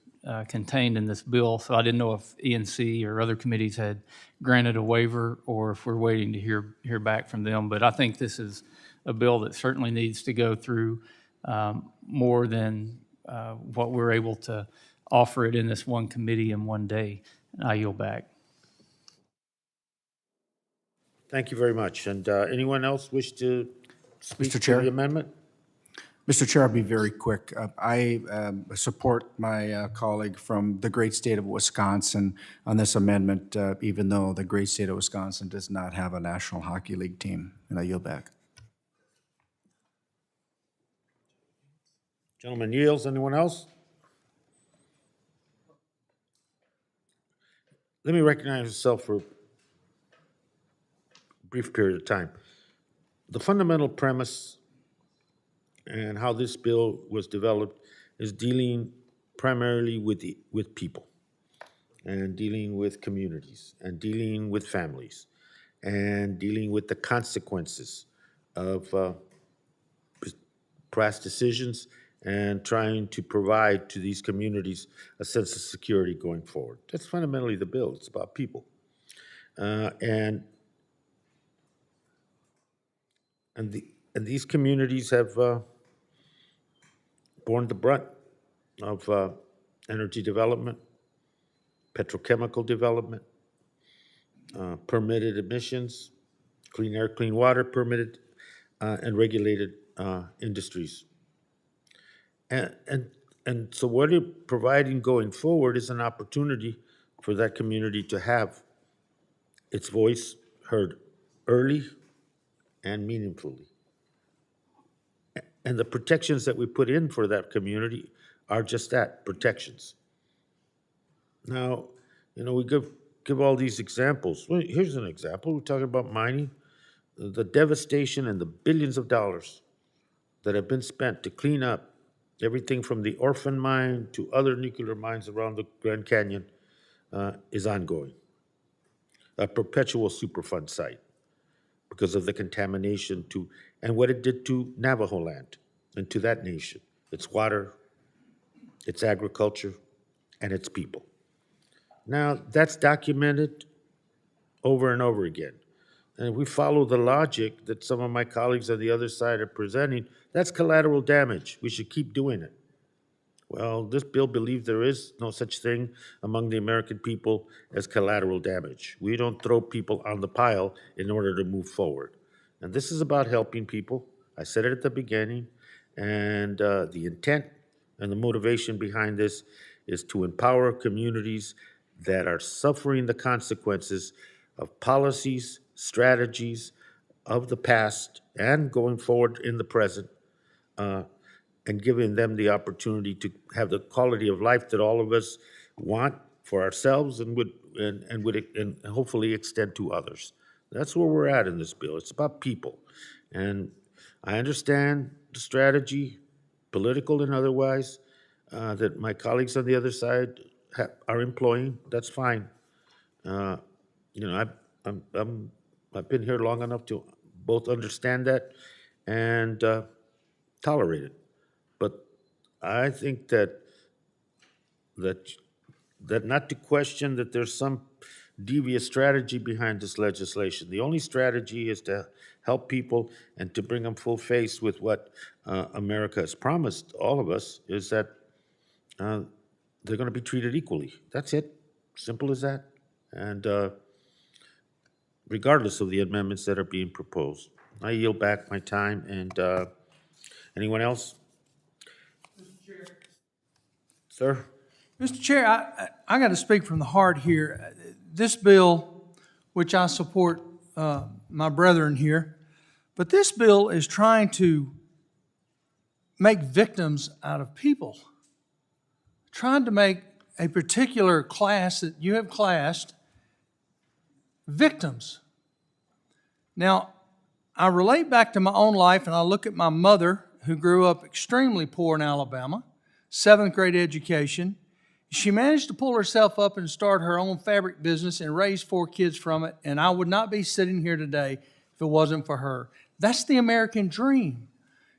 contained in this bill. So I didn't know if ENC or other committees had granted a waiver or if we're waiting to hear back from them. But I think this is a bill that certainly needs to go through more than what we're able to offer it in this one committee in one day. And I yield back. Thank you very much. And anyone else wish to speak Mr. to Chair? the amendment? Mr. Chair, I'll be very quick. I support my colleague from the great state of Wisconsin on this amendment, even though the great state of Wisconsin does not have a National Hockey League team. And I yield back. Gentleman yields. Anyone else? Let me recognize myself for a brief period of time. The fundamental premise and how this bill was developed is dealing primarily with people and dealing with communities and dealing with families and dealing with the consequences of past decisions and trying to provide to these communities a sense of security going forward. That's fundamentally the bill. It's about people. And these communities have borne the brunt of energy development, petrochemical development, permitted emissions, clean air, clean water, permitted and regulated industries. And so what you're providing going forward is an opportunity for that community to have its voice heard early and meaningfully. And the protections that we put in for that community are just that, protections. Now, we give all these examples. Well, here's an example. We're talking about mining, the devastation and the billions of dollars that have been spent to clean up everything from the Orphan mine to other nuclear mines around the Grand Canyon is ongoing. A perpetual Superfund site. because of the contamination and what it did to Navajo land and to that nation, its water, its agriculture, and its people. Now, that's documented over and over again. And if we follow the logic that some of my colleagues on the other side are presenting, that's collateral damage. We should keep doing it. Well, this bill believes there is no such thing among the American people as collateral damage. We don't throw people on the pile in order to move forward. And this is about helping people. I said it at the beginning, and the intent and the motivation behind this is to empower communities that are suffering the consequences of policies, strategies of the past and going forward in the present, and giving them the opportunity to have the quality of life that all of us want for ourselves and would hopefully extend to others. That's where we're at in this bill. It's about people. And I understand the strategy, political and otherwise, that my colleagues on the other side are employing. That's fine. You know, I've been here long enough to both understand that and tolerate it. But I think that not to question that there's some devious strategy behind this legislation. The only strategy is to help people and to bring them full face with what America has promised all of us, is that they're going to be treated equally. That's it. Simple as that. And regardless of the amendments that are being proposed. I yield back my time. And anyone else? Sir? Mr. Chair, I got to speak from the heart here. This bill, which I support my brethren here, but this bill is trying to make victims out of people, trying to make a particular class that you have classed victims. Now, I relate back to my own life and I look at my mother, who grew up extremely poor in Alabama, 7th grade education. She managed to pull herself up and start her own fabric business and raise 4 kids from it, and I would not be sitting here today if it wasn't for her. That's the American dream.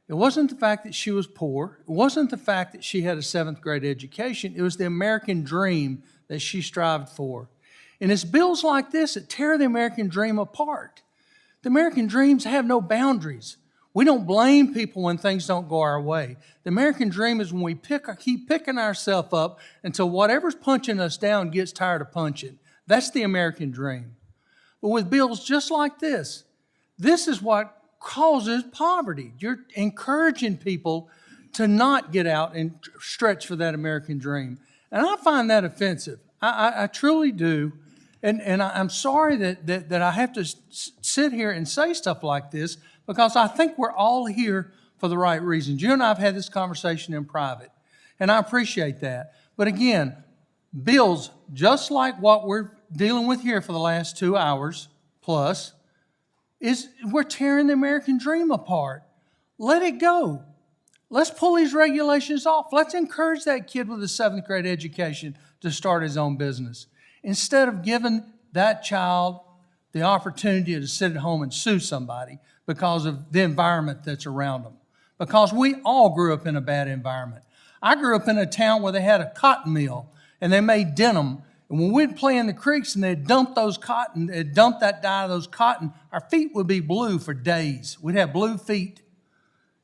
It wasn't the fact that she was poor. It wasn't the fact that she had a 7th grade education. It was the American dream that she strived for. And it's bills like this that tear the American dream apart. The American dreams have no boundaries. We don't blame people when things don't go our way. The American dream is when we keep picking ourselves up until whatever's punching us down gets tired of punching. That's the American dream. But with bills just like this is what causes poverty. You're encouraging people to not get out and stretch for that American dream. And I find that offensive. I truly do. And I'm sorry that I have to sit here and say stuff like this, because I think we're all here for the right reasons. You and I have had this conversation in private, and I appreciate that. But again, bills just like what we're dealing with here for the last 2 hours plus, we're tearing the American dream apart. Let it go. Let's pull these regulations off. Let's encourage that kid with a 7th grade education to start his own business, instead of giving that child the opportunity to sit at home and sue somebody because of the environment that's around them. Because we all grew up in a bad environment. I grew up in a town where they had a cotton mill and they made denim. And when we'd play in the creeks and they'd dump that dye of those cotton, our feet would be blue for days. We'd have blue feet.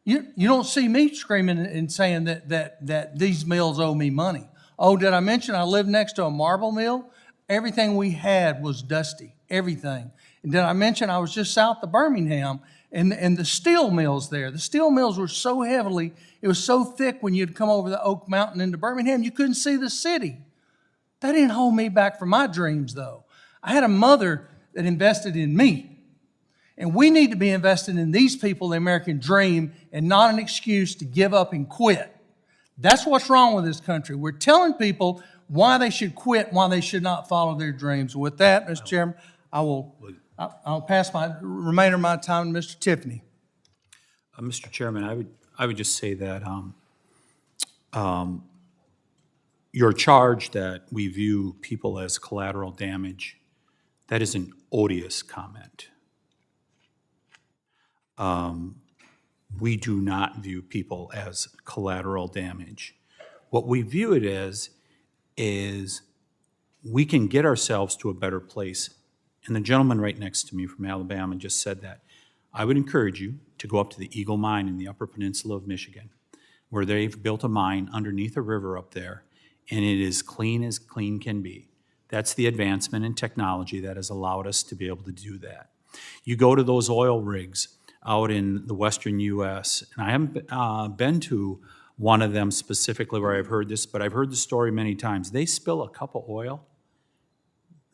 You don't see me screaming and saying that these mills owe me money. Oh, did I mention I lived next to a marble mill? Everything we had was dusty, everything. And did I mention I was just south of Birmingham and the steel mills there? The steel mills were so heavily, it was so thick when you'd come over the Oak Mountain into Birmingham, you couldn't see the city. That didn't hold me back from my dreams, though. I had a mother that invested in me. And we need to be investing in these people, the American dream, and not an excuse to give up and quit. That's what's wrong with this country. We're telling people why they should quit, why they should not follow their dreams. With that, Mr. Chairman, I'll pass my remainder of my time to Mr. Tiffany. Mr. Chairman, I would just say that your charge that we view people as collateral damage, that is an odious comment. we do not view people as collateral damage. What we view it as is we can get ourselves to a better place. And the gentleman right next to me from Alabama just said that. I would encourage you to go up to the Eagle Mine in the Upper Peninsula of Michigan, where they've built a mine underneath a river up there, and it is clean as clean can be. That's the advancement in technology that has allowed us to be able to do that. You go to those oil rigs out in the western U.S., and I haven't been to one of them specifically where I've heard this, but I've heard the story many times. They spill a cup of oil,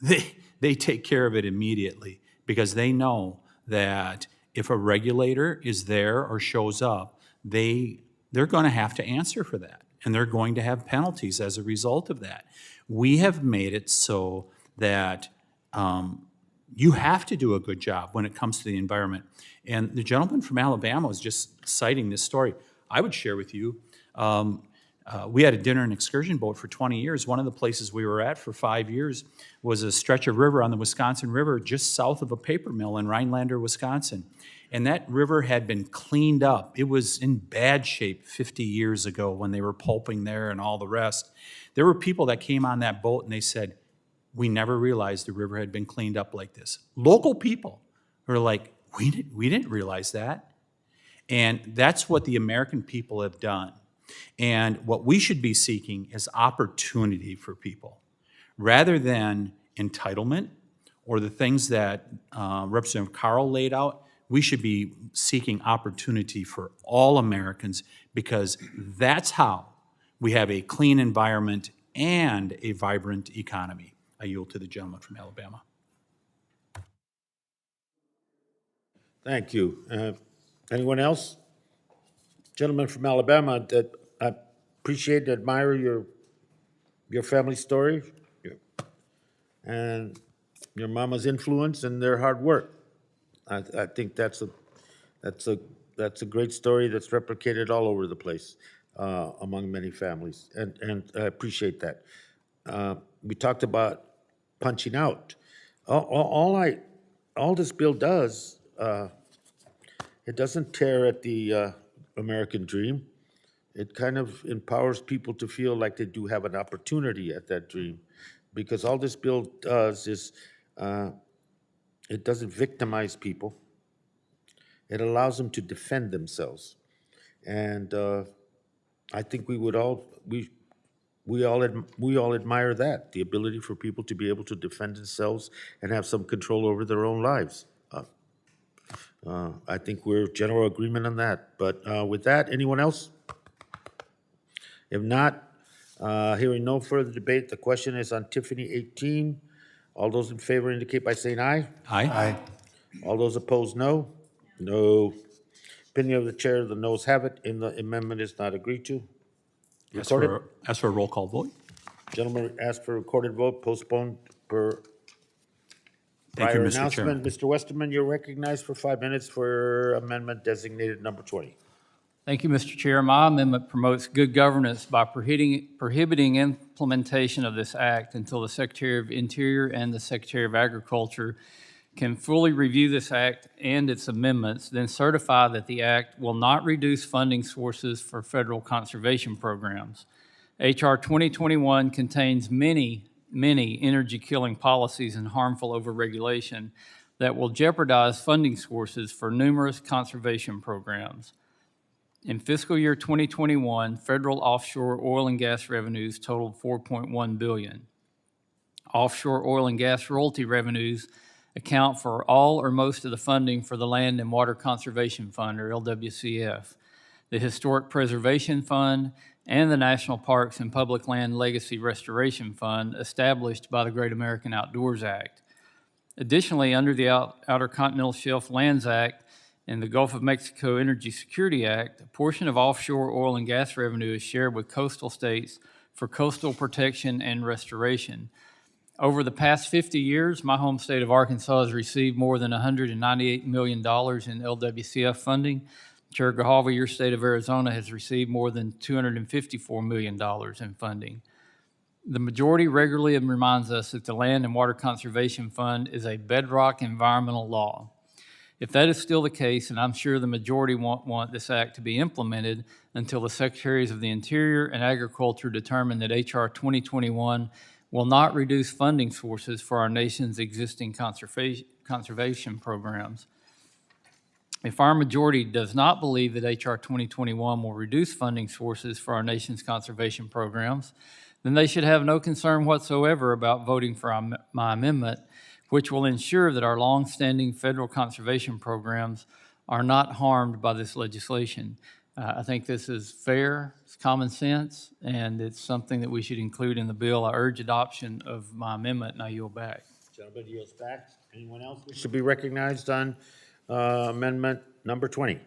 they take care of it immediately because they know that if a regulator is there or shows up, they're going to have to answer for that, and they're going to have penalties as a result of that. We have made it so that you have to do a good job when it comes to the environment. And the gentleman from Alabama was just citing this story. I would share with you, we had a dinner and excursion boat for 20 years. One of the places we were at for 5 years was a stretch of river on the Wisconsin River just south of a paper mill in Rhinelander, Wisconsin. And that river had been cleaned up. It was in bad shape 50 years ago when they were pulping there and all the rest. There were people that came on that boat and they said, we never realized the river had been cleaned up like this. Local people were like, we didn't realize that. And that's what the American people have done. And what we should be seeking is opportunity for people, rather than entitlement or the things that Representative Carl laid out. We should be seeking opportunity for all Americans, because that's how we have a clean environment and a vibrant economy. I yield to the gentleman from Alabama. Thank you. Anyone else? Gentleman from Alabama, that I appreciate and admire your family story and your mama's influence and their hard work. I think that's a great story that's replicated all over the place among many families, and I appreciate that. We talked about punching out. All this bill does, it doesn't tear at the American dream. It kind of empowers people to feel like they do have an opportunity at that dream, because all this bill does is it doesn't victimize people. It allows them to defend themselves, and I think we all admire that, the ability for people to be able to defend themselves and have some control over their own lives. I think we're general agreement on that. But with that, anyone else? If not, hearing no further debate, the question is on Tiffany 18. All those in favor indicate by saying aye. Aye. Aye. All those opposed, no. No. Opinion of the chair, the noes have it, and the amendment is not agreed to. Ask Recorded. for a roll call vote. Gentlemen, ask for recorded vote, postponed per Thank you, prior Mr. announcement. Chairman. Mr. Westerman, you're recognized for 5 minutes for amendment designated number 20. Thank you, Mr. Chair. My amendment promotes good governance by prohibiting implementation of this act until the Secretary of Interior and the Secretary of Agriculture can fully review this act and its amendments, then certify that the act will not reduce funding sources for federal conservation programs. H.R. 2021 contains many energy-killing policies and harmful overregulation that will jeopardize funding sources for numerous conservation programs. In fiscal year 2021, federal offshore oil and gas revenues totaled $4.1 billion. Offshore oil and gas royalty revenues account for all or most of the funding for the Land and Water Conservation Fund, or LWCF, the Historic Preservation Fund, and the National Parks and Public Land Legacy Restoration Fund established by the Great American Outdoors Act. Additionally, under the Outer Continental Shelf Lands Act and the Gulf of Mexico Energy Security Act, a portion of offshore oil and gas revenue is shared with coastal states for coastal protection and restoration. Over the past 50 years, my home state of Arkansas has received more than $198 million in LWCF funding. Chair Grijalva, your state of Arizona has received more than $254 million in funding. The majority regularly reminds us that the Land and Water Conservation Fund is a bedrock environmental law. If that is still the case, and I'm sure the majority won't want this act to be implemented until the Secretaries of the Interior and Agriculture determine that H.R. 2021 will not reduce funding sources for our nation's existing conservation programs. If our majority does not believe that H.R. 2021 will reduce funding sources for our nation's conservation programs, then they should have no concern whatsoever about voting for my amendment, which will ensure that our longstanding federal conservation programs are not harmed by this legislation. I think this is fair, it's common sense, and it's something that we should include in the bill. I urge adoption of my amendment, and I yield back. Gentleman yields back. Anyone else wish to be recognized on amendment number 20?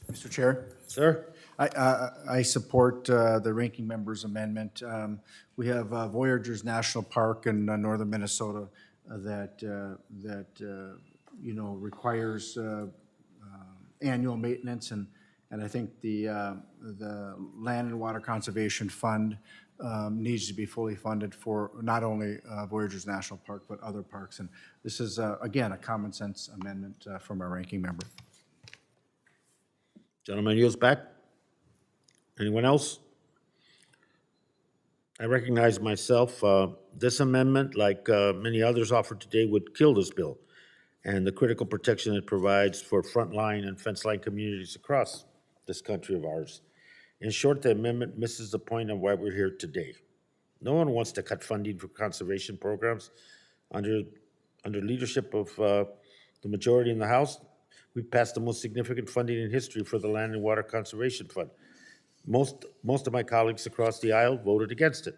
Mr. Chair? Sir? I support the ranking member's amendment. We have Voyageurs National Park in northern Minnesota that requires annual maintenance, and I think the Land and Water Conservation Fund needs to be fully funded for not only Voyageurs National Park but other parks. And this is again a common sense amendment from our ranking member. Gentleman yields back. Anyone else? I recognize myself. This amendment, like many others offered today, would kill this bill and the critical protection it provides for frontline and fence line communities across this country of ours. In short, the amendment misses the point of why we're here today. No one wants to cut funding for conservation programs. Under leadership of the majority in the House, we passed the most significant funding in history for the Land and Water Conservation Fund. Most of my colleagues across the aisle voted against it.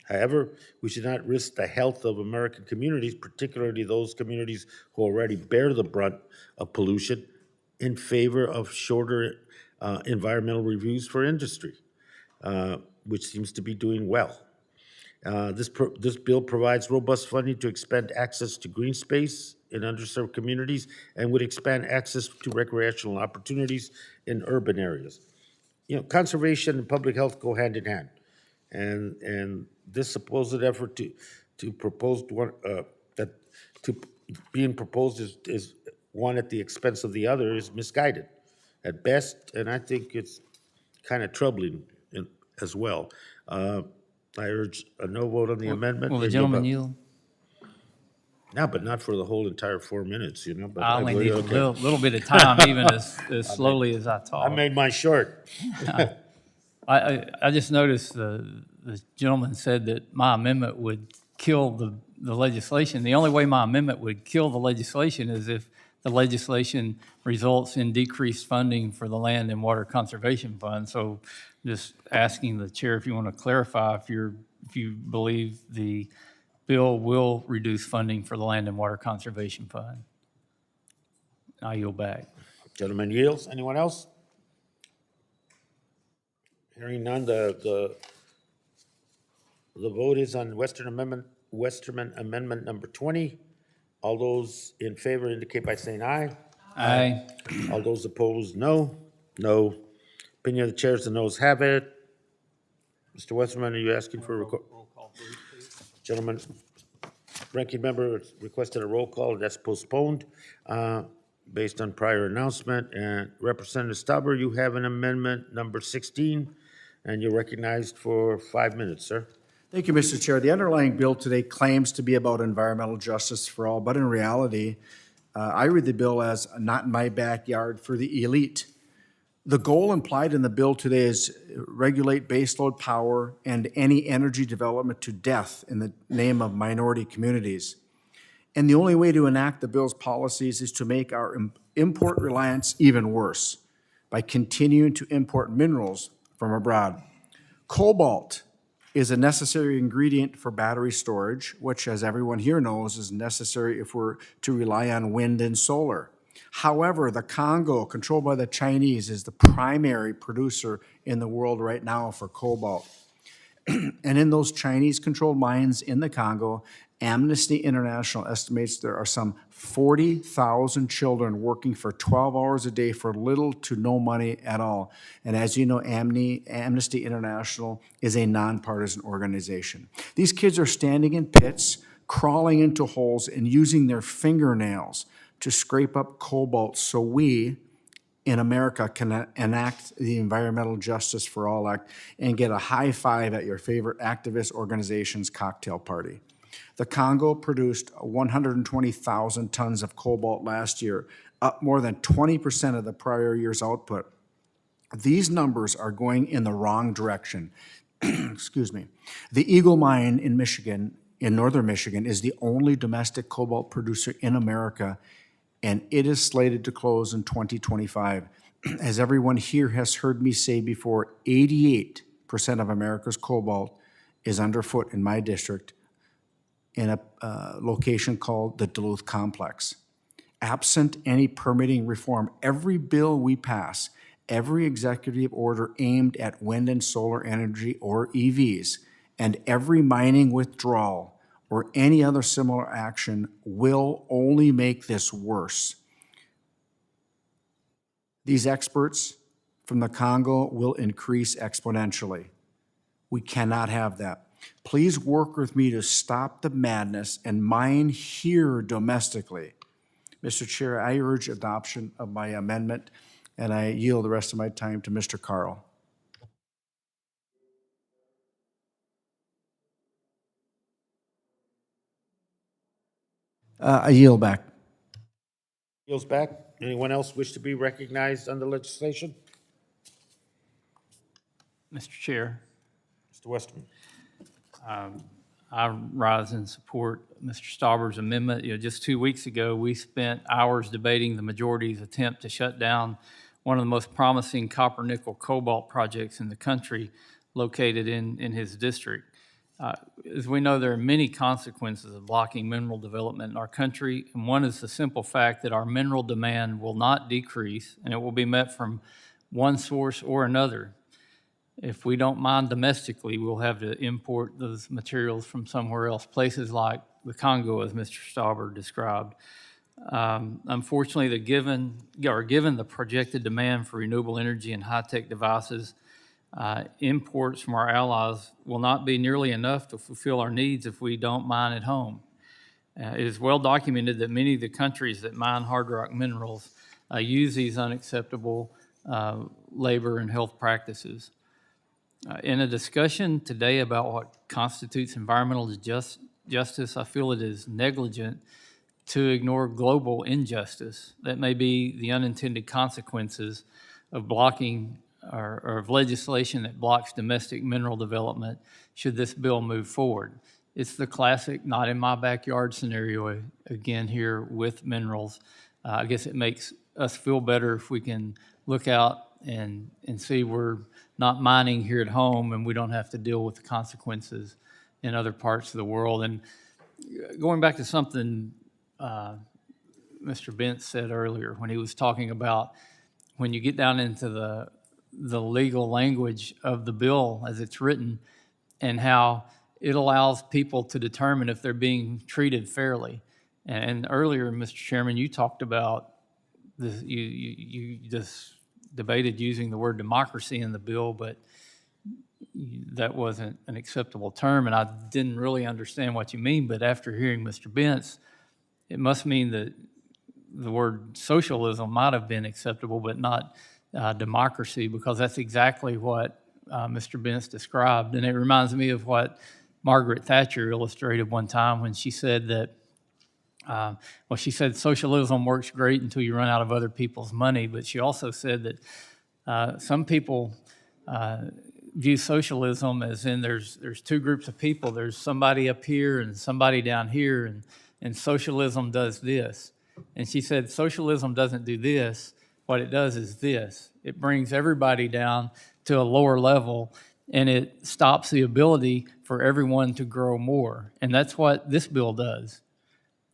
However, we should not risk the health of American communities, particularly those communities who already bear the brunt of pollution, in favor of shorter environmental reviews for industry, which seems to be doing well. This bill provides robust funding to expand access to green space in underserved communities and would expand access to recreational opportunities in urban areas. You know, conservation and public health go hand in hand, and this supposed effort being proposed is one at the expense of the other is misguided at best, and I think it's kind of troubling as well. I urge a no vote on the amendment. Will the gentleman yield? No, but not for the whole entire 4 minutes, you know. But I only need a little bit of time, even as slowly as I talk. I made mine short. I just noticed the gentleman said that my amendment would kill the legislation. The only way my amendment would kill the legislation is if the legislation results in decreased funding for the Land and Water Conservation Fund. So just asking the chair if you want to clarify if you believe the bill will reduce funding for the Land and Water Conservation Fund. I yield back. Gentleman yields. Anyone else? Hearing none, the vote is on Westerman Amendment number 20. All those in favor indicate by saying aye. Aye. All those opposed, no. No. Opinion of the chair is the noes have it. Mr. Westerman, are you asking for a roll call, please? Gentlemen, ranking member requested a roll call. That's postponed based on prior announcement. And Representative Stauber, you have an amendment number 16, and you're recognized for 5 minutes, sir. Thank you, Mr. Chair. The underlying bill today claims to be about environmental justice for all, but in reality, I read the bill as not in my backyard for the elite. The goal implied in the bill today is regulate baseload power and any energy development to death in the name of minority communities. And the only way to enact the bill's policies is to make our import reliance even worse by continuing to import minerals from abroad. Cobalt is a necessary ingredient for battery storage, which, as everyone here knows, is necessary if we're to rely on wind and solar. However, the Congo, controlled by the Chinese, is the primary producer in the world right now for cobalt. And in those Chinese-controlled mines in the Congo, Amnesty International estimates there are some 40,000 children working for 12 hours a day for little to no money at all. And as you know, Amnesty International is a nonpartisan organization. These kids are standing in pits, crawling into holes, and using their fingernails to scrape up cobalt so we in America can enact the Environmental Justice for All Act and get a high five at your favorite activist organization's cocktail party. The Congo produced 120,000 tons of cobalt last year, up more than 20% of the prior year's output. These numbers are going in the wrong direction. Excuse me. The Eagle Mine in Michigan, in northern Michigan, is the only domestic cobalt producer in America, and it is slated to close in 2025. As everyone here has heard me say before, 88% of America's cobalt is underfoot in my district in a location called the Duluth Complex. Absent any permitting reform, every bill we pass, every executive order aimed at wind and solar energy or EVs, and every mining withdrawal or any other similar action will only make this worse. These experts from the Congo will increase exponentially. We cannot have that. Please work with me to stop the madness and mine here domestically. Mr. Chair, I urge adoption of my amendment, and I yield the rest of my time to Mr. Carl. I yield back. Yields back. Anyone else wish to be recognized on the legislation? Mr. Chair, Mr. Westerman. I rise in support of Mr. Stauber's amendment. Just 2 weeks ago, we spent hours debating the majority's attempt to shut down one of the most promising copper, nickel, cobalt projects in the country located in his district. As we know, there are many consequences of blocking mineral development in our country, and one is the simple fact that our mineral demand will not decrease, and it will be met from one source or another. If we don't mine domestically, we'll have to import those materials from somewhere else, places like the Congo, as Mr. Stauber described. Unfortunately, given the projected demand for renewable energy and high-tech devices, imports from our allies will not be nearly enough to fulfill our needs if we don't mine at home. It is well documented that many of the countries that mine hard rock minerals use these unacceptable labor and health practices. In a discussion today about what constitutes environmental justice, I feel it is negligent to ignore global injustice that may be the unintended consequences of blocking or of legislation that blocks domestic mineral development should this bill move forward. It's the classic not in my backyard scenario again here with minerals. I guess it makes us feel better if we can look out and see we're not mining here at home and we don't have to deal with the consequences in other parts of the world. And going back to something Mr. Bentz said earlier when he was talking about when you get down into the legal language of the bill as it's written and how it allows people to determine if they're being treated fairly. And earlier, Mr. Chairman, you talked about this, you just debated using the word democracy in the bill, but that wasn't an acceptable term, and I didn't really understand what you mean, but after hearing Mr. Bentz, it must mean that the word socialism might have been acceptable, but not democracy, because that's exactly what Mr. Bentz described. And it reminds me of what Margaret Thatcher illustrated one time when she said that, she said socialism works great until you run out of other people's money, but she also said that some people view socialism as in there's two groups of people. There's somebody up here and somebody down here, and socialism does this. And she said socialism doesn't do this. What it does is this. It brings everybody down to a lower level, and it stops the ability for everyone to grow more. And that's what this bill does.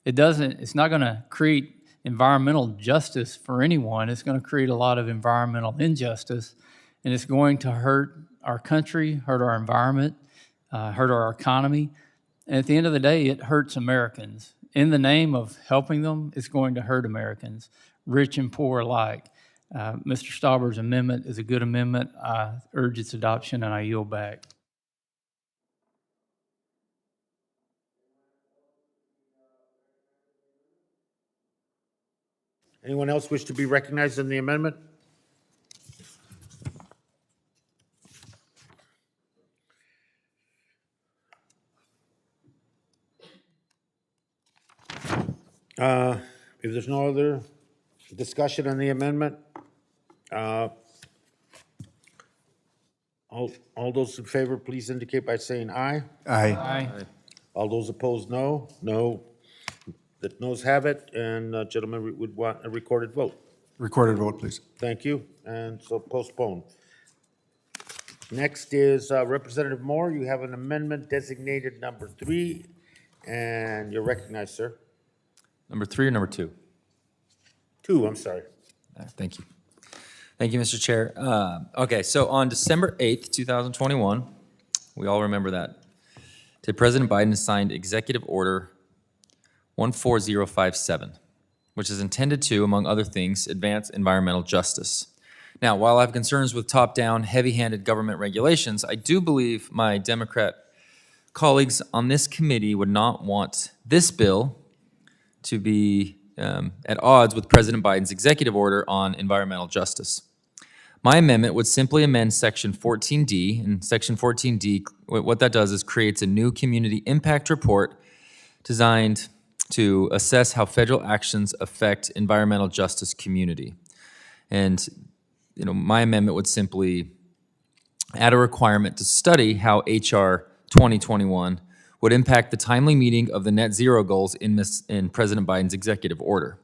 It's not going to create environmental justice for anyone. It's going to create a lot of environmental injustice, and it's going to hurt our country, hurt our environment, hurt our economy. And at the end of the day, it hurts Americans. In the name of helping them, it's going to hurt Americans, rich and poor alike. Mr. Stauber's amendment is a good amendment. I urge its adoption, and I yield back. Anyone else wish to be recognized on the amendment? If there's no other discussion on the amendment, all those in favor, please indicate by saying aye. Aye. Aye. All those opposed, no. No. The noes have it, and gentlemen would want a recorded vote. Recorded vote, please. Thank you, and so postpone. Next is Representative Moore. You have an amendment designated number 3, and you're recognized, sir. Number 3 or number 2? 2, I'm sorry. Thank you. Thank you, Mr. Chair. Okay, so on December 8th, 2021, we all remember that, President Biden signed Executive Order 14057, which is intended to, among other things, advance environmental justice. Now, while I have concerns with top-down, heavy-handed government regulations, I do believe my Democrat colleagues on this committee would not want this bill to be at odds with President Biden's executive order on environmental justice. My amendment would simply amend Section 14D, and Section 14D, what that does is creates a new community impact report designed to assess how federal actions affect environmental justice community. And, my amendment would simply add a requirement to study how HR 2021 would impact the timely meeting of the net zero goals in President Biden's executive order.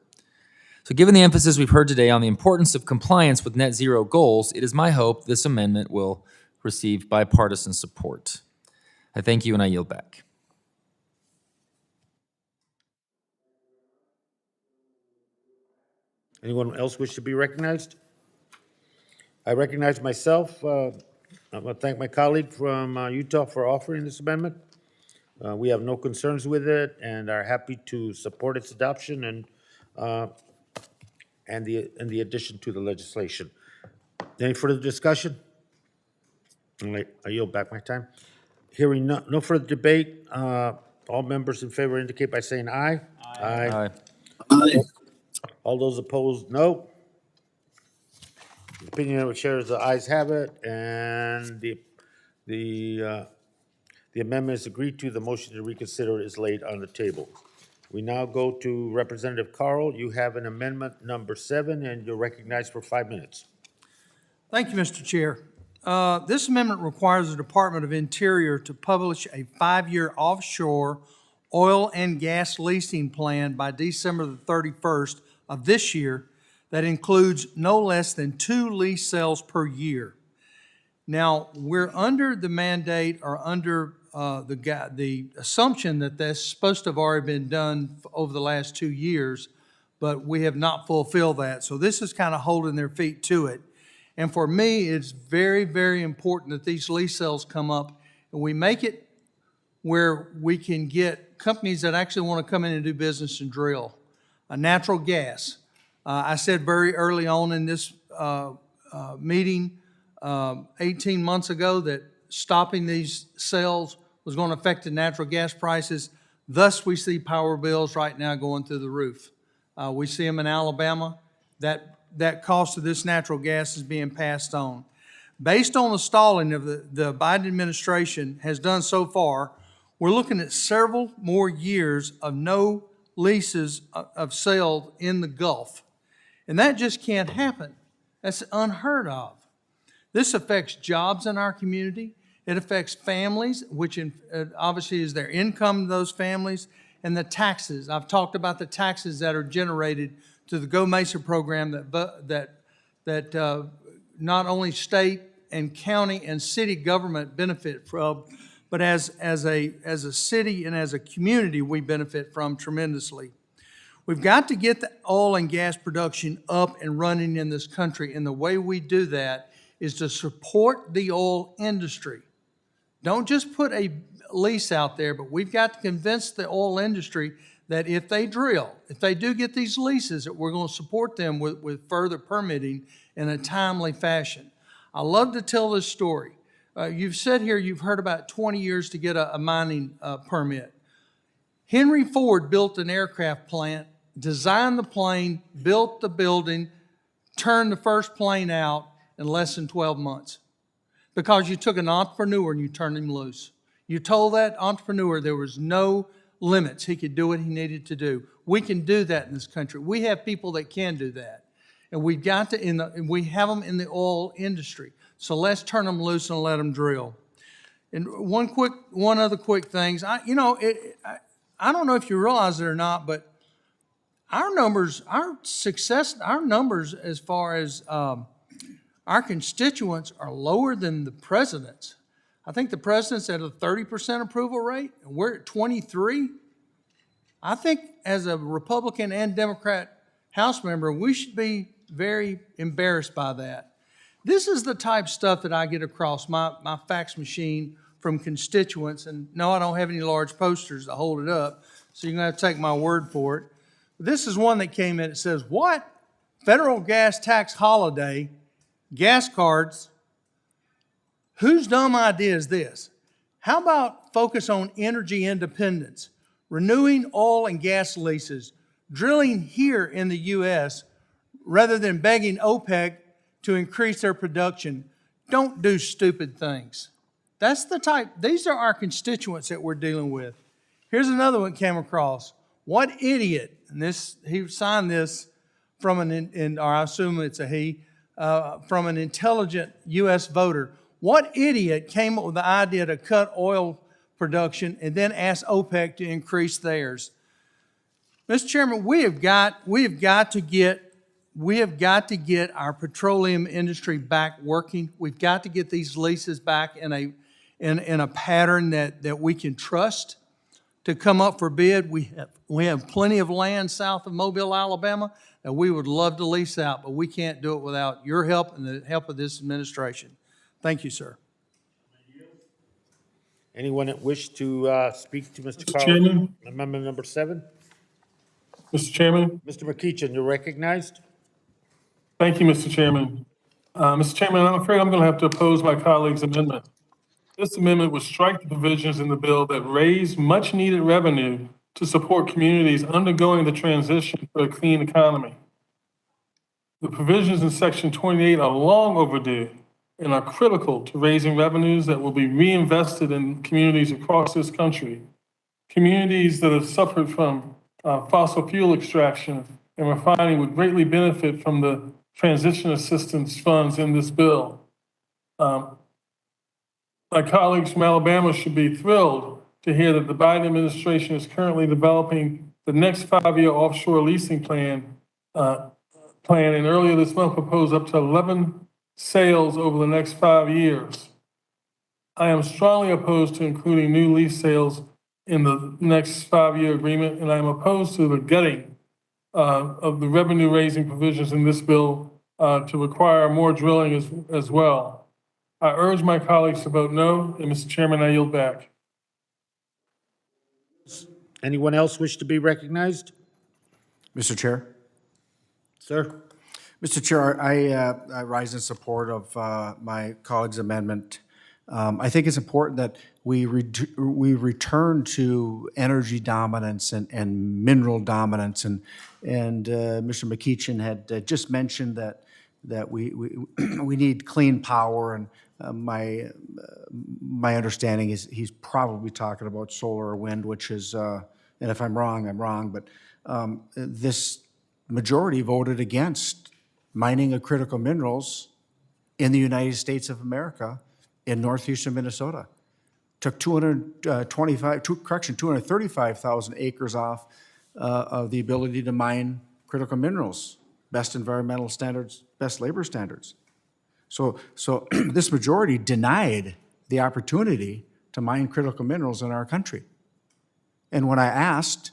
So given the emphasis we've heard today on the importance of compliance with net zero goals, it is my hope this amendment will receive bipartisan support. I thank you and I yield back. Anyone else wish to be recognized? I recognize myself. I want to thank my colleague from Utah for offering this amendment. We have no concerns with it and are happy to support its adoption and the addition to the legislation. Any further discussion? I yield back my time. Hearing no further debate, all members in favor indicate by saying aye. Aye. Aye. All those opposed, no. The opinion of the chair is the ayes have it, and the amendment is agreed to. The motion to reconsider is laid on the table. We now go to Representative Carl. You have an amendment number 7, and you're recognized for 5 minutes. Thank you, Mr. Chair. This amendment requires the Department of Interior to publish a 5-year offshore oil and gas leasing plan by December the 31st of this year that includes no less than 2 lease sales per year. Now, we're under the mandate or under the assumption that that's supposed to have already been done over the last 2 years, but we have not fulfilled that. So this is kind of holding their feet to it. And for me, it's very, very important that these lease sales come up and we make it where we can get companies that actually want to come in and do business and drill. Natural gas. I said very early on in this meeting 18 months ago that stopping these sales was going to affect the natural gas prices. Thus, we see power bills right now going through the roof. We see them in Alabama. That cost of this natural gas is being passed on. Based on the stalling of the Biden administration has done so far, we're looking at several more years of no leases of sales in the Gulf. And that just can't happen. That's unheard of. This affects jobs in our community. It affects families, which obviously is their income to those families, and the taxes. I've talked about the taxes that are generated to the Go Mesa program that not only state and county and city government benefit from, but as a city and as a community, we benefit from tremendously. We've got to get the oil and gas production up and running in this country, and the way we do that is to support the oil industry. Don't just put a lease out there, but we've got to convince the oil industry that if they drill, if they do get these leases, that we're going to support them with further permitting in a timely fashion. I love to tell this story. You've said here you've heard about 20 years to get a mining permit. Henry Ford built an aircraft plant designed the plane, built the building, turned the first plane out in less than 12 months. Because you took an entrepreneur and you turned him loose. You told that entrepreneur there was no limits. He could do what he needed to do. We can do that in this country. We have people that can do that. And we've got to, and we have them in the oil industry. So let's turn them loose and let them drill. And one other quick thing. I don't know if you realize it or not, but our numbers as far as our constituents are lower than the president's. I think the president's at a 30% approval rate, and we're at 23. I think as a Republican and Democrat House member, we should be very embarrassed by that. This is the type of stuff that I get across my fax machine from constituents, and no, I don't have any large posters to hold it up, so you're gonna have to take my word for it. This is one that came in, it says, what? Federal gas tax holiday, gas cards. Whose dumb idea is this? How about focus on energy independence, renewing oil and gas leases, drilling here in the U.S. rather than begging OPEC to increase their production? Don't do stupid things. That's the type, these are our constituents that we're dealing with. Here's another one came across. What idiot, and he signed this from or I assume it's a he, from an intelligent U.S. voter. What idiot came up with the idea to cut oil production and then ask OPEC to increase theirs? Mr. Chairman, we have got to get our petroleum industry back working. We've got to get these leases back in a pattern that we can trust to come up for bid. We have plenty of land south of Mobile, Alabama, that we would love to lease out, but we can't do it without your help and the help of this administration. Thank you, sir. Anyone that wish to speak to Mr. Collins? Chairman? Amendment number 7? Mr. Chairman? Mr. McEachin, you're recognized. Thank you, Mr. Chairman. Mr. Chairman, I'm afraid I'm going to have to oppose my colleague's amendment. This amendment would strike the provisions in the bill that raise much-needed revenue to support communities undergoing the transition to a clean economy. The provisions in Section 28 are long overdue and are critical to raising revenues that will be reinvested in communities across this country. Communities that have suffered from fossil fuel extraction and refining would greatly benefit from the transition assistance funds in this bill. My colleagues from Alabama should be thrilled to hear that the Biden administration is currently developing the next 5-year offshore leasing plan, and earlier this month proposed up to 11 sales over the next 5 years. I am strongly opposed to including new lease sales in the next 5-year agreement, and I am opposed to the gutting of the revenue-raising provisions in this bill to require more drilling as well. I urge my colleagues to vote no, and Mr. Chairman, I yield back. Anyone else wish to be recognized? Mr. Chair? Sir? Mr. Chair, I rise in support of my colleague's amendment. I think it's important that we return to energy dominance and mineral dominance. And Mr. McEachin had just mentioned that we need clean power. And my understanding is he's probably talking about solar or wind, which is, and if I'm wrong, I'm wrong. But this majority voted against mining of critical minerals in the United States of America in northeastern Minnesota. Took 235,000 acres off of the ability to mine critical minerals, best environmental standards, best labor standards. So this majority denied the opportunity to mine critical minerals in our country. And when I asked,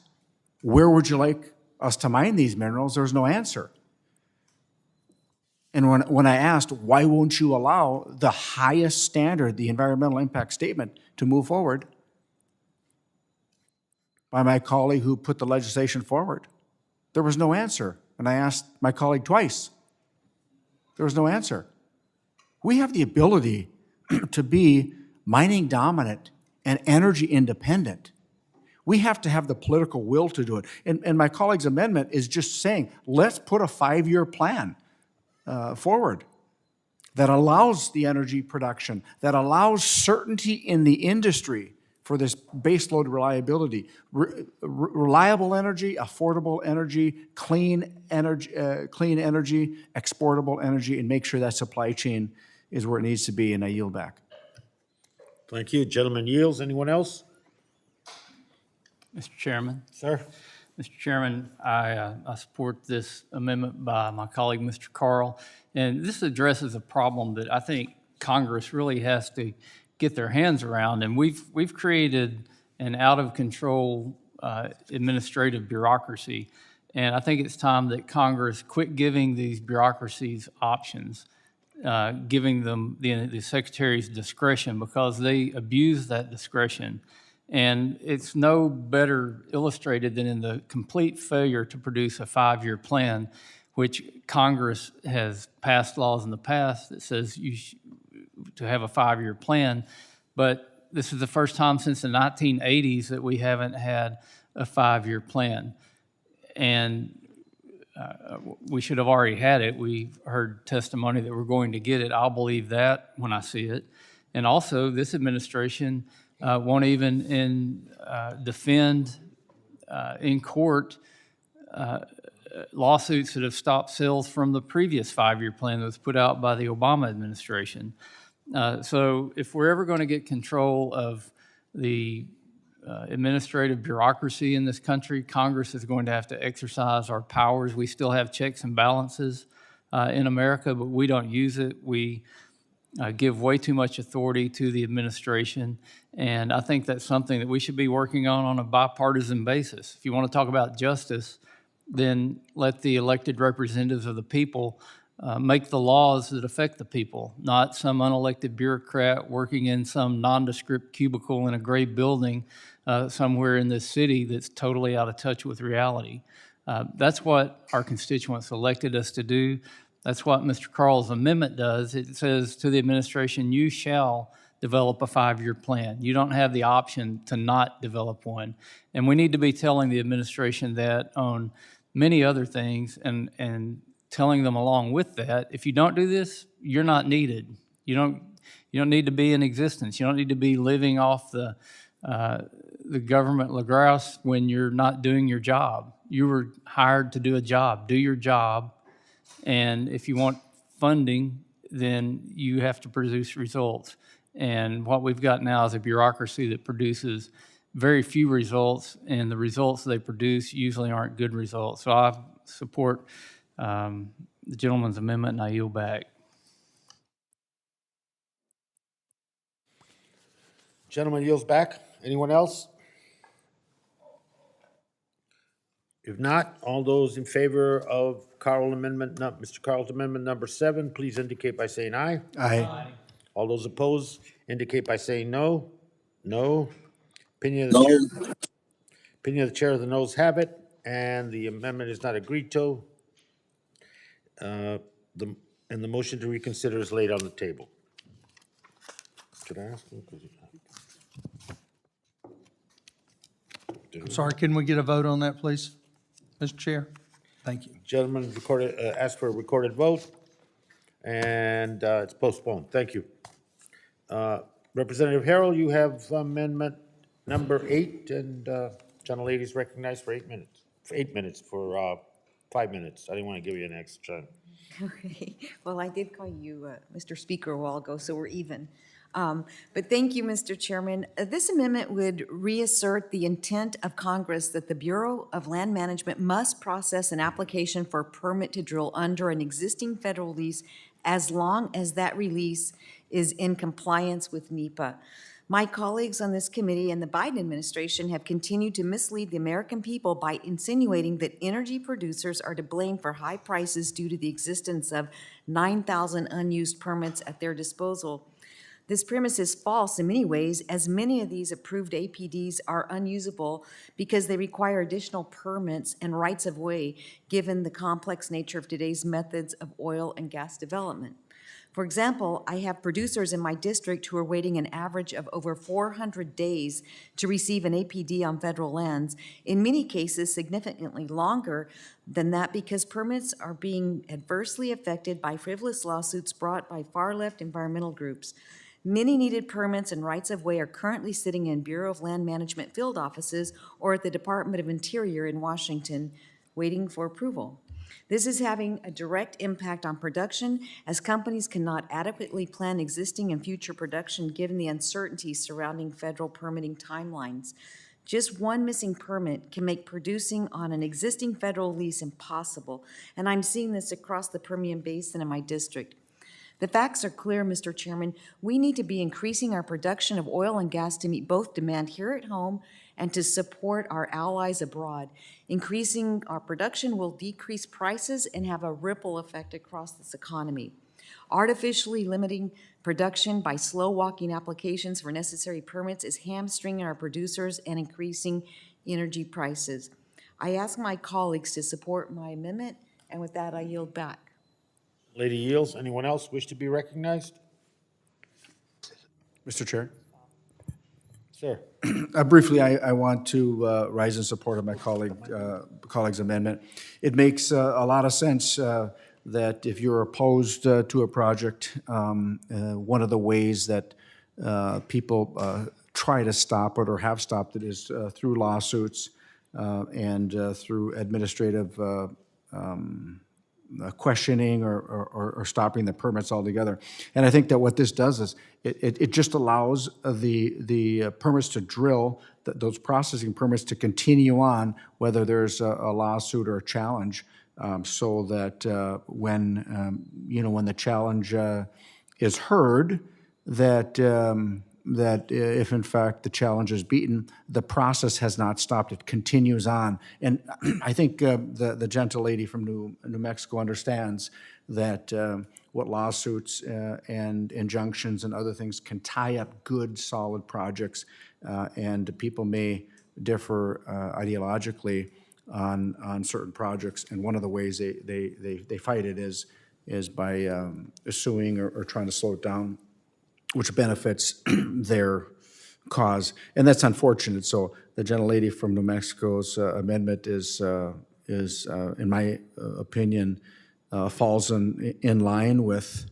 where would you like us to mine these minerals, there was no answer. And when I asked, why won't you allow the highest standard, the environmental impact statement, to move forward, by my colleague who put the legislation forward, there was no answer. And I asked my colleague twice. There was no answer. We have the ability to be mining dominant and energy independent. We have to have the political will to do it. And my colleague's amendment is just saying, let's put a 5-year plan forward that allows the energy production, that allows certainty in the industry for this baseload reliability. Reliable energy, affordable energy, clean energy, exportable energy, and make sure that supply chain is where it needs to be, and I yield back. Thank you. Gentleman yields. Anyone else? Mr. Chairman. Sir? Mr. Chairman, I support this amendment by my colleague, Mr. Carl, and this addresses a problem that I think Congress really has to get their hands around, and we've created an out-of-control administrative bureaucracy, and I think it's time that Congress quit giving these bureaucracies options, giving them the secretary's discretion, because they abuse that discretion. And it's no better illustrated than in the complete failure to produce a 5-year plan, which Congress has passed laws in the past that says to have a 5-year plan. But this is the first time since the 1980s that we haven't had a 5-year plan. And we should have already had it. We heard testimony that we're going to get it. I'll believe that when I see it. And also, this administration won't even defend in court lawsuits that have stopped sales from the previous 5-year plan that was put out by the Obama administration. So if we're ever going to get control of the administrative bureaucracy in this country, Congress is going to have to exercise our powers. We still have checks and balances in America, but we don't use it. We give way too much authority to the administration, and I think that's something that we should be working on a bipartisan basis. If you want to talk about justice, then let the elected representatives of the people make the laws that affect the people, not some unelected bureaucrat working in some nondescript cubicle in a gray building somewhere in this city that's totally out of touch with reality. That's what our constituents elected us to do. That's what Mr. Carl's amendment does. It says to the administration, you shall develop a 5-year plan. You don't have the option to not develop one. And we need to be telling the administration that on many other things, and telling them along with that, if you don't do this, you're not needed. You don't need to be in existence. You don't need to be living off the government LaGrasse when you're not doing your job. You were hired to do a job. Do your job. And if you want funding, then you have to produce results. And what we've got now is a bureaucracy that produces very few results, and the results they produce usually aren't good results. So I support the gentleman's amendment, and I yield back. Gentleman yields back. Anyone else? If not, all those in favor of Mr. Carl's amendment number 7, please indicate by saying aye. Aye. All those opposed indicate by saying no. No. Opinion of the chair of the noes have it, and the amendment is not agreed to. And the motion to reconsider is laid on the table. Could I ask him? I'm sorry, can we get a vote on that, please, Mr. Chair? Thank you. Gentlemen, asked for a recorded vote, and it's postponed. Thank you. Representative Harrell, you have amendment number 8, and gentlelady is recognized for 8 minutes. For 8 minutes, for 5 minutes. I didn't want to give you an extra time. Okay, well, I did call you Mr. Speaker a while ago, so we're even. But thank you, Mr. Chairman. This amendment would reassert the intent of Congress that the Bureau of Land Management must process an application for a permit to drill under an existing federal lease as long as that release is in compliance with Nepa. My colleagues on this committee and the Biden administration have continued to mislead the American people by insinuating that energy producers are to blame for high prices due to the existence of 9,000 unused permits at their disposal. This premise is false in many ways, as many of these approved APDs are unusable because they require additional permits and rights of way, given the complex nature of today's methods of oil and gas development. For example, I have producers in my district who are waiting an average of over 400 days to receive an APD on federal lands, in many cases significantly longer than that because permits are being adversely affected by frivolous lawsuits brought by far-left environmental groups. Many needed permits and rights-of-way are currently sitting in Bureau of Land Management field offices or at the Department of Interior in Washington, waiting for approval. This is having a direct impact on production as companies cannot adequately plan existing and future production given the uncertainty surrounding federal permitting timelines. Just one missing permit can make producing on an existing federal lease impossible, and I'm seeing this across the Permian Basin in my district. The facts are clear, Mr. Chairman. We need to be increasing our production of oil and gas to meet both demand here at home and to support our allies abroad. Increasing our production will decrease prices and have a ripple effect across this economy. Artificially limiting production by slow-walking applications for necessary permits is hamstringing our producers and increasing energy prices. I ask my colleagues to support my amendment, and with that, I yield back. Lady yields. Anyone else wish to be recognized? Mr. Chair? Sir. Briefly, I want to rise in support of my colleague's amendment. It makes a lot of sense that if you're opposed to a project, one of the ways that people try to stop it or have stopped it is through lawsuits and through administrative questioning or stopping the permits altogether. And I think that what this does is it just allows the permits to drill, those processing permits to continue on, whether there's a lawsuit or a challenge, so that when the challenge is heard, that if in fact the challenge is beaten, the process has not stopped. It continues on. And I think the gentle lady from New Mexico understands that what lawsuits and injunctions and other things can tie up good, solid projects, and people may differ ideologically on certain projects. And one of the ways they fight it is by suing or trying to slow it down, which benefits their cause. And that's unfortunate. So the gentlelady from New Mexico's amendment is in my opinion, falls in line with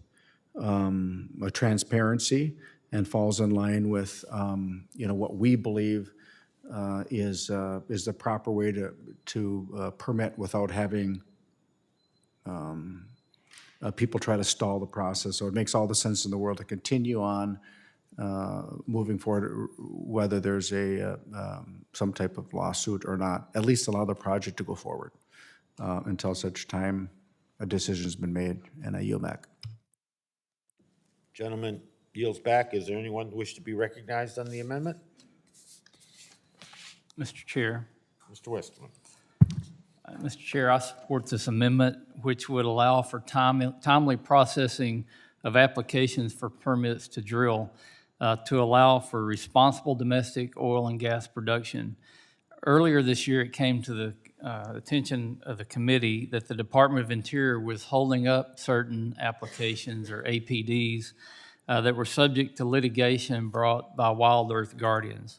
a transparency and falls in line with what we believe is the proper way to permit without having people try to stall the process. So it makes all the sense in the world to continue on moving forward, whether there's some type of lawsuit or not. At least allow the project to go forward until such time a decision's been made, and I yield back. Gentleman yields back. Is there anyone who wish to be recognized on the amendment? Mr. Chair. Mr. Westman. Mr. Chair, I support this amendment, which would allow for timely processing of applications for permits to drill, to allow for responsible domestic oil and gas production. Earlier this year, it came to the attention of the committee that the Department of Interior was holding up certain applications or APDs that were subject to litigation brought by Wild Earth Guardians.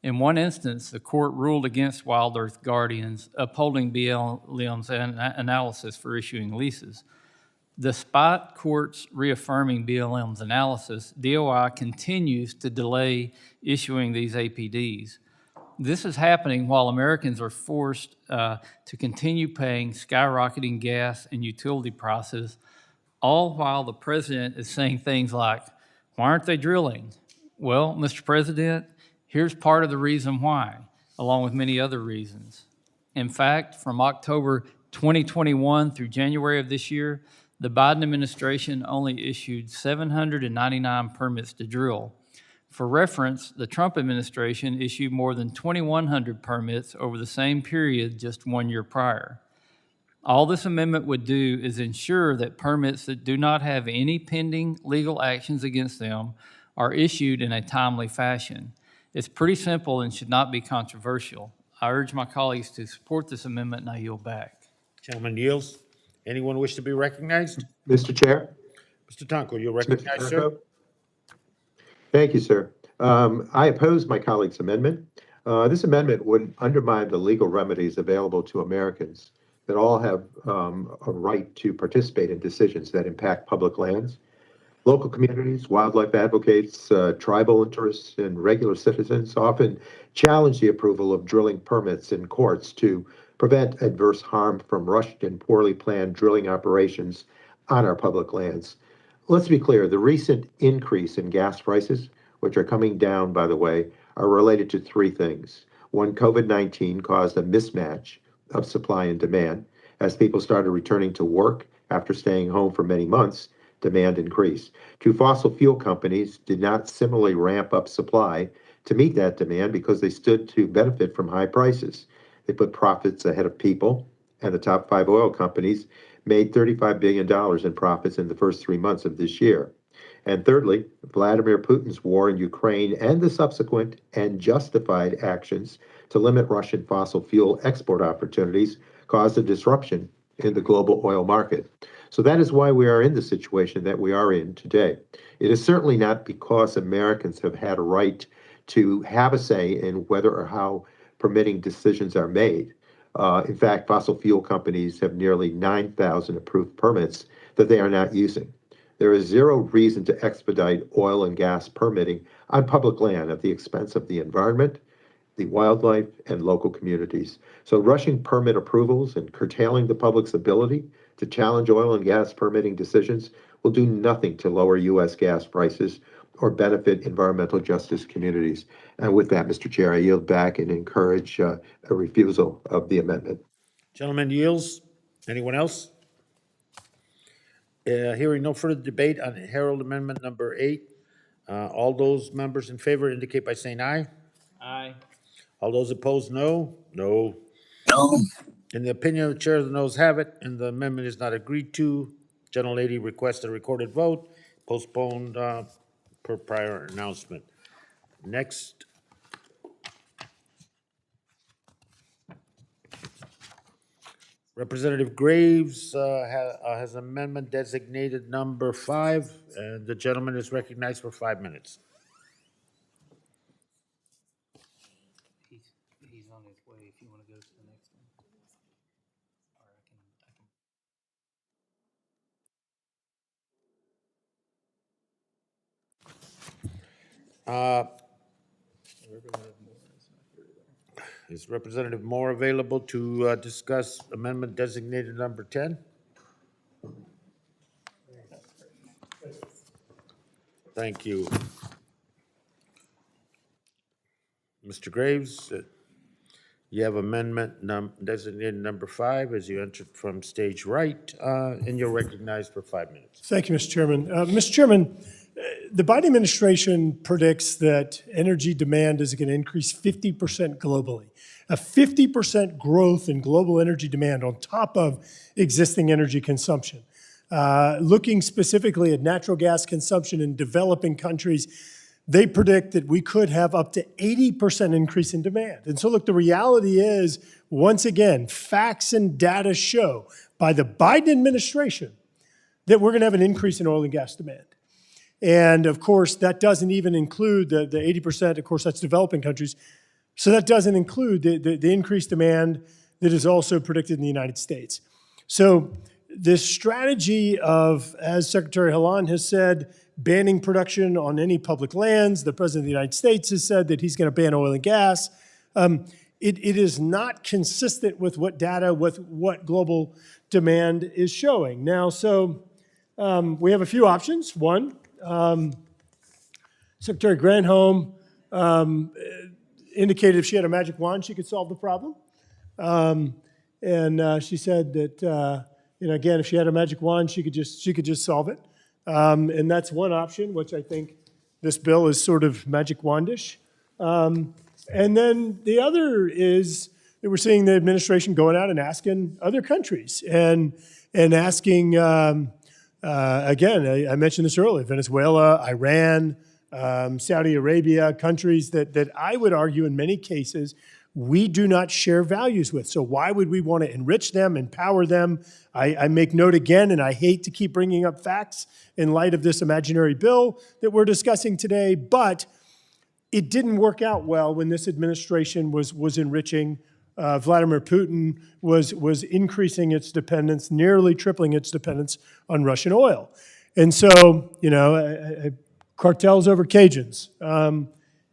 In one instance, the court ruled against Wild Earth Guardians, upholding BLM's analysis for issuing leases. Despite courts reaffirming BLM's analysis, DOI continues to delay issuing these APDs. This is happening while Americans are forced to continue paying skyrocketing gas and utility prices, all while the president is saying things like, "Why aren't they drilling?" Well, Mr. President, here's part of the reason why, along with many other reasons. In fact, from October 2021 through January of this year, the Biden administration only issued 799 permits to drill. For reference, the Trump administration issued more than 2,100 permits over the same period just 1 year prior. All this amendment would do is ensure that permits that do not have any pending legal actions against them are issued in a timely fashion. It's pretty simple and should not be controversial. I urge my colleagues to support this amendment, and I yield back. Gentleman yields. Anyone wish to be recognized? Mr. Chair, Mr. Tonko, you're recognized, Mr. sir. Turco? Thank you, sir. I oppose my colleague's amendment. This amendment would undermine the legal remedies available to Americans that all have a right to participate in decisions that impact public lands. Local communities, wildlife advocates, tribal interests, and regular citizens often challenge the approval of drilling permits in courts to prevent adverse harm from rushed and poorly planned drilling operations on our public lands. Let's be clear, the recent increase in gas prices, which are coming down, by the way, are related to three things. One, COVID-19 caused a mismatch of supply and demand. As people started returning to work after staying home for many months, demand increased. Two, fossil fuel companies did not similarly ramp up supply to meet that demand because they stood to benefit from high prices. They put profits ahead of people, and the top five oil companies made $35 billion in profits in the first 3 months of this year. And thirdly, Vladimir Putin's war in Ukraine and the subsequent and justified actions to limit Russian fossil fuel export opportunities caused a disruption in the global oil market. So that is why we are in the situation that we are in today. It is certainly not because Americans have had a right to have a say in whether or how permitting decisions are made. In fact, fossil fuel companies have nearly 9,000 approved permits that they are not using. There is zero reason to expedite oil and gas permitting on public land at the expense of the environment, the wildlife, and local communities. So rushing permit approvals and curtailing the public's ability to challenge oil and gas permitting decisions will do nothing to lower U.S. gas prices or benefit environmental justice communities. And with that, Mr. Chair, I yield back and encourage a refusal of the amendment. Gentleman yields. Anyone else? Hearing no further debate on Herald Amendment number 8. All those members in favor indicate by saying aye. Aye. All those opposed, no? No. No. In the opinion of the chair, the noes have it, and the amendment is not agreed to. Gentlelady requests a recorded vote, postponed per prior announcement. Next. Representative Graves has amendment designated number 5, and the gentleman is recognized for 5 minutes. He's on his way if you want to go to the next one. Is Representative Moore available to discuss amendment designated number 10? Thank you. Mr. Graves, you have amendment designated number 5 as you entered from stage right, and you're recognized for 5 minutes. Thank you, Mr. Chairman. Mr. Chairman, the Biden administration predicts that energy demand is going to increase 50% globally. A 50% growth in global energy demand on top of existing energy consumption. Looking specifically at natural gas consumption in developing countries, they predict that we could have up to 80% increase in demand. And so look, the reality is, once again, facts and data show by the Biden administration that we're going to have an increase in oil and gas demand. And of course, that doesn't even include the 80%, of course, that's developing countries. So that doesn't include the increased demand that is also predicted in the United States. So this strategy of, as Secretary Haaland has said, banning production on any public lands, the President of the United States has said that he's going to ban oil and gas. It is not consistent with what data, with what global demand is showing. Now, so we have a few options. One, Secretary Granholm indicated if she had a magic wand, she could solve the problem. And she said that, again, if she had a magic wand, she could just solve it. And that's one option, which I think this bill is sort of magic wandish. And then the other is that we're seeing the administration going out and asking other countries and asking, again, I mentioned this earlier, Venezuela, Iran, Saudi Arabia, countries that I would argue in many cases we do not share values with. So why would we want to enrich them, empower them? I make note again, and I hate to keep bringing up facts in light of this imaginary bill that we're discussing today, but it didn't work out well when this administration was enriching. Vladimir Putin was increasing its dependence, nearly tripling its dependence on Russian oil. And so, cartels over Cajuns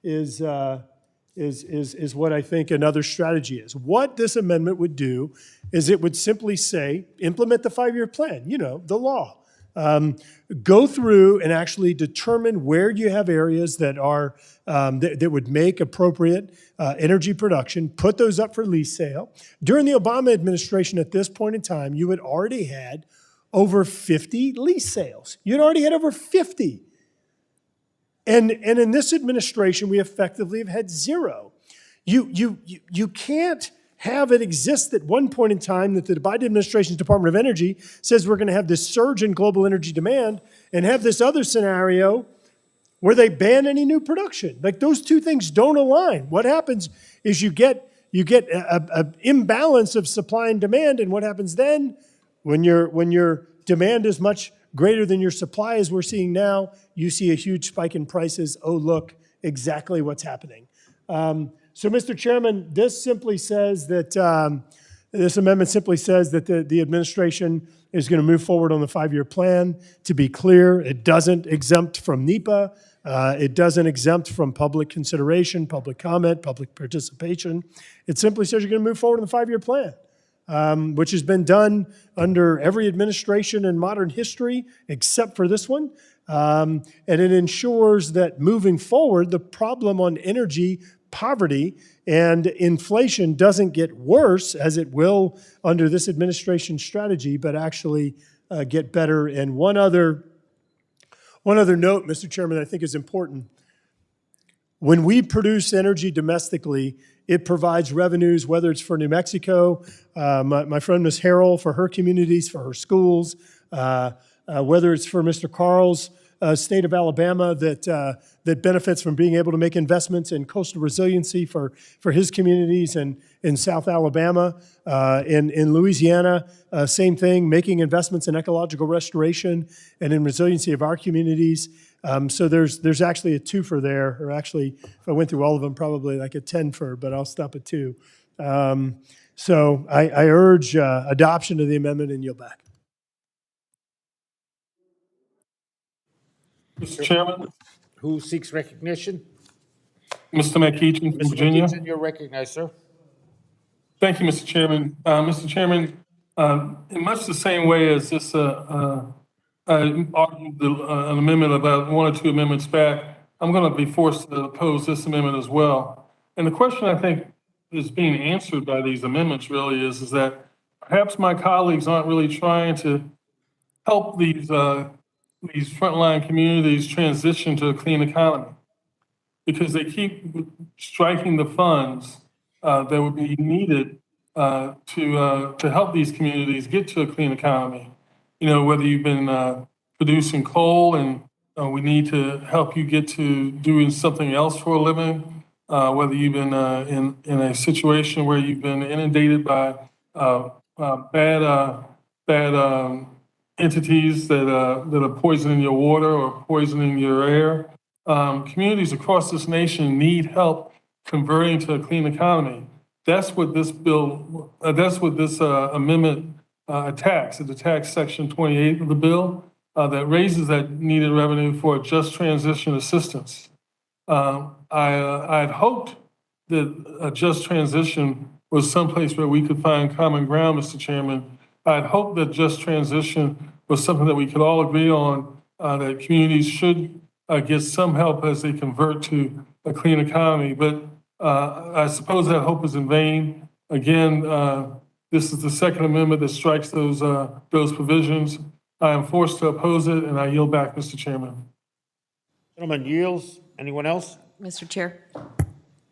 is what I think another strategy is. What this amendment would do is it would simply say, implement the 5-year plan, the law. Go through and actually determine where you have areas that are that would make appropriate energy production, put those up for lease sale. During the Obama administration at this point in time, you had already had over 50 lease sales. You'd already had over 50. And in this administration, we effectively have had 0. You can't have it exist at one point in time that the Biden administration's Department of Energy says we're going to have this surge in global energy demand and have this other scenario where they ban any new production. Like, those two things don't align. What happens is you get an imbalance of supply and demand, and what happens then when your demand is much greater than your supply, as we're seeing now, you see a huge spike in prices. Oh, look, exactly what's happening. So, Mr. Chairman, this simply says that this amendment simply says that the administration is going to move forward on the 5-year plan. To be clear, it doesn't exempt from Nepa. It doesn't exempt from public consideration, public comment, public participation. It simply says you're going to move forward on the 5-year plan, which has been done under every administration in modern history except for this one. And it ensures that moving forward, the problem on energy poverty and inflation doesn't get worse, as it will under this administration's strategy, but actually get better. And one other note, Mr. Chairman, I think is important. When we produce energy domestically, it provides revenues, whether it's for New Mexico, my friend Ms. Harrell, for her communities, for her schools, whether it's for Mr. Carl's state of Alabama that benefits from being able to make investments in coastal resiliency for his communities in South Alabama. In Louisiana, same thing, making investments in ecological restoration and in resiliency of our communities. So there's actually a 2-fer there, or actually, if I went through all of them, probably like a 10-fer, but I'll stop at 2. So I urge adoption of the amendment and yield back. Mr. Chairman, Who seeks recognition? Mr. McEachin from Mr. Virginia. McEachin, you're recognized, sir. Thank you, Mr. Chairman. Mr. Chairman, in much the same way as this, I argued an amendment about 1 or 2 amendments back, I'm going to be forced to oppose this amendment as well. And the question I think is being answered by these amendments really is that perhaps my colleagues aren't really trying to help these frontline communities transition to a clean economy, because they keep striking the funds that would be needed to help these communities get to a clean economy. Whether you've been producing coal and we need to help you get to doing something else for a living, whether you've been in a situation where you've been inundated by bad entities that are poisoning your water or poisoning your air. Communities across this nation need help converting to a clean economy. That's what this bill, that's what this amendment attacks. It attacks Section 28 of the bill that raises that needed revenue for just transition assistance. I'd hoped that a just transition was someplace where we could find common ground, Mr. Chairman. I'd hoped that just transition was something that we could all agree on, that communities should get some help as they convert to a clean economy. But I suppose that hope is in vain. Again, this is the second amendment that strikes those provisions. I am forced to oppose it, and I yield back, Mr. Chairman. Gentleman yields. Anyone else? Mr. Chair.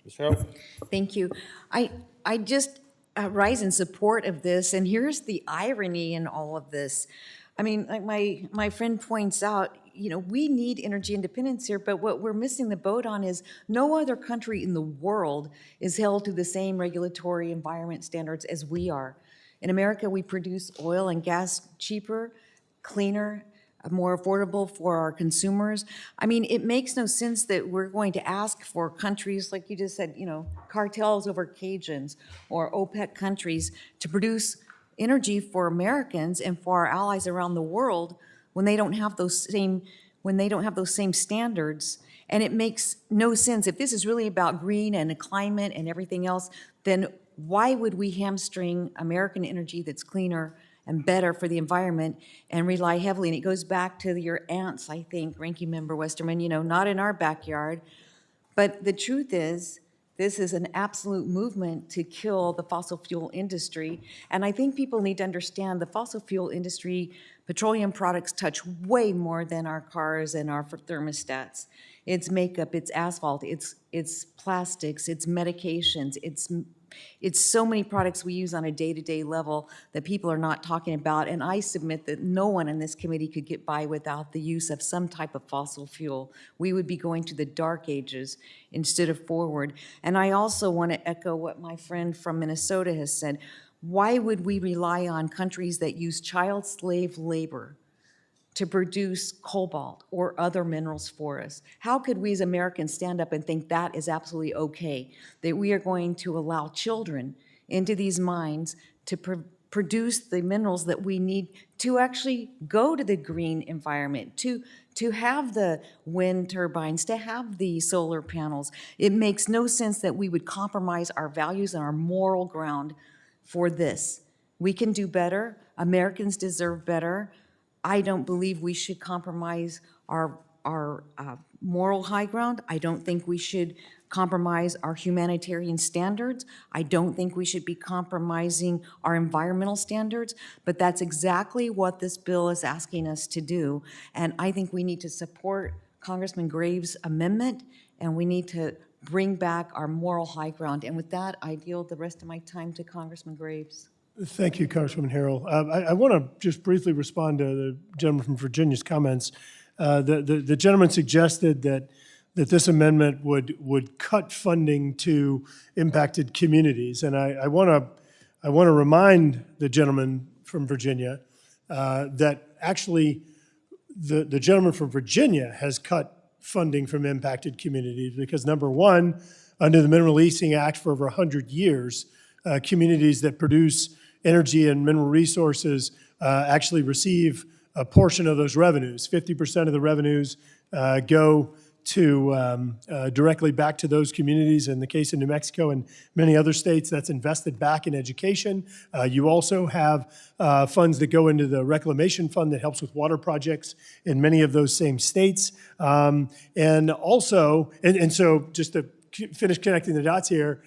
Ms. Harrell? Thank you. I just rise in support of this, and here's the irony in all of this. I mean, like my friend points out, we need energy independence here, but what we're missing the boat on is no other country in the world is held to the same regulatory environment standards as we are. In America, we produce oil and gas cheaper, cleaner, more affordable for our consumers. I mean, it makes no sense that we're going to ask for countries, like you just said, cartels over Cajuns or OPEC countries to produce energy for Americans and for our allies around the world when they don't have those same standards. And it makes no sense. If this is really about green and the climate and everything else, then why would we hamstring American energy that's cleaner and better for the environment and rely heavily? And it goes back to your ants, I think, Ranking Member Westerman, not in our backyard. But the truth is, this is an absolute movement to kill the fossil fuel industry. And I think people need to understand the fossil fuel industry, petroleum products touch way more than our cars and our thermostats. It's makeup, it's asphalt, it's plastics, it's medications, it's so many products we use on a day-to-day level that people are not talking about. And I submit that no one in this committee could get by without the use of some type of fossil fuel. We would be going to the dark ages instead of forward. And I also want to echo what my friend from Minnesota has said. Why would we rely on countries that use child slave labor to produce cobalt or other minerals for us? How could we as Americans stand up and think that is absolutely okay, that we are going to allow children into these mines to produce the minerals that we need to actually go to the green environment, to have the wind turbines, to have the solar panels? It makes no sense that we would compromise our values and our moral ground for this. We can do better. Americans deserve better. I don't believe we should compromise our moral high ground. I don't think we should compromise our humanitarian standards. I don't think we should be compromising our environmental standards, but that's exactly what this bill is asking us to do. And I think we need to support Congressman Graves' amendment, and we need to bring back our moral high ground. And with that, I yield the rest of my time to Congressman Graves. Thank you, Congresswoman Harrell. I want to just briefly respond to the gentleman from Virginia's comments. The gentleman suggested that this amendment would cut funding to impacted communities, and I want to remind the gentleman from Virginia that actually the gentleman from Virginia has cut funding from impacted communities because, number one, under the Mineral Leasing Act for over 100 years, communities that produce energy and mineral resources actually receive a portion of those revenues. 50% of the revenues go to directly back to those communities. In the case of New Mexico and many other states, that's invested back in education. You also have funds that go into the reclamation fund that helps with water projects in many of those same states. And so just to finish connecting the dots here,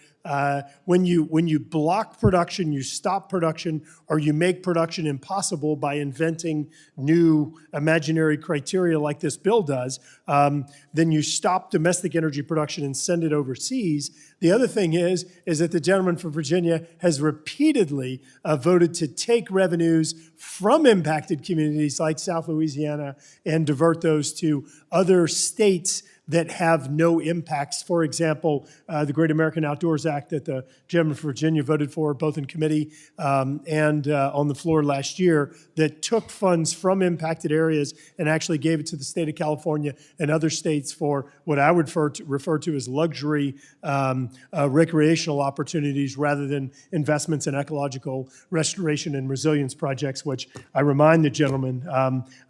when you block production, you stop production, or you make production impossible by inventing new imaginary criteria like this bill does, then you stop domestic energy production and send it overseas. The other thing is that the gentleman from Virginia has repeatedly voted to take revenues from impacted communities like South Louisiana and divert those to other states that have no impacts. For example, the Great American Outdoors Act that the gentleman from Virginia voted for, both in committee and on the floor last year, that took funds from impacted areas and actually gave it to the state of California and other states for what I would refer to as luxury recreational opportunities rather than investments in ecological restoration and resilience projects, which I remind the gentleman,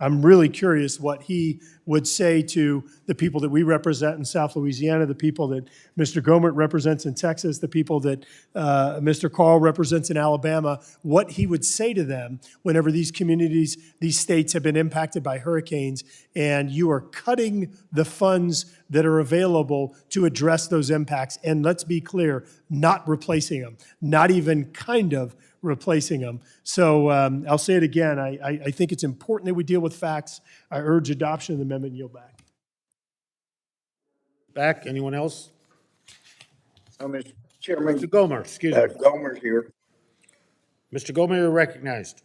I'm really curious what he would say to the people that we represent in South Louisiana, the people that Mr. Gomert represents in Texas, the people that Mr. Carl represents in Alabama, what he would say to them whenever these communities, these states have been impacted by hurricanes, and you are cutting the funds that are available to address those impacts. And let's be clear, not replacing them, not even kind of replacing them. So I'll say it again, I think it's important that we deal with facts. I urge adoption of the amendment and yield back. Back, anyone else? Mr. Chairman. Mr. Gomer, excuse me. Gomer here. Mr. Gomer, you're recognized.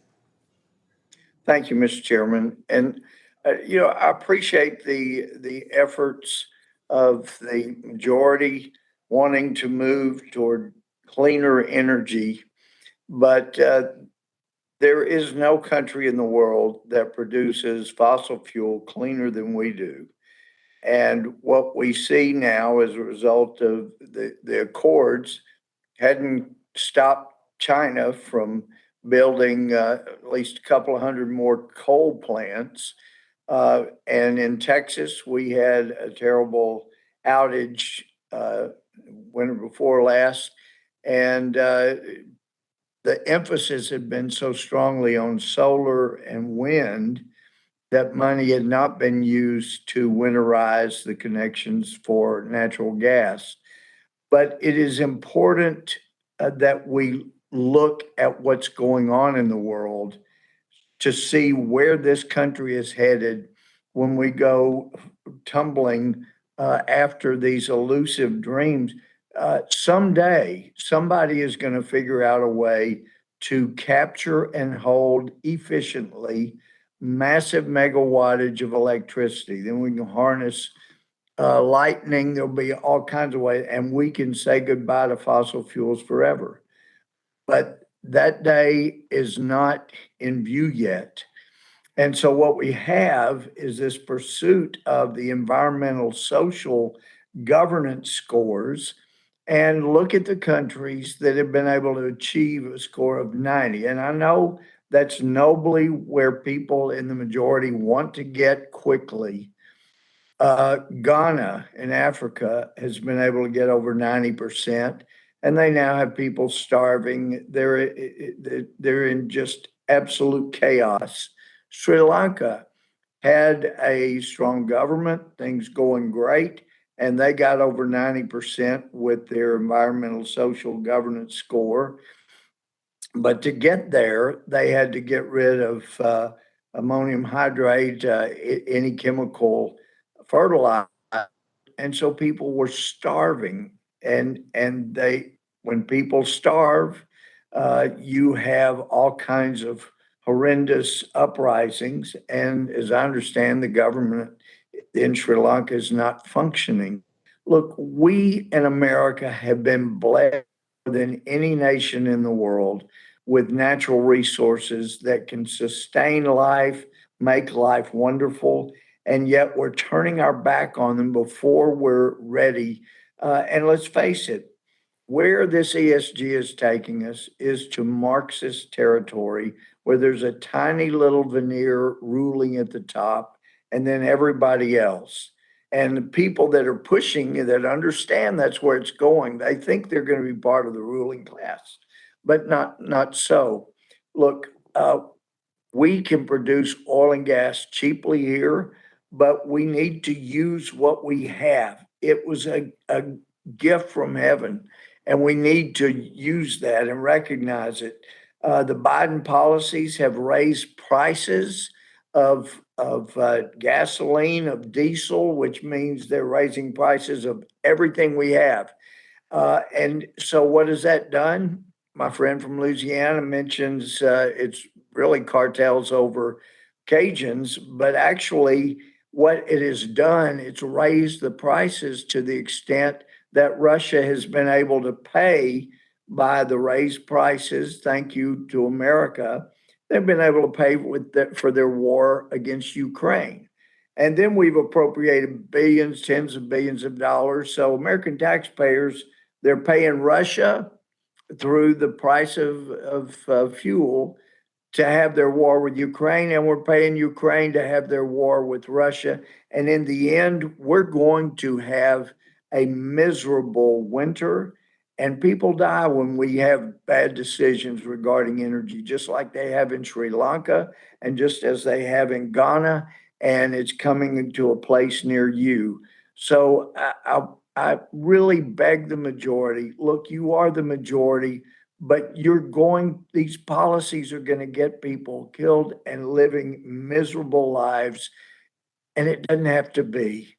Thank you, Mr. Chairman. And I appreciate the efforts of the majority wanting to move toward cleaner energy, but there is no country in the world that produces fossil fuel cleaner than we do. And what we see now as a result of the accords hadn't stopped China from building at least a couple of hundred more coal plants. And in Texas, we had a terrible outage winter before last. And the emphasis had been so strongly on solar and wind that money had not been used to winterize the connections for natural gas. But it is important that we look at what's going on in the world to see where this country is headed when we go tumbling after these elusive dreams. Someday, somebody is going to figure out a way to capture and hold efficiently massive megawattage of electricity. Then we can harness lightning. There'll be all kinds of ways, and we can say goodbye to fossil fuels forever. But that day is not in view yet. And so what we have is this pursuit of the environmental social governance scores. And look at the countries that have been able to achieve a score of 90. And I know that's nobly where people in the majority want to get quickly. Ghana in Africa has been able to get over 90%, and they now have people starving. They're in just absolute chaos. Sri Lanka had a strong government, things going great, and they got over 90% with their environmental social governance score. But to get there, they had to get rid of ammonium hydrate, any chemical fertilizer. And so people were starving. And when people starve, you have all kinds of horrendous uprisings. And as I understand, the government in Sri Lanka is not functioning. Look, we in America have been blessed more than any nation in the world with natural resources that can sustain life, make life wonderful, and yet we're turning our back on them before we're ready. And let's face it, where this ESG is taking us is to Marxist territory, where there's a tiny little veneer ruling at the top, and then everybody else. And the people that are pushing, that understand that's where it's going, they think they're going to be part of the ruling class, but not so. Look, we can produce oil and gas cheaply here, but we need to use what we have. It was a gift from heaven, and we need to use that and recognize it. The Biden policies have raised prices of gasoline, of diesel, which means they're raising prices of everything we have. And so what has that done? My friend from Louisiana mentions it's really cartels over Cajuns, but actually what it has done, it's raised the prices to the extent that Russia has been able to pay by the raised prices. Thank you to America. They've been able to pay for their war against Ukraine. And then we've appropriated billions, tens of billions of dollars. So American taxpayers, they're paying Russia through the price of fuel to have their war with Ukraine, and we're paying Ukraine to have their war with Russia. And in the end, we're going to have a miserable winter, and people die when we have bad decisions regarding energy, just like they have in Sri Lanka and just as they have in Ghana, and it's coming into a place near you. So I really beg the majority, look, you are the majority, but these policies are going to get people killed and living miserable lives, and it doesn't have to be.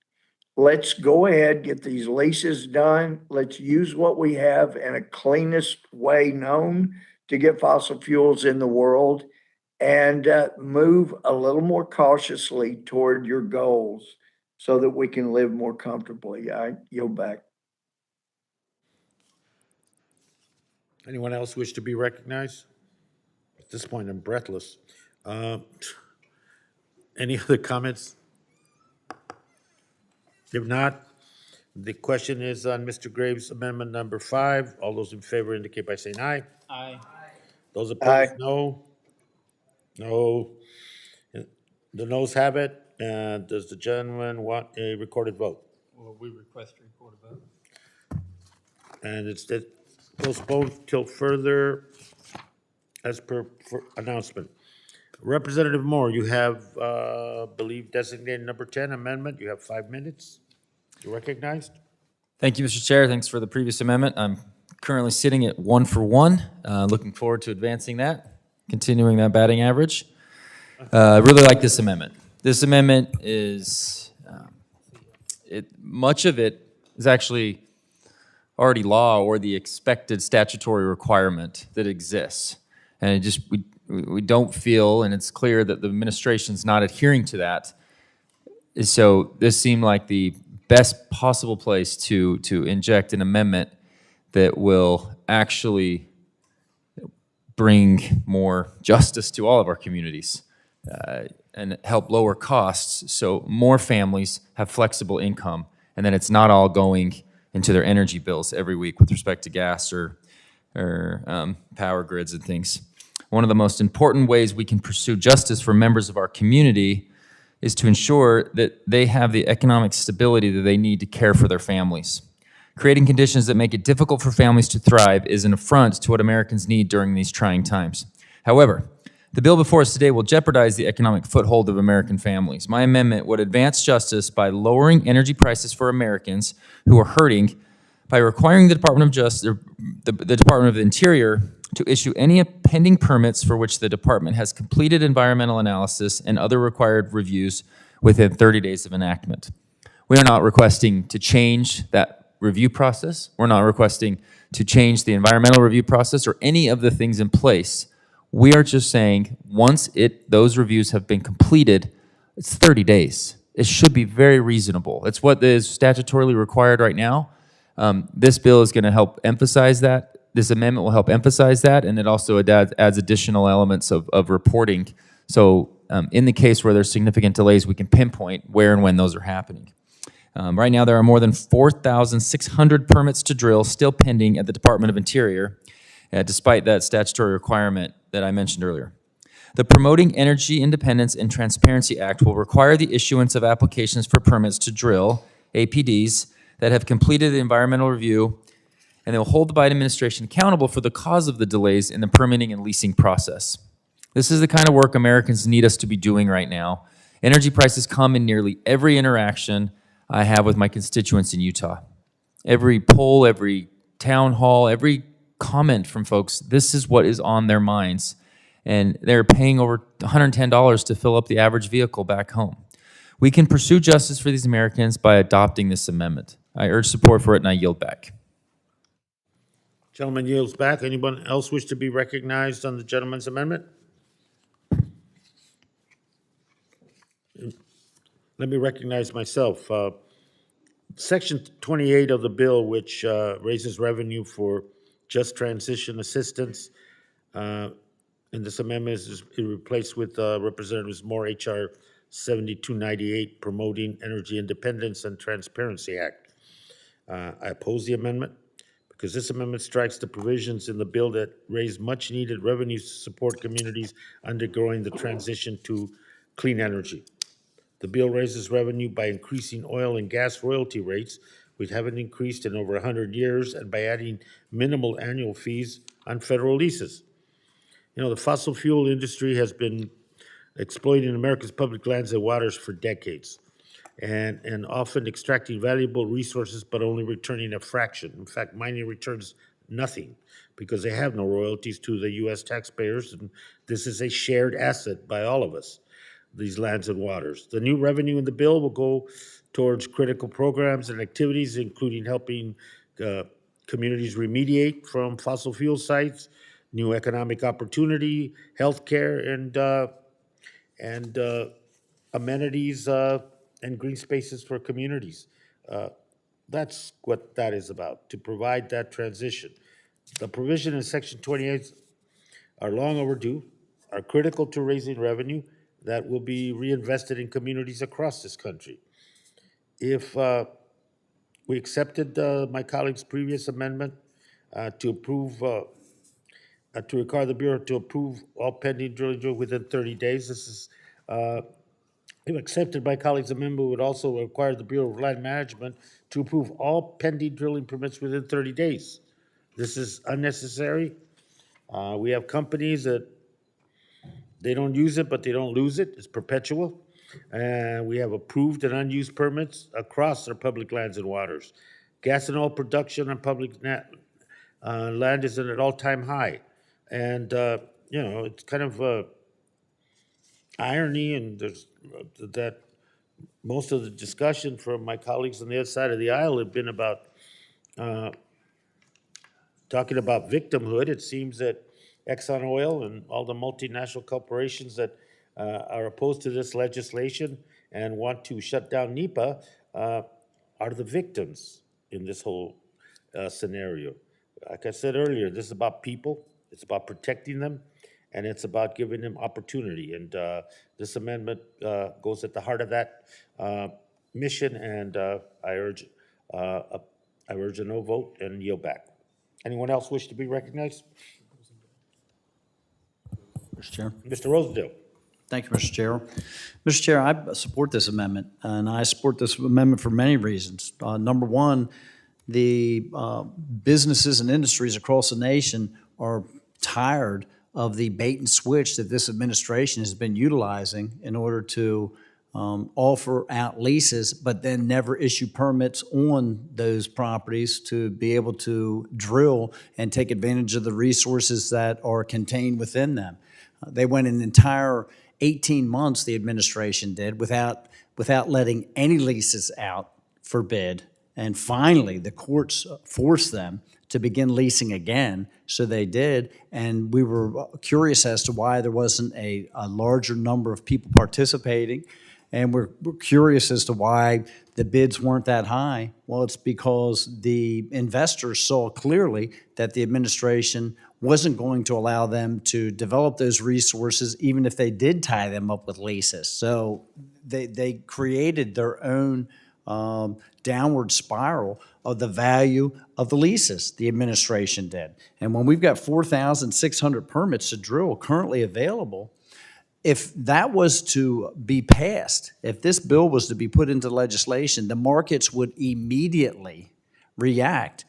Let's go ahead, get these leases done. Let's use what we have in a cleanest way known to get fossil fuels in the world. and move a little more cautiously toward your goals so that we can live more comfortably. I yield back. Anyone else wish to be recognized? At this point, I'm breathless. Any other comments? If not, the question is on Mr. Graves' amendment number 5. All those in favor indicate by saying aye. Aye. Those Aye. opposed, no. No. The noes have it. Does the gentleman want a recorded vote? Will we request a recorded vote? And it's postponed till further as per announcement. Representative Moore, you have, believe designated number 10 amendment. You have 5 minutes. You recognized? Thank you, Mr. Chair. Thanks for the previous amendment. I'm currently sitting at 1 for 1. Looking forward to advancing that, continuing that batting average. I really like this amendment. This amendment is, much of it is actually already law or the expected statutory requirement that exists. And it just, we don't feel, and it's clear that the administration's not adhering to that. So this seemed like the best possible place to inject an amendment that will actually bring more justice to all of our communities and help lower costs so more families have flexible income, and then it's not all going into their energy bills every week with respect to gas or power grids and things. One of the most important ways we can pursue justice for members of our community is to ensure that they have the economic stability that they need to care for their families. Creating conditions that make it difficult for families to thrive is an affront to what Americans need during these trying times. However, the bill before us today will jeopardize the economic foothold of American families. My amendment would advance justice by lowering energy prices for Americans who are hurting by requiring the Department of Justice, the Department of the Interior, to issue any pending permits for which the department has completed environmental analysis and other required reviews within 30 days of enactment. We are not requesting to change that review process. We're not requesting to change the environmental review process or any of the things in place. We are just saying once those reviews have been completed, it's 30 days. It should be very reasonable. It's what is statutorily required right now. This bill is going to help emphasize that. This amendment will help emphasize that, and it also adds additional elements of reporting. So in the case where there's significant delays, we can pinpoint where and when those are happening. Right now, there are more than 4,600 permits to drill still pending at the Department of Interior, despite that statutory requirement that I mentioned earlier. The Promoting Energy Independence and Transparency Act will require the issuance of applications for permits to drill, APDs, that have completed the environmental review, and they will hold the Biden administration accountable for the cause of the delays in the permitting and leasing process. This is the kind of work Americans need us to be doing right now. Energy prices come in nearly every interaction I have with my constituents in Utah. Every poll, every town hall, every comment from folks, this is what is on their minds. And they're paying over $110 to fill up the average vehicle back home. We can pursue justice for these Americans by adopting this amendment. I urge support for it, and I yield back. Gentleman yields back. Anyone else wish to be recognized on the gentleman's amendment? Let me recognize myself. Section 28 of the bill, which raises revenue for just transition assistance, and this amendment is replaced with Representatives Moore H.R. 7298, Promoting Energy Independence and Transparency Act. I oppose the amendment because this amendment strikes the provisions in the bill that raise much-needed revenues to support communities undergoing the transition to clean energy. The bill raises revenue by increasing oil and gas royalty rates, which haven't increased in over 100 years, and by adding minimal annual fees on federal leases. You know, the fossil fuel industry has been exploiting America's public lands and waters for decades, and often extracting valuable resources but only returning a fraction. In fact, mining returns nothing because they have no royalties to the U.S. taxpayers, and this is a shared asset by all of us, these lands and waters. The new revenue in the bill will go towards critical programs and activities, including helping communities remediate from fossil fuel sites, new economic opportunity, healthcare, and amenities and green spaces for communities. That's what that is about, to provide that transition. The provision in Section 28 are long overdue, are critical to raising revenue that will be reinvested in communities across this country. If we accepted my colleague's previous amendment to approve, to require the Bureau to approve all pending drilling within 30 days, this is, if accepted, my colleague's amendment would also require the Bureau of Land Management to approve all pending drilling permits within 30 days. This is unnecessary. We have companies that they don't use it, but they don't lose it. It's perpetual. And we have approved and unused permits across our public lands and waters. Gas and oil production on public land is at an all-time high. And, you know, it's kind of irony, and there's that most of the discussion from my colleagues on the other side of the aisle have been about talking about victimhood. It seems that Exxon Oil and all the multinational corporations that are opposed to this legislation and want to shut down Nepa are the victims in this whole scenario. Like I said earlier, this is about people, it's about protecting them, and it's about giving them opportunity. And this amendment goes at the heart of that mission, and I urge a no vote and yield back. Anyone else wish to be recognized? Mr. Chair. Mr. Rosedale. Thank you, Mr. Chair. Mr. Chair, I support this amendment, and I support this amendment for many reasons. Number one, the businesses and industries across the nation are tired of the bait and switch that this administration has been utilizing in order to offer out leases, but then never issue permits on those properties to be able to drill and take advantage of the resources that are contained within them. They went an entire 18 months, the administration did, without letting any leases out for bid. And finally, the courts forced them to begin leasing again, so they did. And we were curious as to why there wasn't a larger number of people participating. And we're curious as to why the bids weren't that high. Well, it's because the investors saw clearly that the administration wasn't going to allow them to develop those resources, even if they did tie them up with leases. So they created their own downward spiral of the value of the leases, the administration did. And when we've got 4,600 permits to drill currently available, if that was to be passed, if this bill was to be put into legislation, the markets would immediately react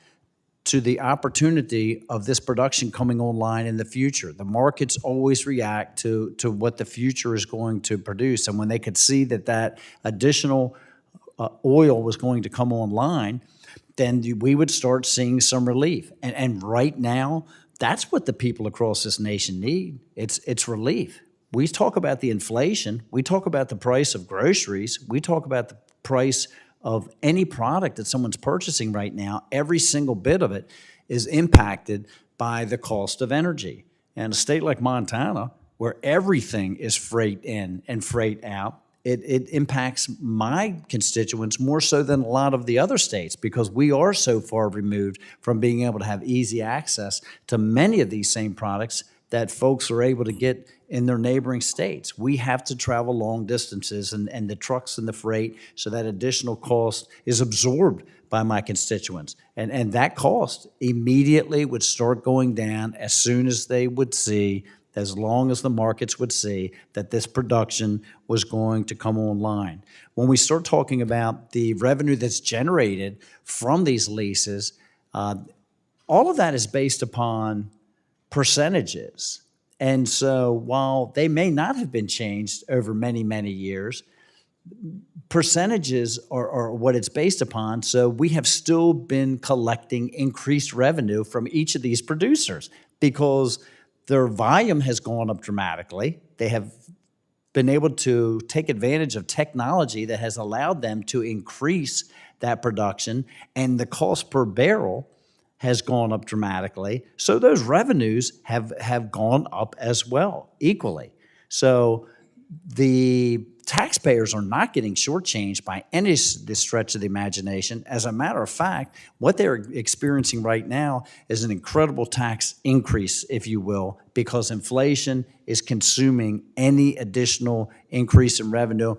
to the opportunity of this production coming online in the future. The markets always react to what the future is going to produce. And when they could see that that additional oil was going to come online, then we would start seeing some relief. And right now, that's what the people across this nation need. It's relief. We talk about the inflation, we talk about the price of groceries, we talk about the price of any product that someone's purchasing right now. Every single bit of it is impacted by the cost of energy. And a state like Montana, where everything is freight in and freight out, it impacts my constituents more so than a lot of the other states, because we are so far removed from being able to have easy access to many of these same products that folks are able to get in their neighboring states. We have to travel long distances, and the trucks and the freight, so that additional cost is absorbed by my constituents. And that cost immediately would start going down as soon as they would see, as long as the markets would see, that this production was going to come online. When we start talking about the revenue that's generated from these leases, all of that is based upon percentages. And so while they may not have been changed over many, many years, percentages are what it's based upon. So we have still been collecting increased revenue from each of these producers because their volume has gone up dramatically. They have been able to take advantage of technology that has allowed them to increase that production, and the cost per barrel has gone up dramatically. So those revenues have gone up as well, equally. So the taxpayers are not getting shortchanged by any stretch of the imagination. As a matter of fact, what they're experiencing right now is an incredible tax increase, if you will, because inflation is consuming any additional increase in revenue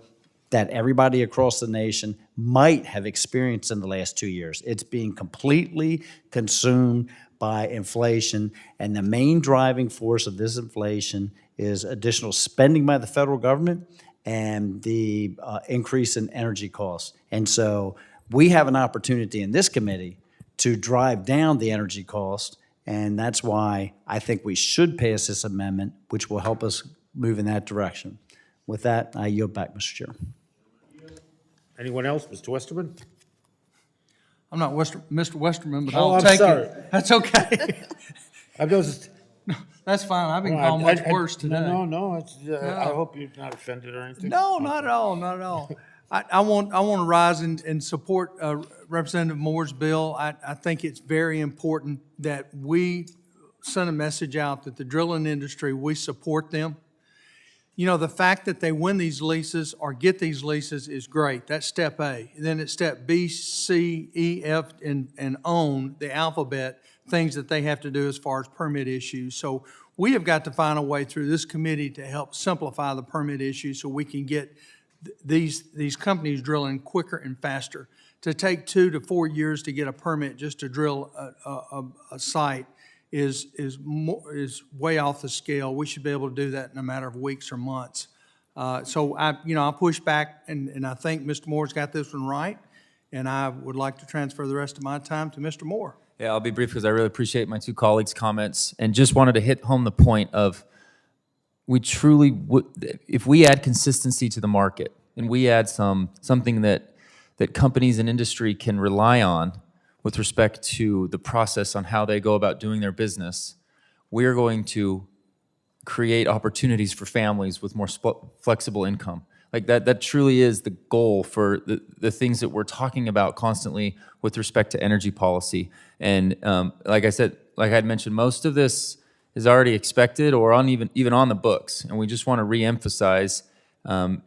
that everybody across the nation might have experienced in the last 2 years. It's being completely consumed by inflation, and the main driving force of this inflation is additional spending by the federal government and the increase in energy costs. And so we have an opportunity in this committee to drive down the energy cost, and that's why I think we should pass this amendment, which will help us move in that direction. With that, I yield back, Mr. Chair. Anyone else? Mr. Westerman? I'm not Mr. Westerman, but Oh, I'll I'm take sorry. it. That's okay. I'm just. That's fine. I've been No, called much worse today. No, it's, I hope you're not offended or anything. No, not at all, not at all. I want to rise and support Representative Moore's bill. I think it's very important that we send a message out that the drilling industry, we support them. You know, the fact that they win these leases or get these leases is great. That's step A. Then it's step B, C, E, F, and on the alphabet, things that they have to do as far as permit issues. So we have got to find a way through this committee to help simplify the permit issues so we can get these companies drilling quicker and faster. To take 2 to 4 years to get a permit just to drill a site is way off the scale. We should be able to do that in a matter of weeks or months. So I push back, and I think Mr. Moore's got this one right, and I would like to transfer the rest of my time to Mr. Moore. Yeah, I'll be brief because I really appreciate my two colleagues' comments and just wanted to hit home the point of we truly would, if we add consistency to the market and we add something that companies and industry can rely on with respect to the process on how they go about doing their business, we are going to create opportunities for families with more flexible income. Like that truly is the goal for the things that we're talking about constantly with respect to energy policy. And like I said, like I'd mentioned, most of this is already expected or even on the books. And we just want to reemphasize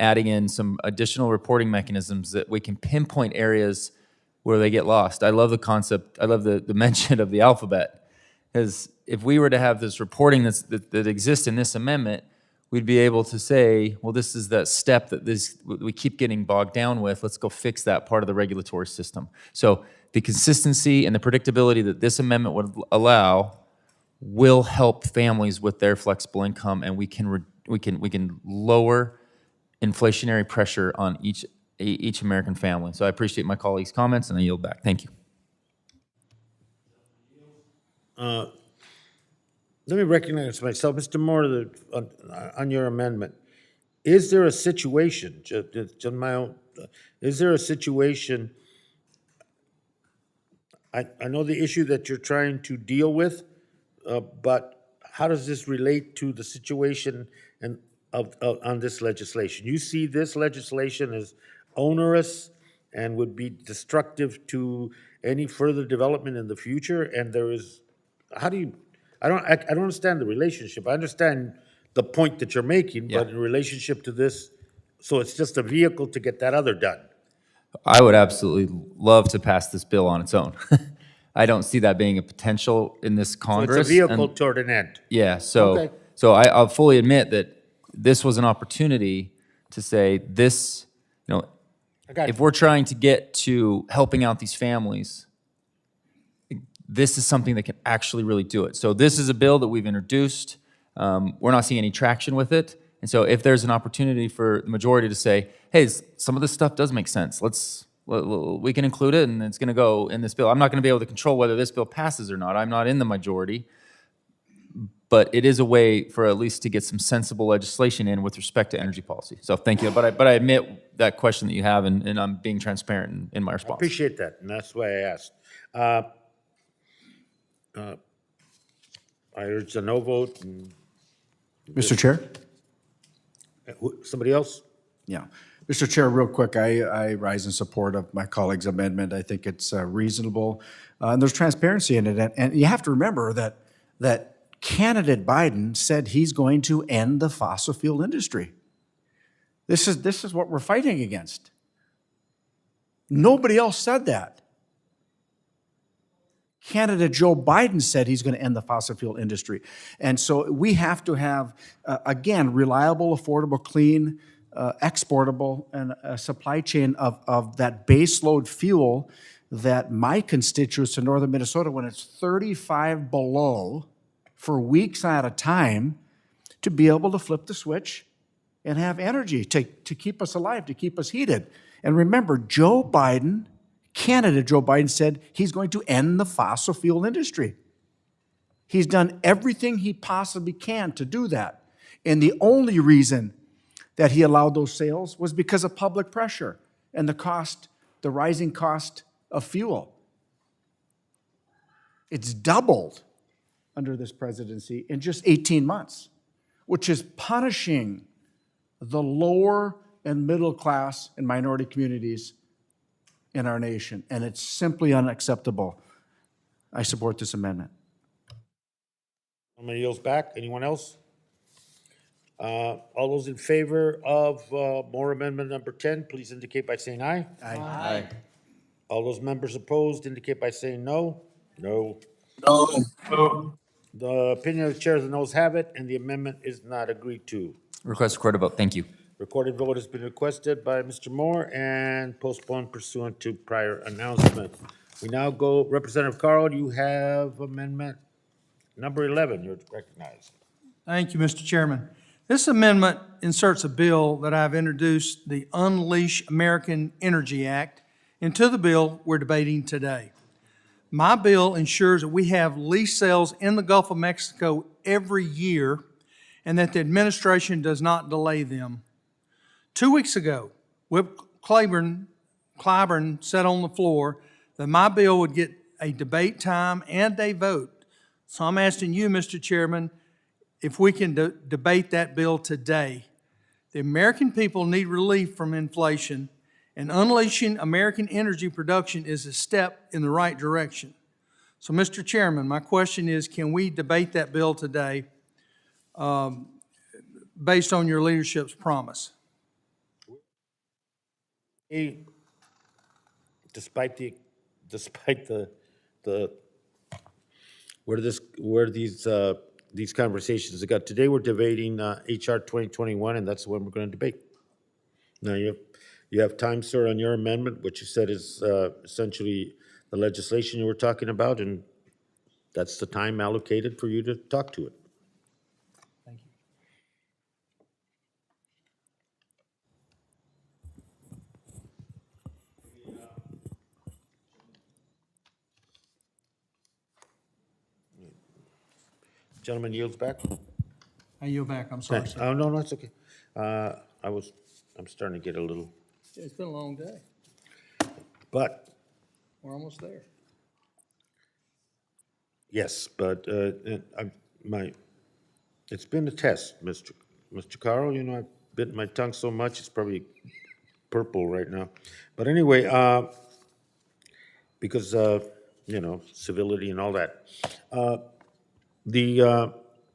adding in some additional reporting mechanisms that we can pinpoint areas where they get lost. I love the concept, I love the mention of the alphabet. Because if we were to have this reporting that exists in this amendment, we'd be able to say, well, this is that step that we keep getting bogged down with. Let's go fix that part of the regulatory system. So the consistency and the predictability that this amendment would allow will help families with their flexible income, and we can lower inflationary pressure on each American family. So I appreciate my colleagues' comments, and I yield back. Thank you. Let me recognize myself. Mr. Moore, on your amendment, is there a situation, is there a situation, I know the issue that you're trying to deal with, but how does this relate to the situation on this legislation? You see this legislation as onerous and would be destructive to any further development in the future, and there is, how do you, I don't understand the relationship. I understand the point that you're making, but in relationship to this, so it's just a vehicle to get that other done. I would absolutely love to pass this bill on its own. I don't see that being a potential in this Congress. So it's a vehicle toward an end. Yeah, so Okay. so I'll fully admit that this was an opportunity to say this, if we're trying to get to helping out these families, this is something that can actually really do it. So this is a bill that we've introduced. We're not seeing any traction with it. And so if there's an opportunity for the majority to say, hey, some of this stuff does make sense. We can include it and it's going to go in this bill. I'm not going to be able to control whether this bill passes or not. I'm not in the majority. But it is a way for at least to get some sensible legislation in with respect to energy policy. So thank you. But I admit that question that you have, and I'm being transparent in my response. I appreciate that, and that's why I asked. I urge a no vote. Mr. Chair? Somebody else? Yeah. Mr. Chair, real quick, I rise in support of my colleague's amendment. I think it's reasonable, and there's transparency in it. And you have to remember that candidate Biden said he's going to end the fossil fuel industry. This is what we're fighting against. Nobody else said that. Candidate Joe Biden said he's going to end the fossil fuel industry. And so we have to have, again, reliable, affordable, clean, exportable, and a supply chain of that baseload fuel that my constituents in northern Minnesota, when it's 35 below for weeks at a time, to be able to flip the switch and have energy to keep us alive, to keep us heated. And remember, candidate Joe Biden said he's going to end the fossil fuel industry. He's done everything he possibly can to do that. And the only reason that he allowed those sales was because of public pressure and the rising cost of fuel. It's doubled under this presidency in just 18 months, which is punishing the lower and middle class and minority communities in our nation, and it's simply unacceptable. I support this amendment. Somebody yields back. Anyone else? All those in favor of Moore Amendment number 10, please indicate by saying aye. Aye. All those members opposed indicate by saying no. No. No. The opinion of the chair is the noes have it, and the amendment is not agreed to. Request recorded vote. Thank you. Recorded vote has been requested by Mr. Moore and postponed pursuant to prior announcement. We now go, Representative Carl, you have amendment number 11. You're recognized. Thank you, Mr. Chairman. This amendment inserts a bill that I've introduced, the Unleash American Energy Act, into the bill we're debating today. My bill ensures that we have lease sales in the Gulf of Mexico every year and that the administration does not delay them. 2 weeks ago, Whip Clyburn said on the floor that my bill would get a debate time and a vote. So I'm asking you, Mr. Chairman, if we can debate that bill today. The American people need relief from inflation, and unleashing American energy production is a step in the right direction. So, Mr. Chairman, my question is, can we debate that bill today based on your leadership's promise? Despite where these conversations have got today, we're debating HR 2021, and that's the one we're going to debate. Now you have time, sir, on your amendment, which you said is essentially the legislation you were talking about, and that's the time allocated for you to talk to it. Thank you. Gentleman yields back. I yield back. I'm sorry, sir. Oh, no, that's okay. I'm starting to get a little, It's been a long day. but We're almost there. yes, but it's been a test, Mr. Carl. You know, I've bitten my tongue so much, it's probably purple right now. But anyway, because, civility and all that.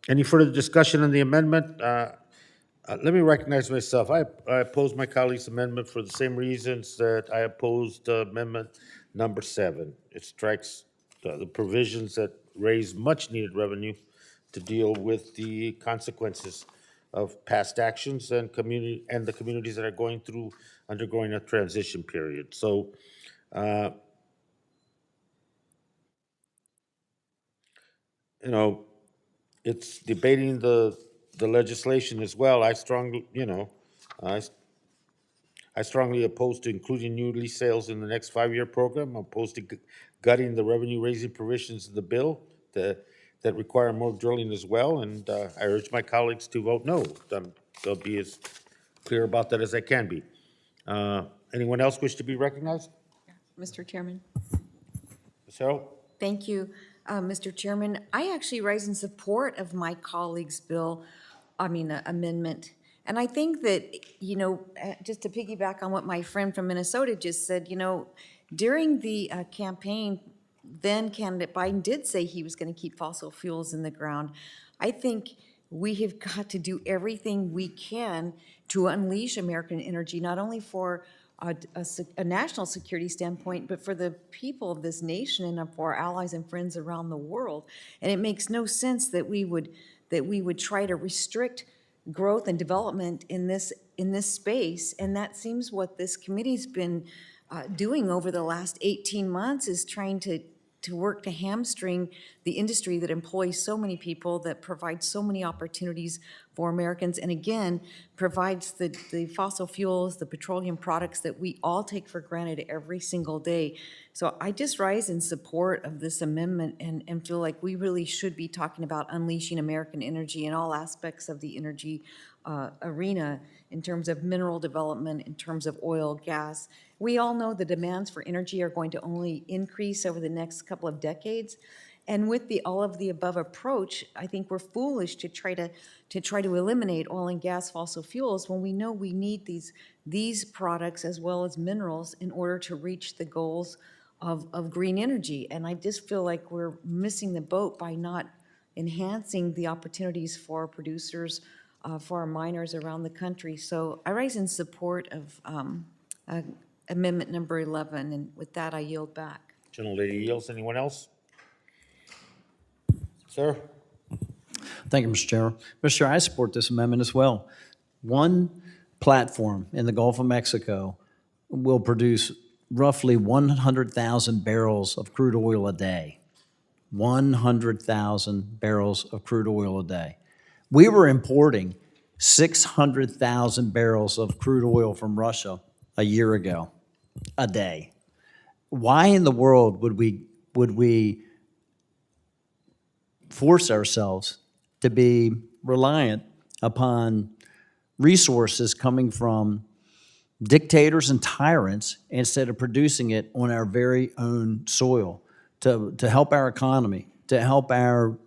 Any further discussion on the amendment? Let me recognize myself. I oppose my colleague's amendment for the same reasons that I opposed amendment number 7. It strikes the provisions that raise much-needed revenue to deal with the consequences of past actions and the communities that are undergoing a transition period. So, it's debating the legislation as well. I strongly oppose to including new lease sales in the next 5-year program. I'm opposed to gutting the revenue-raising provisions of the bill that require more drilling as well, and I urge my colleagues to vote no. I'll be as clear about that as I can be. Anyone else wish to be recognized? Mr. Chairman. Ms. Harrell? Thank you, Mr. Chairman. I actually rise in support of my colleague's amendment, And I think that, just to piggyback on what my friend from Minnesota just said, during the campaign, then candidate Biden did say he was going to keep fossil fuels in the ground. I think we have got to do everything we can to unleash American energy, not only for a national security standpoint, but for the people of this nation and for our allies and friends around the world. And it makes no sense that we would try to restrict growth and development in this space. And that seems what this committee's been doing over the last 18 months, is trying to work to hamstring the industry that employs so many people, that provides so many opportunities for Americans, and again, provides the fossil fuels, the petroleum products that we all take for granted every single day. So I just rise in support of this amendment and feel like we really should be talking about unleashing American energy in all aspects of the energy arena, in terms of mineral development, in terms of oil, gas. We all know the demands for energy are going to only increase over the next couple of decades. And with the all of the above approach, I think we're foolish to try to eliminate oil and gas, fossil fuels, when we know we need these products as well as minerals in order to reach the goals of green energy. And I just feel like we're missing the boat by not enhancing the opportunities for our producers, for our miners around the country. So I rise in support of amendment number 11, and with that, I yield back. Gentlelady yields. Anyone else? Sir? Thank you, Mr. Chair. Mr. Chair, I support this amendment as well. One platform in the Gulf of Mexico will produce roughly 100,000 barrels of crude oil a day. 100,000 barrels of crude oil a day. We were importing 600,000 barrels of crude oil from Russia a year ago, a day. Why in the world would we force ourselves to be reliant upon resources coming from dictators and tyrants instead of producing it on our very own soil to help our economy, to help our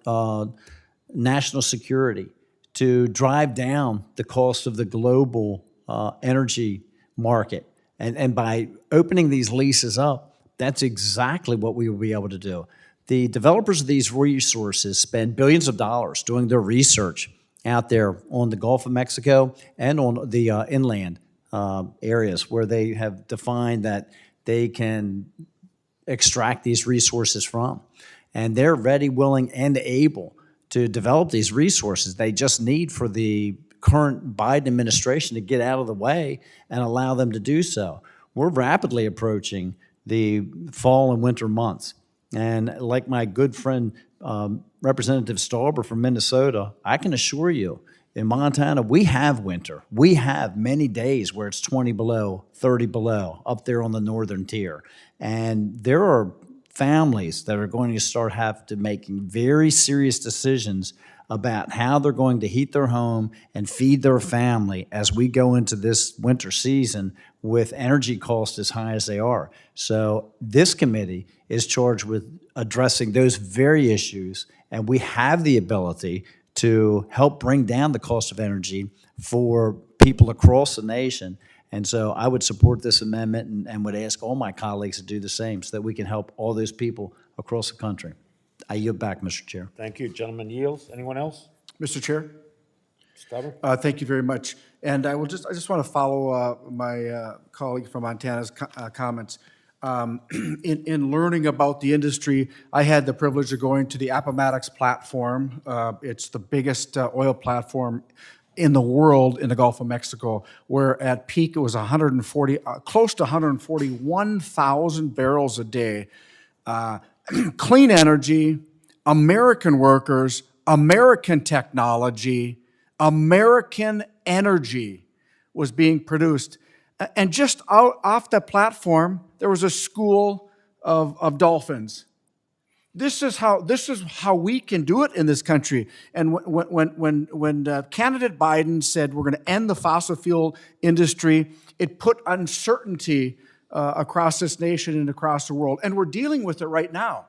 national security, to drive down the cost of the global energy market? And by opening these leases up, that's exactly what we will be able to do. The developers of these resources spend billions of dollars doing their research out there on the Gulf of Mexico and on the inland areas where they have defined that they can extract these resources from. And they're ready, willing, and able to develop these resources. They just need for the current Biden administration to get out of the way and allow them to do so. We're rapidly approaching the fall and winter months. And like my good friend, Representative Stauber from Minnesota, I can assure you, in Montana, we have winter. We have many days where it's 20 below, 30 below, up there on the northern tier. And there are families that are going to have to making very serious decisions about how they're going to heat their home and feed their family as we go into this winter season with energy costs as high as they are. So this committee is charged with addressing those very issues, and we have the ability to help bring down the cost of energy for people across the nation. And so I would support this amendment and would ask all my colleagues to do the same so that we can help all those people across the country. I yield back, Mr. Chair. Thank you. Gentleman yields. Anyone else? Mr. Chair? Stauber? Thank you very much. And I just want to follow my colleague from Montana's comments. In learning about the industry, I had the privilege of going to the Appomattox platform. It's the biggest oil platform in the world in the Gulf of Mexico, where at peak it was 140, close to 141,000 barrels a day. Clean energy, American workers, American technology, American energy was being produced. And just out off the platform, there was a school of dolphins. This is how we can do it in this country. And when candidate Biden said we're going to end the fossil fuel industry, it put uncertainty across this nation and across the world. And we're dealing with it right now.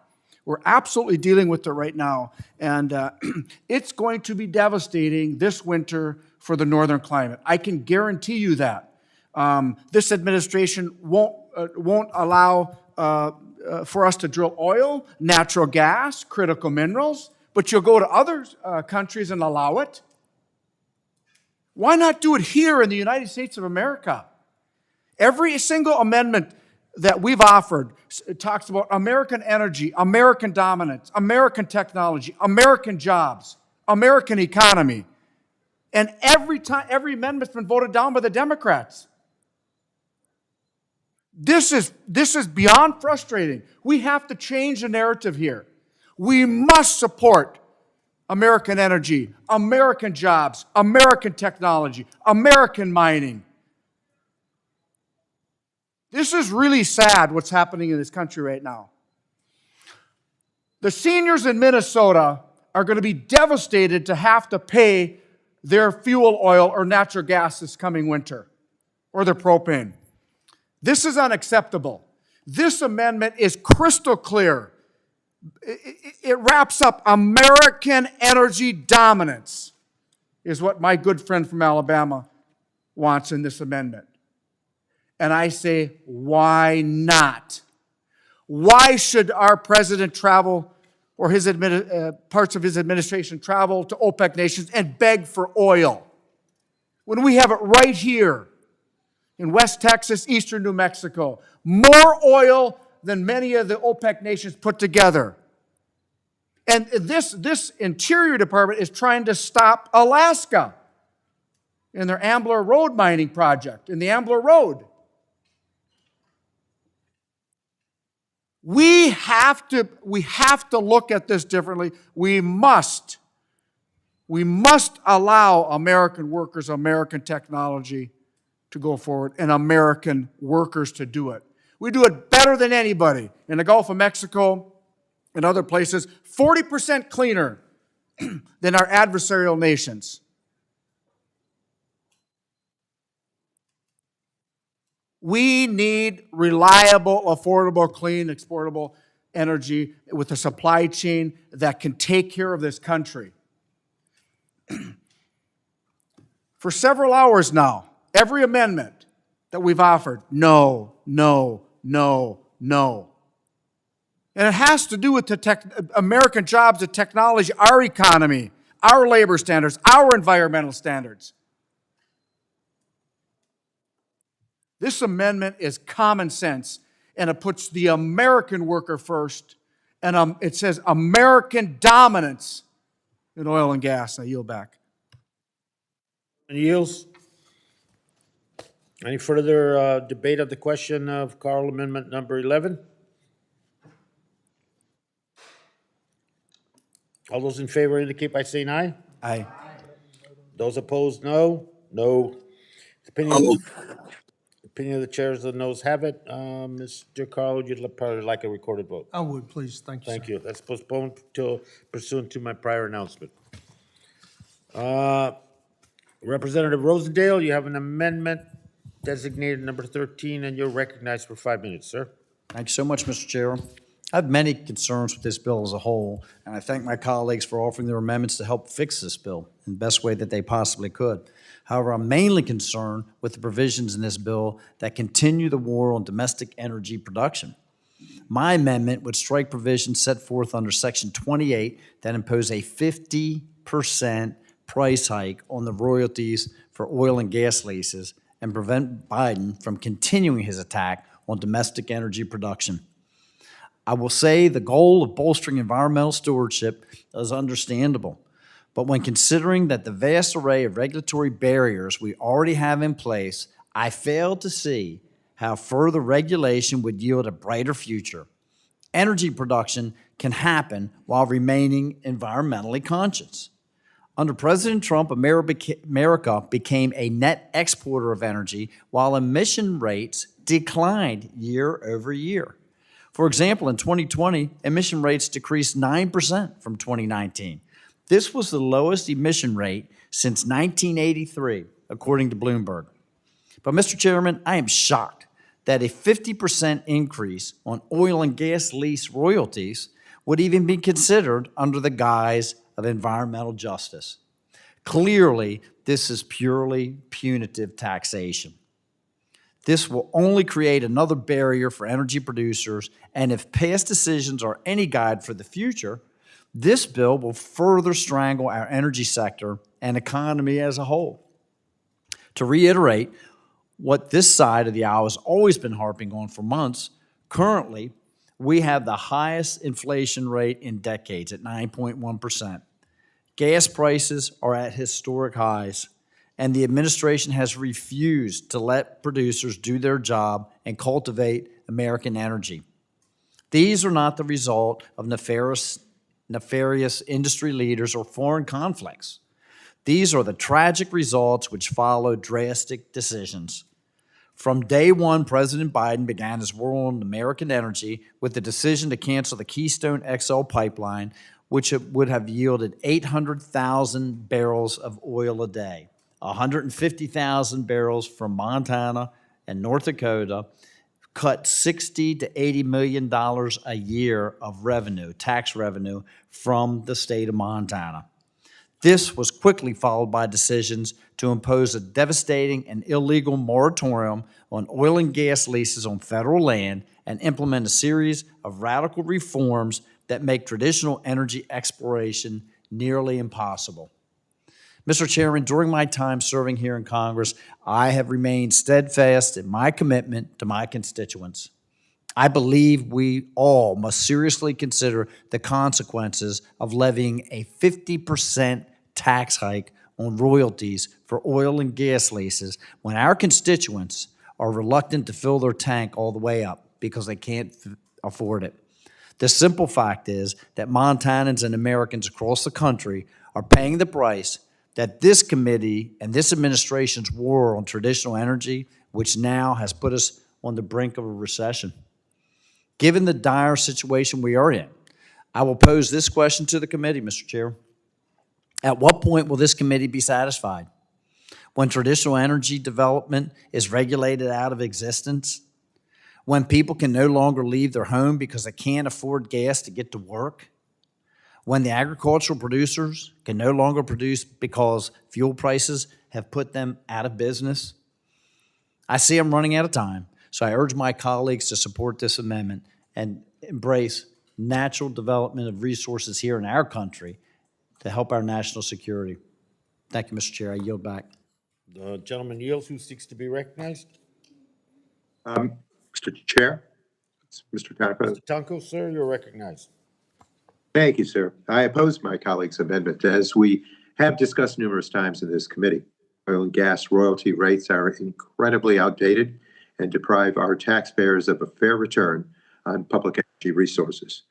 We're absolutely dealing with it right now. And it's going to be devastating this winter for the northern climate. I can guarantee you that. This administration won't allow for us to drill oil, natural gas, critical minerals, but you'll go to other countries and allow it. Why not do it here in the United States of America? Every single amendment that we've offered talks about American energy, American dominance, American technology, American jobs, American economy. And every amendment's been voted down by the Democrats. This is beyond frustrating. We have to change the narrative here. We must support American energy, American jobs, American technology, American mining. This is really sad what's happening in this country right now. The seniors in Minnesota are going to be devastated to have to pay their fuel oil or natural gas this coming winter, or their propane. This is unacceptable. This amendment is crystal clear. It wraps up American energy dominance, is what my good friend from Alabama wants in this amendment. And I say, why not? Why should our president travel, or his parts of his administration travel to OPEC nations and beg for oil when we have it right here in West Texas, eastern New Mexico? More oil than many of the OPEC nations put together. And this Interior Department is trying to stop Alaska in their Ambler Road mining project, in the Ambler Road. We have to look at this differently. We must allow American workers, American technology to go forward, and American workers to do it. We do it better than anybody in the Gulf of Mexico and other places, 40% cleaner than our adversarial nations. We need reliable, affordable, clean, exportable energy with a supply chain that can take care of this country. For several hours now, every amendment that we've offered, no, no, no, no. And it has to do with the American jobs, the technology, our economy, our labor standards, our environmental standards. This amendment is common sense, and it puts the American worker first, and it says American dominance in oil and gas. I yield back. Any yields? Any further debate of the question of Carl Amendment number 11? All those in favor indicate by saying aye. Aye. Those opposed, no. No. Opinion of the chairs, the noes have it. Mr. Carl, you'd probably like a recorded vote. I would, please. Thank you, Thank you. That's postponed till pursuant to my prior announcement. Representative Rosendale, you have an amendment designated number 13, and you're recognized for 5 minutes, sir. Thank you so much, Mr. Chair. I have many concerns with this bill as a whole, and I thank my colleagues for offering their amendments to help fix this bill in the best way that they possibly could. However, I'm mainly concerned with the provisions in this bill that continue the war on domestic energy production. My amendment would strike provisions set forth under Section 28 that impose a 50% price hike on the royalties for oil and gas leases and prevent Biden from continuing his attack on domestic energy production. I will say the goal of bolstering environmental stewardship is understandable, but when considering that the vast array of regulatory barriers we already have in place, I fail to see how further regulation would yield a brighter future. Energy production can happen while remaining environmentally conscious. Under President Trump, America became a net exporter of energy while emission rates declined year over year. For example, in 2020, emission rates decreased 9% from 2019. This was the lowest emission rate since 1983, according to Bloomberg. But, Mr. Chairman, I am shocked that a 50% increase on oil and gas lease royalties would even be considered under the guise of environmental justice. Clearly, this is purely punitive taxation. This will only create another barrier for energy producers, and if past decisions are any guide for the future, this bill will further strangle our energy sector and economy as a whole. To reiterate what this side of the aisle has always been harping on for months, currently, we have the highest inflation rate in decades at 9.1%. Gas prices are at historic highs, and the administration has refused to let producers do their job and cultivate American energy. These are not the result of nefarious industry leaders or foreign conflicts. These are the tragic results which follow drastic decisions. From day one, President Biden began his war on American energy with the decision to cancel the Keystone XL pipeline, which would have yielded 800,000 barrels of oil a day, 150,000 barrels from Montana and North Dakota, cut $60 to $80 million a year of revenue, tax revenue, from the state of Montana. This was quickly followed by decisions to impose a devastating and illegal moratorium on oil and gas leases on federal land and implement a series of radical reforms that make traditional energy exploration nearly impossible. Mr. Chairman, during my time serving here in Congress, I have remained steadfast in my commitment to my constituents. I believe we all must seriously consider the consequences of levying a 50% tax hike on royalties for oil and gas leases when our constituents are reluctant to fill their tank all the way up because they can't afford it. The simple fact is that Montanans and Americans across the country are paying the price that this committee and this administration's war on traditional energy, which now has put us on the brink of a recession. Given the dire situation we are in, I will pose this question to the committee, Mr. Chair. At what point will this committee be satisfied? When traditional energy development is regulated out of existence? When people can no longer leave their home because they can't afford gas to get to work? When the agricultural producers can no longer produce because fuel prices have put them out of business? I see I'm running out of time. So I urge my colleagues to support this amendment and embrace natural development of resources here in our country to help our national security. Thank you, Mr. Chair. I yield back. The gentleman yields. Who seeks to be recognized? Mr. Chair, Mr. Tanaka. Mr. Tunko, sir, you're recognized. Thank you, sir. I oppose my colleague's amendment. As we have discussed numerous times in this committee, oil and gas royalty rates are incredibly outdated and deprive our taxpayers of a fair return on public energy resources.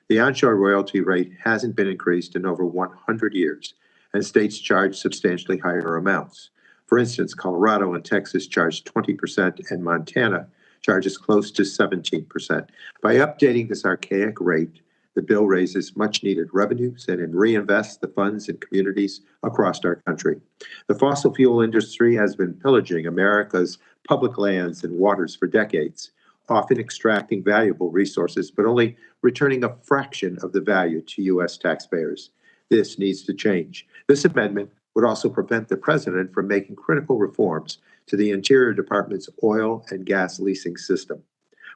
The onshore royalty rate hasn't been increased in over 100 years, and states charge substantially higher amounts. For instance, Colorado and Texas charge 20%, and Montana charges close to 17%. By updating this archaic rate, the bill raises much-needed revenues and reinvests the funds in communities across our country. The fossil fuel industry has been pillaging America's public lands and waters for decades, often extracting valuable resources, but only returning a fraction of the value to U.S. taxpayers. This needs to change. This amendment would also prevent the president from making critical reforms to the Interior Department's oil and gas leasing system.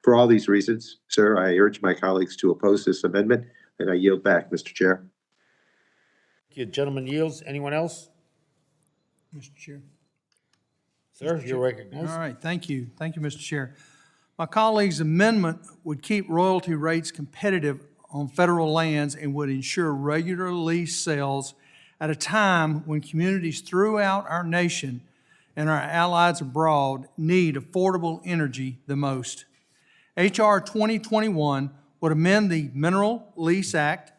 For all these reasons, sir, I urge my colleagues to oppose this amendment, and I yield back, Mr. Chair. Thank you. Gentleman yields. Anyone else? Mr. Chair. Sir, you're recognized. All right, thank you. Thank you, Mr. Chair. My colleague's amendment would keep royalty rates competitive on federal lands and would ensure regular lease sales at a time when communities throughout our nation and our allies abroad need affordable energy the most. H.R. 2021 would amend the Mineral Lease Act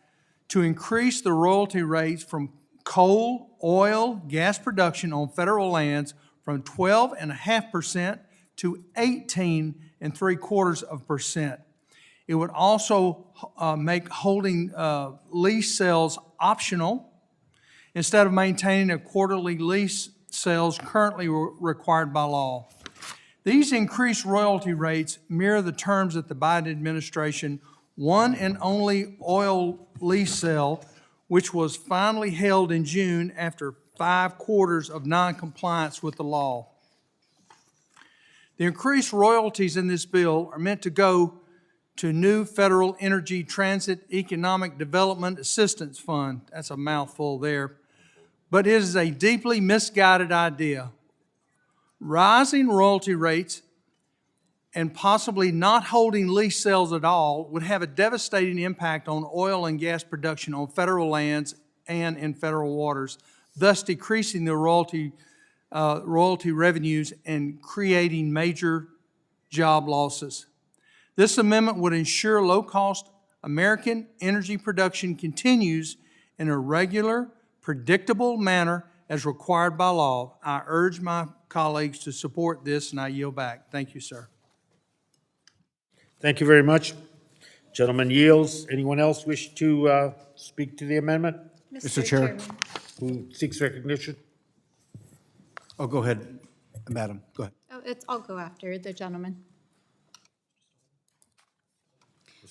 to increase the royalty rates from coal, oil, gas production on federal lands from 12.5% to 18.75%. It would also make holding lease sales optional instead of maintaining a quarterly lease sales currently required by law. These increased royalty rates mirror the terms that the Biden administration one and only oil lease sale, which was finally held in June after 5 quarters of noncompliance with the law. The increased royalties in this bill are meant to go to new federal energy transit economic development assistance fund. That's a mouthful there. But it is a deeply misguided idea. Rising royalty rates and possibly not holding lease sales at all would have a devastating impact on oil and gas production on federal lands and in federal waters, thus decreasing the royalty revenues and creating major job losses. This amendment would ensure low-cost American energy production continues in a regular, predictable manner as required by law. I urge my colleagues to support this, and I yield back. Thank you, sir. Thank you very much. Gentleman yields. Anyone else wish to speak to the amendment? Mr. Chair. Chairman. Who seeks recognition? Oh, go ahead, madam, go ahead. Oh, I'll go after the gentleman.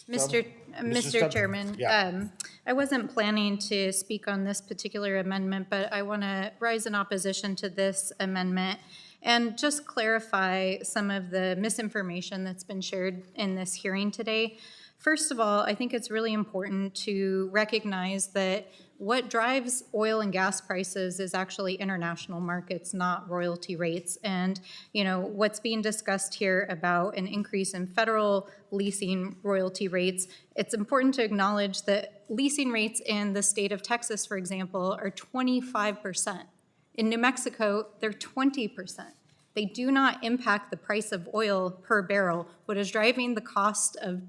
Mr. Chairman, Yeah. I wasn't planning to speak on this particular amendment, but I want to rise in opposition to this amendment and just clarify some of the misinformation that's been shared in this hearing today. First of all, I think it's really important to recognize that what drives oil and gas prices is actually international markets, not royalty rates. And, you know, what's being discussed here about an increase in federal leasing royalty rates, it's important to acknowledge that leasing rates in the state of Texas, for example, are 25%. In New Mexico, they're 20%. They do not impact the price of oil per barrel. What is driving the cost of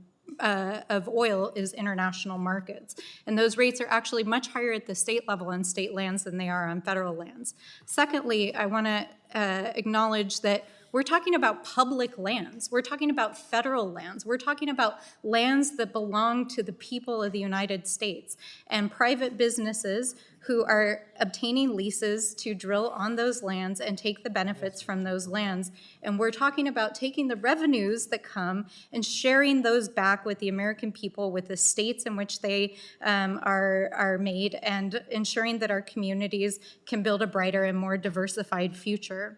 oil is international markets. And those rates are actually much higher at the state level on state lands than they are on federal lands. Secondly, I want to acknowledge that we're talking about public lands. We're talking about federal lands. We're talking about lands that belong to the people of the United States. And private businesses who are obtaining leases to drill on those lands and take the benefits from those lands. And we're talking about taking the revenues that come and sharing those back with the American people, with the states in which they are made, and ensuring that our communities can build a brighter and more diversified future.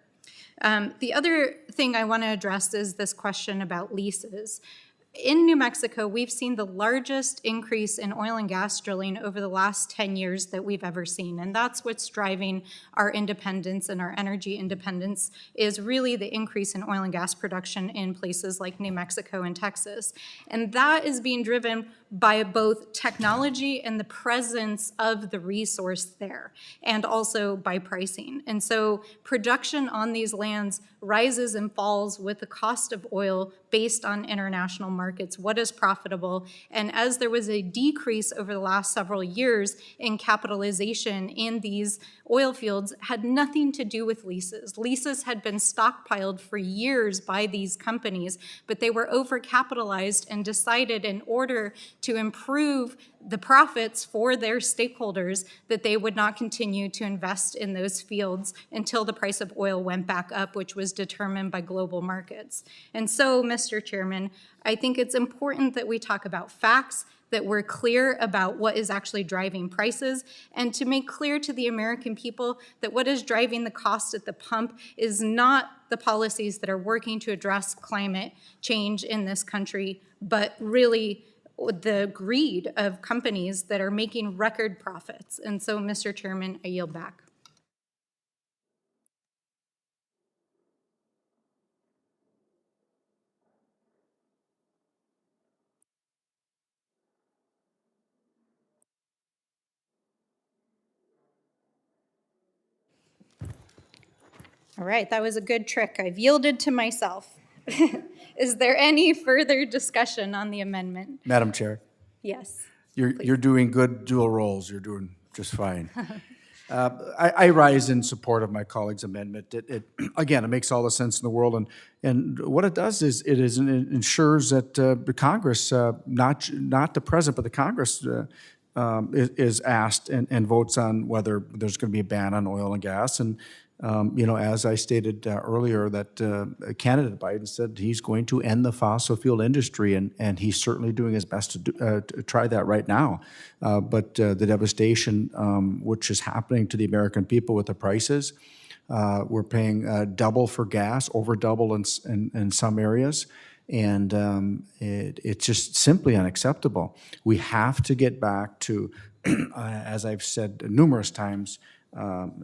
The other thing I want to address is this question about leases. In New Mexico, we've seen the largest increase in oil and gas drilling over the last 10 years that we've ever seen. And that's what's driving our independence and our energy independence, is really the increase in oil and gas production in places like New Mexico and Texas. And that is being driven by both technology and the presence of the resource there, and also by pricing. And so production on these lands rises and falls with the cost of oil based on international markets, what is profitable. And as there was a decrease over the last several years in capitalization in these oil fields, had nothing to do with leases. Leases had been stockpiled for years by these companies, but they were overcapitalized and decided, in order to improve the profits for their stakeholders, that they would not continue to invest in those fields until the price of oil went back up, which was determined by global markets. And so, Mr. Chairman, I think it's important that we talk about facts, that we're clear about what is actually driving prices, and to make clear to the American people that what is driving the cost at the pump is not the policies that are working to address climate change in this country, but really the greed of companies that are making record profits. And so, Mr. Chairman, I yield back. All right, that was a good trick. I've yielded to myself. Is there any further discussion on the amendment? Madam Chair, Yes. you're doing good dual roles. You're doing just fine. I rise in support of my colleague's amendment. Again, it makes all the sense in the world, and what it does is it ensures that the Congress, not the President, but the Congress is asked and votes on whether there's going to be a ban on oil and gas, and As I stated earlier, that candidate Biden said he's going to end the fossil fuel industry, and he's certainly doing his best to try that right now. But the devastation which is happening to the American people with the prices, we're paying double for gas, over double in some areas. And it's just simply unacceptable. We have to get back to, as I've said numerous times,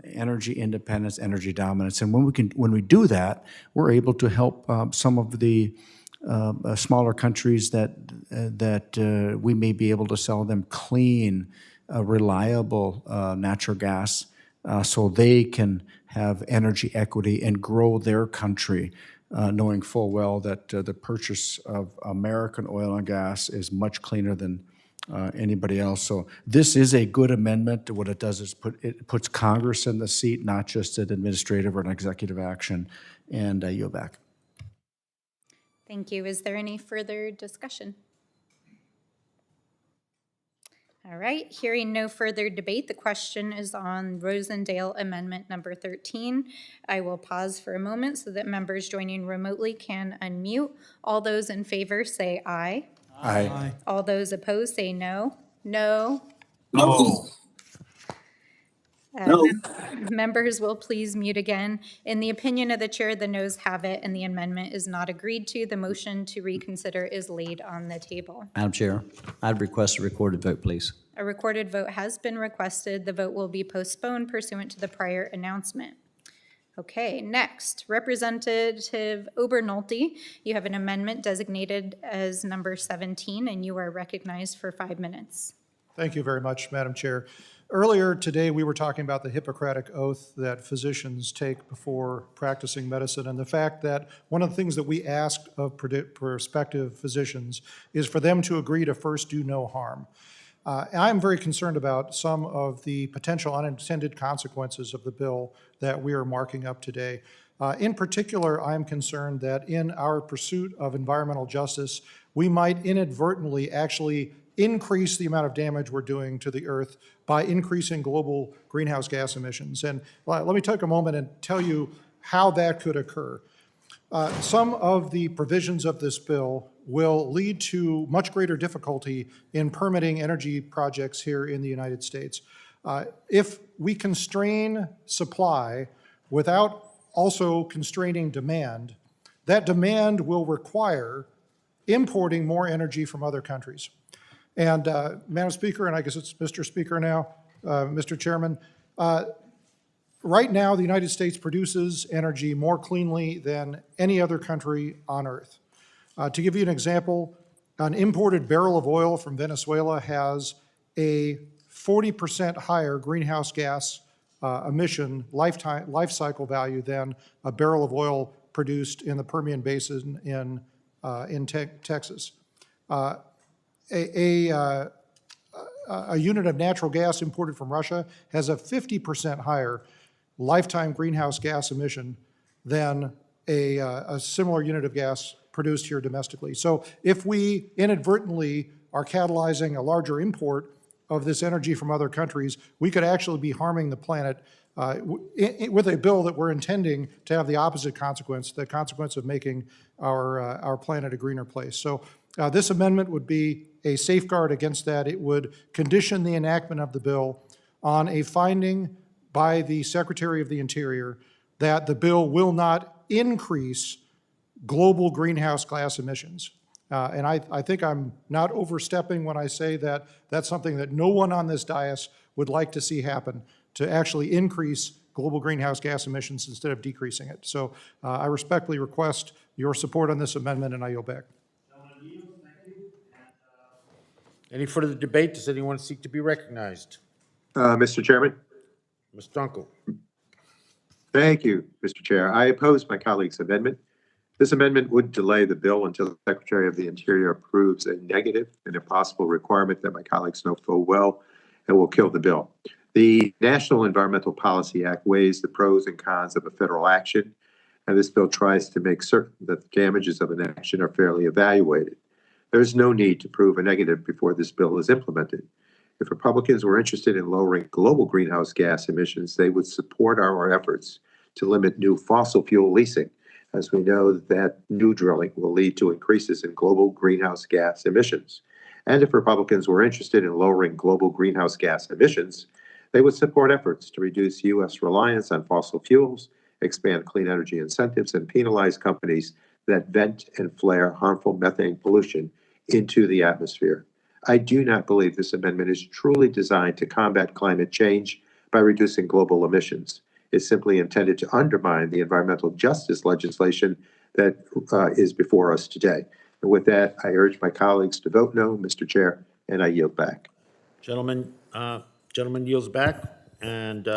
energy independence, energy dominance. And when we do that, we're able to help some of the smaller countries that we may be able to sell them clean, reliable natural gas so they can have energy equity and grow their country, knowing full well that the purchase of American oil and gas is much cleaner than anybody else. So this is a good amendment. What it does is it puts Congress in the seat, not just an administrative or an executive action. And I yield back. Thank you. Is there any further discussion? All right, hearing no further debate, the question is on Rosendale Amendment number 13. I will pause for a moment so that members joining remotely can unmute. All those in favor say aye. Aye. All those opposed say no. No. No. No. Members will please mute again. In the opinion of the chair, the noes have it and the amendment is not agreed to. The motion to reconsider is laid on the table. Madam Chair, I'd request a recorded vote, please. A recorded vote has been requested. The vote will be postponed pursuant to the prior announcement. Okay, next, Representative Obernolte, you have an amendment designated as number 17, and you are recognized for 5 minutes. Thank you very much, Madam Chair. Earlier today, we were talking about the Hippocratic Oath that physicians take before practicing medicine, and the fact that one of the things that we ask of prospective physicians is for them to agree to first do no harm. And I'm very concerned about some of the potential unintended consequences of the bill that we are marking up today. In particular, I'm concerned that in our pursuit of environmental justice, we might inadvertently actually increase the amount of damage we're doing to the earth by increasing global greenhouse gas emissions. And let me take a moment and tell you how that could occur. Some of the provisions of this bill will lead to much greater difficulty in permitting energy projects here in the United States. If we constrain supply without also constraining demand, that demand will require importing more energy from other countries. And Madam Speaker, and I guess it's Mr. Speaker now, Mr. Chairman, right now the United States produces energy more cleanly than any other country on earth. To give you an example, an imported barrel of oil from Venezuela has a 40% higher greenhouse gas emission life cycle value than a barrel of oil produced in the Permian Basin in Texas. A unit of natural gas imported from Russia has a 50% higher lifetime greenhouse gas emission than a similar unit of gas produced here domestically. So if we inadvertently are catalyzing a larger import of this energy from other countries, we could actually be harming the planet with a bill that we're intending to have the opposite consequence, the consequence of making our planet a greener place. So this amendment would be a safeguard against that. It would condition the enactment of the bill on a finding by the Secretary of the Interior that the bill will not increase global greenhouse gas emissions. And I think I'm not overstepping when I say that that's something that no one on this dais would like to see happen, to actually increase global greenhouse gas emissions instead of decreasing it. So I respectfully request your support on this amendment, and I yield back. Any further debate? Does anyone seek to be recognized? Mr. Chairman? Ms. Dunkel. Thank you, Mr. Chair. I oppose my colleague's amendment. This amendment would delay the bill until the Secretary of the Interior approves a negative and impossible requirement that my colleagues know full well and will kill the bill. The National Environmental Policy Act weighs the pros and cons of a federal action, and this bill tries to make certain that the damages of an action are fairly evaluated. There is no need to prove a negative before this bill is implemented. If Republicans were interested in lowering global greenhouse gas emissions, they would support our efforts to limit new fossil fuel leasing, as we know that new drilling will lead to increases in global greenhouse gas emissions. And if Republicans were interested in lowering global greenhouse gas emissions, they would support efforts to reduce U.S. reliance on fossil fuels, expand clean energy incentives, and penalize companies that vent and flare harmful methane pollution into the atmosphere. I do not believe this amendment is truly designed to combat climate change by reducing global emissions. It's simply intended to undermine the environmental justice legislation that is before us today. And with that, I urge my colleagues to vote no, Mr. Chair, and I yield back. Gentleman yields back. And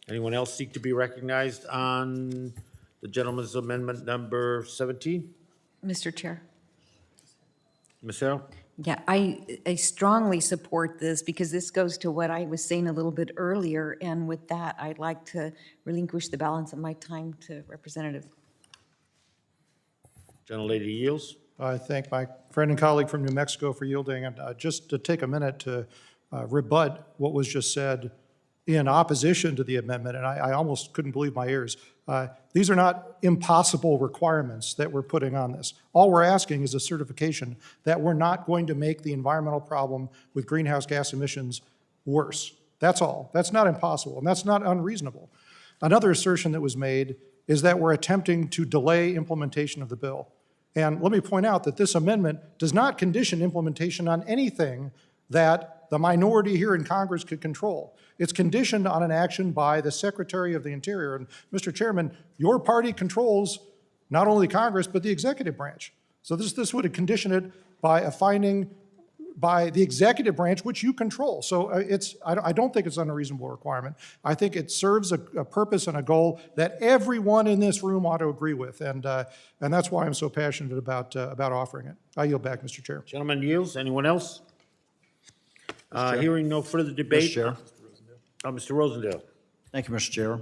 anyone else seek to be recognized on the gentleman's amendment number 17? Mr. Chair. Ms. Harrell? Yeah, I strongly support this because this goes to what I was saying a little bit earlier. And with that, I'd like to relinquish the balance of my time to Representative. Gentlelady yields. I thank my friend and colleague from New Mexico for yielding. And just to take a minute to rebut what was just said in opposition to the amendment, and I almost couldn't believe my ears. These are not impossible requirements that we're putting on this. All we're asking is a certification that we're not going to make the environmental problem with greenhouse gas emissions worse. That's all. That's not impossible, and that's not unreasonable. Another assertion that was made is that we're attempting to delay implementation of the bill. And let me point out that this amendment does not condition implementation on anything that the minority here in Congress could control. It's conditioned on an action by the Secretary of the Interior. And Mr. Chairman, your party controls not only Congress, but the executive branch. So this would condition it by a finding by the executive branch, which you control. So I don't think it's an unreasonable requirement. I think it serves a purpose and a goal that everyone in this room ought to agree with. And that's why I'm so passionate about offering it. I yield back, Mr. Chair. Gentleman yields. Anyone else? Hearing no further debate. Mr. Chair. Mr. Rosendale. Thank you, Mr. Chair.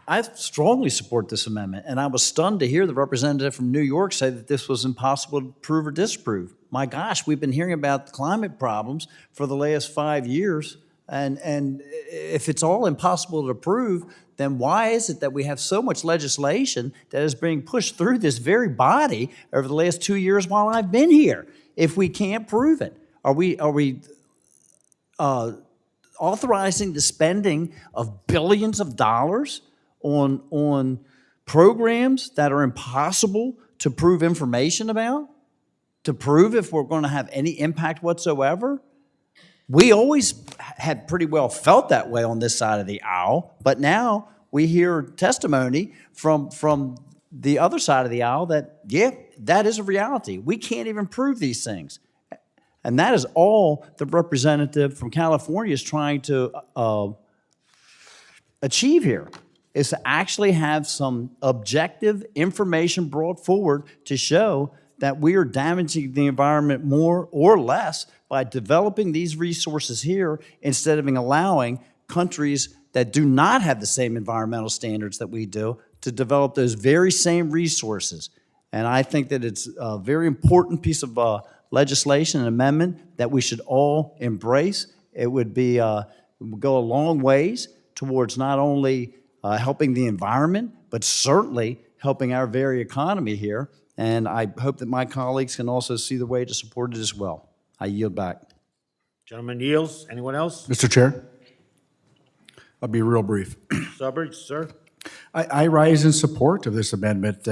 I strongly support this amendment, and I was stunned to hear the representative from New York say that this was impossible to prove or disprove. My gosh, we've been hearing about the climate problems for the last 5 years, and if it's all impossible to prove, then why is it that we have so much legislation that is being pushed through this very body over the last 2 years while I've been here if we can't prove it? Are we authorizing the spending of billions of dollars on programs that are impossible to prove information about, to prove if we're going to have any impact whatsoever? We always had pretty well felt that way on this side of the aisle, but now we hear testimony from the other side of the aisle that, yeah, that is a reality. We can't even prove these things. And that is all the representative from California is trying to achieve here, is to actually have some objective information brought forward to show that we are damaging the environment more or less by developing these resources here instead of allowing countries that do not have the same environmental standards that we do to develop those very same resources. And I think that it's a very important piece of legislation, an amendment that we should all embrace. It would be would go a long ways towards not only helping the environment, but certainly helping our very economy here. And I hope that my colleagues can also see the way to support it as well. I yield back. Gentleman yields. Anyone else? Mr. Chair, I'll be real brief. Suburbs, sir. I rise in support of this amendment.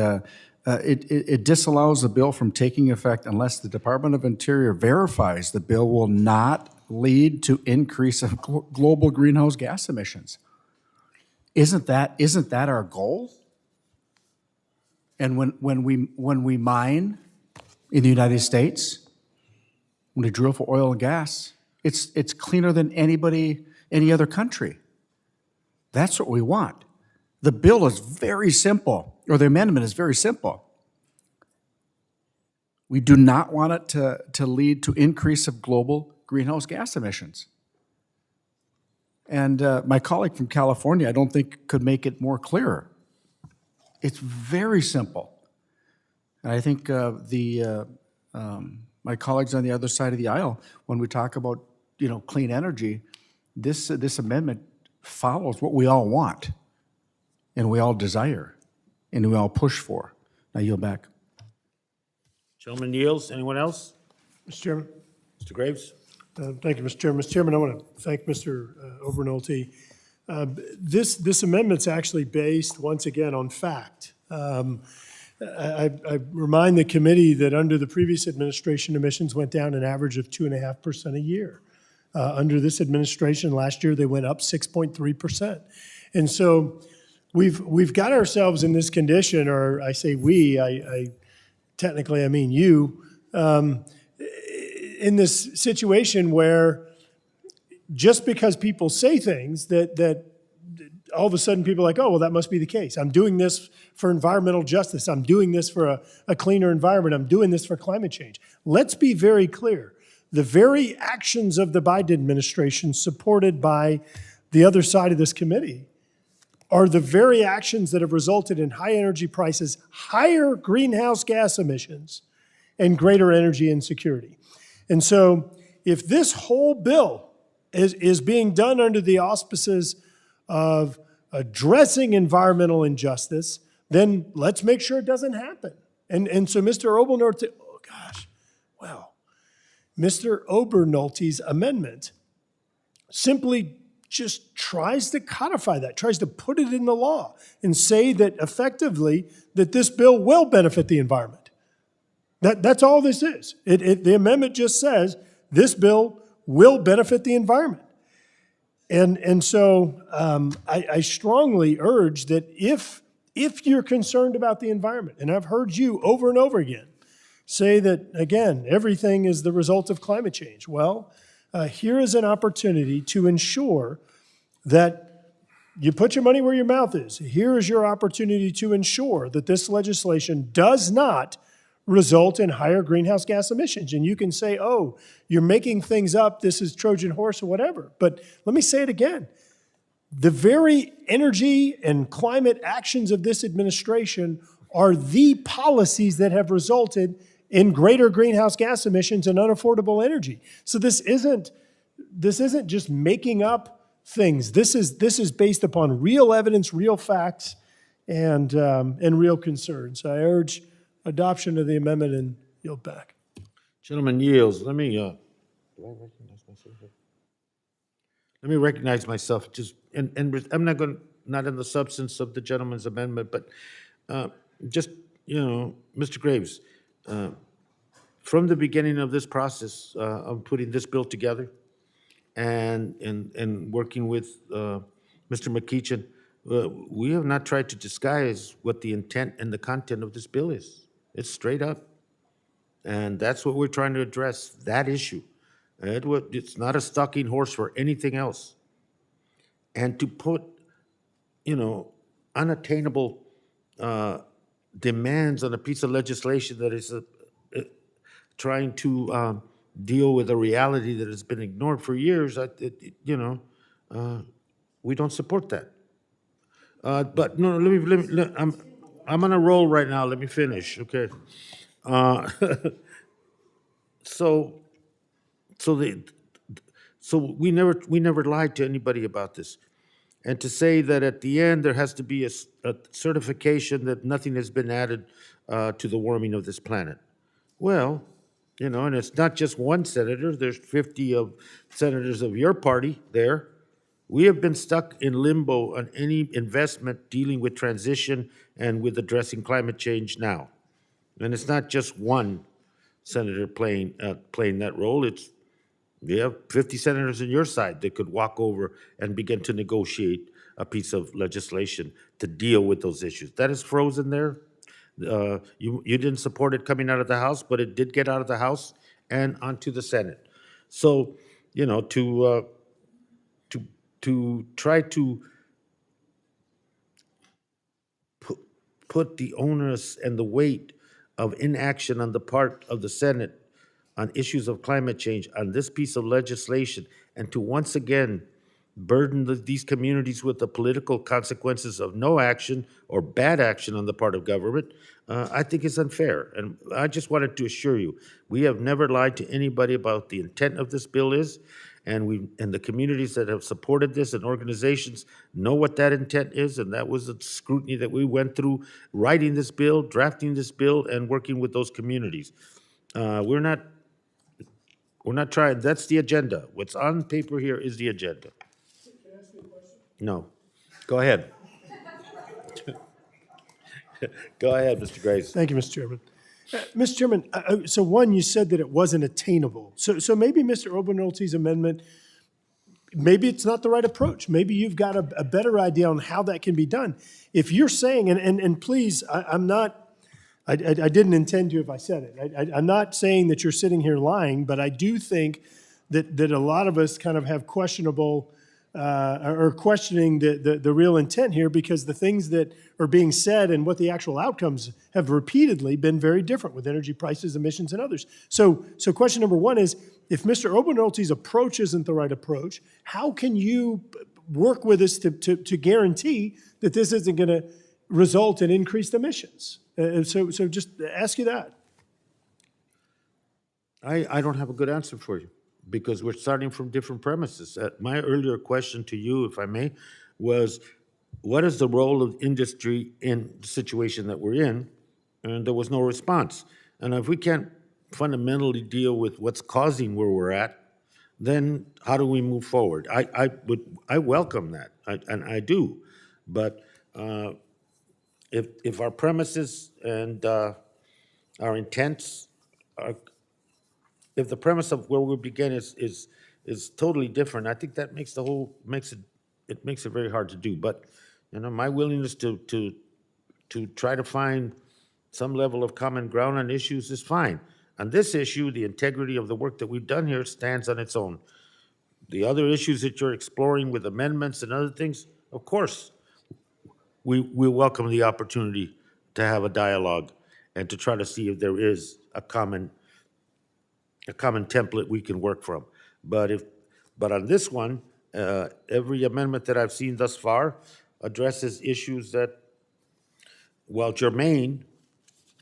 It disallows the bill from taking effect unless the Department of Interior verifies the bill will not lead to increase of global greenhouse gas emissions. Isn't that our goal? And when we mine in the United States, when we drill for oil and gas, it's cleaner than any other country. That's what we want. The bill is very simple, or the amendment is very simple. We do not want it to lead to increase of global greenhouse gas emissions. And my colleague from California, I don't think could make it more clearer. It's very simple. And I think my colleagues on the other side of the aisle, when we talk about clean energy, this amendment follows what we all want and we all desire and we all push for. I yield back. Gentleman yields. Anyone else? Mr. Chairman. Mr. Graves? Thank you, Mr. Chairman. Mr. Chairman, I want to thank Mr. Obernolte. This amendment's actually based, once again, on fact. I remind the committee that under the previous administration, emissions went down an average of 2.5% a year. Under this administration, last year, they went up 6.3%. And so we've got ourselves in this condition, or I say we, technically I mean you, in this situation where just because people say things that all of a sudden people are like, oh, well, that must be the case. I'm doing this for environmental justice. I'm doing this for a cleaner environment. I'm doing this for climate change. Let's be very clear. The very actions of the Biden administration, supported by the other side of this committee, are the very actions that have resulted in high energy prices, higher greenhouse gas emissions, and greater energy insecurity. And so if this whole bill is being done under the auspices of addressing environmental injustice, then let's make sure it doesn't happen. And so Mr. Obernolte, Mr. Obernolte's amendment simply just tries to codify that, tries to put it in the law and say that effectively that this bill will benefit the environment. That's all this is. The amendment just says this bill will benefit the environment. And so I strongly urge that if you're concerned about the environment, and I've heard you over and over again say that, again, everything is the result of climate change. Well, here is an opportunity to ensure that you put your money where your mouth is. Here is your opportunity to ensure that this legislation does not result in higher greenhouse gas emissions. And you can say, oh, you're making things up, this is Trojan horse or whatever. But let me say it again. The very energy and climate actions of this administration are the policies that have resulted in greater greenhouse gas emissions and unaffordable energy. So this isn't just making up things. This is based upon real evidence, real facts, and real concerns. I urge adoption of the amendment and yield back. Gentleman yields. Let me recognize myself. Just and I'm not in the substance of the gentleman's amendment, but just Mr. Graves, from the beginning of this process of putting this bill together, and working with Mr. McEachin, we have not tried to disguise what the intent and the content of this bill is. It's straight up. And that's what we're trying to address, that issue. It's not a stalking horse for anything else. And to put, unattainable demands on a piece of legislation that is trying to deal with a reality that has been ignored for years, we don't support that. But no, I'm on a roll right now. Let me finish, okay? So we never lied to anybody about this. And to say that at the end there has to be a certification that nothing has been added to the warming of this planet. Well, and it's not just one senator. There's 50 of senators of your party there. We have been stuck in limbo on any investment dealing with transition and with addressing climate change now. And it's not just one senator playing that role. You have 50 senators on your side that could walk over and begin to negotiate a piece of legislation to deal with those issues. That is frozen there. You didn't support it coming out of the House, but it did get out of the House and onto the Senate. So, to try to put the onus and the weight of inaction on the part of the Senate on issues of climate change on this piece of legislation, and to once again burden these communities with the political consequences of no action or bad action on the part of government, I think is unfair. And I just wanted to assure you, we have never lied to anybody about the intent of this bill is, and the communities that have supported this and organizations know what that intent is, and that was the scrutiny that we went through writing this bill, drafting this bill, and working with those communities. We're not trying, that's the agenda. What's on paper here is the agenda. No. Go ahead. Go ahead, Mr. Grace. Thank you, Mr. Chairman. Mr. Chairman, so one, you said that it wasn't attainable. So maybe Mr. Obernolte's amendment, maybe it's not the right approach. Maybe you've got a better idea on how that can be done. If you're saying, and please, I didn't intend to if I said it. I'm not saying that you're sitting here lying, but I do think that a lot of us kind of have questionable or questioning the real intent here, because the things that are being said and what the actual outcomes have repeatedly been very different with energy prices, emissions, and others. So question number one is, if Mr. Obernolte's approach isn't the right approach, how can you work with us to guarantee that this isn't going to result in increased emissions? So just ask you that. I don't have a good answer for you, because we're starting from different premises. My earlier question to you, if I may, was what is the role of industry in the situation that we're in? And there was no response. And if we can't fundamentally deal with what's causing where we're at, then how do we move forward? I welcome that, and I do. But if our premises and our intents are, if the premise of where we begin is totally different, I think that makes it very hard to do. But my willingness to try to find some level of common ground on issues is fine. On this issue, the integrity of the work that we've done here stands on its own. The other issues that you're exploring with amendments and other things, of course, we welcome the opportunity to have a dialogue and to try to see if there is a common template we can work from. But on this one, every amendment that I've seen thus far addresses issues that, while germane,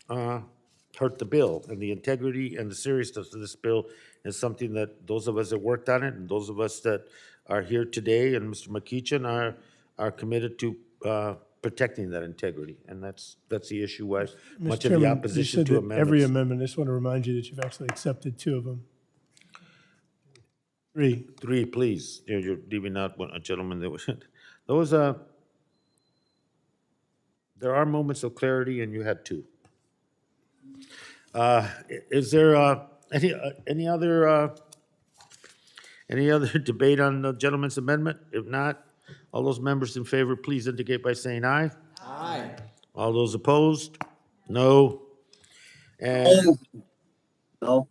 hurt the bill. And the integrity and the seriousness of this bill is something that those of us that worked on it and those of us that are here today and Mr. McEachin are committed to protecting that integrity. And that's the issue why much of the opposition to amendments. Every amendment, I just want to remind you that you've actually accepted 2 of them. 3. 3, please. You're leaving out a gentleman that was, those, there are moments of clarity, and you had 2. Is there any other debate on the gentleman's amendment? If not, all those members in favor, please indicate by saying aye. Aye. All those opposed? No. And No.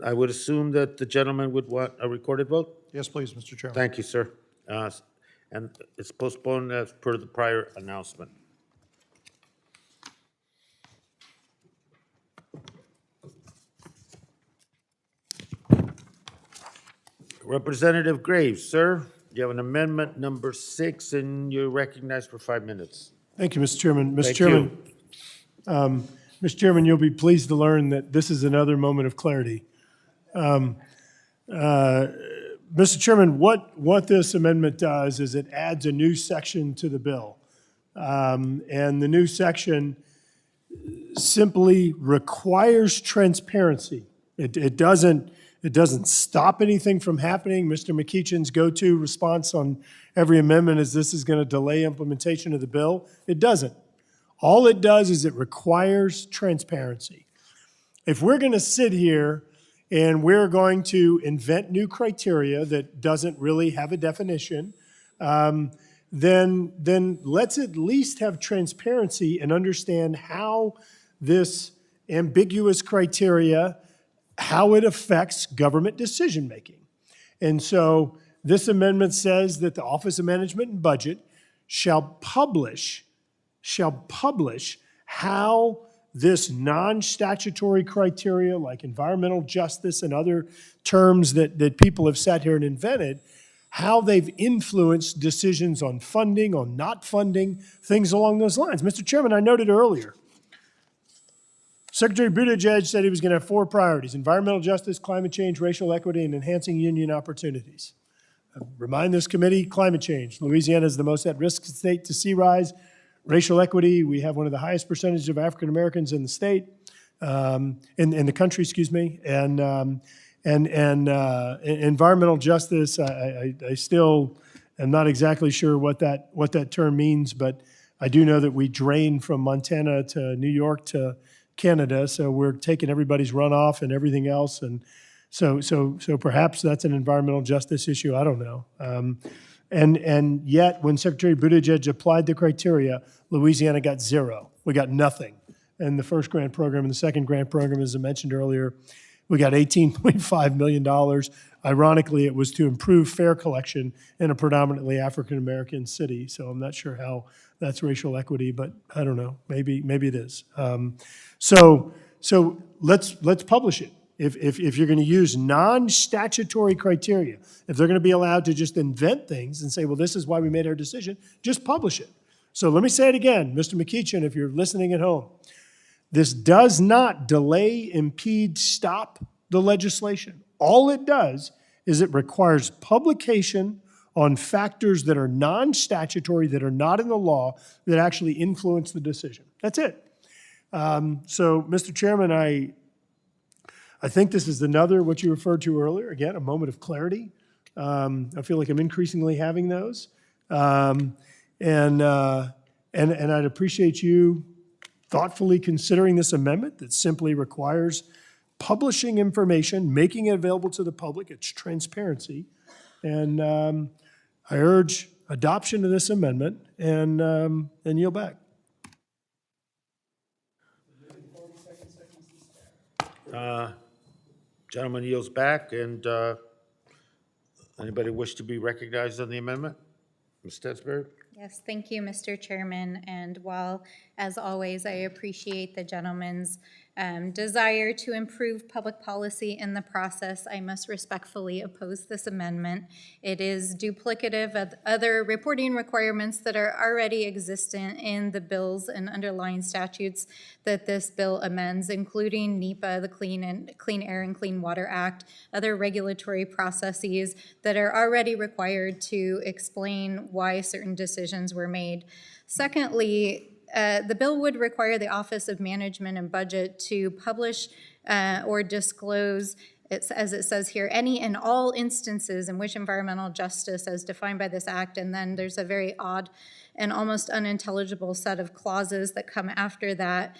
I would assume that the gentleman would want a recorded vote? Yes, please, Mr. Chairman. Thank you, sir. And it's postponed as per the prior announcement. Representative Graves, sir, you have an amendment number 6, and you're recognized for 5 minutes. Thank you, Mr. Chairman. Mr. Thank Chairman, you. Mr. Chairman, you'll be pleased to learn that this is another moment of clarity. Mr. Chairman, what this amendment does is it adds a new section to the bill. And the new section simply requires transparency. It doesn't stop anything from happening. Mr. McEachin's go-to response on every amendment is this is going to delay implementation of the bill. It doesn't. All it does is it requires transparency. If we're going to sit here and we're going to invent new criteria that doesn't really have a definition, then let's at least have transparency and understand how this ambiguous criteria, how it affects government decision-making. And so this amendment says that the Office of Management and Budget shall publish how this non-statutory criteria like environmental justice and other terms that people have sat here and invented, how they've influenced decisions on funding, on not funding, things along those lines. Mr. Chairman, I noted earlier, Secretary Buttigieg said he was going to have 4 priorities: environmental justice, climate change, racial equity, and enhancing union opportunities. Remind this committee, climate change. Louisiana is the most at-risk state to sea rise. Racial equity, we have one of the highest percentages of African Americans in the state, in the country, excuse me. And environmental justice, I still am not exactly sure what that term means, but I do know that we drain from Montana to New York to Canada, so we're taking everybody's runoff and everything else, and so perhaps that's an environmental justice issue. I don't know. And yet, when Secretary Buttigieg applied the criteria, Louisiana got 0. We got nothing. And the first grant program and the second grant program, as I mentioned earlier, we got $18.5 million. Ironically, it was to improve fare collection in a predominantly African-American city. So I'm not sure how that's racial equity, but I don't know. Maybe it is. So let's publish it. If you're going to use non-statutory criteria, if they're going to be allowed to just invent things and say, well, this is why we made our decision, just publish it. So let me say it again, Mr. McEachin, if you're listening at home. This does not delay, impede, stop the legislation. All it does is it requires publication on factors that are non-statutory, that are not in the law, that actually influence the decision. That's it. So, Mr. Chairman, I think this is another, what you referred to earlier, again, a moment of clarity. I feel like I'm increasingly having those. And I'd appreciate you thoughtfully considering this amendment that simply requires publishing information, making it available to the public. It's transparency. And I urge adoption of this amendment and yield back. Gentleman yields back, and anybody wish to be recognized on the amendment? Ms. Stansberry? Yes, thank you, Mr. Chairman. And while, as always, I appreciate the gentleman's desire to improve public policy in the process, I must respectfully oppose this amendment. It is duplicative of other reporting requirements that are already existent in the bills and underlying statutes that this bill amends, including Nepa, the Clean Air and Clean Water Act, other regulatory processes that are already required to explain why certain decisions were made. Secondly, the bill would require the Office of Management and Budget to publish or disclose, as it says here, any and all instances in which environmental justice as defined by this act, and then there's a very odd and almost unintelligible set of clauses that come after that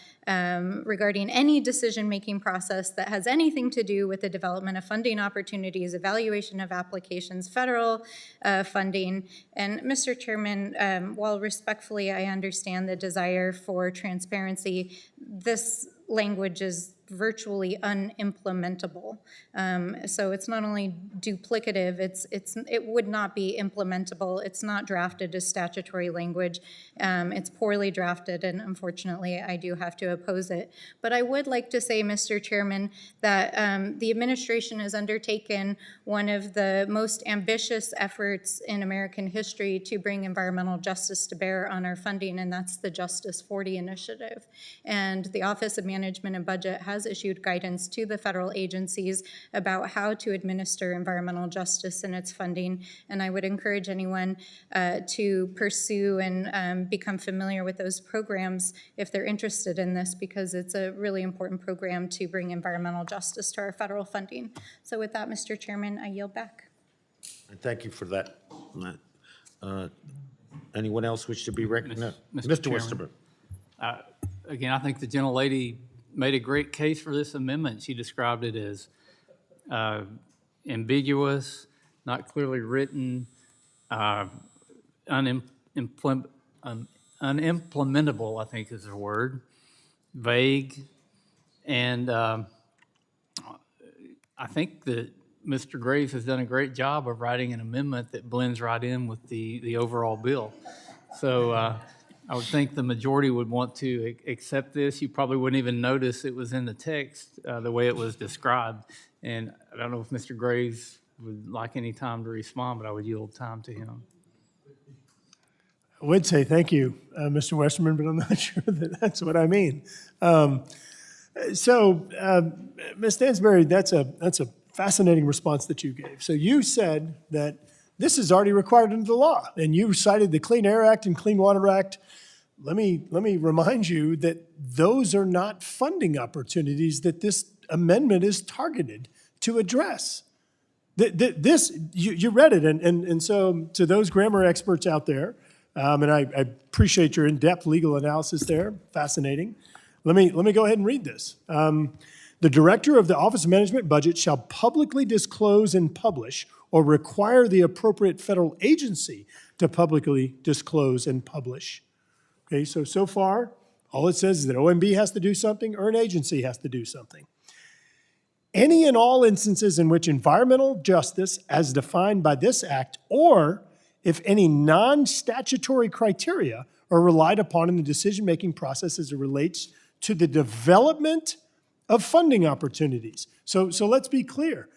regarding any decision-making process that has anything to do with the development of funding opportunities, evaluation of applications, federal funding. And Mr. Chairman, while respectfully I understand the desire for transparency, this language is virtually unimplementable. So it's not only duplicative, it would not be implementable. It's not drafted as statutory language. It's poorly drafted, and unfortunately, I do have to oppose it. But I would like to say, Mr. Chairman, that the administration has undertaken one of the most ambitious efforts in American history to bring environmental justice to bear on our funding, and that's the Justice 40 initiative. And the Office of Management and Budget has issued guidance to the federal agencies about how to administer environmental justice in its funding. And I would encourage anyone to pursue and become familiar with those programs if they're interested in this, because it's a really important program to bring environmental justice to our federal funding. So with that, Mr. Chairman, I yield back. And thank you for that. Anyone else wish to be recognized? Mr. Mr. Westerberg. Again, I think the gentlelady made a great case for this amendment. She described it as ambiguous, not clearly written, unimplementable, I think is the word, vague. And I think that Mr. Graves has done a great job of writing an amendment that blends right in with the overall bill. So I would think the majority would want to accept this. You probably wouldn't even notice it was in the text the way it was described. And I don't know if Mr. Graves would like any time to respond, but I would yield time to him. I would say thank you, Mr. Westerman, but I'm not sure that that's what I mean. So, Ms. Stansberry, that's a fascinating response that you gave. So you said that this is already required under the law, and you cited the Clean Air Act and Clean Water Act. Let me remind you that those are not funding opportunities that this amendment is targeted to address. You read it, and so to those grammar experts out there, and I appreciate your in-depth legal analysis there, fascinating. Let me go ahead and read this. The Director of the Office of Management and Budget shall publicly disclose and publish or require the appropriate federal agency to publicly disclose and publish. Okay, so far, all it says is that OMB has to do something or an agency has to do something. Any and all instances in which environmental justice, as defined by this act, or if any non-statutory criteria are relied upon in the decision-making process as it relates to the development of funding opportunities. So let's be clear.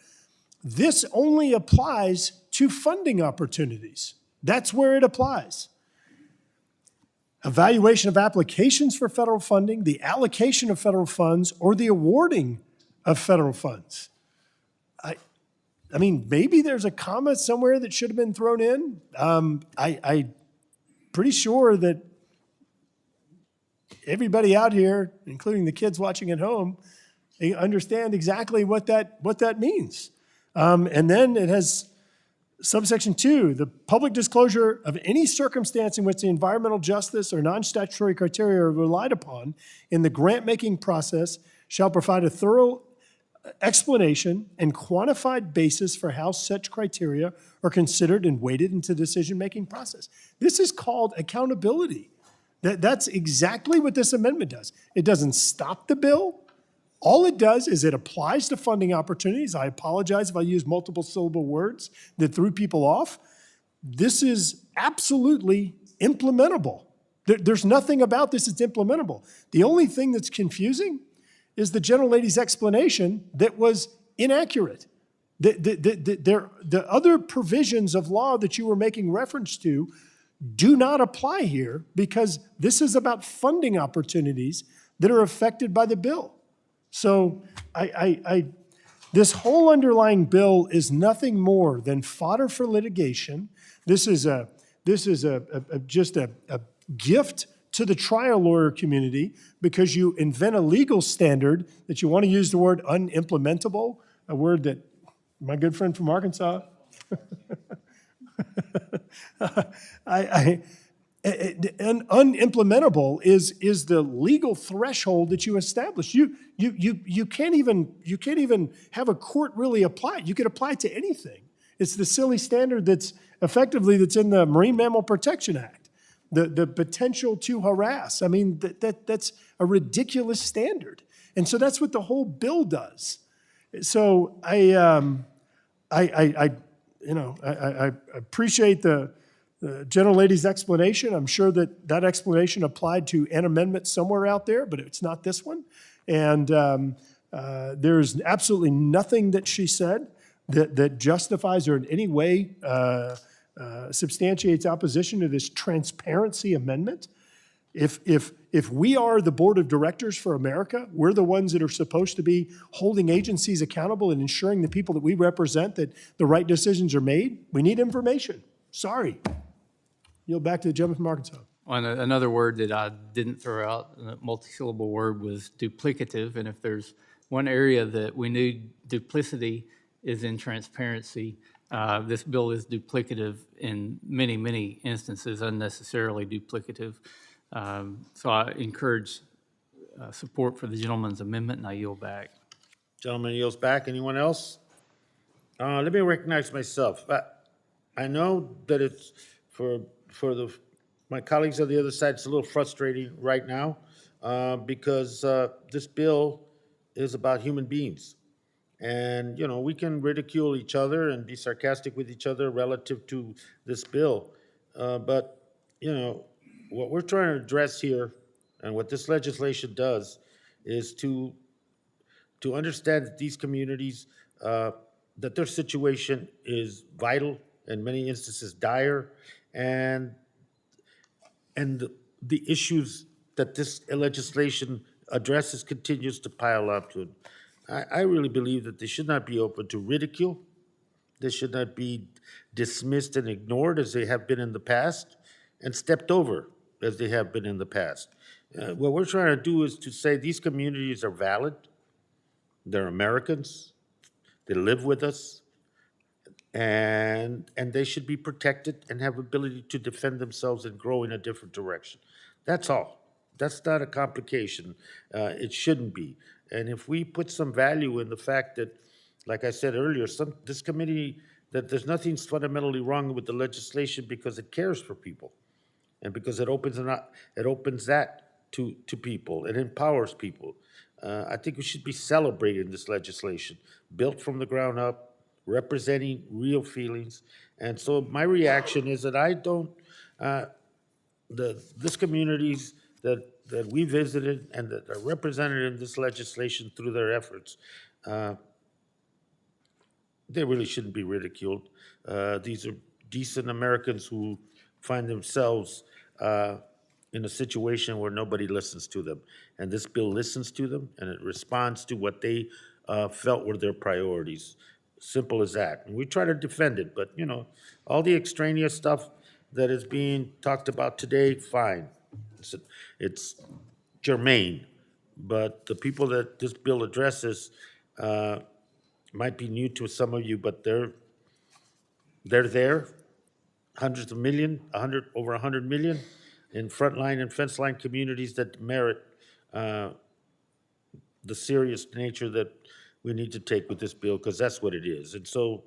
This only applies to funding opportunities. That's where it applies. Evaluation of applications for federal funding, the allocation of federal funds, or the awarding of federal funds. I mean, maybe there's a comma somewhere that should have been thrown in. I'm pretty sure that everybody out here, including the kids watching at home, they understand exactly what that means. And then it has Subsection 2, the public disclosure of any circumstance in which the environmental justice or non-statutory criteria are relied upon in the grant-making process shall provide a thorough explanation and quantified basis for how such criteria are considered and weighted into the decision-making process. This is called accountability. That's exactly what this amendment does. It doesn't stop the bill. All it does is it applies to funding opportunities. I apologize if I use multiple syllable words that threw people off. This is absolutely implementable. There's nothing about this that's implementable. The only thing that's confusing is the gentlelady's explanation that was inaccurate. The other provisions of law that you were making reference to do not apply here because this is about funding opportunities that are affected by the bill. So this whole underlying bill is nothing more than fodder for litigation. This is just a gift to the trial lawyer community because you invent a legal standard that you want to use the word unimplementable, a word that my good friend from Arkansas, unimplementable is the legal threshold that you establish. You can't even have a court really apply it. You could apply it to anything. It's the silly standard that's in the Marine Mammal Protection Act. The potential to harass. I mean, that's a ridiculous standard. And so that's what the whole bill does. So I appreciate the gentlelady's explanation. I'm sure that explanation applied to an amendment somewhere out there, but it's not this one. And there's absolutely nothing that she said that justifies or in any way substantiates opposition to this transparency amendment. If we are the board of directors for America, we're the ones that are supposed to be holding agencies accountable and ensuring the people that we represent that the right decisions are made. We need information. Sorry. Yield back to the gentleman from Arkansas. Another word that I didn't throw out, a multi-syllable word, was duplicative. And if there's one area that we need duplicity is in transparency. This bill is duplicative in many, many instances, unnecessarily duplicative. So I encourage support for the gentleman's amendment, and I yield back. Gentleman yields back. Anyone else? Let me recognize myself. I know that it's for my colleagues on the other side, it's a little frustrating right now because this bill is about human beings. And, we can ridicule each other and be sarcastic with each other relative to this bill. But, what we're trying to address here and what this legislation does is to understand that these communities, that their situation is vital, in many instances dire, and the issues that this legislation addresses continues to pile up to it. I really believe that they should not be open to ridicule. They should not be dismissed and ignored as they have been in the past and stepped over as they have been in the past. What we're trying to do is to say these communities are valid. They're Americans. They live with us. And they should be protected and have ability to defend themselves and grow in a different direction. That's all. That's not a complication. It shouldn't be. And if we put some value in the fact that, like I said earlier, this committee, that there's nothing fundamentally wrong with the legislation because it cares for people and because it opens that to people, it empowers people. I think we should be celebrating this legislation, built from the ground up, representing real feelings. And so my reaction is that I don't, this communities that we visited and that are represented in this legislation through their efforts, they really shouldn't be ridiculed. These are decent Americans who find themselves in a situation where nobody listens to them. And this bill listens to them, and it responds to what they felt were their priorities. Simple as that. And we try to defend it, but, you know, all the extraneous stuff that is being talked about today, fine. It's germane. But the people that this bill addresses might be new to some of you, but they're there, hundreds of million, over 100 million in frontline and fence line communities that merit the serious nature that we need to take with this bill, because that's what it is. And so,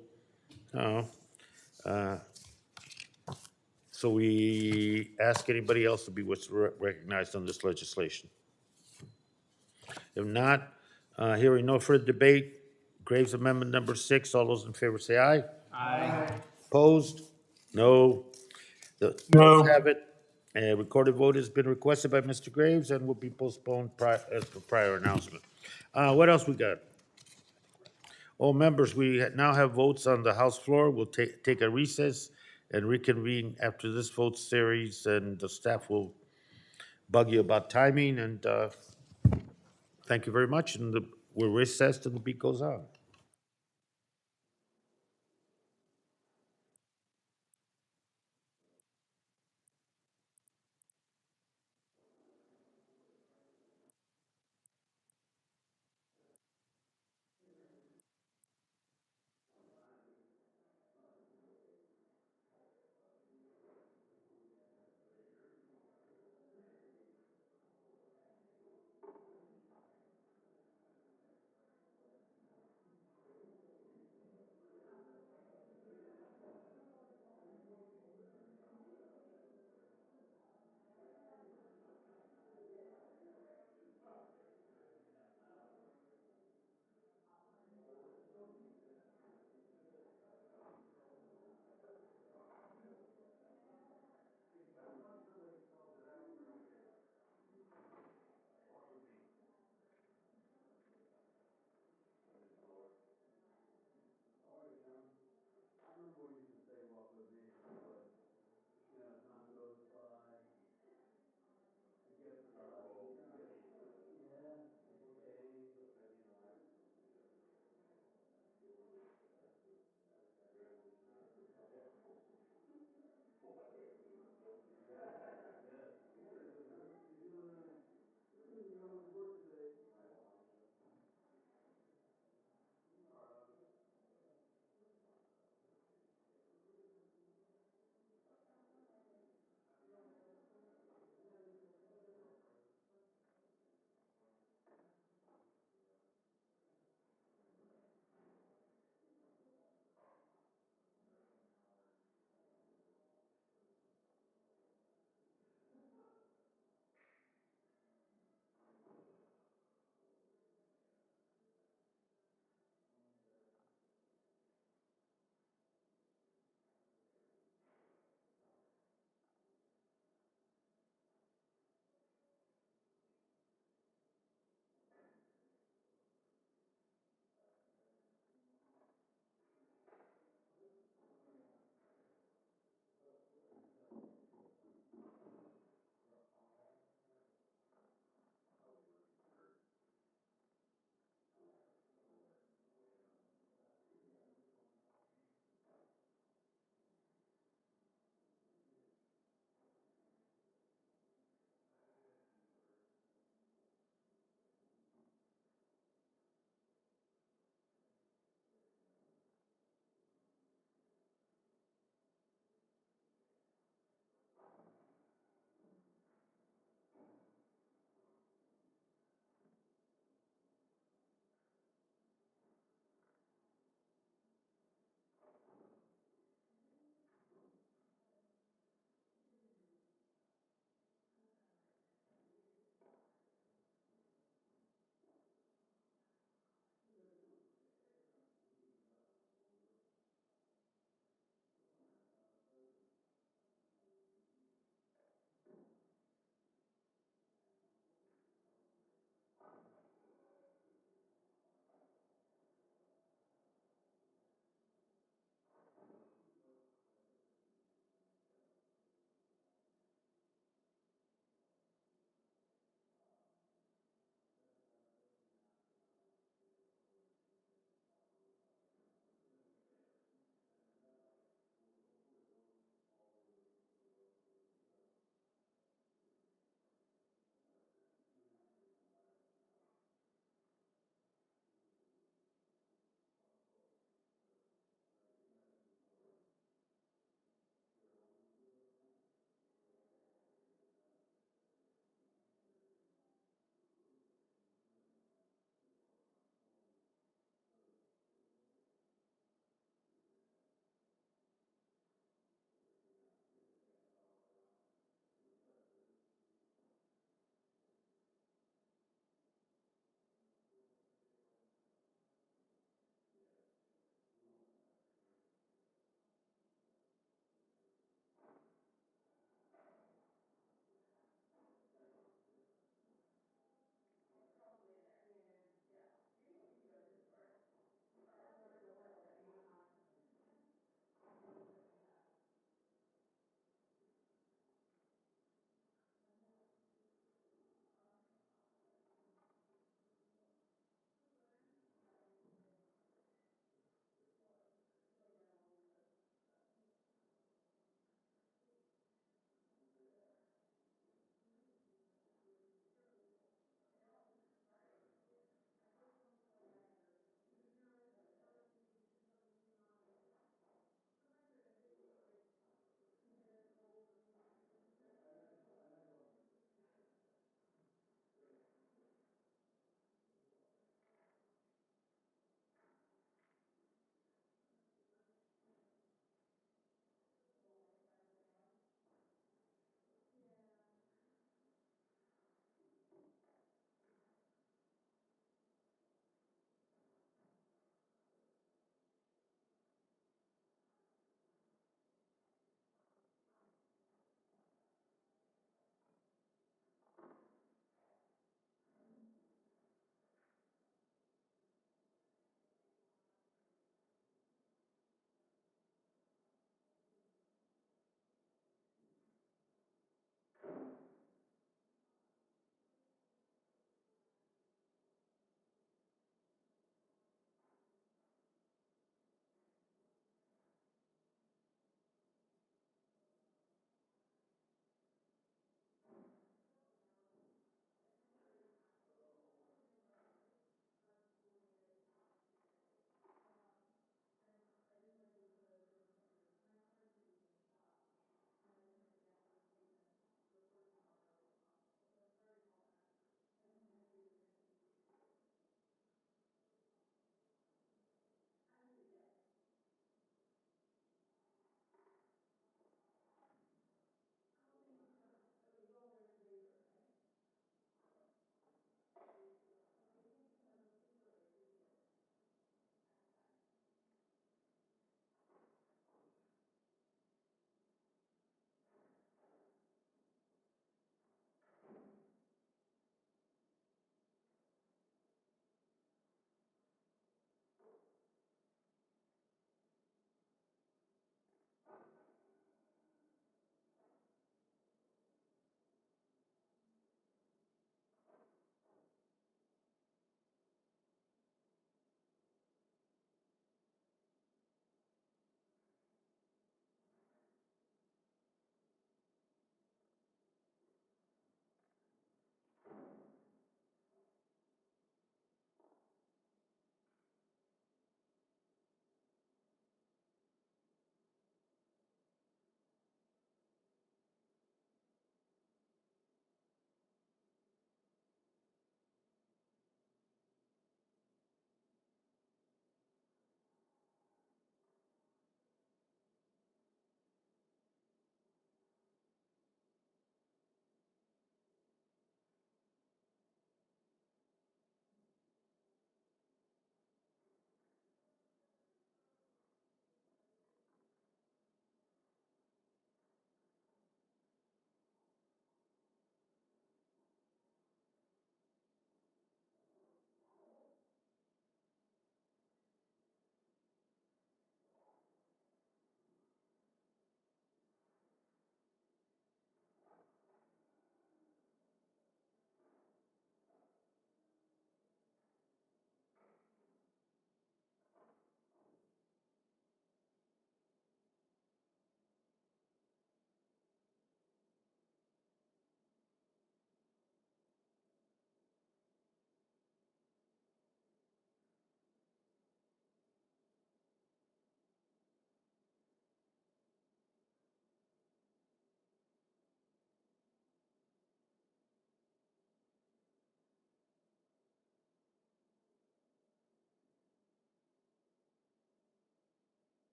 so we ask anybody else to be what's recognized on this legislation. If not, hearing no further debate, Graves Amendment number 6, all those in favor say aye. Aye. Opposed? No. The No. ayes have it. A recorded vote has been requested by Mr. Graves and will be postponed as per prior announcement. What else we got? All members, we now have votes on the House floor. We'll take a recess and reconvene after this vote series, and the staff will bug you about timing, and thank you very much, and we're recessed and the beat goes on.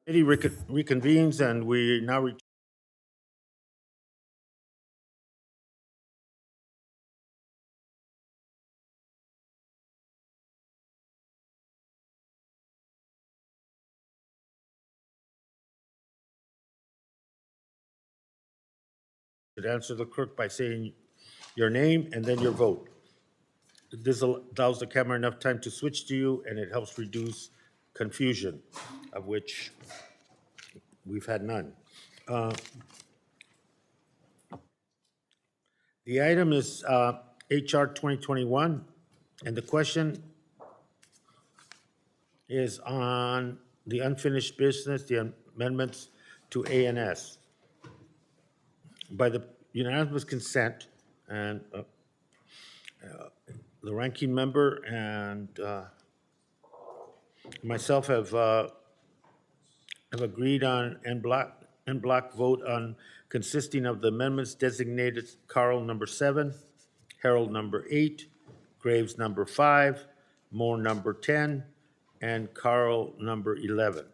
Committee reconvenes, and we now should answer the clerk by saying your name and then your vote. This allows the camera enough time to switch to you, and it helps reduce confusion, of which we've had none. The item is HR 2021, and the question is on the unfinished business, the amendments to ANS. By the unanimous consent, and the ranking member and myself have agreed on en bloc vote on consisting of the amendments designated Carl number 7, Harold number 8, Graves number 5, Moore number 10, and Carl number 11.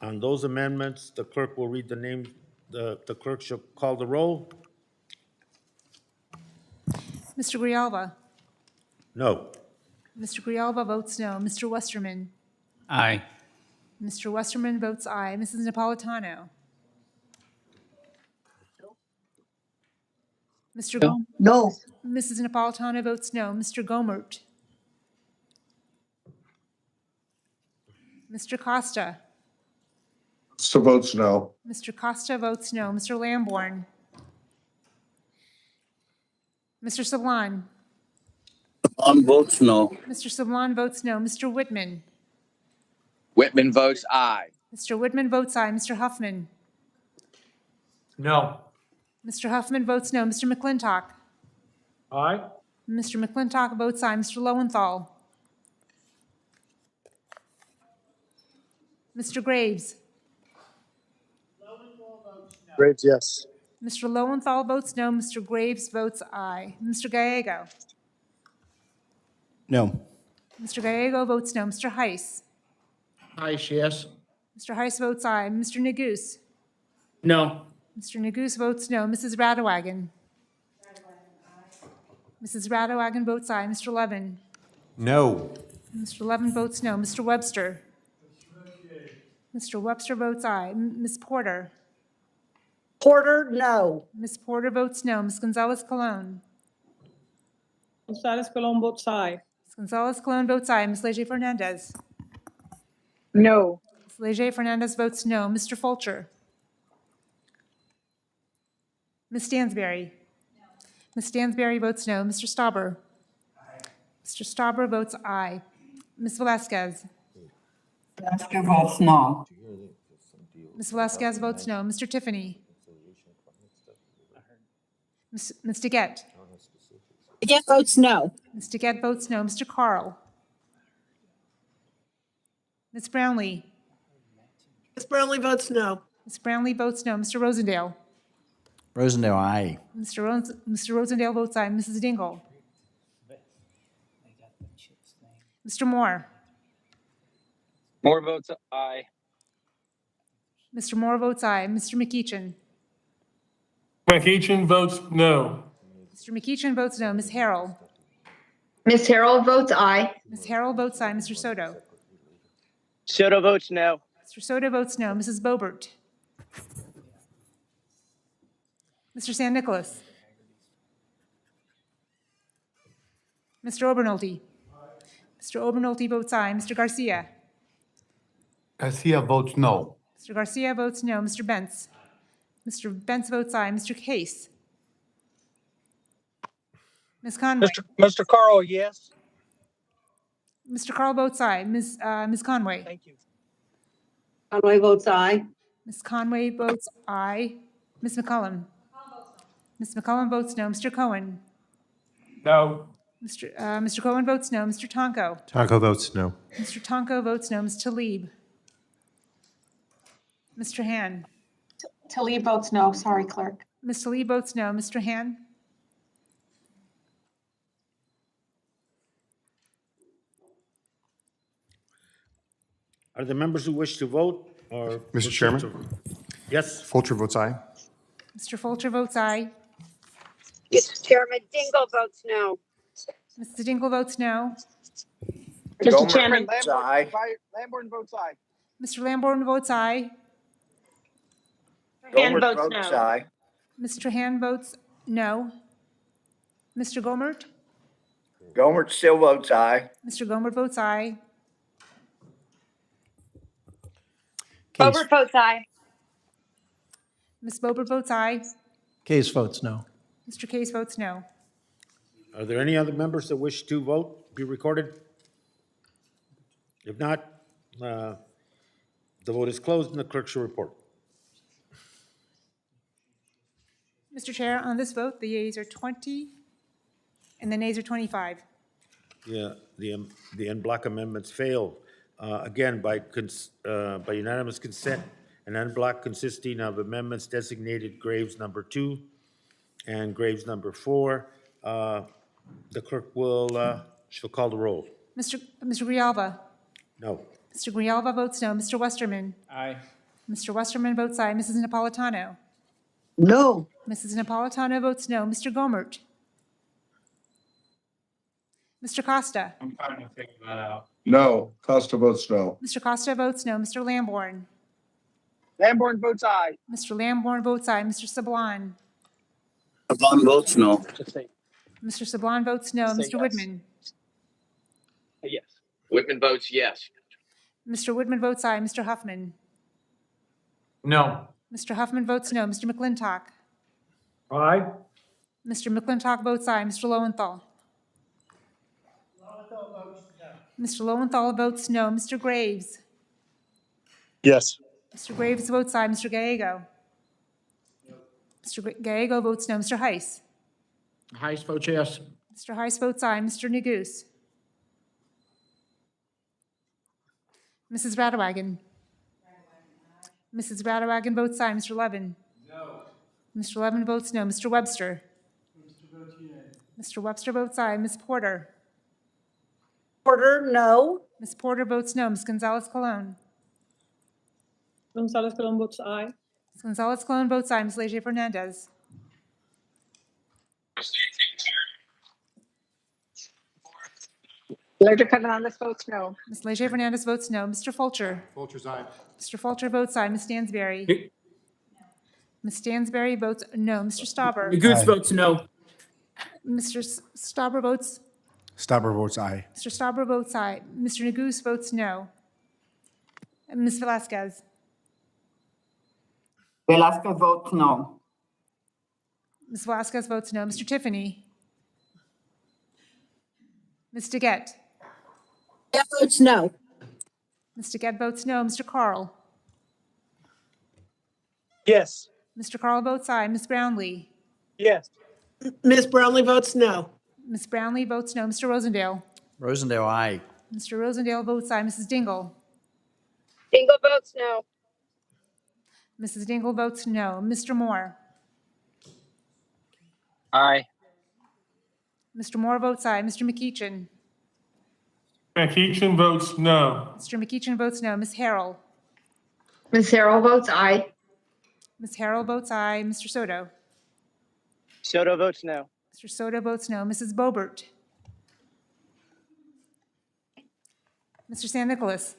On those amendments, the clerk will read the name, the clerk shall call the roll. Mr. Grijalva? No. Mr. Grijalva votes no. Mr. Westerman? Aye. Mr. Westerman votes aye. Mrs. Napolitano? No. Mrs. Napolitano votes no. Mr. Gomert? Mr. Costa? So votes no. Mr. Costa votes no. Mr. Lamborn? Mr. Sablan? Votes no. Mr. Sablan votes no. Mr. Whitman? Whitman votes aye. Mr. Whitman votes aye. Mr. Huffman? No. Mr. Huffman votes no. Mr. McClintock? Aye. Mr. McClintock votes aye. Mr. Lowenthal? Mr. Graves? Graves, yes. Mr. Lowenthal votes no. Mr. Graves votes aye. Mr. Gallego? No. Mr. Gallego votes no. Mr. Heiss? Heiss, yes. Mr. Heiss votes aye. Mr. Neguse? No. Mr. Neguse votes no. Mrs. Radowagen? Mrs. Radowagen votes aye. Mr. Levin? No. Mr. Levin votes no. Mr. Webster? Mr. Webster votes aye. Ms. Porter? Porter, no. Ms. Porter votes no. Ms. Gonzalez-Colon? Gonzalez-Colon votes aye. Ms. Gonzalez-Colon votes aye. Ms. Leger-Fernandez? No. Ms. Leger-Fernandez votes no. Mr. Fulcher? Ms. Stansberry? Ms. Stansberry votes no. Mr. Stauber? Mr. Stauber votes aye. Ms. Velasquez? Velasquez votes no. Ms. Velasquez votes no. Mr. Tiffany? Ms. DeGette? DeGette votes no. Ms. DeGette votes no. Mr. Carl? Ms. Brownlee? Ms. Brownlee votes no. Ms. Brownlee votes no. Mr. Rosendale? Rosendale, aye. Mr. Rosendale votes aye. Mrs. Dingle? Mr. Moore? Moore votes aye. Mr. Moore votes aye. Mr. McEachin? McEachin votes no. Mr. McEachin votes no. Ms. Harrell? Ms. Harrell votes aye. Ms. Harrell votes aye. Mr. Soto? Soto votes no. Mr. Soto votes no. Mrs. Boebert? Mr. San Nicolas? Mr. Obernolte? Mr. Obernolte votes aye. Mr. Garcia? Garcia votes no. Mr. Garcia votes no. Mr. Bentz? Mr. Bentz votes aye. Mr. Case? Ms. Conway? Mr. Carl, yes. Mr. Carl votes aye. Ms. Conway? Thank you. Conway votes aye. Ms. Conway votes aye. Ms. McCullum? Ms. McCullum votes no. Mr. Cohen? No. Mr. Cohen votes no. Mr. Tonko? Taco votes no. Mr. Tonko votes no. Ms. Talib? Mr. Han? Talib votes no. Sorry, clerk. Ms. Talib votes no. Mr. Han? Are there members who wish to vote or? Mr. Chairman? Yes, Fulcher votes aye. Mr. Fulcher votes aye. Mr. Chairman, Dingle votes no. Mrs. Dingle votes no. Mr. Chairman. Aye. Lamborn votes aye. Mr. Lamborn votes aye. Hand Gomer votes votes no. aye. Mr. Hand votes no. Mr. Gomert? Gomer still votes aye. Mr. Gomert votes aye. Case, Bober votes aye. Ms. Bober votes aye. Case votes no. Mr. Case votes no. are there any other members that wish to vote, be recorded? If not, the vote is closed and the clerk shall report. Mr. Chair, on this vote, the yeas are 20 and the nays are 25. Yeah, the en bloc amendments fail. Again, by unanimous consent, an en bloc consisting of amendments designated Graves number 2 and Graves number 4. The clerk she'll call the roll. Mr. Grijalva? No. Mr. Grijalva votes no. Mr. Westerman? Aye. Mr. Westerman votes aye. Mrs. Napolitano? No. Mrs. Napolitano votes no. Mr. Gomert? Mr. Costa? I'm trying to figure that out. No. Costa votes no. Mr. Costa votes no. Mr. Lamborn? Lamborn votes aye. Mr. Lamborn votes aye. Mr. Sablon? Sablon votes no. Mr. Sablon votes no. Say Mr. yes. Whitman? Yes. Whitman votes yes. Mr. Whitman votes aye. Mr. Huffman? No. Mr. Huffman votes no. Mr. McClintock? Aye. Mr. McClintock votes aye. Mr. Lowenthal? Mr. Lowenthal votes no. Mr. Graves? Yes. Mr. Graves votes aye. Mr. Gallego? Mr. Gallego votes no. Mr. Heiss? Heiss votes yes. Mr. Heiss votes aye. Mr. Neguse? Mrs. Radawagon? Mrs. Radawagon votes aye. Mr. Levin? No. Mr. Levin votes no. Mr. Webster? Mr. Webster votes aye. Ms. Porter? Porter, no. Ms. Porter votes no. Ms. Gonzalez-Colon? Gonzalez-Colon votes aye. Ms. Gonzalez-Colon votes aye. Ms. Leger-Fernandez? Leger-Fernandez votes no. Ms. Leger-Fernandez votes no. Mr. Fulcher? Fulcher's aye. Mr. Fulcher votes aye. Ms. Stansberry? Ms. Stansberry votes no. Mr. Stauber? Goose votes no. Mr. Stauber votes? Stauber votes aye. Mr. Stauber votes aye. Mr. Neguse votes no. And Ms. Velasquez? Velasquez votes no. Ms. Velasquez votes no. Mr. Tiffany? Ms. DeGette? That votes no. Ms. DeGette votes no. Mr. Carl? Yes. Mr. Carl votes aye. Ms. Brownlee? Yes. Ms. Brownlee votes no. Ms. Brownlee votes no. Mr. Rosendale? Rosendale, aye. Mr. Rosendale votes aye. Mrs. Dingle? Dingle votes no. Mrs. Dingle votes no. Mr. Moore? Aye. Mr. Moore votes aye. Mr. McEachin? McEachin votes no. Mr. McEachin votes no. Ms. Harrell? Ms. Harrell votes aye. Ms. Harrell votes aye. Mr. Soto? Soto votes no. Mr. Soto votes no. Mrs. Boebert? Mr. San Nicolas?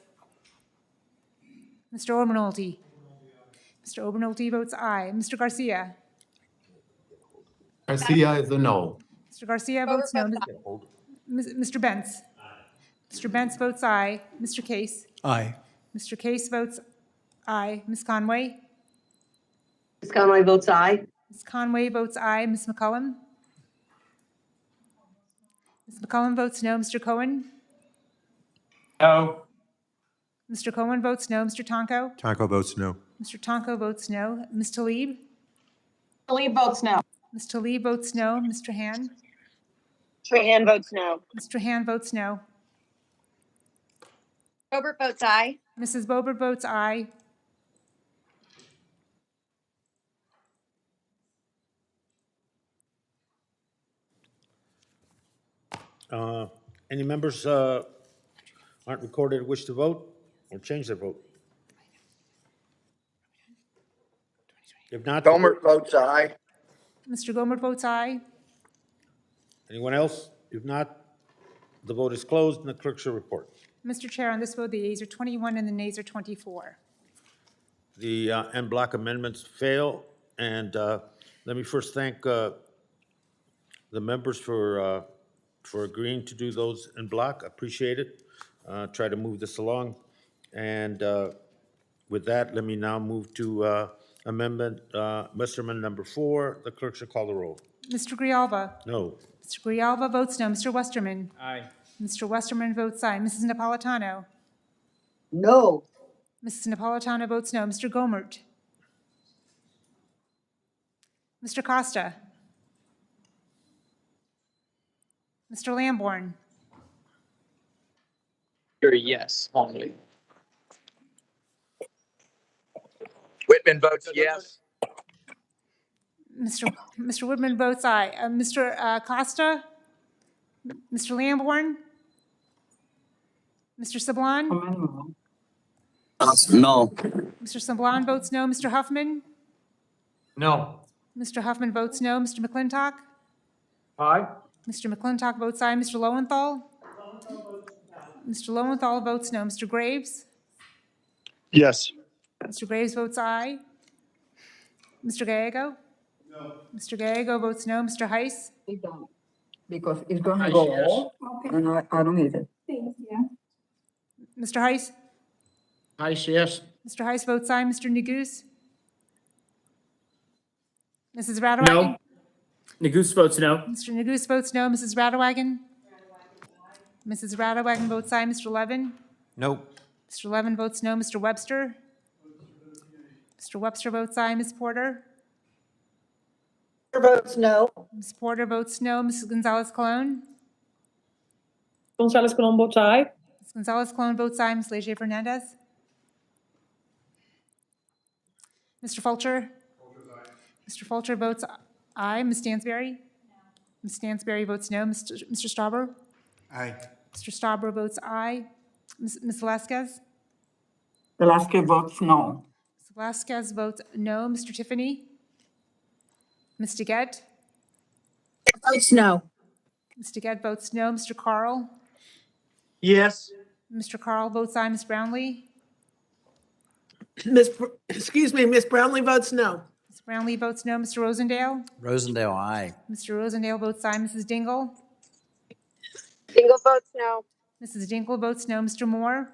Mr. Obernolte? Mr. Obernolte votes aye. Mr. Garcia? Garcia is a no. Mr. Garcia votes no. Mr. Bentz? Mr. Bentz votes aye. Mr. Case? Aye. Mr. Case votes aye. Ms. Conway? Ms. Conway votes aye. Ms. Conway votes aye. Ms. McCullum? Ms. McCullum votes no. Mr. Cohen? No. Mr. Cohen votes no. Mr. Tonko? Tonko votes no. Mr. Tonko votes no. Ms. Talib? Talib votes no. Ms. Talib votes no. Mr. Han? Trahan votes no. Mr. Han votes no. Bober votes aye. Mrs. Boebert votes aye. Any members aren't recorded wish to vote? or change their vote? If not, Gomer votes aye. Mr. Gomer votes aye. anyone else? If not, the vote is closed and the clerk shall report. Mr. Chair, on this vote, the yeas are 21 and the nays are 24. The en bloc amendments fail, and let me first thank the members for agreeing to do those en bloc. Appreciate it. Try to move this along, and with that, let me now move to amendment Musterman number 4. The clerk shall call the roll. Mr. Grijalva? No. Mr. Grijalva votes no. Mr. Westerman? Aye. Mr. Westerman votes aye. Mrs. Napolitano? No. Mrs. Napolitano votes no. Mr. Gomert? Mr. Costa? Mr. Lamborn? Yes, only. Whitman votes yes. Mr. Woodman votes aye. Mr. Costa? Mr. Lamborn? Mr. Sablon? No. Mr. Sablon votes no. Mr. Huffman? No. Mr. Huffman votes no. Mr. McClintock? Aye. Mr. McClintock votes aye. Mr. Lowenthal? Mr. Lowenthal votes no. Mr. Graves? Yes. Mr. Graves votes aye. Mr. Gallego? No. Mr. Gallego votes no. Mr. Heiss? Because it's gonna go off, and I don't need it. Mr. Heiss? Yes. Mr. Heiss votes aye. Mr. Neguse? Mrs. Radewagen? Neguse votes no. Mr. Neguse votes no. Mrs. Radewagen? Mrs. Radewagen votes aye. Mr. Levin? Nope. Mr. Levin votes no. Mr. Webster? Mr. Webster votes aye. Ms. Porter? Votes no. Ms. Porter votes no. Mrs. Gonzalez-Colon? Gonzalez Colon votes aye. Ms. Gonzalez-Colon votes aye. Ms. Leger Fernandez? Mr. Fulcher? Mr. Fulcher votes aye. Ms. Stansberry? Ms. Stansberry votes no. Mr. Stauber? Aye. Mr. Stauber votes aye. Ms. Velasquez? Velasquez votes no. Ms. Velasquez votes no. Mr. Tiffany? Ms. DeGette? Votes no. Ms. DeGette votes no. Mr. Carl? Yes. Mr. Carl votes aye. Ms. Brownlee? Miss Brownlee votes no. Ms. Brownlee votes no. Mr. Rosendale? Rosendale, aye. Mr. Rosendale votes aye. Mrs. Dingle? Dingle votes no. Mrs. Dingle votes no. Mr. Moore?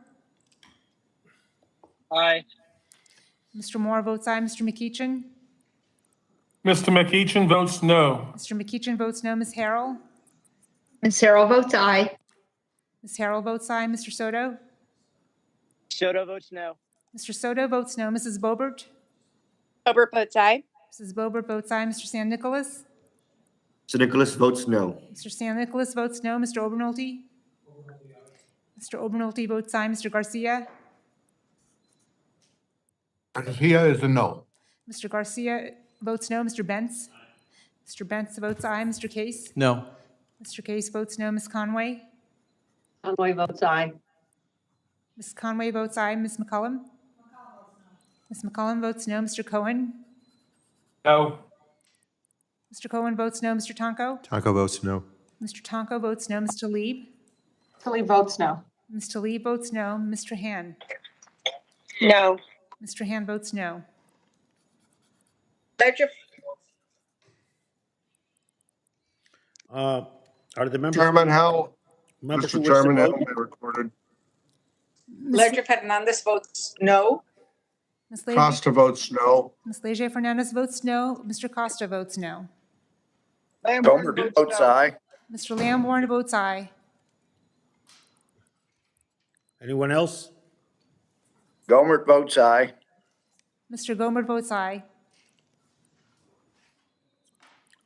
Aye. Mr. Moore votes aye. Mr. McEachin? Mr. McEachin votes no. Mr. McEachin votes no. Ms. Harrell? Ms. Harrell votes aye. Ms. Harrell votes aye. Mr. Soto? Soto votes no. Mr. Soto votes no. Mrs. Bobert? Hobart votes aye. Mrs. Bobert votes aye. Mr. San Nicolas? Mr. Nicholas votes no. Mr. San Nicolas votes no. Mr. Obernolte? Mr. Obernolte votes aye. Mr. Garcia? Garcia is a no. Mr. Garcia votes no. Mr. Bentz? Mr. Bentz votes aye. Mr. Case? No. Mr. Case votes no. Ms. Conway? Conway votes aye. Ms. Conway votes aye. Ms. McCollum? Ms. McCollum votes no. Mr. Cohen? No. Mr. Cohen votes no. Mr. Tonko? Taco votes no. Mr. Tonko votes no. Mr. Lieb? Talib votes no. Mr. Lieb votes no. Mr. Han? No. Mr. Han votes no. Ledger, Are the members? Chairman, how, members who Mr. wish to Chairman, vote? that'll be recorded. Ledger Fernandez votes no. Ms. Leger? Costa votes no. Ms. Leger Fernandez votes no. Mr. Costa votes no. Gomer votes aye. Mr. Lamborn votes aye. Anyone else? Gomer votes aye. Mr. Gomer votes aye.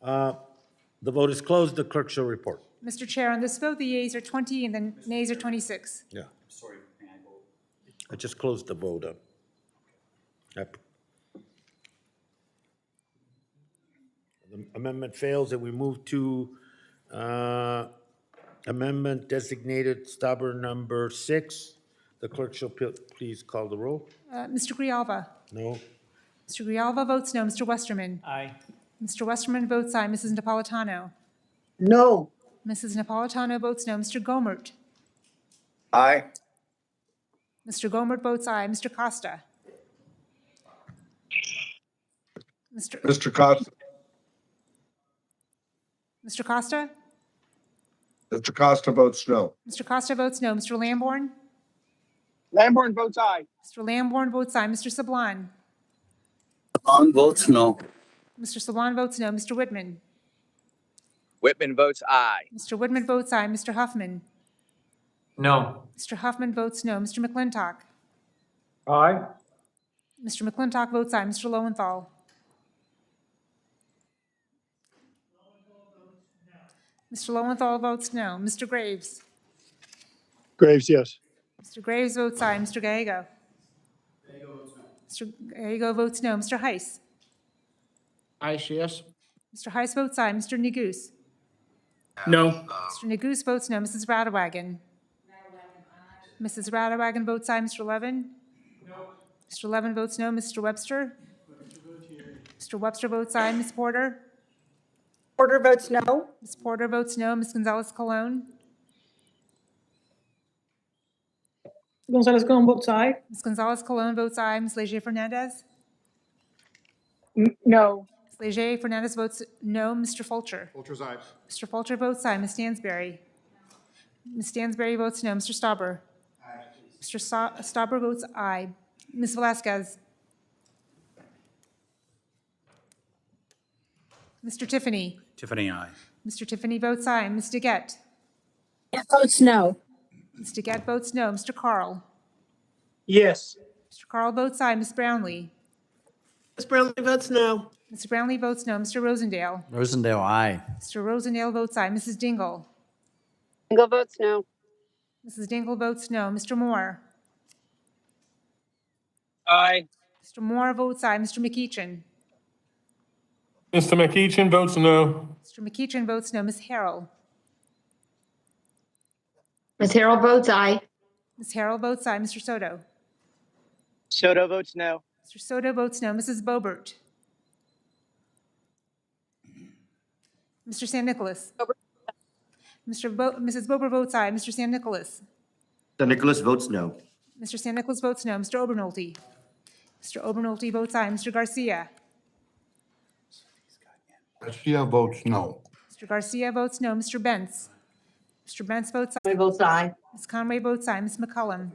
The vote is closed. The clerk shall report. Mr. Chair, on this vote, the yeas are 20 and the nays are 26. Yeah. Sorry, may I vote? I just closed the vote up. Yep. The amendment fails, and we move to amendment designated Stauber number 6. The clerk shall please call the roll. Mr. Grijalva? No. Mr. Grijalva votes no. Mr. Westerman? Aye. Mr. Westerman votes aye. Mrs. Napolitano? No. Mrs. Napolitano votes no. Mr. Gomert? Aye. Mr. Gomert votes aye. Mr. Costa? Mr. Costa. Mr. Costa? Mr. Costa votes no. Mr. Costa votes no. Mr. Lamborn? Lamborn votes aye. Mr. Lamborn votes aye. Mr. Sablan? Sablan votes no. Mr. Sablan votes no. Mr. Whitman? Whitman votes aye. Mr. Whitman votes aye. Mr. Huffman? No. Mr. Huffman votes no. Mr. McClintock? Aye. Mr. McClintock votes aye. Mr. Lowenthal? Mr. Lowenthal votes no. Mr. Graves? Graves, yes. Mr. Graves votes aye. Mr. Gallego? Mr. Gallego votes no. Mr. Heiss? Aye, yes. Mr. Heiss votes aye. Mr. Neguse? No. Mr. Neguse votes no. Mrs. Radawagen? Mrs. Radawagen votes aye. Mr. Levin? No. Mr. Levin votes no. Mr. Webster? Mr. Webster votes aye. Ms. Porter? Porter votes no. Ms. Porter votes no. Ms. Gonzalez-Colon? Gonzalez-Colon votes aye. Ms. Gonzalez-Colon votes aye. Ms. Leger-Fernandez? No. Ms. Leger-Fernandez votes no. Mr. Fulcher? Fulcher's aye. Mr. Fulcher votes aye. Ms. Stansberry? Ms. Stansberry votes no. Mr. Stauber? Mr. Stauber votes aye. Ms. Velazquez? Mr. Tiffany? Tiffany, aye. Mr. Tiffany votes aye. Ms. DeGette? Votes no. Ms. DeGette votes no. Mr. Carl? Yes. Mr. Carl votes aye. Ms. Brownlee? Ms. Brownlee votes no. Mr. Brownlee votes no. Mr. Rosendale? Rosendale, aye. Mr. Rosendale votes aye. Mrs. Dingle? Dingle votes no. Mrs. Dingle votes no. Mr. Moore? Aye. Mr. Moore votes aye. Mr. McEachin? Mr. McEachin votes no. Mr. McEachin votes no. Ms. Harrell? Ms. Harrell votes aye. Ms. Harrell votes aye. Mr. Soto? Soto votes no. Mr. Soto votes no. Mrs. Boebert? Mr. San Nicolas? Mrs. Boebert votes aye. Mr. San Nicolas? San Nicolas votes no. Mr. San Nicolas votes no. Mr. Obernolte? Mr. Obernolte votes aye. Mr. Garcia? Garcia votes no. Mr. Garcia votes no. Mr. Bentz? Mr. Bentz votes aye. Conway votes aye. Ms. Conway votes aye. Ms. McCullum?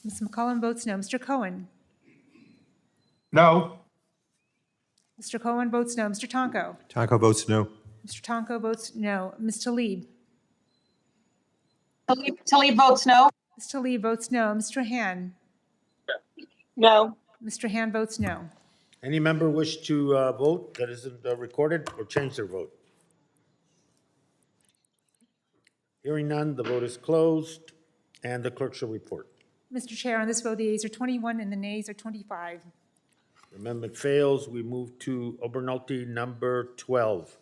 Ms. McCullum votes no. Mr. Cohen? No. Mr. Cohen votes no. Mr. Tonko? Taco votes no. Mr. Tonko votes no. Ms. Talib? Talib votes no. Ms. Talib votes no. Mr. Han? No. Mr. Han votes no. Any member wish to vote that isn't recorded or change their vote? Hearing none, the vote is closed, and the clerk shall report. Mr. Chair, on this vote, the ayes are 21 and the nays are 25. The amendment fails. We move to Obernolte number 12.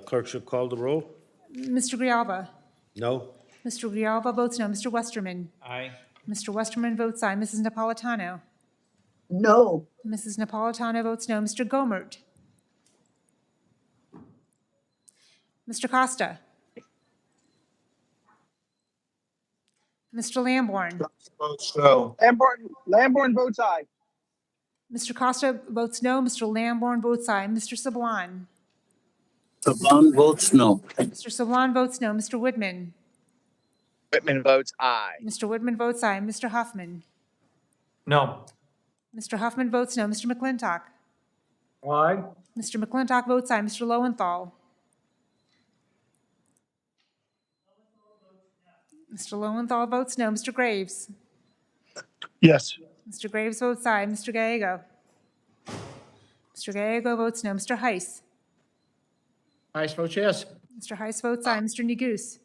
Clerk shall call the roll. Mr. Grijalva? No? Mr. Grijalva votes no. Mr. Westerman? Aye. Mr. Westerman votes aye. Mrs. Napolitano? No. Mrs. Napolitano votes no. Mr. Gomert? Mr. Costa? Mr. Lamborn? Votes no. Lamborn votes aye. Mr. Costa votes no. Mr. Lamborn votes aye. Mr. Sablan? Sablan votes no. Mr. Sablan votes no. Mr. Whitman? Whitman votes aye. Mr. Whitman votes aye. Mr. Huffman? No. Mr. Huffman votes no. Mr. McClintock? Aye. Mr. McClintock votes aye. Mr. Lowenthal? Mr. Lowenthal votes no. Mr. Graves? Yes. Mr. Graves votes aye. Mr. Gallego? Mr. Gallego votes no. Mr. Heiss? Heiss votes yes. Mr. Heiss votes aye. Mr. Neguse?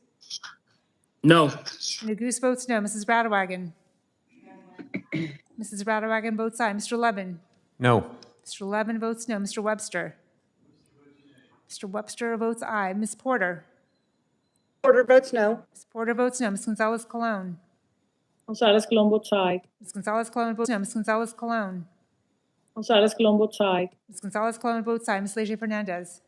No. Neguse votes no. Mrs. Radawagen? Mrs. Radawagen votes aye. Mr. Levin? No. Mr. Levin votes no. Mr. Webster? Mr. Webster votes aye. Ms. Porter? Porter votes no. Ms. Porter votes no. Ms. Gonzalez-Colon? Gonzalez Colon votes aye. Ms. Gonzalez Colon votes no. Ms. Gonzalez Colon. Gonzalez Colon votes aye. Ms. Gonzalez Colon votes aye. Ms. Leger Fernandez.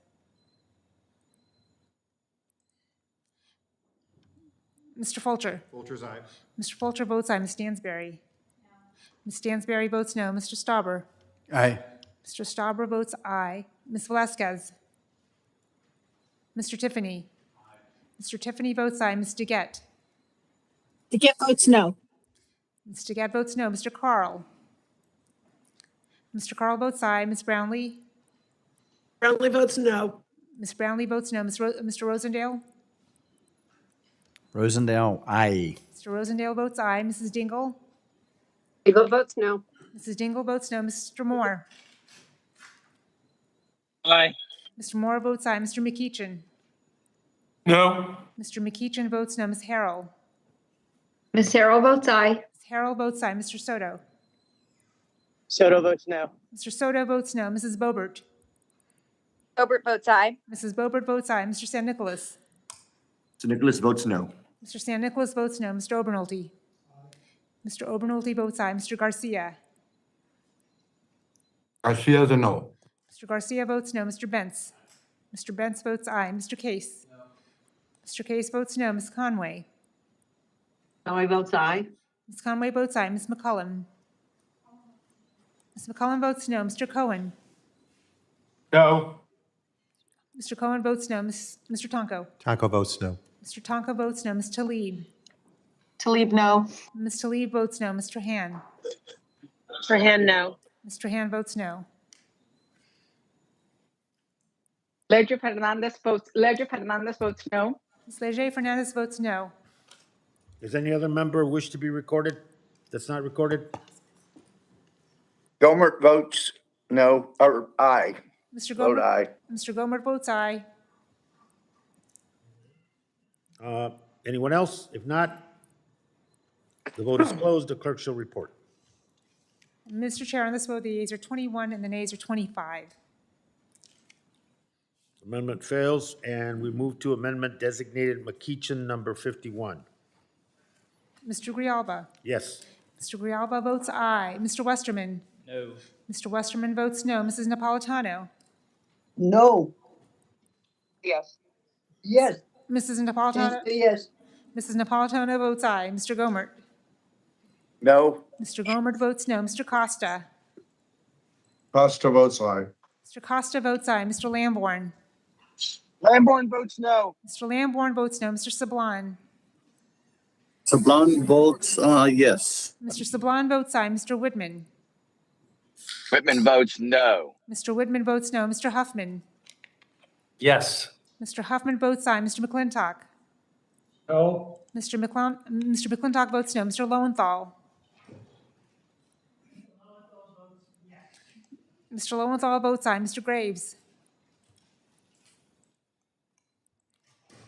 Mr. Fulcher. Fulcher's aye. Mr. Fulcher votes aye. Ms. Stansberry. Ms. Stansberry votes no. Mr. Stauber. Aye. Mr. Stauber votes aye. Ms. Velazquez. Mr. Tiffany. Mr. Tiffany votes aye. Ms. DeGette. DeGette votes no. Ms. DeGette votes no. Mr. Carl. Mr. Carl votes aye. Ms. Brownlee. Brownlee votes no. Ms. Brownlee votes no. Mr. Rosendale. Rosendale, aye. Mr. Rosendale votes aye. Mrs. Dingle. Dingle votes no. Mrs. Dingle votes no. Mr. Moore. Aye. Mr. Moore votes aye. Mr. McEachin. No. Mr. McEachin votes no. Ms. Harrell. Ms. Harrell votes aye. Ms. Harrell votes aye. Mr. Soto. Soto votes no. Mr. Soto votes no. Mrs. Boebert. Boebert votes aye. Mrs. Boebert votes aye. Mr. San Nicolas. San Nicolas votes no. Mr. San Nicolas votes no. Mr. Obernolte. Mr. Obernolte votes aye. Mr. Garcia. Garcia is a no. Mr. Garcia votes no. Mr. Bentz. Mr. Bentz votes aye. Mr. Case. Mr. Case votes no. Ms. Conway. Conway votes aye. Ms. Conway votes aye. Ms. McCullum. Ms. McCullum votes no. Mr. Cohen. No. Mr. Cohen votes no. Mr. Tonko. Tonko votes no. Mr. Tonko votes no. Ms. Talib. Talib no. Ms. Talib votes no. Mr. Han. Strahan no. Mr. Han votes no. Leger Fernandez votes no. Ms. Leger Fernandez votes no. Does any other member wish to be recorded that's not recorded? Gohmert votes no, or aye. Mr. Vote Gohmert. aye. Mr. Gohmert votes aye. Anyone else? If not, the vote is closed. The clerk shall report. Mr. Chair, on this vote, the yeas are 21 and the nays are 25. Amendment fails, and we move to amendment designated McEachin number 51. Mr. Grijalva. Yes. Mr. Grijalva votes aye. Mr. Westerman. No. Mr. Westerman votes no. Mrs. Napolitano. No. Yes. Yes. Mrs. Napolitano. Yes. Mrs. Napolitano votes aye. Mr. Gohmert. No. Mr. Gohmert votes no. Mr. Costa. Costa votes aye. Mr. Costa votes aye. Mr. Lamborn. Lamborn votes no. Mr. Lamborn votes no. Mr. Sablon. Sablon votes yes. Mr. Sablon votes aye. Mr. Whitman. Whitman votes no. Mr. Whitman votes no. Mr. Huffman. Yes. Mr. Huffman votes aye. Mr. McClintock. No. Mr. McClintock votes no. Mr. Lowenthal. Mr. Lowenthal votes aye. Mr. Graves.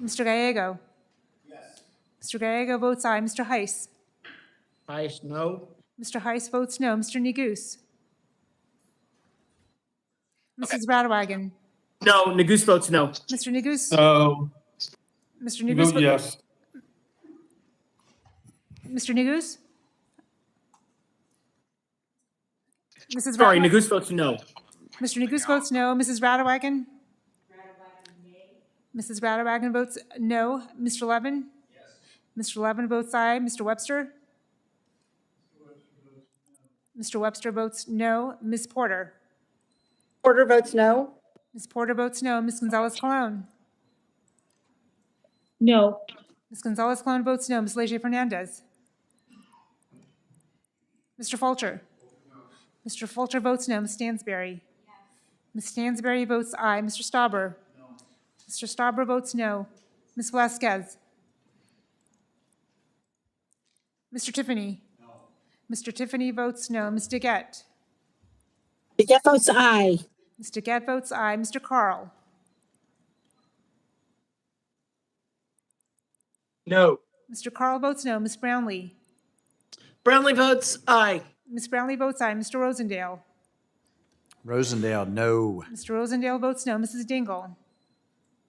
Mr. Gallego. Mr. Gallego votes aye. Mr. Heiss. Heiss no. Mr. Heiss votes no. Mr. Neguse. Mrs. Radewagen. No. Neguse votes no. Mr. Neguse. No. Mr. You Neguse. vote yes. Mr. Neguse. Mrs. Sorry, Radewagen. Neguse votes no. Mr. Neguse votes no. Mrs. Radewagen. Mrs. Radewagen votes no. Mr. Levin. Mr. Levin votes aye. Mr. Webster. Mr. Webster votes no. Ms. Porter. Porter votes no. Ms. Porter votes no. Ms. Gonzalez-Colon. No. Ms. Gonzalez-Colon votes no. Ms. Leger Fernandez. Mr. Fulcher. Mr. Fulcher votes no. Ms. Stansberry. Ms. Stansberry votes aye. Mr. Stauber. Mr. Stauber votes no. Ms. Velazquez. Mr. Tiffany. Mr. Tiffany votes no. Ms. DeGette. DeGette votes aye. Ms. DeGette votes aye. Mr. Carl. No. Mr. Carl votes no. Ms. Brownlee. Brownlee votes aye. Ms. Brownlee votes aye. Mr. Rosendale. Rosendale, no. Mr. Rosendale votes no. Mrs. Dingle.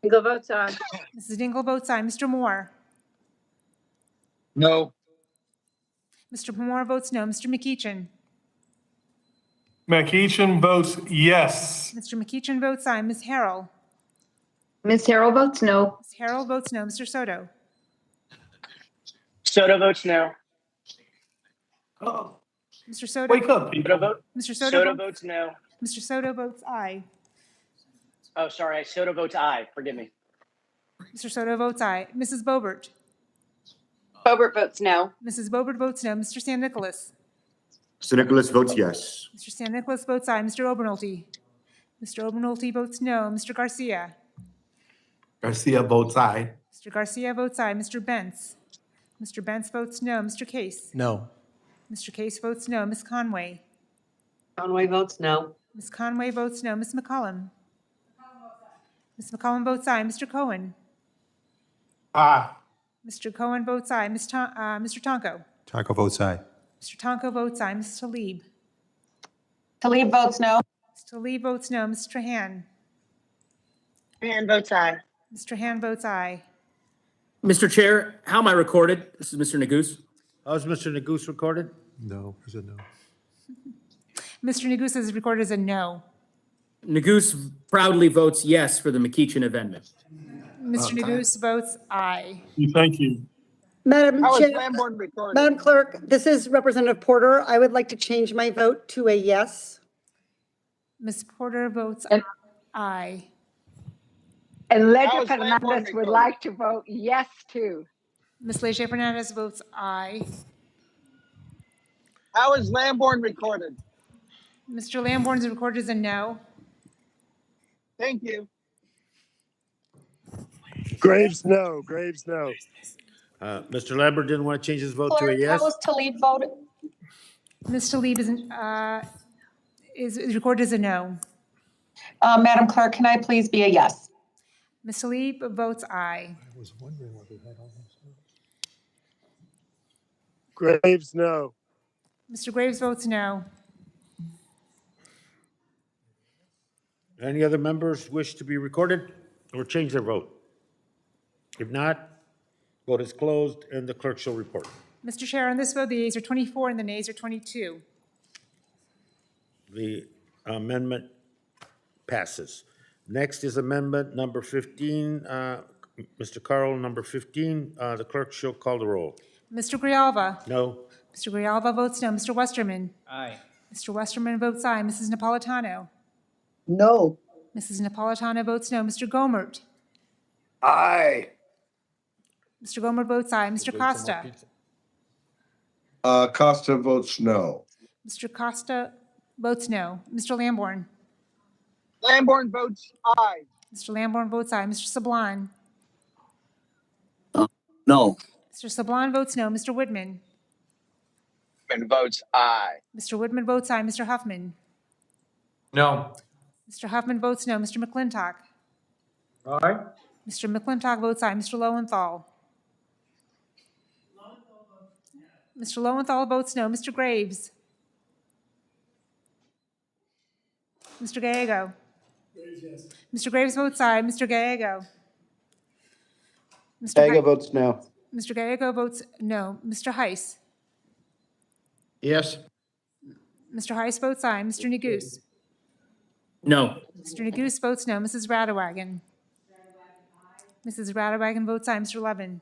Dingle votes aye. Mrs. Dingle votes aye. Mr. Moore. No. Mr. Moore votes no. Mr. McEachin. McEachin votes yes. Mr. McEachin votes aye. Ms. Harrell. Ms. Harrell votes no. Ms. Harrell votes no. Mr. Soto. Soto votes no. Mr. Soto. Wake up, people. Mr. Soto votes. votes no. Mr. Soto votes aye. Oh, sorry. Soto votes aye. Forgive me. Mr. Soto votes aye. Mrs. Boebert. Boebert votes no. Mrs. Boebert votes no. Mr. San Nicolas. Mr. Nicholas votes yes. Mr. San Nicolas votes aye. Mr. Obernolte. Mr. Obernolte votes no. Mr. Garcia. Garcia votes aye. Mr. Garcia votes aye. Mr. Bentz. Mr. Bentz votes no. Mr. Case. No. Mr. Case votes no. Ms. Conway. Conway votes no. Ms. Conway votes no. Ms. McCollum. Ms. McCollum votes aye. Mr. Cohen. Aye. Mr. Cohen votes aye. Mr. Tonko. Taco votes aye. Mr. Tonko votes aye. Ms. Talib. Talib votes no. Ms. Talib votes no. Ms. Trahan. Trahan votes aye. Ms. Trahan votes aye. Mr. Chair, how am I recorded? This is Mr. Neguse. How's Mr. Neguse recorded? No, is it no? Mr. Neguse is recorded as a no. Neguse proudly votes yes for the McEachin amendment. Mr. Neguse votes aye. Thank you. Madam Chair, recorded? Madam Clerk, this is Representative Porter. I would like to change my vote to a yes. Ms. Porter votes aye. And Ledger Fernandez would like to vote yes too. Ms. Leger Fernandez votes aye. How is Lamborn recorded? Mr. Lamborn is recorded as a no. Thank you. Graves, no. Graves, no. Mr. Lambert didn't want to change his vote to a yes? How was Talib voted? Ms. Talib is recorded as a no. Madam Clerk, can I please be a yes? Ms. Talib votes aye. I was wondering what we had on this. Graves, no. Mr. Graves votes no. Any other members wish to be recorded or change their vote? If not, vote is closed and the clerk shall report. Mr. Chair, on this vote, the yeas are 24 and the nays are 22. The amendment passes. Next is amendment number 15. Mr. Carl, number 15. The clerk shall call the roll. Mr. Grijalva. No. Mr. Grijalva votes no. Mr. Westerman. Aye. Mr. Westerman votes aye. Mrs. Napolitano. No. Mrs. Napolitano votes no. Mr. Gomert. Aye. Mr. Gomert votes aye. Mr. Costa. Costa votes no. Mr. Costa votes no. Mr. Lamborn. Lamborn votes aye. Mr. Lamborn votes aye. Mr. Sablan. No. Mr. Sablan votes no. Mr. Woodman. And votes aye. Mr. Woodman votes aye. Mr. Huffman. No. Mr. Huffman votes no. Mr. McClintock. Aye. Mr. McClintock votes aye. Mr. Lowenthal. Mr. Lowenthal votes no. Mr. Graves. Mr. Gallego. Mr. Graves votes aye. Mr. Gallego. Mr. Gallego Hei- votes no. Mr. Gallego votes no. Mr. Heiss. Yes. Mr. Heiss votes aye. Mr. Neguse. No. Mr. Neguse votes no. Mrs. Radewagen. Mrs. Radewagen votes aye. Mr. Levin.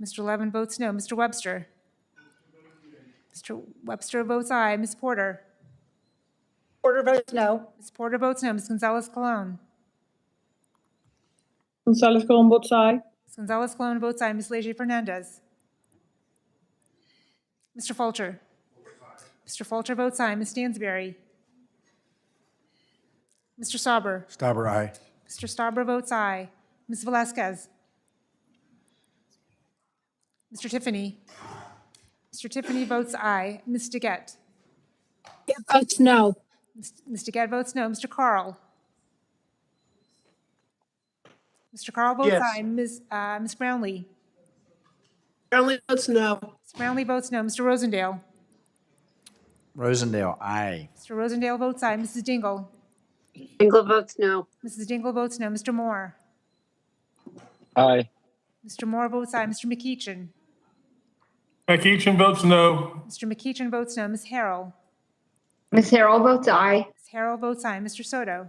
Mr. Levin votes no. Mr. Webster. Mr. Webster votes aye. Ms. Porter. Porter votes no. Ms. Porter votes no. Ms. Gonzalez-Colon. Gonzalez-Colon votes aye. Ms. Gonzalez-Colon votes aye. Ms. Leger Fernandez. Mr. Fulcher. Mr. Fulcher votes aye. Ms. Stansberry. Mr. Stauber. Stauber, aye. Mr. Stauber votes aye. Ms. Velazquez. Mr. Tiffany. Mr. Tiffany votes aye. Ms. DeGette. Votes no. Ms. DeGette votes no. Mr. Carl. Mr. Carl votes Yes. aye. Ms. Brownlee. Brownlee votes no. Ms. Brownlee votes no. Mr. Rosendale. Rosendale, aye. Mr. Rosendale votes aye. Mrs. Dingle. Dingle votes no. Mrs. Dingle votes no. Mr. Moore. Aye. Mr. Moore votes aye. Mr. McEachin. McEachin votes no. Mr. McEachin votes no. Ms. Harrell. Ms. Harrell votes aye. Ms. Harrell votes aye. Mr. Soto.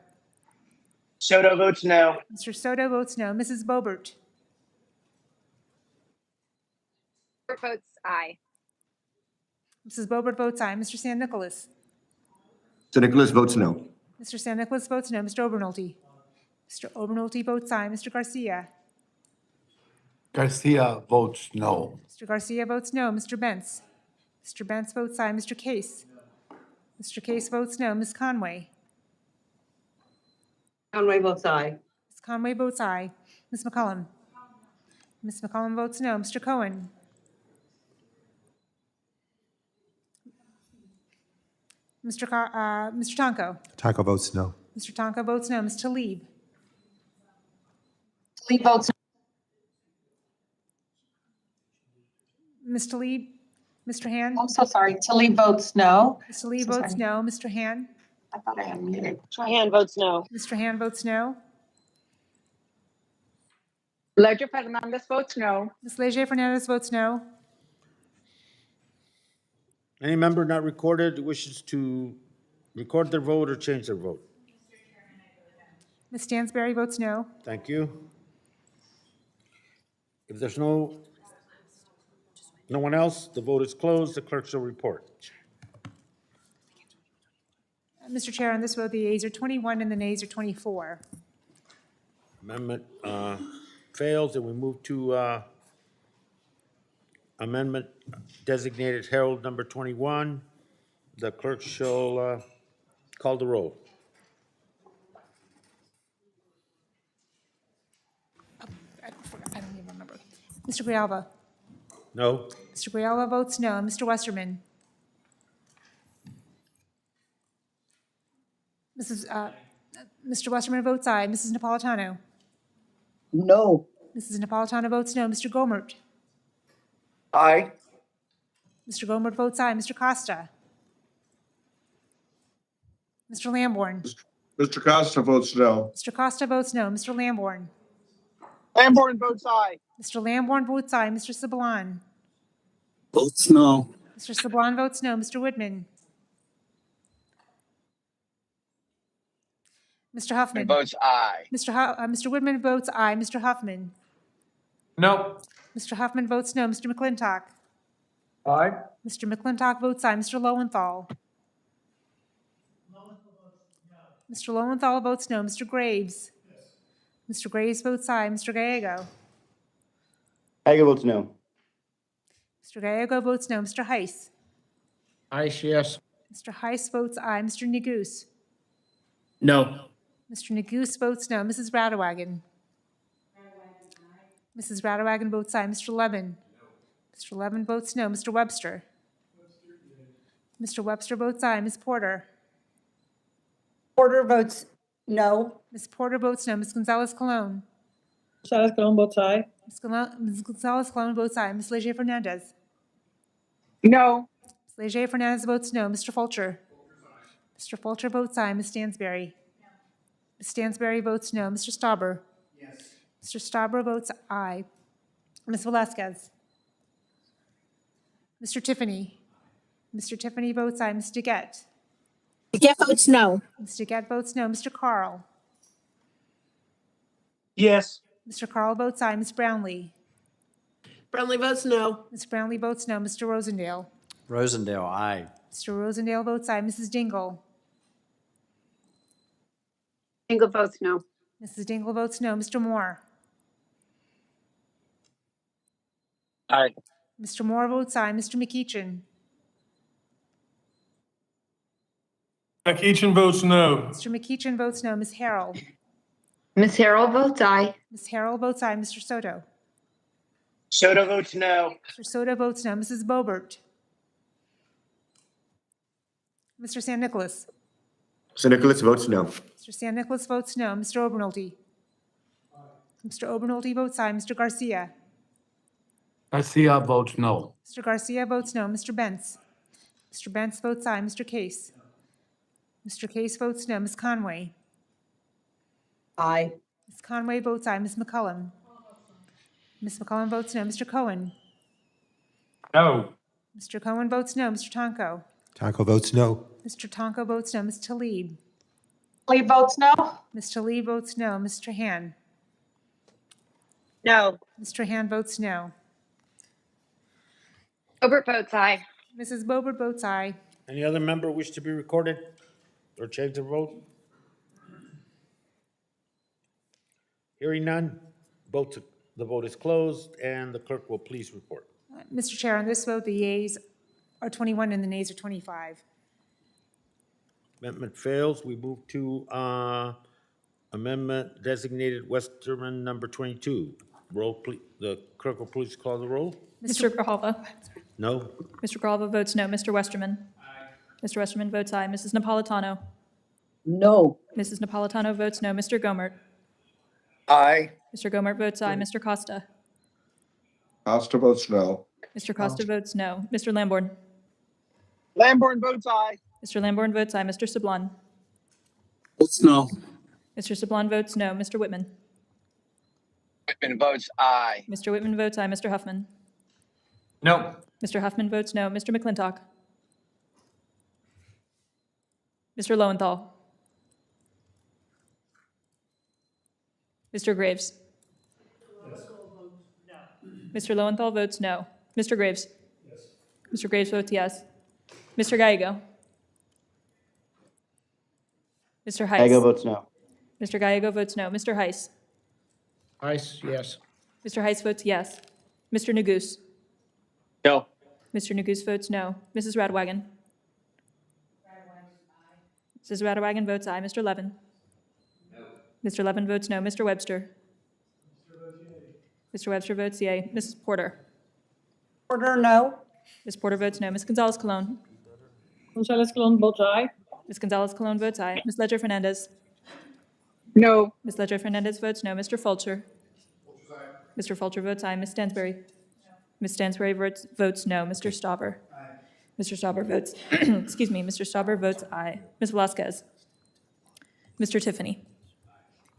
Soto votes no. Mr. Soto votes no. Mrs. Boebert. Votes aye. Mrs. Boebert votes aye. Mr. San Nicolas. San Nicolas votes no. Mr. San Nicolas votes no. Mr. Obernolte. Mr. Obernolte votes aye. Mr. Garcia. Garcia votes no. Mr. Garcia votes no. Mr. Bentz. Mr. Bentz votes aye. Mr. Case. Mr. Case votes no. Ms. Conway. Conway votes aye. Ms. Conway votes aye. Ms. McCollum. Ms. McCollum votes no. Mr. Cohen. Mr. Tonko. Taco votes no. Mr. Tonko votes no. Ms. Talib. Talib votes Ms. Talib. Mr. Han. I'm so sorry. Talib votes no. Ms. Talib So votes sorry. no. Mr. Han. I thought I had muted. Trahan votes no. Mr. Han votes no. Ledger Fernandez votes no. Ms. Leger Fernandez votes no. Any member not recorded who wishes to record their vote or change their vote? Ms. Stansberry votes no. Thank you. If there's no one else, the vote is closed. The clerk shall report. Mr. Chair, on this vote, the yeas are 21 and the nays are 24. Amendment fails, and we move to amendment designated Herald number 21. The clerk shall call the roll. I don't even remember. Mr. Grijalva. No? Mr. Grijalva votes no. Mr. Westerman. Mr. Westerman votes aye. Mrs. Napolitano. No. Mrs. Napolitano votes no. Mr. Gomert. Aye. Mr. Gomert votes aye. Mr. Costa. Mr. Lamborn. Mr. Costa votes no. Mr. Costa votes no. Mr. Lamborn. Lamborn votes aye. Mr. Lamborn votes aye. Mr. Sablan. Votes no. Mr. Sablan votes no. Mr. Woodman. Mr. Huffman. Votes aye. Mr. Woodman votes aye. Mr. Huffman. No. Mr. Huffman votes no. Mr. McClintock. Aye. Mr. McClintock votes aye. Mr. Lowenthal. Mr. Lowenthal votes no. Mr. Graves. Mr. Graves votes aye. Mr. Gallego. Hager votes no. Mr. Gallego votes no. Mr. Heiss. Heiss, yes. Mr. Heiss votes aye. Mr. Neguse. No. Mr. Neguse votes no. Mrs. Radewagen. Mrs. Radewagen votes aye. Mr. Levin. Mr. Levin votes no. Mr. Webster. Mr. Webster votes aye. Ms. Porter. Porter votes no. Ms. Porter votes no. Ms. Gonzalez-Colon. Gonzalez-Colon votes aye. Ms. Gonzalez-Colon votes aye. Ms. Leger-Fernandez. No. Ms. Leger-Fernandez votes no. Mr. Fulcher. Mr. Fulcher votes aye. Ms. Stansberry. Ms. Stansberry votes no. Mr. Stauber. Yes. Mr. Stauber votes aye. Ms. Velazquez. Mr. Tiffany. Mr. Tiffany votes aye. Ms. DeGette. DeGette votes no. Ms. DeGette votes no. Mr. Carl. Yes. Mr. Carl votes aye. Ms. Brownlee. Brownlee votes no. Ms. Brownlee votes no. Mr. Rosendale. Rosendale, aye. Mr. Rosendale votes aye. Mrs. Dingle. Dingle votes no. Mrs. Dingle votes no. Mr. Moore. Aye. Mr. Moore votes aye. Mr. McEachin. McEachin votes no. Mr. McEachin votes no. Ms. Harrell. Ms. Harrell votes aye. Ms. Harrell votes aye. Mr. Soto. Soto votes no. Mr. Soto votes no. Mrs. Boebert. Mr. San Nicolas. San Nicolas votes no. Mr. San Nicolas votes no. Mr. Obernolte. Mr. Obernolte votes aye. Mr. Garcia. Garcia votes no. Mr. Garcia votes no. Mr. Bentz. Mr. Bentz votes aye. Mr. Case. Mr. Case votes no. Ms. Conway. Aye. Ms. Conway votes aye. Ms. McCollum. Ms. McCollum votes no. Mr. Cohen. No. Mr. Cohen votes no. Mr. Tonko. Tonko votes no. Mr. Tonko votes no. Ms. Talib. Lee votes no. Ms. Talib votes no. Mr. Han. No. Mr. Han votes no. Obert votes aye. Mrs. Bober votes aye. Any other member wish to be recorded or change their vote? Hearing none, the vote is closed, and the clerk will please report. Mr. Chair, on this vote, the yeas are 21 and the nays are 25. Amendment fails. We move to amendment designated Westerman number 22. Roll, please. The clerk will please call the roll. Mr. Grijalva. No? Mr. Grijalva votes no. Mr. Westerman. Mr. Westerman votes aye. Mrs. Napolitano. No. Mrs. Napolitano votes no. Mr. Gomert. Aye. Mr. Gomert votes aye. Mr. Costa. Costa votes no. Mr. Costa votes no. Mr. Lamborn. Lamborn votes aye. Mr. Lamborn votes aye. Mr. Sablon. Votes no. Mr. Sablon votes no. Mr. Whitman. Whitman votes aye. Mr. Whitman votes aye. Mr. Huffman. No. Mr. Huffman votes no. Mr. McClintock. Mr. Lowenthal. Mr. Graves. Mr. Lowenthal votes no. Mr. Graves. Mr. Graves votes yes. Mr. Gallego. Mr. Heiss. Gallego votes no. Mr. Gallego votes no. Mr. Heiss. Heiss, yes. Mr. Heiss votes yes. Mr. Neguse. No. Mr. Neguse votes no. Mrs. Radwagen. Mrs. Radwagen votes aye. Mr. Levin. Mr. Levin votes no. Mr. Webster. Mr. Webster votes yea. Mrs. Porter. Porter, no. Ms. Porter votes no. Ms. Gonzalez Colon. Gonzalez Colon votes aye. Ms. Gonzalez Colon votes aye. Ms. Ledger Fernandez. No. Ms. Ledger Fernandez votes no. Mr. Fulcher. Mr. Fulcher votes aye. Ms. Stansberry. Ms. Stansberry votes no. Mr. Stauber. Mr. Stauber votes, excuse me, Mr. Stauber votes aye. Ms. Velasquez. Mr. Tiffany.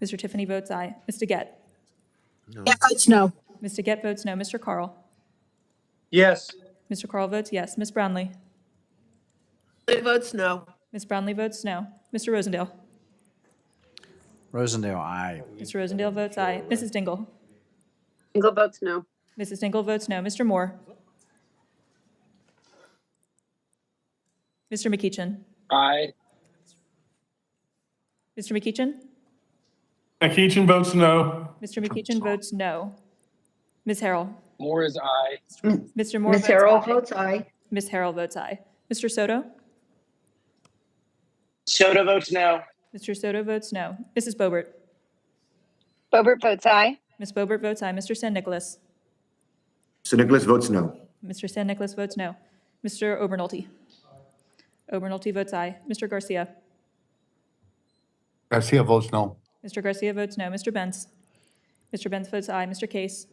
Mr. Tiffany votes aye. Ms. DeGette. No. Votes no. Ms. DeGette votes no. Mr. Carl. Yes. Mr. Carl votes yes. Ms. Brownlee. Lee votes no. Ms. Brownlee votes no. Mr. Rosendale. Rosendale, aye. Mr. Rosendale votes aye. Mrs. Dingle. Dingle votes no. Mrs. Dingle votes no. Mr. Moore. Mr. McEachin. Aye. Mr. McEachin. Keachin votes no. Mr. McEachin votes no. Ms. Harrell. Moore is aye. Mr. Moore Ms. votes Harrell aye. votes aye. Ms. Harrell votes aye. Mr. Soto. Soto votes no. Mr. Soto votes no. Mrs. Boebert. Boebert votes aye. Ms. Boebert votes aye. Mr. San Nicolas. St. Nicholas votes no. Mr. San Nicolas votes no. Mr. Obernolte. Obernolte votes aye. Mr. Garcia. Garcia votes no. Mr. Garcia votes no. Mr. Benz. Mr. Benz votes aye. Mr. Case.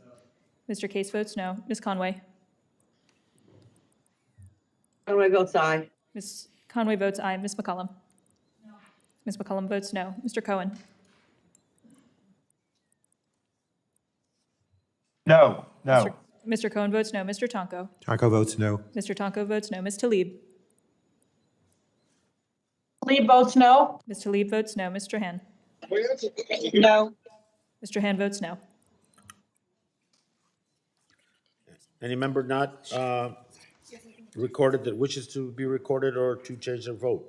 Mr. Case votes no. Ms. Conway. Conway votes aye. Ms. Conway votes aye. Ms. McCollum. Ms. McCollum votes no. Mr. Cohen. No. Mr. Cohen votes no. Mr. Tonko. Tonko votes no. Mr. Tonko votes no. Ms. Talib. Lee votes no. Ms. Talib votes no. Mr. Han. No. Mr. Han votes no. Any member not recorded that wishes to be recorded or to change their vote?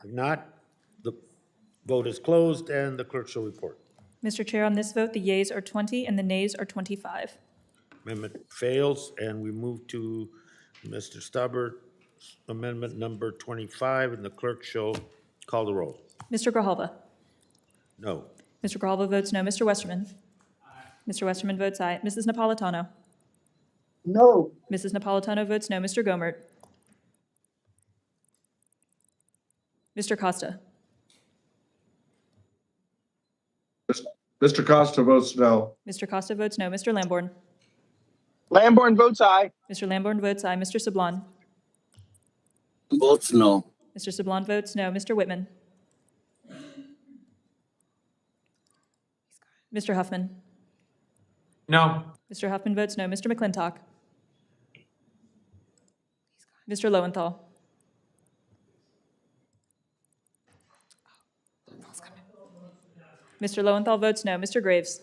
If not, the vote is closed and the clerk shall report. Mr. Chair, on this vote, the yeas are 20 and the nays are 25. Amendment fails, and we move to Mr. Stauber's amendment number 25, and the clerk shall call the roll. Mr. Grijalva. No. Mr. Grijalva votes no. Mr. Westerman. Mr. Westerman votes aye. Mrs. Napolitano. No. Mrs. Napolitano votes no. Mr. Gomert. Mr. Costa. Mr. Costa votes no. Mr. Costa votes no. Mr. Lamborn. Lamborn votes aye. Mr. Lamborn votes aye. Mr. Sablon. Votes no. Mr. Sablon votes no. Mr. Whitman. Mr. Huffman. No. Mr. Huffman votes no. Mr. McClintock? Mr. Lowenthal? Mr. Lowenthal votes no. Mr. Graves?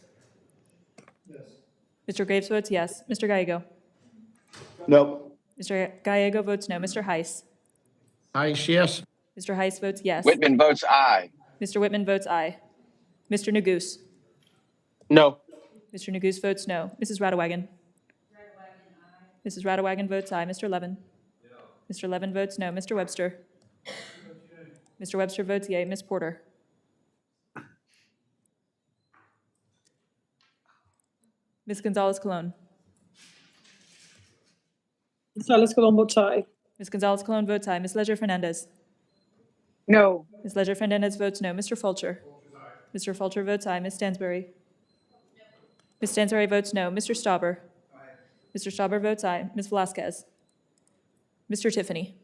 Mr. Graves votes yes. Mr. Gallego? No. Mr. Gallego votes no. Mr. Heiss? Heiss, yes. Mr. Heiss votes yes. Whitman votes aye. Mr. Whitman votes aye. Mr. Neguse? No. Mr. Neguse votes no. Mrs. Radewagen? Mrs. Radewagen votes aye. Mr. Levin? Mr. Levin votes no. Mr. Webster? Mr. Webster votes yea. Ms. Porter? Ms. Gonzalez-Colon? Gonzalez-Colon votes aye. Ms. Gonzalez-Colon votes aye. Ms. Leger-Fernandez? No. Ms. Leger-Fernandez votes no. Mr. Fulcher? Mr. Fulcher votes aye. Ms. Stansberry? Ms. Stansberry votes no. Mr. Stauber? Mr. Stauber votes aye. Ms. Velasquez? Mr. Tiffany?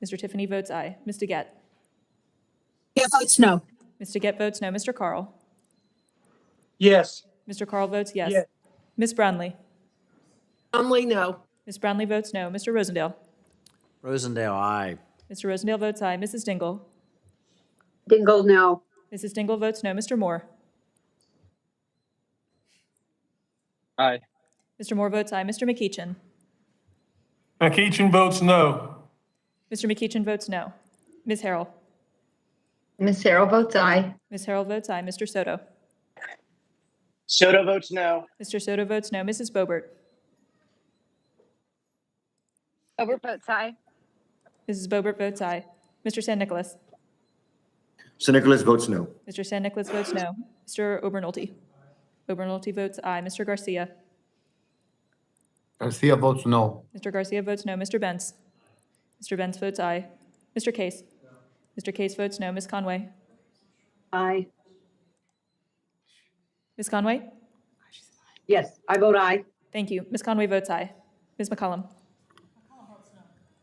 Mr. Tiffany votes aye. Ms. DeGette? DeGette votes no. Ms. DeGette votes no. Mr. Carl? Yes. Mr. Carl votes yes. Yes. Ms. Brownlee? Bromley, no. Ms. Brownlee votes no. Mr. Rosendale? Rosendale, aye. Mr. Rosendale votes aye. Mrs. Dingle? Dingle, no. Mrs. Dingle votes no. Mr. Moore? Aye. Mr. Moore votes aye. Mr. McEachin? McEachin votes no. Mr. McEachin votes no. Ms. Harrell? Ms. Harrell votes aye. Ms. Harrell votes aye. Mr. Soto? Soto votes no. Mr. Soto votes no. Mrs. Boebert? Boebert votes aye. Mrs. Boebert votes aye. Mr. San Nicolas? St. Nicholas votes no. Mr. San Nicolas votes no. Mr. Obernolte? Obernolte votes aye. Mr. Garcia? Garcia votes no. Mr. Garcia votes no. Mr. Benz? Mr. Benz votes aye. Mr. Case? Mr. Case votes no. Ms. Conway? Aye. Ms. Conway? Yes, I vote aye. Thank you. Ms. Conway votes aye. Ms. McCollum?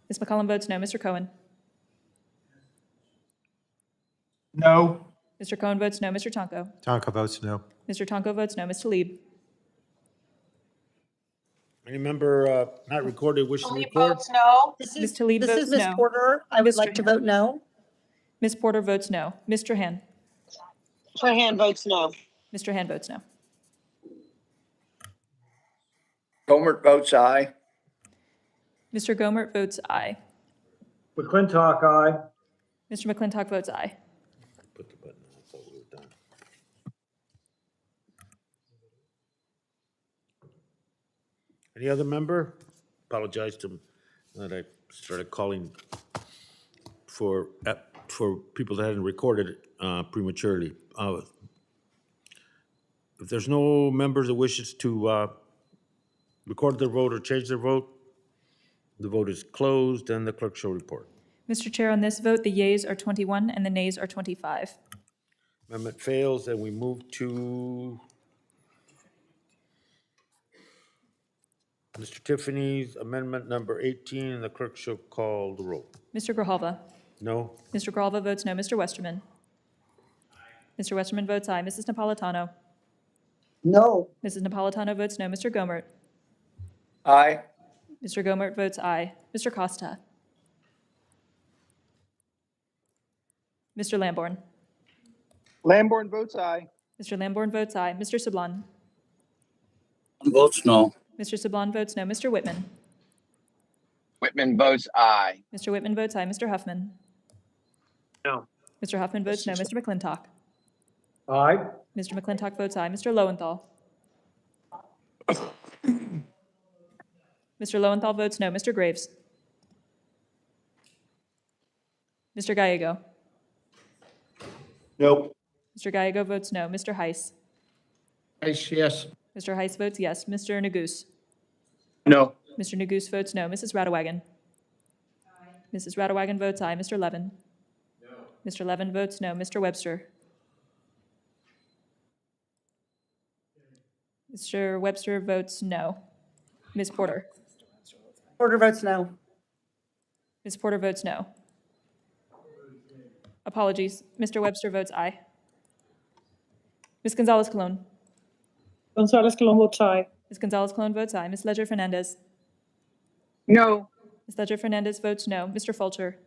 Ms. McCollum votes no. Mr. Cohen? No. Mr. Cohen votes no. Mr. Tonko? Tonka votes no. Mr. Tonko votes no. Mr. Lieb? Any member not recorded wishing to Talib record? votes no. Ms. Talib This votes is Ms. no. Porter. I would Mr. like to vote no. Ms. Porter votes no. Mr. Han? Trahan votes no. Mr. Han votes no. Gomer votes aye. Mr. Gomert votes aye. McClintock, aye. Mr. McClintock votes aye. Put the button on, I thought we were done. Any other member? Apologize to, that I started calling for people that hadn't recorded prematurely. If there's no members that wishes to record their vote or change their vote, the vote is closed and the clerk shall report. Mr. Chair, on this vote, the yeas are 21 and the nays are 25. Amendment fails, and we move to Mr. Tiffany's amendment number 18, and the clerk shall call the roll. Mr. Grijalva? No? Mr. Grijalva votes no. Mr. Westerman? Mr. Westerman votes aye. Mrs. Napolitano? No. Mrs. Napolitano votes no. Mr. Gomert? Aye. Mr. Gomert votes aye. Mr. Costa? Mr. Lamborn? Lamborn votes aye. Mr. Lamborn votes aye. Mr. Sablon? Votes no. Mr. Sablon votes no. Mr. Whitman? Whitman votes aye. Mr. Whitman votes aye. Mr. Huffman? No. Mr. Huffman votes no. Mr. McClintock? Aye. Mr. McClintock votes aye. Mr. Lowenthal? Mr. Lowenthal votes no. Mr. Graves? Mr. Gallego? Nope. Mr. Gallego votes no. Mr. Heiss? Heiss, yes. Mr. Heiss votes yes. Mr. Neguse? No. Mr. Neguse votes no. Mrs. Radewagen? Mrs. Radewagen votes aye. Mr. Levin? No. Mr. Levin votes no. Mr. Webster? Mr. Webster votes no. Ms. Porter? Porter votes no. Ms. Porter votes no. Apologies. Mr. Webster votes aye. Ms. Gonzalez-Colon? Gonzalez Colon votes aye. Ms. Gonzalez Colon votes aye. Ms. Ledger Fernandez. No. Ms. Ledger Fernandez votes no. Mr. Fulcher.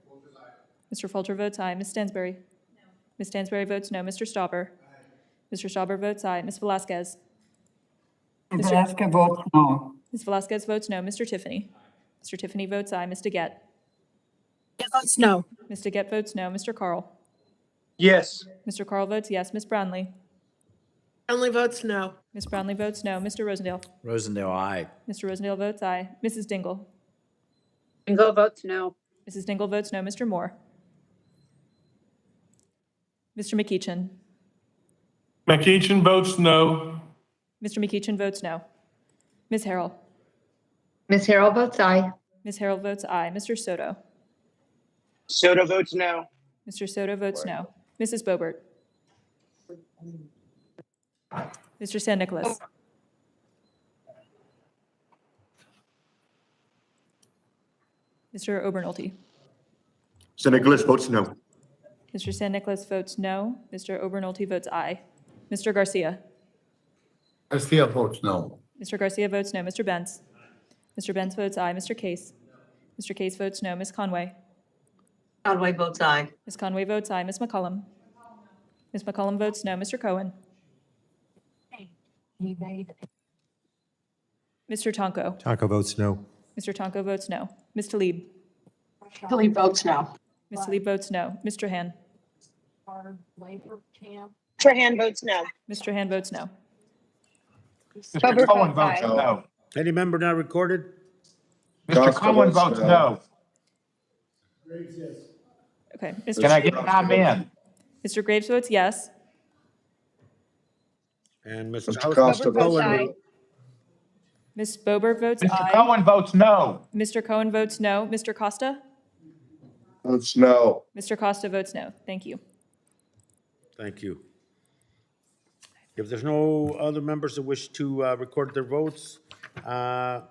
Mr. Fulcher votes aye. Ms. Stansberry. Ms. Stansberry votes no. Mr. Stauber. Mr. Stauber votes aye. Ms. Velasquez. Velasquez votes no. Ms. Velasquez votes no. Mr. Tiffany. Mr. Tiffany votes aye. Ms. DeGette. Votes no. Ms. DeGette votes no. Mr. Carl. Yes. Mr. Carl votes yes. Ms. Brownlee. Brownlee votes no. Ms. Brownlee votes no. Mr. Rosendale. Rosendale, aye. Mr. Rosendale votes aye. Mrs. Dingle. Dingle votes no. Mrs. Dingle votes no. Mr. Moore. Mr. McEachin. McEachin votes no. Mr. McEachin votes no. Ms. Harrell. Ms. Harrell votes aye. Ms. Harrell votes aye. Mr. Soto. Soto votes no. Mr. Soto votes no. Mrs. Boebert. Mr. San Nicolas. Mr. Obernolte. San Nicolas votes no. Mr. San Nicolas votes no. Mr. Obernolte votes aye. Mr. Garcia. Garcia votes no. Mr. Garcia votes no. Mr. Benz. Mr. Benz votes aye. Mr. Case. Mr. Case votes no. Ms. Conway. Conway votes aye. Ms. Conway votes aye. Ms. McCollum. Ms. McCollum votes no. Mr. Cohen. Mr. Tonko. Tonko votes no. Mr. Tonko votes no. Ms. Talib. Tilly votes no. Ms. Talib votes no. Mr. Han. Trahan votes no. Mr. Han votes no. Mr. Cohen votes no. Any member not recorded? Mr. Cohen votes no. Okay. Can I get an amen? Mr. Graves votes yes. And Mr. Mr. Costa votes no. Ms. Bober votes Mr. aye. Cohen votes no. Mr. Cohen votes no. Mr. Costa? Votes no. Mr. Costa votes no. Thank you. Thank you. If there's no other members that wish to record their votes, the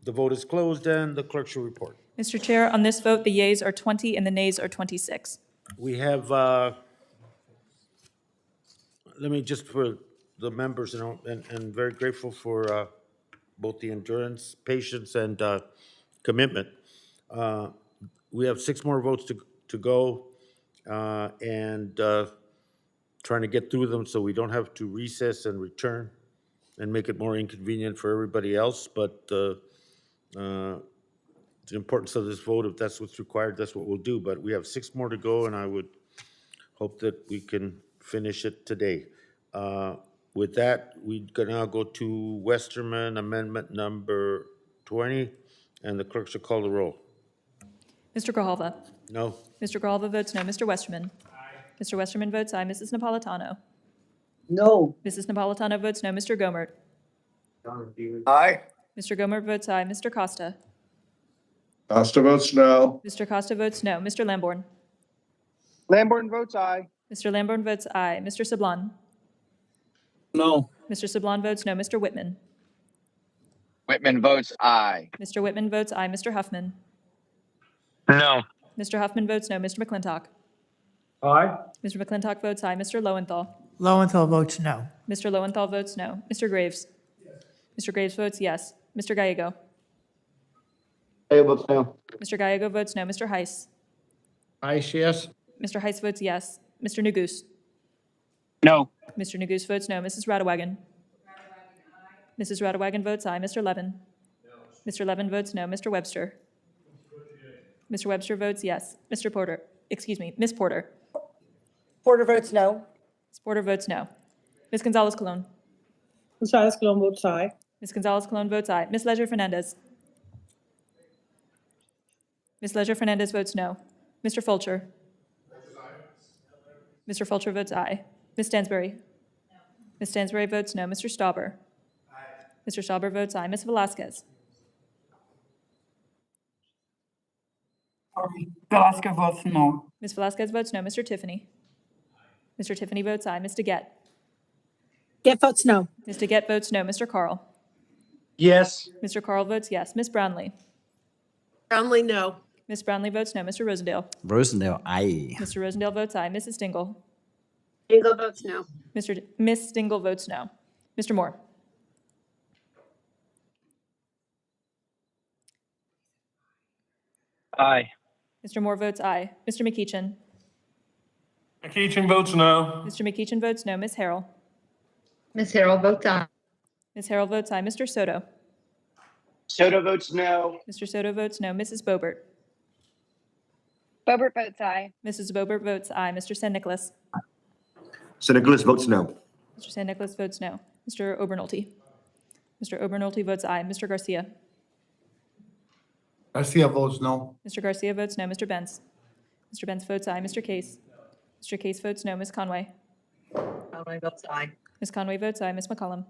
vote is closed and the clerk shall report. Mr. Chair, on this vote, the yeas are 20 and the nays are 26. We have, let me just for the members, you know, and very grateful for both the endurance, patience, and commitment. We have 6 more votes to go, and trying to get through them so we don't have to recess and return and make it more inconvenient for everybody else. But the importance of this vote, if that's what's required, that's what we'll do. But we have 6 more to go, and I would hope that we can finish it today. With that, we can now go to Westerman Amendment number 20, and the clerk should call the roll. Mr. Grijalva? No? Mr. Grijalva votes no. Mr. Westerman? Mr. Westerman votes aye. Mrs. Napolitano? No. Mrs. Napolitano votes no. Mr. Gomert? Aye. Mr. Gomert votes aye. Mr. Costa? Costa votes no. Mr. Costa votes no. Mr. Lamborn? Lamborn votes aye. Mr. Lamborn votes aye. Mr. Sablon? No. Mr. Sablon votes no. Mr. Whitman? Whitman votes aye. Mr. Whitman votes aye. Mr. Huffman? No. Mr. Huffman votes no. Mr. McClintock? Aye. Mr. McClintock votes aye. Mr. Lowenthal? Lowenthal votes no. Mr. Lowenthal votes no. Mr. Graves? Mr. Graves votes yes. Mr. Gallego? Gallego votes no. Mr. Gallego votes no. Mr. Heiss? Aye, yes. Mr. Heiss votes yes. Mr. Neguse? No. Mr. Neguse votes no. Mrs. Radewagen? Mrs. Radewagen votes aye. Mr. Levin? Mr. Levin votes no. Mr. Webster? Mr. Webster votes yes. Mr. Porter, excuse me, Ms. Porter? Porter votes no. Ms. Porter votes no. Ms. Gonzalez Colon? Gonzalez Colon votes aye. Ms. Gonzalez Colon votes aye. Ms. Ledger Fernandez? Ms. Ledger Fernandez votes no. Mr. Fulcher? Mr. Fulcher votes aye. Ms. Stansberry? Ms. Stansberry votes no. Mr. Stauber? Mr. Stauber votes aye. Ms. Velasquez? Velasquez votes no. Ms. Velasquez votes no. Mr. Tiffany? Mr. Tiffany votes aye. Ms. DeGette? Get votes no. Ms. DeGette votes no. Mr. Carl? Yes. Mr. Carl votes yes. Ms. Brownlee? Brownlee no. Ms. Brownlee votes no. Mr. Rosendale? Rosendale, aye. Mr. Rosendale votes aye. Mrs. Dingle? Dingle votes no. Ms. Dingle votes no. Mr. Moore. Aye. Mr. Moore votes aye. Mr. McEachin. McEachin votes no. Mr. McEachin votes no. Ms. Harrell. Ms. Harrell votes aye. Ms. Harrell votes aye. Mr. Soto. Soto votes no. Mr. Soto votes no. Mrs. Boebert. Boebert votes aye. Mrs. Boebert votes aye. Mr. San Nicolas. San Nicolas votes no. Mr. San Nicolas votes no. Mr. Obernolte. Mr. Obernolte votes aye. Mr. Garcia. Garcia votes no. Mr. Garcia votes no. Mr. Benz. Mr. Benz votes aye. Mr. Case. Mr. Case votes no. Ms. Conway. Conway votes aye. Ms. Conway votes aye. Ms. McCollum.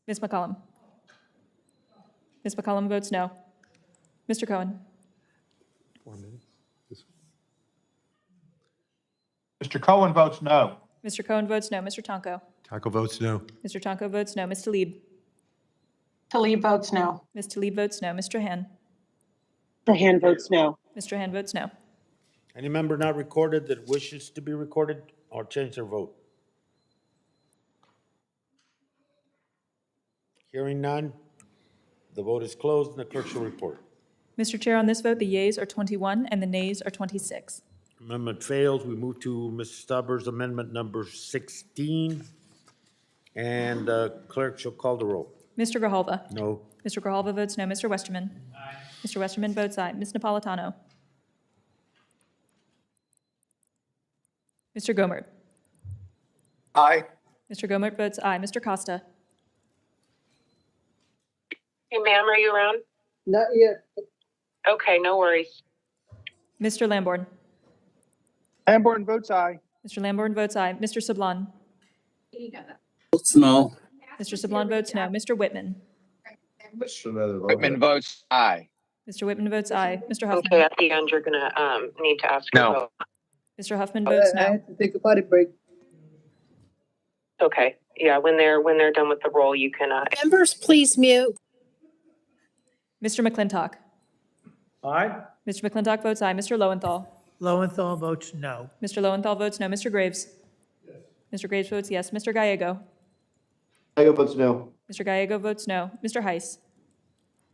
Ms. McCollum. Ms. McCollum votes no. Mr. Cohen. Mr. Cohen votes no. Mr. Cohen votes no. Mr. Tonko. Taco votes no. Mr. Tonko votes no. Ms. Talib. Talib votes no. Ms. Talib votes no. Mr. Han. Hand votes no. Mr. Han votes no. Any member not recorded that wishes to be recorded or change their vote? Hearing none, the vote is closed and the clerk shall report. Mr. Chair, on this vote, the yeas are 21 and the nays are 26. Amendment fails. We move to Mr. Stauber's amendment number 16. And clerk shall call the roll. Mr. Grijalva. No. Mr. Grijalva votes no. Mr. Westerman. Mr. Westerman votes aye. Ms. Napolitano. Mr. Gomert. Aye. Mr. Gomert votes aye. Mr. Costa. Hey, ma'am, are you around? Not yet. Okay, no worries. Mr. Lamborn. Lamborn votes aye. Mr. Lamborn votes aye. Mr. Sablon. Votes no. Mr. Sablon votes no. Mr. Whitman. Whitman votes aye. Mr. Whitman votes aye. Mr. Huffman. Okay, at the end, you're gonna, need to ask. No. your vote. Mr. Huffman votes I no. have to take a potty break. Okay, yeah, when they're done with the roll, you can, Members, please mute. Mr. McClintock. Aye. Mr. McClintock votes aye. Mr. Lowenthal. Lowenthal votes no. Mr. Lowenthal votes no. Mr. Graves. Mr. Graves votes yes. Mr. Gallego. Gallego votes no. Mr. Gallego votes no. Mr. Heiss.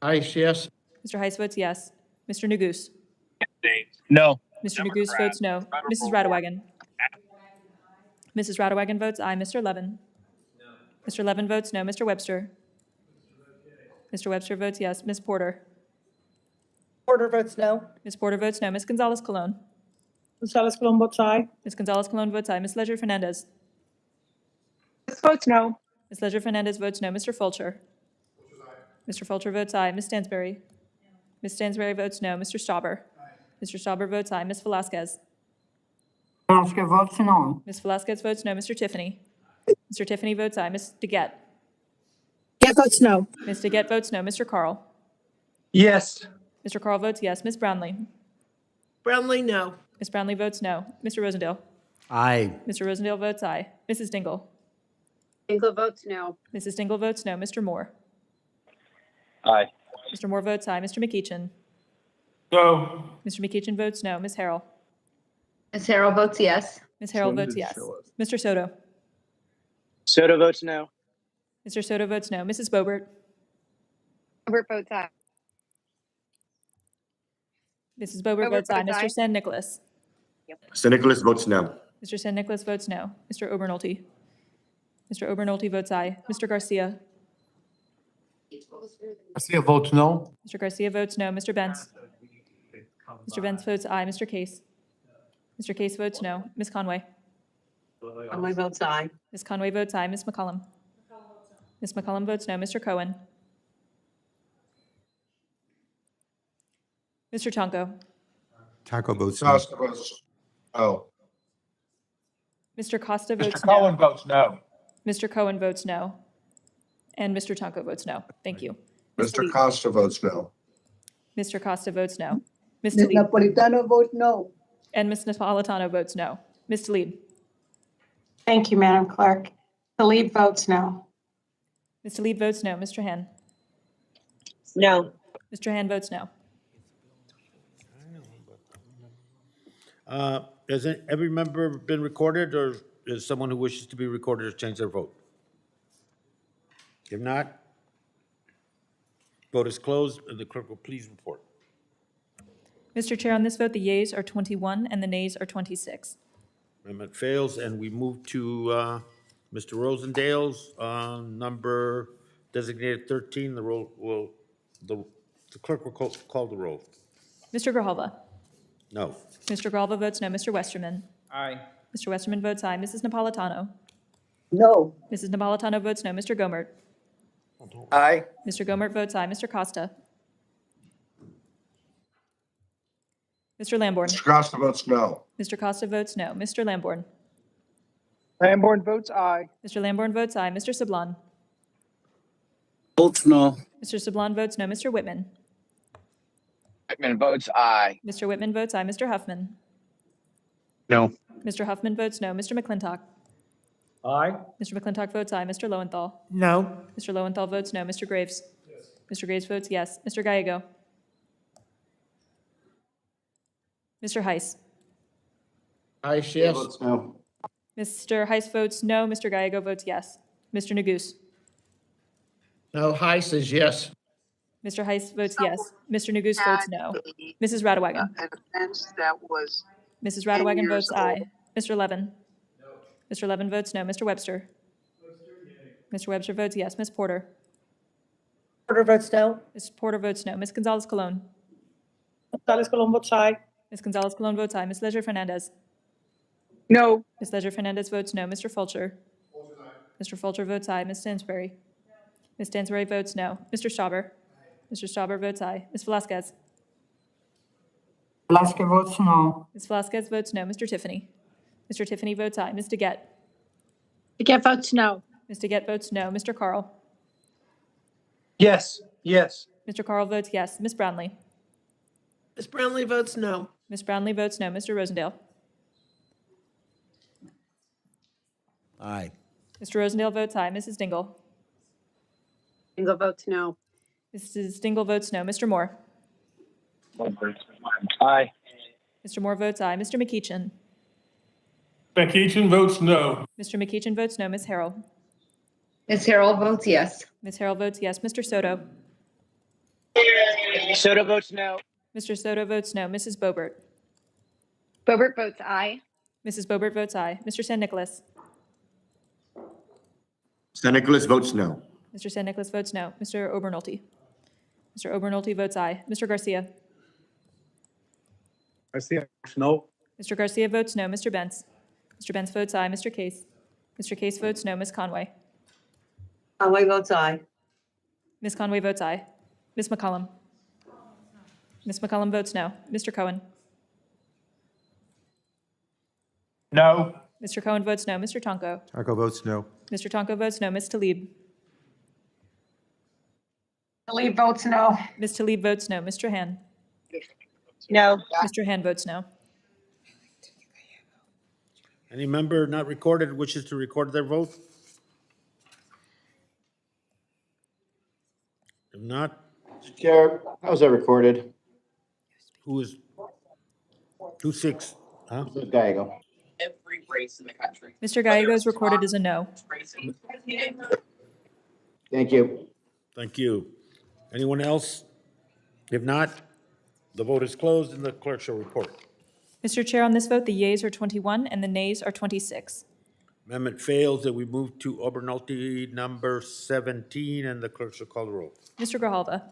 Aye, yes. Mr. Heiss votes yes. Mr. Neguse. No. Mr. Neguse votes no. Mrs. Radewagen. Mrs. Radewagen votes aye. Mr. Levin. Mr. Levin votes no. Mr. Webster. Mr. Webster votes yes. Ms. Porter. Porter votes no. Ms. Porter votes no. Ms. Gonzalez Colon. Gonzalez Colon votes aye. Ms. Gonzalez Colon votes aye. Ms. Ledger Fernandez. This votes no. Ms. Ledger Fernandez votes no. Mr. Fulcher. Mr. Fulcher votes aye. Ms. Stansberry. Ms. Stansberry votes no. Mr. Stauber. Mr. Stauber votes aye. Ms. Velasquez. Oscar votes no. Ms. Velasquez votes no. Mr. Tiffany. Mr. Tiffany votes aye. Ms. DeGette. Get votes no. Ms. DeGette votes no. Mr. Carl. Yes. Mr. Carl votes yes. Ms. Brownlee. Brownlee, no. Ms. Brownlee votes no. Mr. Rosendale. Aye. Mr. Rosendale votes aye. Mrs. Dingle. Dingle votes no. Mrs. Dingle votes no. Mr. Moore. Aye. Mr. Moore votes aye. Mr. McEachin. No. Mr. McEachin votes no. Ms. Harrell. Ms. Harrell votes yes. Ms. Harrell votes yes. Mr. Soto. Soto votes no. Mr. Soto votes no. Mrs. Boebert. Boebert votes aye. Mrs. Boebert votes aye. Mr. San Nicolas. San Nicolas votes no. Mr. San Nicolas votes no. Mr. Obernolte. Mr. Obernolte votes aye. Mr. Garcia. Garcia votes no. Mr. Garcia votes no. Mr. Benz. Mr. Benz votes aye. Mr. Case. Mr. Case votes no. Ms. Conway. Conway votes aye. Ms. Conway votes aye. Ms. McCollum. Ms. McCollum votes no. Mr. Cohen. Mr. Tonko. Taco votes no. Costa votes no. Mr. Costa votes Mr. no. Cohen votes no. Mr. Cohen votes no. And Mr. Tonko votes no. Thank you. Ms. Mr. Talib. Costa votes no. Mr. Costa votes no. Ms. Ms. Talib. Napolitano votes no. And Ms. Napolitano votes no. Ms. Talib. Thank you, Madam Clerk. Talib votes no. Ms. Talib votes no. Mr. Han. no. Mr. Han votes no. Has every member been recorded, or is someone who wishes to be recorded to change their vote? If not, vote is closed, and the clerk will please report. Mr. Chair, on this vote, the yeas are 21 and the nays are 26. Amendment fails, and we move to Mr. Rosendale's number designated 13. The clerk will call the roll. Mr. Grijalva? No. Mr. Grijalva votes no. Mr. Westerman? Aye. Mr. Westerman votes aye. Mrs. Napolitano? No. Mrs. Napolitano votes no. Mr. Gomert? Aye. Mr. Gomert votes aye. Mr. Costa? Mr. Lamborn? Mr. Costa votes no. Mr. Costa votes no. Mr. Lamborn? Lamborn votes aye. Mr. Lamborn votes aye. Mr. Sablon? Votes no. Mr. Sablon votes no. Mr. Whitman? Whitman votes aye. Mr. Whitman votes aye. Mr. Huffman? No. Mr. Huffman votes no. Mr. McClintock? Aye. Mr. McClintock votes aye. Mr. Lowenthal? No. Mr. Lowenthal votes no. Mr. Graves? Yes. Mr. Graves votes yes. Mr. Gallego? Mr. Heiss? Aye, yes. No. Mr. Heiss votes no. Mr. Gallego votes yes. Mr. Neguse? No, High says yes. Mr. Heiss votes yes. Mr. Neguse votes no. Mrs. Radewagen? That was. Mrs. Radewagen votes aye. Mr. Levin? Mr. Levin votes no. Mr. Webster? Mr. Webster votes yes. Ms. Porter? Porter votes no. Ms. Porter votes no. Ms. Gonzalez-Colon? Gonzalez Colon votes aye. Ms. Gonzalez-Colon votes aye. Ms. Leisure-Fernandez? No. Ms. Leisure-Fernandez votes no. Mr. Fulcher? Mr. Fulcher votes aye. Ms. Stansberry? Ms. Stansberry votes no. Mr. Stauber? Mr. Stauber votes aye. Ms. Velasquez? Velasquez votes no. Ms. Velasquez votes no. Mr. Tiffany? Mr. Tiffany votes aye. Ms. DeGette? DeGette votes no. Ms. DeGette votes no. Mr. Carl? Yes. Yes. Mr. Carl votes yes. Ms. Brownlee? Ms. Brownlee votes no. Ms. Brownlee votes no. Mr. Rosendale? Aye. Mr. Rosendale votes aye. Mrs. Dingle? Dingle votes no. Mrs. Dingle votes no. Mr. Moore? Aye. Mr. Moore votes aye. Mr. McEachin? McEachin votes no. Mr. McEachin votes no. Ms. Harrell? Ms. Harrell votes yes. Ms. Harrell votes yes. Mr. Soto? Soto votes no. Mr. Soto votes no. Mrs. Boebert? Boebert votes aye. Mrs. Boebert votes aye. Mr. San Nicolas? San Nicolas votes no. Mr. San Nicolas votes no. Mr. Obernolte? Mr. Obernolte votes aye. Mr. Garcia? Garcia votes no. Mr. Garcia votes no. Mr. Bentz? Mr. Bentz votes aye. Mr. Case? Mr. Case votes no. Ms. Conway? Conway votes aye. Ms. Conway votes aye. Ms. McCollum? Ms. McCollum votes no. Mr. Cohen? No. Mr. Cohen votes no. Mr. Tonko? Taco votes no. Mr. Tonko votes no. Ms. Talib? Talib votes no. Ms. Talib votes no. Mr. Han? No. Mr. Han votes no. Any member not recorded wishes to record their vote? If not, Chair, how was that recorded? who's 6? Huh? Gallego. Every race in the country. Mr. Gallego is recorded as a no. Thank you. Thank you. Anyone else? If not, the vote is closed and the clerk shall report. Mr. Chair, on this vote, the yeas are 21 and the nays are 26. Amendment fails, and we move to Obernolte number 17, and the clerk shall call the roll. Mr. Grijalva?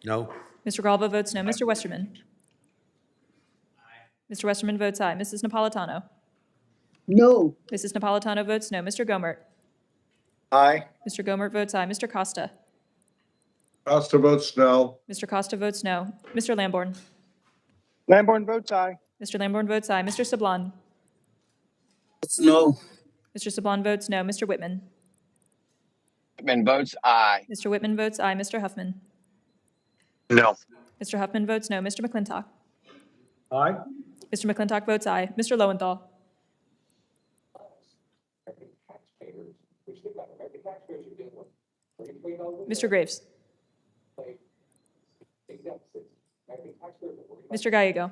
No? Mr. Grijalva votes no. Mr. Westerman? Mr. Westerman votes aye. Mrs. Napolitano? No. Mrs. Napolitano votes no. Mr. Gomert? Aye. Mr. Gomert votes aye. Mr. Costa? Costa votes no. Mr. Costa votes no. Mr. Lamborn? Lamborn votes aye. Mr. Lamborn votes aye. Mr. Sablon? No. Mr. Sablon votes no. Mr. Whitman? Whitman votes aye. Mr. Whitman votes aye. Mr. Huffman? No. Mr. Huffman votes no. Mr. McClintock? Aye. Mr. McClintock votes aye. Mr. Lowenthal? Mr. Graves? Mr. Gallego?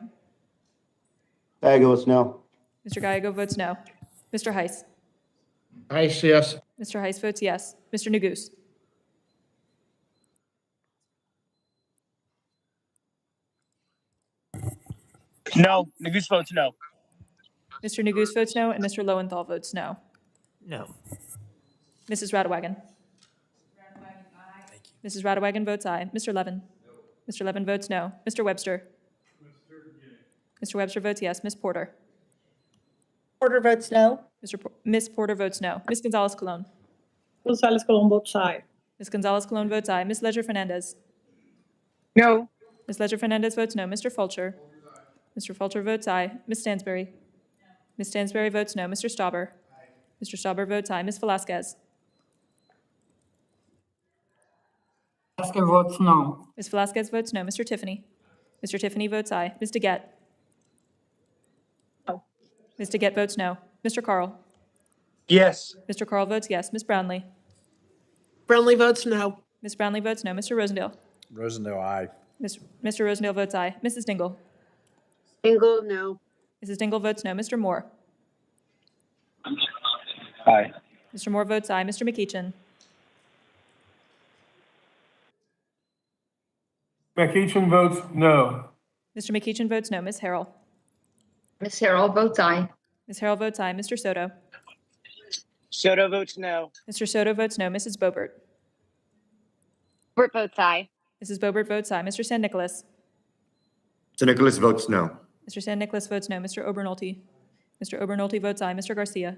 Gallego votes no. Mr. Gallego votes no. Mr. Heiss. Heiss, yes. Mr. Heiss votes yes. Mr. Neguse. No. Neguse votes no. Mr. Neguse votes no, and Mr. Lowenthal votes no. No. Mrs. Radewagen. Mrs. Radewagen votes aye. Mr. Levin. Mr. Levin votes no. Mr. Webster. Mr. Webster votes yes. Ms. Porter. Porter votes no. Ms. Porter votes no. Ms. Gonzalez Colon. Gonzalez Colon votes aye. Ms. Gonzalez Colon votes aye. Ms. Ledger Fernandez. No. Ms. Ledger Fernandez votes no. Mr. Fulcher. Mr. Fulcher votes aye. Ms. Stansberry. Ms. Stansberry votes no. Mr. Stauber. Mr. Stauber votes aye. Ms. Velasquez. Velasquez votes no. Ms. Velasquez votes no. Mr. Tiffany. Mr. Tiffany votes aye. Ms. DeGette. No. Ms. DeGette votes no. Mr. Carl. Yes. Mr. Carl votes yes. Ms. Brownlee. Brownlee votes no. Ms. Brownlee votes no. Mr. Rosendale. Rosendale, aye. Mr. Rosendale votes aye. Mrs. Dingle. Dingle, no. Mrs. Dingle votes no. Mr. Moore. Aye. Mr. Moore votes aye. Mr. McEachin. McEachin votes no. Mr. McEachin votes no. Ms. Harrell. Miss Harrell votes aye. Ms. Harrell votes aye. Mr. Soto. Soto votes no. Mr. Soto votes no. Mrs. Boebert. Bert votes aye. Mrs. Boebert votes aye. Mr. San Nicolas. So Nicholas votes no. Mr. San Nicolas votes no. Mr. Obernolte. Mr. Obernolte votes aye. Mr. Garcia.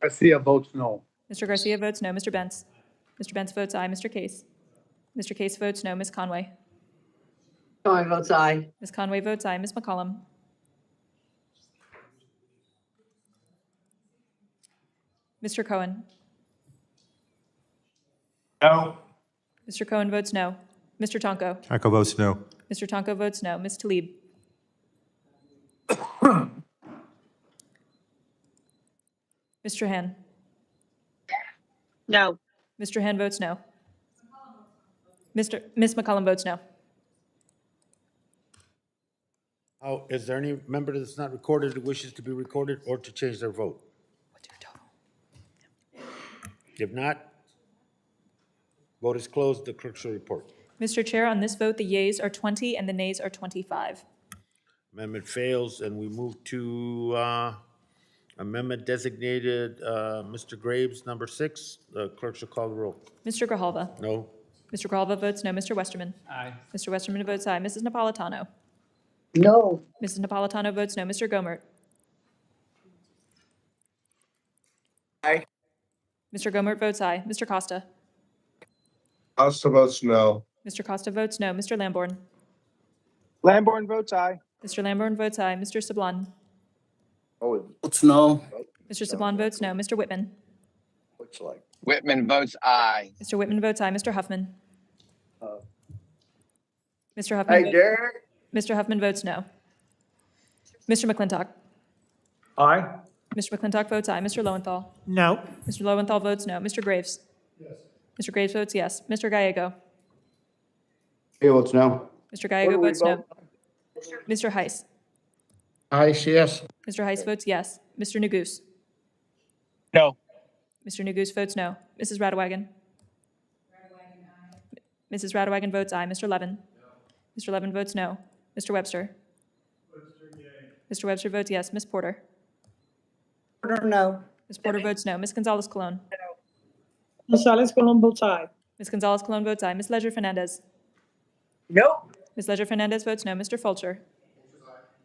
Garcia votes no. Mr. Garcia votes no. Mr. Bentz. Mr. Bentz votes aye. Mr. Case. Mr. Case votes no. Ms. Conway. Conway votes aye. Ms. Conway votes aye. Ms. McCollum. Mr. Cohen. No. Mr. Cohen votes no. Mr. Tonko. Taco votes no. Mr. Tonko votes no. Ms. Talib. Mr. Han. No. Mr. Han votes no. Ms. McCollum votes no. Oh, is there any member that's not recorded who wishes to be recorded or to change their vote? If not, vote is closed. The clerk shall report. Mr. Chair, on this vote, the yeas are 20 and the nays are 25. Amendment fails, and we move to amendment designated Mr. Graves, number 6. The clerk shall call the roll. Mr. Grijalva. No. Mr. Grijalva votes no. Mr. Westerman. Aye. Mr. Westerman votes aye. Mrs. Napolitano. No. Mrs. Napolitano votes no. Mr. Gomert. Aye. Mr. Gomert votes aye. Mr. Costa. Costa votes no. Mr. Costa votes no. Mr. Lamborn. Lamborn votes aye. Mr. Lamborn votes aye. Mr. Sablon. Votes no. Mr. Sablon votes no. Mr. Whitman. Looks like. Whitman votes aye. Mr. Whitman votes aye. Mr. Huffman. Mr. Huffman. Hey, Derek. Mr. Huffman votes no. Mr. McClintock. Aye. Mr. McClintock votes aye. Mr. Lowenthal. No. Mr. Lowenthal votes no. Mr. Graves. Yes. Mr. Graves votes yes. Mr. Gallego. He votes no. Mr. Gallego votes no. Mr. Heiss. Heiss, yes. Mr. Heiss votes yes. Mr. Neguse. No. Mr. Neguse votes no. Mrs. Radewagen. Mrs. Radewagen votes aye. Mr. Levin. Mr. Levin votes no. Mr. Webster. Mr. Webster votes yes. Ms. Porter. Porter, no. Ms. Porter votes no. Ms. Gonzalez Colon. Gonzalez Colon votes aye. Ms. Gonzalez Colon votes aye. Ms. Ledger Fernandez. No. Ms. Ledger Fernandez votes no. Mr. Fulcher.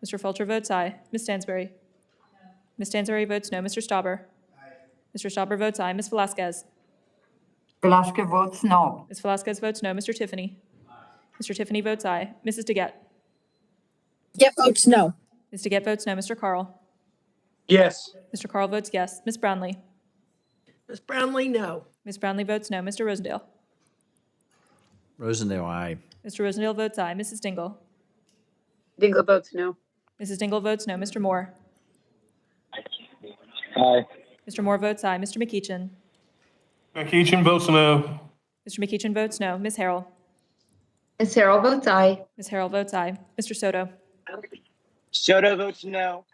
Mr. Fulcher votes aye. Ms. Stansberry. Ms. Stansberry votes no. Mr. Stauber. Mr. Stauber votes aye. Ms. Velasquez. Velasquez votes no. Ms. Velasquez votes no. Mr. Tiffany. Mr. Tiffany votes aye. Mrs. DeGette. DeGette votes no. Ms. DeGette votes no. Mr. Carl. Yes. Mr. Carl votes yes. Ms. Brownlee. Ms. Brownlee, no. Ms. Brownlee votes no. Mr. Rosendale. Rosendale, aye. Mr. Rosendale votes aye. Mrs. Dingle. Dingle votes no. Mrs. Dingle votes no. Mr. Moore. Aye. Mr. Moore votes aye. Mr. McEachin. McEachin votes no. Mr. McEachin votes no. Ms. Harrell. Miss Harrell votes aye. Ms. Harrell votes aye. Mr. Soto. Soto votes no.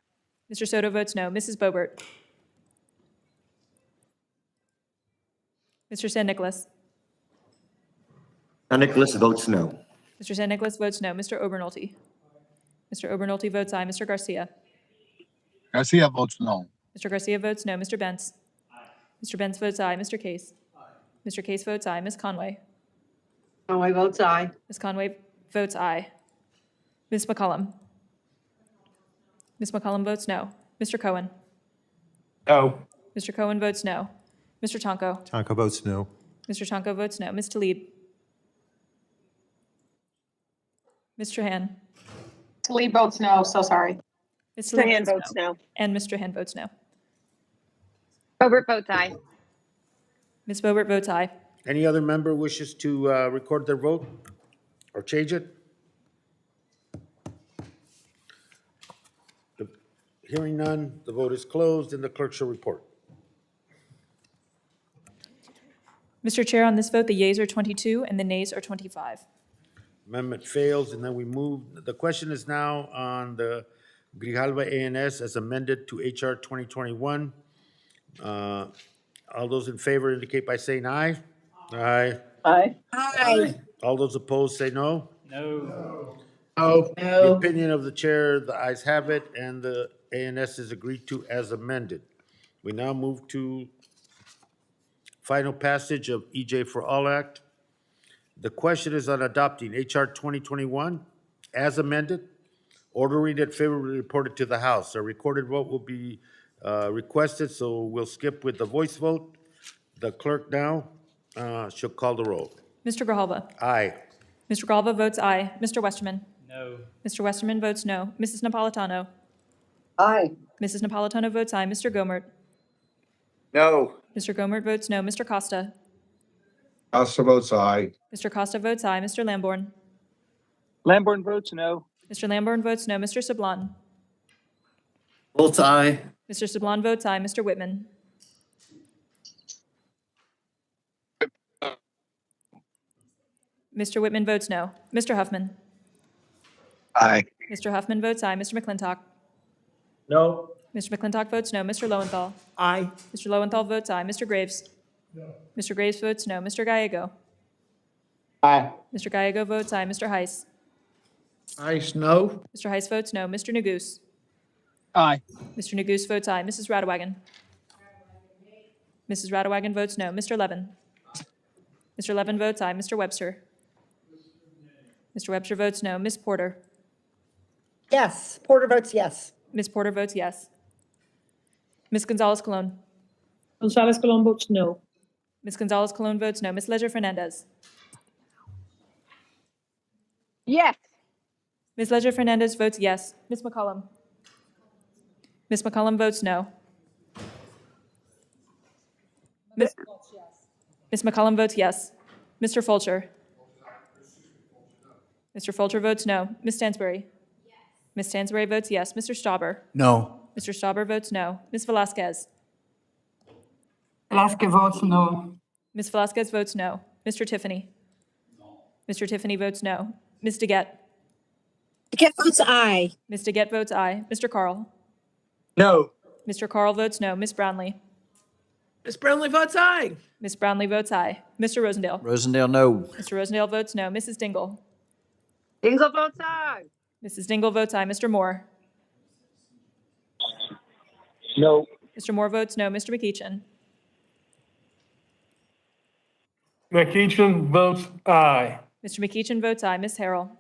Mr. Soto votes no. Mrs. Boebert. Mr. San Nicolas. San Nicolas votes no. Mr. San Nicolas votes no. Mr. Obernolte. Mr. Obernolte votes aye. Mr. Garcia. Garcia votes no. Mr. Garcia votes no. Mr. Benz. Mr. Benz votes aye. Mr. Case. Mr. Case votes aye. Ms. Conway. Conway votes aye. Ms. Conway votes aye. Ms. McCollum. Ms. McCollum votes no. Mr. Cohen. No. Mr. Cohen votes no. Mr. Tonko. Tonko votes no. Mr. Tonko votes no. Ms. Talib. Ms. Trahan. Lee votes no, so sorry. Ms. Talib Trahan votes no. And Ms. Trahan votes no. Boebert votes aye. Ms. Boebert votes aye. Any other member wishes to record their vote or change it? Hearing none, the vote is closed and the clerk shall report. Mr. Chair, on this vote, the yeas are 22 and the nays are 25. Amendment fails, and then we move. The question is now on the Grijalva ANS as amended to HR 2021. All those in favor indicate by saying aye. Aye. Aye. Aye. All those opposed say no. No. The opinion of the chair, the ayes have it, and the ANS is agreed to as amended. We now move to final passage of EJ for All Act. The question is on adopting HR 2021 as amended, ordering it favorably reported to the House. A recorded vote will be requested, so we'll skip with the voice vote. The clerk now shall call the roll. Mr. Grijalva. Aye. Mr. Grijalva votes aye. Mr. Westerman. No. Mr. Westerman votes no. Mrs. Napolitano. Aye. Mrs. Napolitano votes aye. Mr. Gomert. No. Mr. Gomert votes no. Mr. Costa. Costa votes aye. Mr. Costa votes aye. Mr. Lamborn. Lamborn votes no. Mr. Lamborn votes no. Mr. Sablon. Votes aye. Mr. Sablon votes aye. Mr. Whitman. Mr. Whitman votes no. Mr. Huffman. Aye. Mr. Huffman votes aye. Mr. McClintock. No. Mr. McClintock votes no. Mr. Lowenthal. Aye. Mr. Lowenthal votes aye. Mr. Graves. No. Mr. Graves votes no. Mr. Gallego. Aye. Mr. Gallego votes aye. Mr. Heiss. Aye, no. Mr. Heiss votes no. Mr. Neguse. Aye. Mr. Neguse votes aye. Mrs. Radewagen. Mrs. Radewagen votes no. Mr. Levin. Mr. Levin votes aye. Mr. Webster. Mr. Webster votes no. Ms. Porter. Yes. Porter votes yes. Ms. Porter votes yes. Ms. Gonzalez-Colon. Gonzalez Colon votes no. Ms. Gonzalez-Colon votes no. Ms. Leger-Fernandez. Yes. Ms. Leger-Fernandez votes yes. Ms. McCollum. Ms. McCollum votes no. Ms. McCollum votes yes. Mr. Fulcher. Mr. Fulcher votes no. Ms. Stansbury. Ms. Stansbury votes yes. Mr. Stauber. No. Mr. Stauber votes no. Ms. Velasquez. Velasquez votes no. Ms. Velasquez votes no. Mr. Tiffany. Mr. Tiffany votes no. Ms. DeGette. DeGette votes aye. Ms. DeGette votes aye. Mr. Carl. No. Mr. Carl votes no. Ms. Brownlee. Ms. Brownlee votes aye. Ms. Brownlee votes aye. Mr. Rosendale. Rosendale, no. Mr. Rosendale votes no. Mrs. Dingle. Dingle votes aye. Mrs. Dingle votes aye. Mr. Moore. No. Mr. Moore votes no. Mr. McEachin. McEachin votes aye. Mr. McEachin votes aye. Ms. Harrell.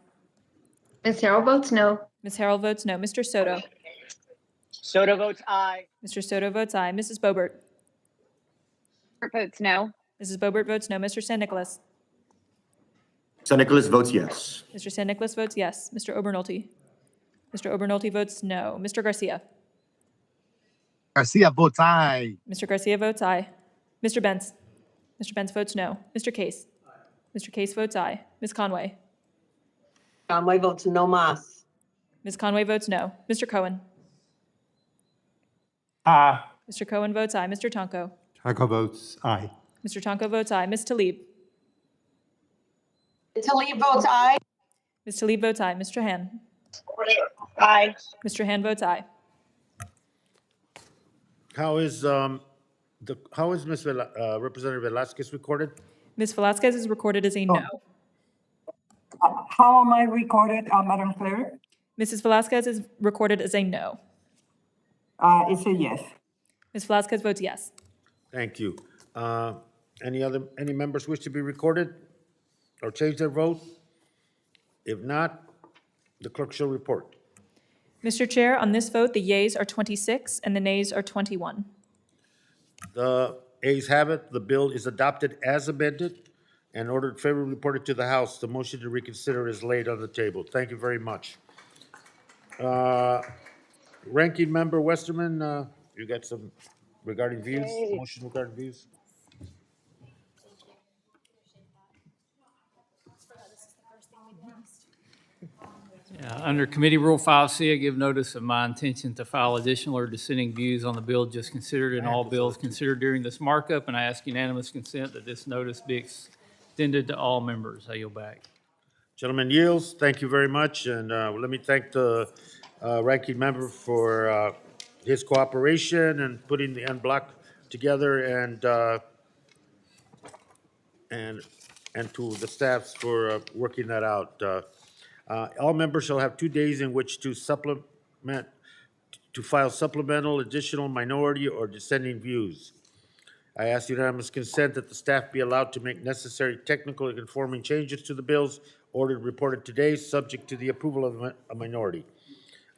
Ms. Harrell votes no. Ms. Harrell votes no. Mr. Soto. Soto votes aye. Mr. Soto votes aye. Mrs. Boebert. Votes no. Mrs. Boebert votes no. Mr. San Nicolas. San Nicolas votes yes. Mr. San Nicolas votes yes. Mr. Obernolte. Mr. Obernolte votes no. Mr. Garcia. Garcia votes aye. Mr. Garcia votes aye. Mr. Benz. Mr. Benz votes no. Mr. Case. Mr. Case votes aye. Ms. Conway. Conway votes no mas. Ms. Conway votes no. Mr. Cohen. Aye. Mr. Cohen votes aye. Mr. Tonko. Tonko votes aye. Mr. Tonko votes aye. Ms. Talib. Talib votes aye. Ms. Talib votes aye. Mr. Han. Aye. Mr. Hand votes aye. How is, how is Representative Velasquez recorded? Ms. Velasquez is recorded as a no. How am I recorded, Madam Clerk? Mrs. Velasquez is recorded as a no. It's a yes. Ms. Velasquez votes yes. Thank you. Any members wish to be recorded or change their vote? If not, the clerk shall report. Mr. Chair, on this vote, the yeas are 26 and the nays are 21. The ayes have it. The bill is adopted as amended and ordered favorably reported to the House. The motion to reconsider is laid on the table. Thank you very much. Ranking Member Westerman, you got some regarding views, motion regarding views? Under Committee Rule 5C, I give notice of my intention to file additional or dissenting views on the bill just considered and all bills considered during this markup, and I ask unanimous consent that this notice be extended to all members. I yield back. Gentleman yields. Thank you very much, and let me thank the ranking member for his cooperation and putting the en bloc together, and to the staffs for working that out. All members shall have 2 days in which to file supplemental, additional, minority, or dissenting views. I ask unanimous consent that the staff be allowed to make necessary technical and conforming changes to the bills ordered reported today, subject to the approval of a minority.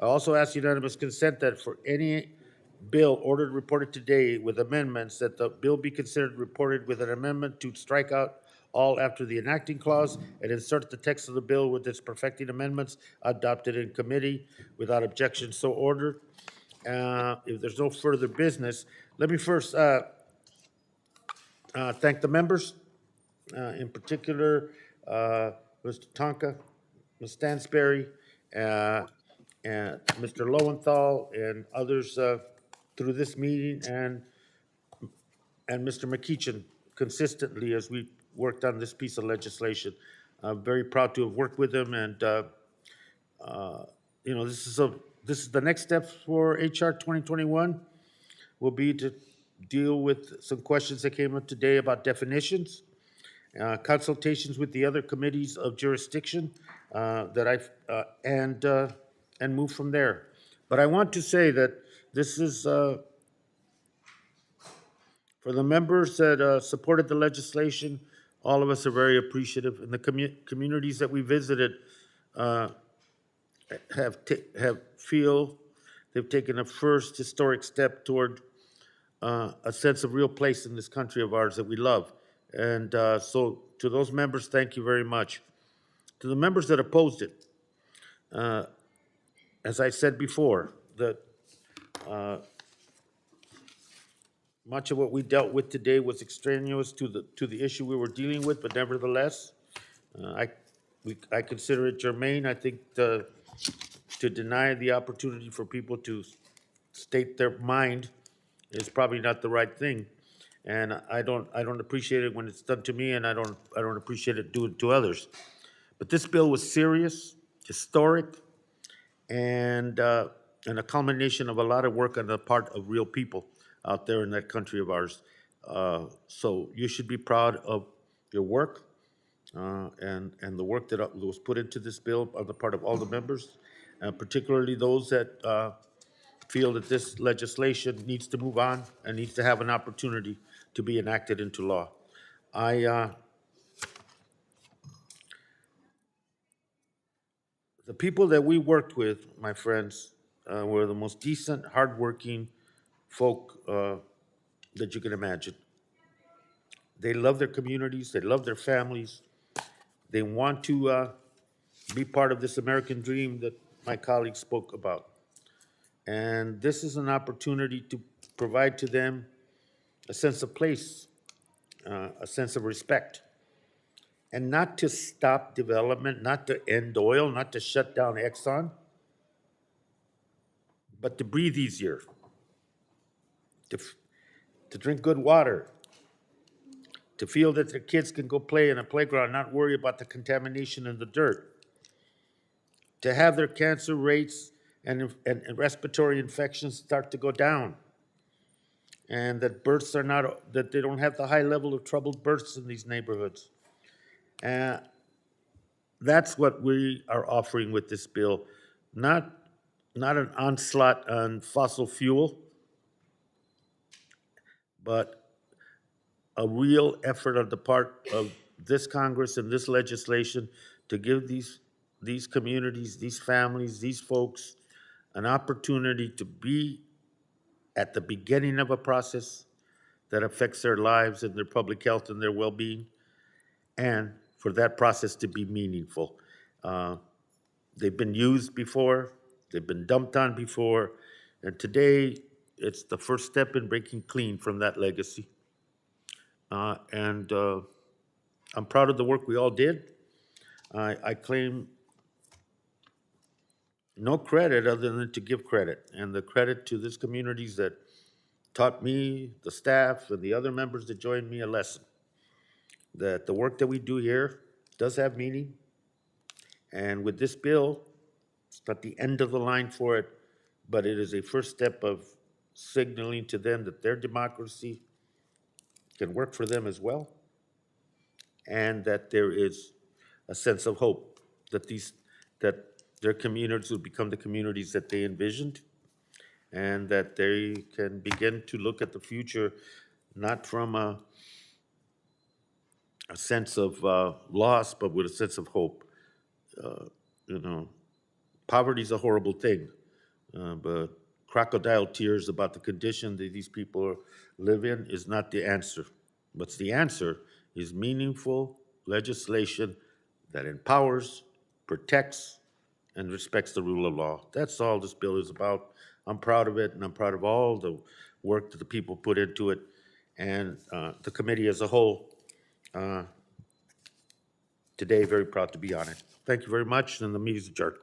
I also ask unanimous consent that for any bill ordered reported today with amendments, that the bill be considered reported with an amendment to strike out all after the enacting clause and insert the text of the bill with its perfecting amendments adopted in committee without objection so ordered. If there's no further business, let me first thank the members, in particular, Mr. Tonka, Ms. Stansberry, and Mr. Lowenthal, and others through this meeting, and Mr. McEachin consistently as we worked on this piece of legislation. I'm very proud to have worked with him, and you know, this is the next step for HR 2021 will be to deal with some questions that came up today about definitions, consultations with the other committees of jurisdiction and move from there. But I want to say that this is for the members that supported the legislation. All of us are very appreciative, and the communities that we visited feel they've taken a first historic step toward a sense of real place in this country of ours that we love. And so to those members, thank you very much. To the members that opposed it, as I said before, that much of what we dealt with today was extraneous to the issue we were dealing with, but nevertheless, I consider it germane. I think to deny the opportunity for people to state their mind is probably not the right thing, and I don't appreciate it when it's done to me, and I don't appreciate it doing to others. But this bill was serious, historic, and a culmination of a lot of work on the part of real people out there in that country of ours. So you should be proud of your work and the work that was put into this bill on the part of all the members, particularly those that feel that this legislation needs to move on and needs to have an opportunity to be enacted into law. The people that we worked with, my friends, were the most decent, hardworking folk that you can imagine. They love their communities, they love their families, they want to be part of this American dream that my colleague spoke about. And this is an opportunity to provide to them a sense of place, a sense of respect, and not to stop development, not to end oil, not to shut down Exxon, but to breathe easier, to drink good water, to feel that their kids can go play in a playground, not worry about the contamination in the dirt, to have their cancer rates and respiratory infections start to go down. And that births are not, that they don't have the high level of troubled births in these neighborhoods. That's what we are offering with this bill, not an onslaught on fossil fuel, but a real effort on the part of this Congress and this legislation to give these communities, these families, these folks an opportunity to be at the beginning of a process that affects their lives and their public health and their well-being, and for that process to be meaningful. They've been used before, they've been dumped on before, and today it's the first step in breaking clean from that legacy. And I'm proud of the work we all did. I claim no credit other than to give credit, and the credit to these communities that taught me, the staff, and the other members that joined me a lesson, that the work that we do here does have meaning. And with this bill, it's not the end of the line for it, but it is a first step of signaling to them that their democracy can work for them as well, and that there is a sense of hope that their communities will become the communities that they envisioned, and that they can begin to look at the future not from a sense of loss, but with a sense of hope. Poverty is a horrible thing, but crocodile tears about the condition that these people live in is not the answer. What's the answer is meaningful legislation that empowers, protects, and respects the rule of law. That's all this bill is about. I'm proud of it, and I'm proud of all the work that the people put into it, and the committee as a whole. Today, very proud to be on it. Thank you very much, and the meeting is adjourned.